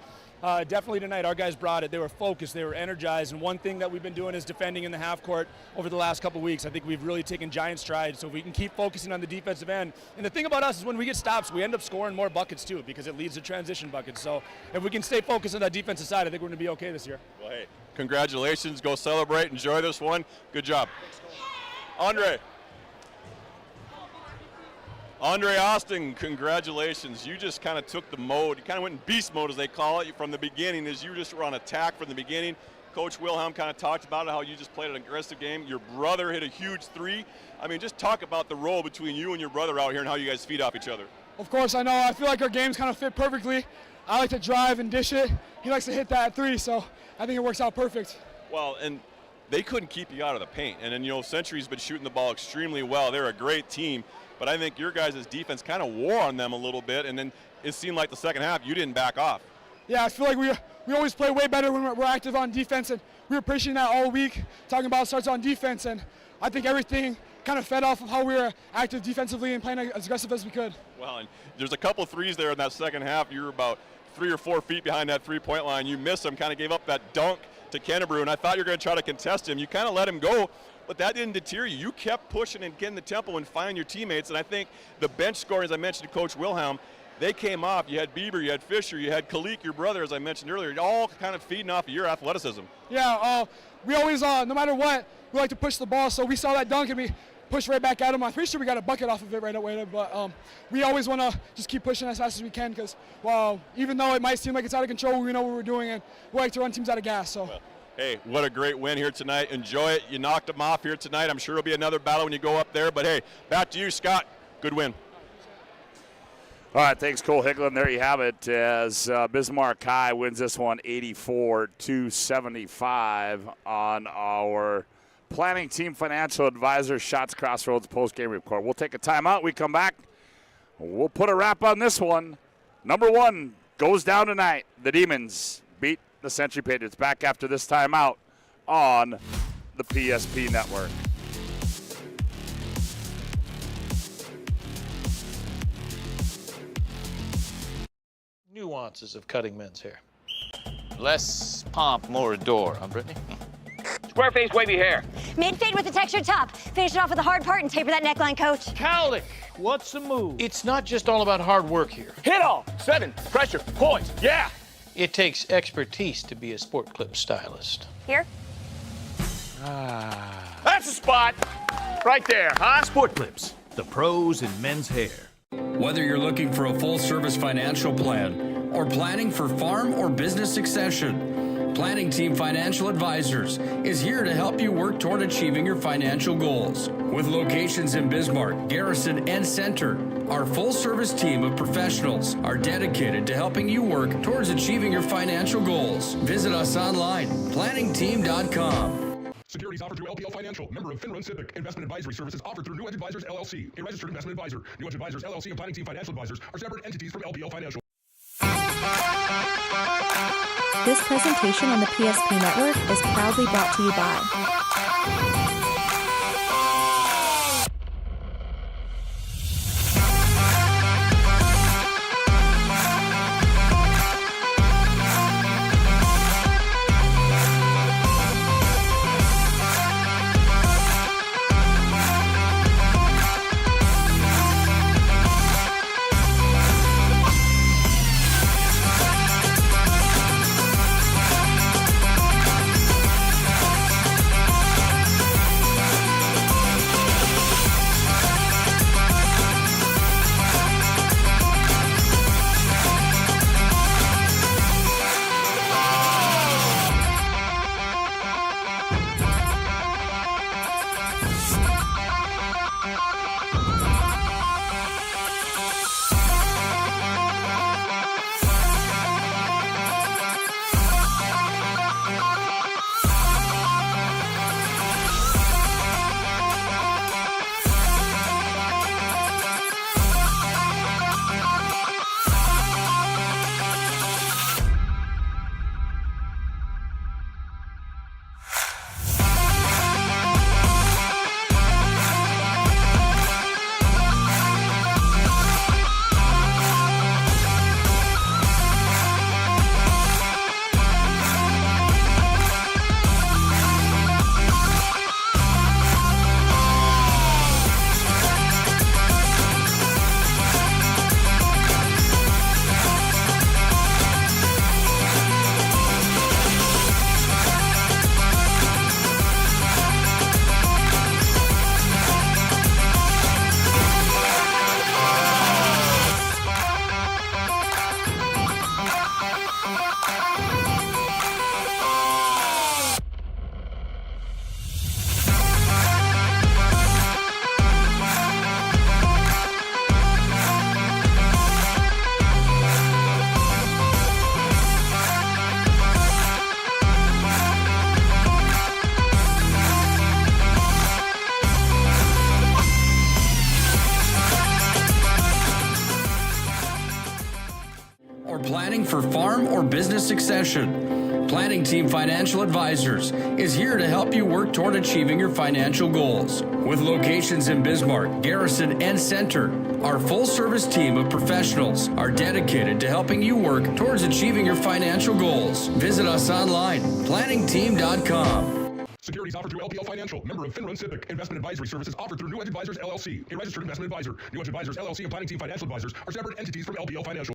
definitely tonight our guys brought it. They were focused, they were energized, and one thing that we've been doing is defending in the half court over the last couple weeks. I think we've really taken giant strides, so if we can keep focusing on the defensive end. And the thing about us is when we get stops, we end up scoring more buckets too, because it leads to transition buckets. So if we can stay focused on that defensive side, I think we're going to be okay this year. Well, hey, congratulations. Go celebrate. Enjoy this one. Good job. Andre Austin, congratulations. You just kind of took the mode. You kind of went in beast mode, as they call it, from the beginning, as you just were on attack from the beginning. Coach Wilhelm kind of talked about it, how you just played an aggressive game. Your brother hit a huge 3. I mean, just talk about the role between you and your brother out here and how you guys feed off each other. Of course, I know. I feel like our games kind of fit perfectly. I like to drive and dish it. He likes to hit that 3, so I think it works out perfect. Well, and they couldn't keep you out of the paint. And then, Century's been shooting the ball extremely well. They're a great team. But I think your guys' defense kind of wore on them a little bit, and then it seemed like the second half you didn't back off. Yeah, I feel like we always play way better when we're active on defense, and we were preaching that all week, talking about starts on defense, and I think everything kind of fed off of how we were active defensively and playing as aggressive as we could. Well, and there's a couple threes there in that second half. You were about 3 or 4 feet behind that three-point line. You missed them, kind of gave up that dunk to Kennebrew, and I thought you were going to try to contest him. You kind of let him go. But that didn't deter you. You kept pushing and getting the tempo and finding your teammates. And I think the bench scoring, as I mentioned to Coach Wilhelm, they came off. You had Bieber, you had Fisher, you had Kalik, your brother, as I mentioned earlier, all kind of feeding off of your athleticism. Yeah, we always, no matter what, we like to push the ball. So we saw that dunk and we pushed right back at him. I'm pretty sure we got a bucket off of it right away. But we always want to just keep pushing as fast as we can because, even though it might seem like it's out of control, we know what we're doing and we like to run teams out of gas. So. Well, hey, what a great win here tonight. Enjoy it. You knocked them off here tonight. I'm sure it'll be another battle when you go up there. But, hey, back to you, Scott. Good win. All right, thanks, Cole Hicklin. There you have it as Bismarck High wins this one 84-75 on our Planning Team Financial Advisor Shots Crossroads post-game report. We'll take a timeout. We come back. We'll put a wrap on this one. Number 1 goes down tonight. The Demons beat the Century Patriots. Back after this timeout on the PSP Network. New nuances of cutting men's hair. Less pomp, more adore, huh, Brittany? Square face, wavy hair. Mid-fade with a textured top. Finish it off with a hard part and taper that neckline, coach. Cowlick, what's the move? It's not just all about hard work here. Hit all. 7. Pressure. Poise. Yeah. It takes expertise to be a sport clip stylist. Here? That's a spot. Right there, huh? Sport Clips, the pros in men's hair. Whether you're looking for a full-service financial plan or planning for farm or business succession, Planning Team Financial Advisors is here to help you work toward achieving your financial goals. With locations in Bismarck, Garrison, and Center, our full-service team of professionals are dedicated to helping you work towards achieving your financial goals. Visit us online, planningteam.com. Securities offered through LPL Financial, member of FINRA Civic. Investment advisory services offered through New Edge Advisors, LLC, a registered investment advisor. New Edge Advisors, LLC, and Planning Team Financial Advisors are separate entities from LPL Financial. This presentation on the PSP Network is proudly brought to you by Planning for farm or business succession. Planning Team Financial Advisors is here to help you work toward achieving your financial goals. With locations in Bismarck, Garrison, and Center, our full-service team of professionals are dedicated to helping you work towards achieving your financial goals. Visit us online, planningteam.com. Securities offered through LPL Financial, member of FINRA Civic. Investment advisory services offered through New Edge Advisors, LLC, a registered investment advisor. New Edge Advisors, LLC, and Planning Team Financial Advisors are separate entities from LPL Financial.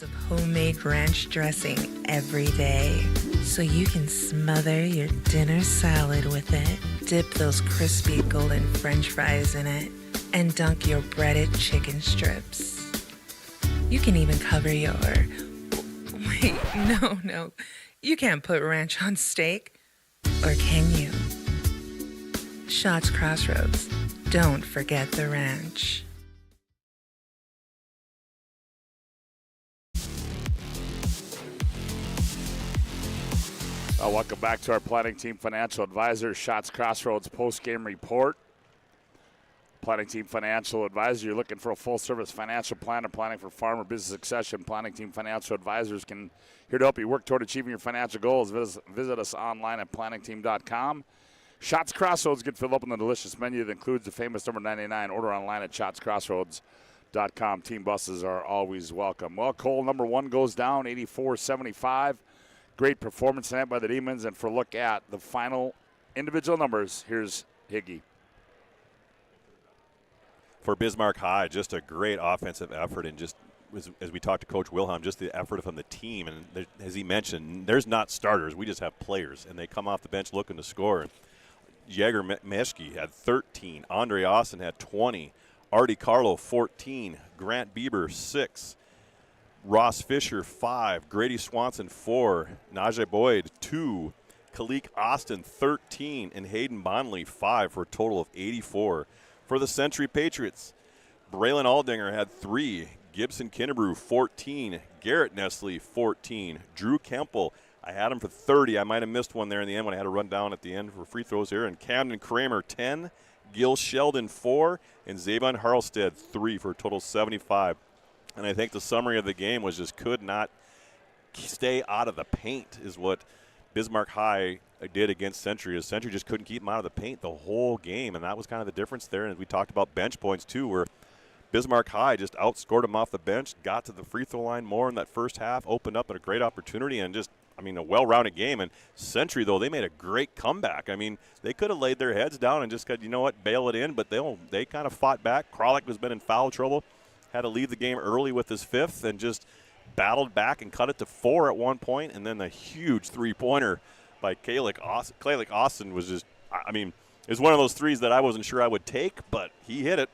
Of homemade ranch dressing every day, so you can smother your dinner salad with it, dip those crispy golden French fries in it, and dunk your breaded chicken strips. You can even cover your... Wait, no. You can't put ranch on steak. Or can you? Shots Crossroads. Don't forget the ranch. Welcome back to our Planning Team Financial Advisor Shots Crossroads post-game report. Planning Team Financial Advisor, you're looking for a full-service financial planner, planning for farm or business succession. Planning Team Financial Advisors here to help you work toward achieving your financial goals. Visit us online at planningteam.com. Shots Crossroads get filled up on the delicious menu that includes the famous number 99. Order online at shotscrossroads.com. Team buses are always welcome. Well, Cole, number 1 goes down, 84-75. Great performance tonight by the Demons. And for a look at the final individual numbers, here's Higgy. For Bismarck High, just a great offensive effort, and just as we talked to Coach Wilhelm, just the effort from the team. And as he mentioned, there's not starters. We just have players, and they come off the bench looking to score. Jagger Meschke had 13. Andre Austin had 20. Artie Carlo, 14. Grant Bieber, 6. Ross Fisher, 5. Grady Swanson, 4. Najee Boyd, 2. Kalik Austin, 13. And Hayden Bonley, 5, for a total of 84. For the Century Patriots, Braylon Aldinger had 3. Gibson Kinnebrew, 14. Garrett Nestle, 14. Drew Kemple, I had him for 30. I might have missed one there in the end when I had to run down at the end for free throws here. And Camden Kramer, 10. Gil Sheldon, 4. And Zabon Harlstead, 3, for a total of 75. And I think the summary of the game was just could not stay out of the paint is what Bismarck High did against Century. Century just couldn't keep them out of the paint the whole game, and that was kind of the difference there. And we talked about bench points too, where Bismarck High just outscored them off the bench, got to the free throw line more in that first half, opened up a great opportunity, and just, a well-rounded game. And Century, though, they made a great comeback. They could have laid their heads down and just said, you know what, bail it in, but they kind of fought back. Kralik has been in foul trouble, had to leave the game early with his 5th, and just battled back and cut it to 4 at one point, and then the huge three-pointer by Kalik Austin was just, it was one of those threes that I wasn't sure I would take, but he hit it.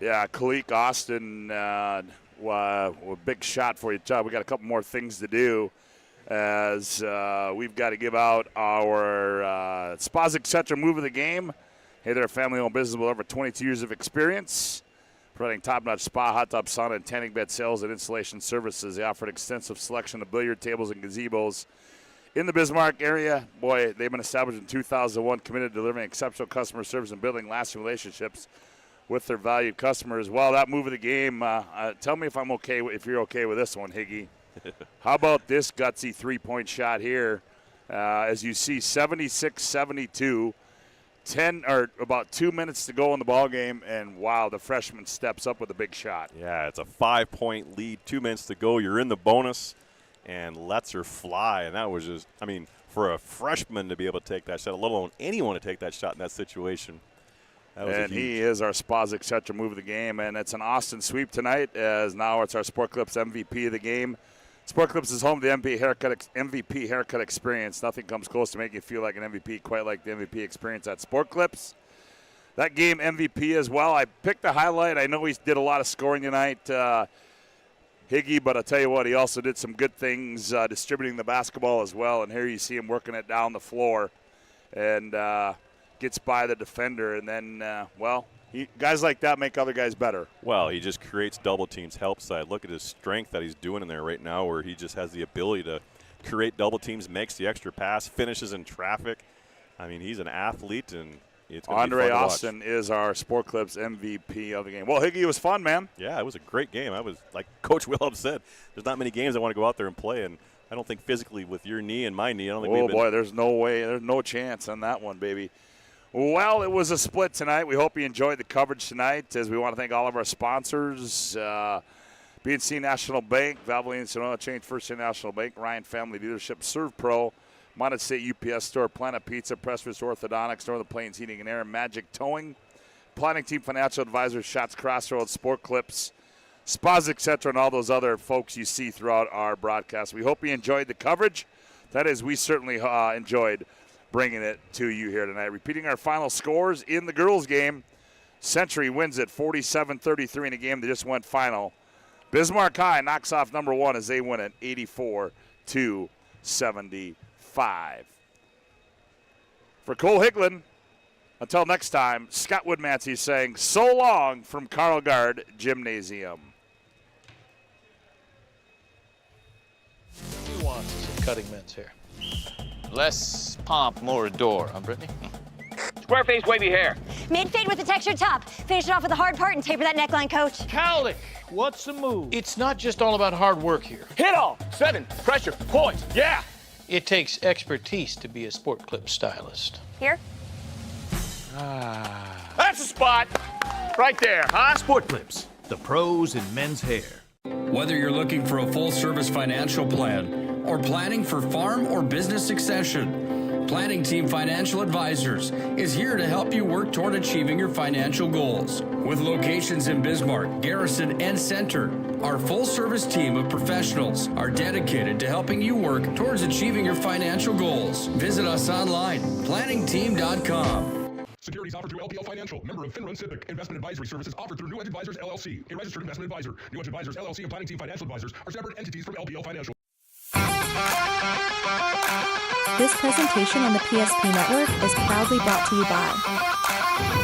Yeah, Kalik Austin, a big shot for you, Chubb. We got a couple more things to do as we've got to give out our Spazic Cetra move of the game. Hey, they're a family-owned business with over 22 years of experience, providing top-notch spa, hot tub, sauna, and tanning bed sales and installation services. They offer an extensive selection of billiard tables and gazebos in the Bismarck area. Boy, they've been established in 2001, committed to delivering exceptional customer service and building lasting relationships with their valued customers. Well, that move of the game, tell me if you're okay with this one, Higgy. How about this gutsy three-point shot here? As you see, 76-72. About 2 minutes to go in the ball game, and wow, the freshman steps up with a big shot. Yeah, it's a 5-point lead, 2 minutes to go. You're in the bonus, and lets her fly. And that was just, for a freshman to be able to take that shot, let alone anyone to take that shot in that situation. And he is our Spazic Cetra move of the game, and it's an Austin sweep tonight, as now it's our Sport Clips MVP of the game. Sport Clips is home to the MVP haircut experience. Nothing comes close to making you feel like an MVP, quite like the MVP experience at Sport Clips. That game MVP as well. I picked the highlight. I know he did a lot of scoring tonight, Higgy, but I'll tell you what, he also did some good things distributing the basketball as well. And here you see him working it down the floor and gets by the defender. And then, guys like that make other guys better. Well, he just creates double teams, help side. Look at his strength that he's doing in there right now, where he just has the ability to create double teams, makes the extra pass, finishes in traffic. He's an athlete, and it's going to be fun to watch. Andre Austin is our Sport Clips MVP of the game. Well, Higgy, it was fun, man. Yeah, it was a great game. I was, like Coach Wilhelm said, there's not many games I want to go out there and play, and I don't think physically with your knee and my knee, I don't think there's no way, there's no chance on that one, baby. Well, it was a split tonight. We hope you enjoyed the coverage tonight, as we want to thank all of our sponsors. BNC National Bank, Valvoline Sonoma Change First National Bank, Ryan Family Dealership, ServPro, Mounted State UPS Store, Planet Pizza, Pressfish Orthodontics, Northern Plains Heating and Air, Magic Towing, Planning Team Financial Advisors, Shots Crossroads, Sport Clips, Spazic Cetra, and all those other folks you see throughout our broadcast. We hope you enjoyed the coverage. That is, we certainly enjoyed bringing it to you here tonight. Repeating our final scores in the girls' game. Century wins it 47-33 in a game that just went final. Bismarck High knocks off number 1 as they win it 84-75. For Cole Higland, until next time, Scott Woodmansey saying so long from Carl Gard Gymnasium. Nuances of cutting men's hair. Less pomp, more adore, huh, Brittany? Square face wavy hair. Mid-fade with a textured top. Finish it off with the hard part and taper that neckline, coach. Cowlick, what's the move? It's not just all about hard work here. Hit all. 7. Pressure. Poise. Yeah. It takes expertise to be a sport clip stylist. Here? That's a spot! Right there, huh? Sport Clips, the pros in men's hair. Whether you're looking for a full-service financial plan or planning for farm or business succession, Planning Team Financial Advisors is here to help you work toward achieving your financial goals. With locations in Bismarck, Garrison, and Center, our full-service team of professionals are dedicated to helping you work towards achieving your financial goals. Visit us online, planningteam.com. Securities offered through LPL Financial, member of FINRA Civic. Investment advisory services offered through New Edge Advisors, LLC, a registered investment advisor. New Edge Advisors, LLC, and Planning Team Financial Advisors are separate entities from LPL Financial. This presentation on the PSP Network is proudly brought to you by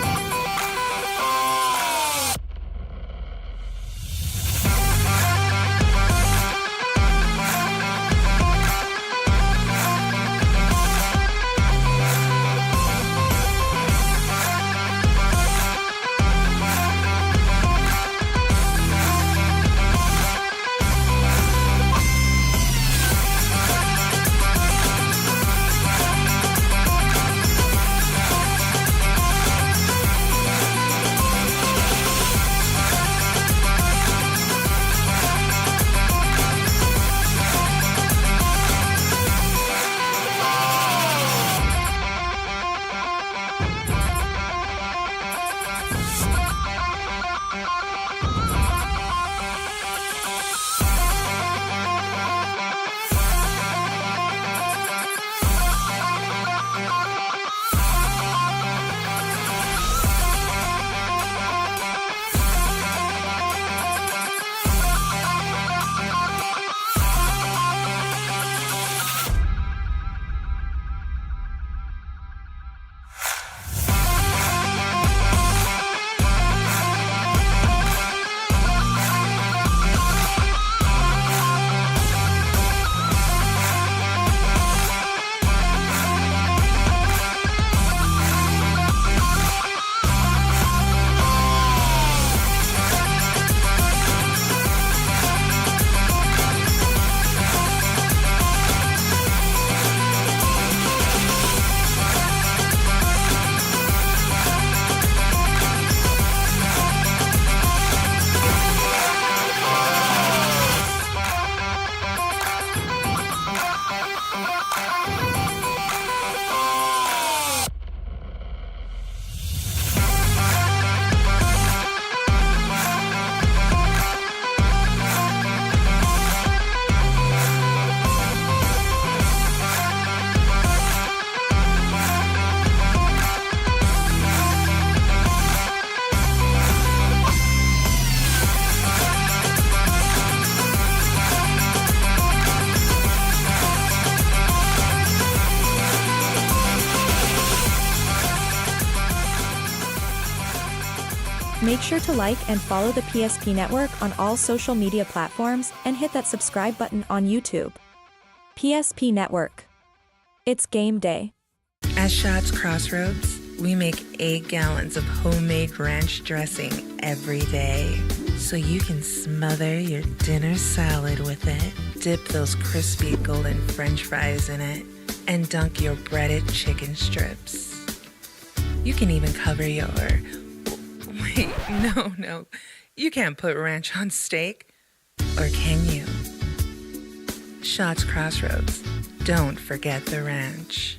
Make sure to like and follow the PSP Network on all social media platforms and hit that subscribe button on YouTube. PSP Network. It's game day. At Shots Crossroads, we make 8 gallons of homemade ranch dressing every day, so you can smother your dinner salad with it, dip those crispy golden French fries in it, and dunk your breaded chicken strips. You can even cover your... Wait, no. You can't put ranch on steak. Or can you? Shots Crossroads. Don't forget the ranch.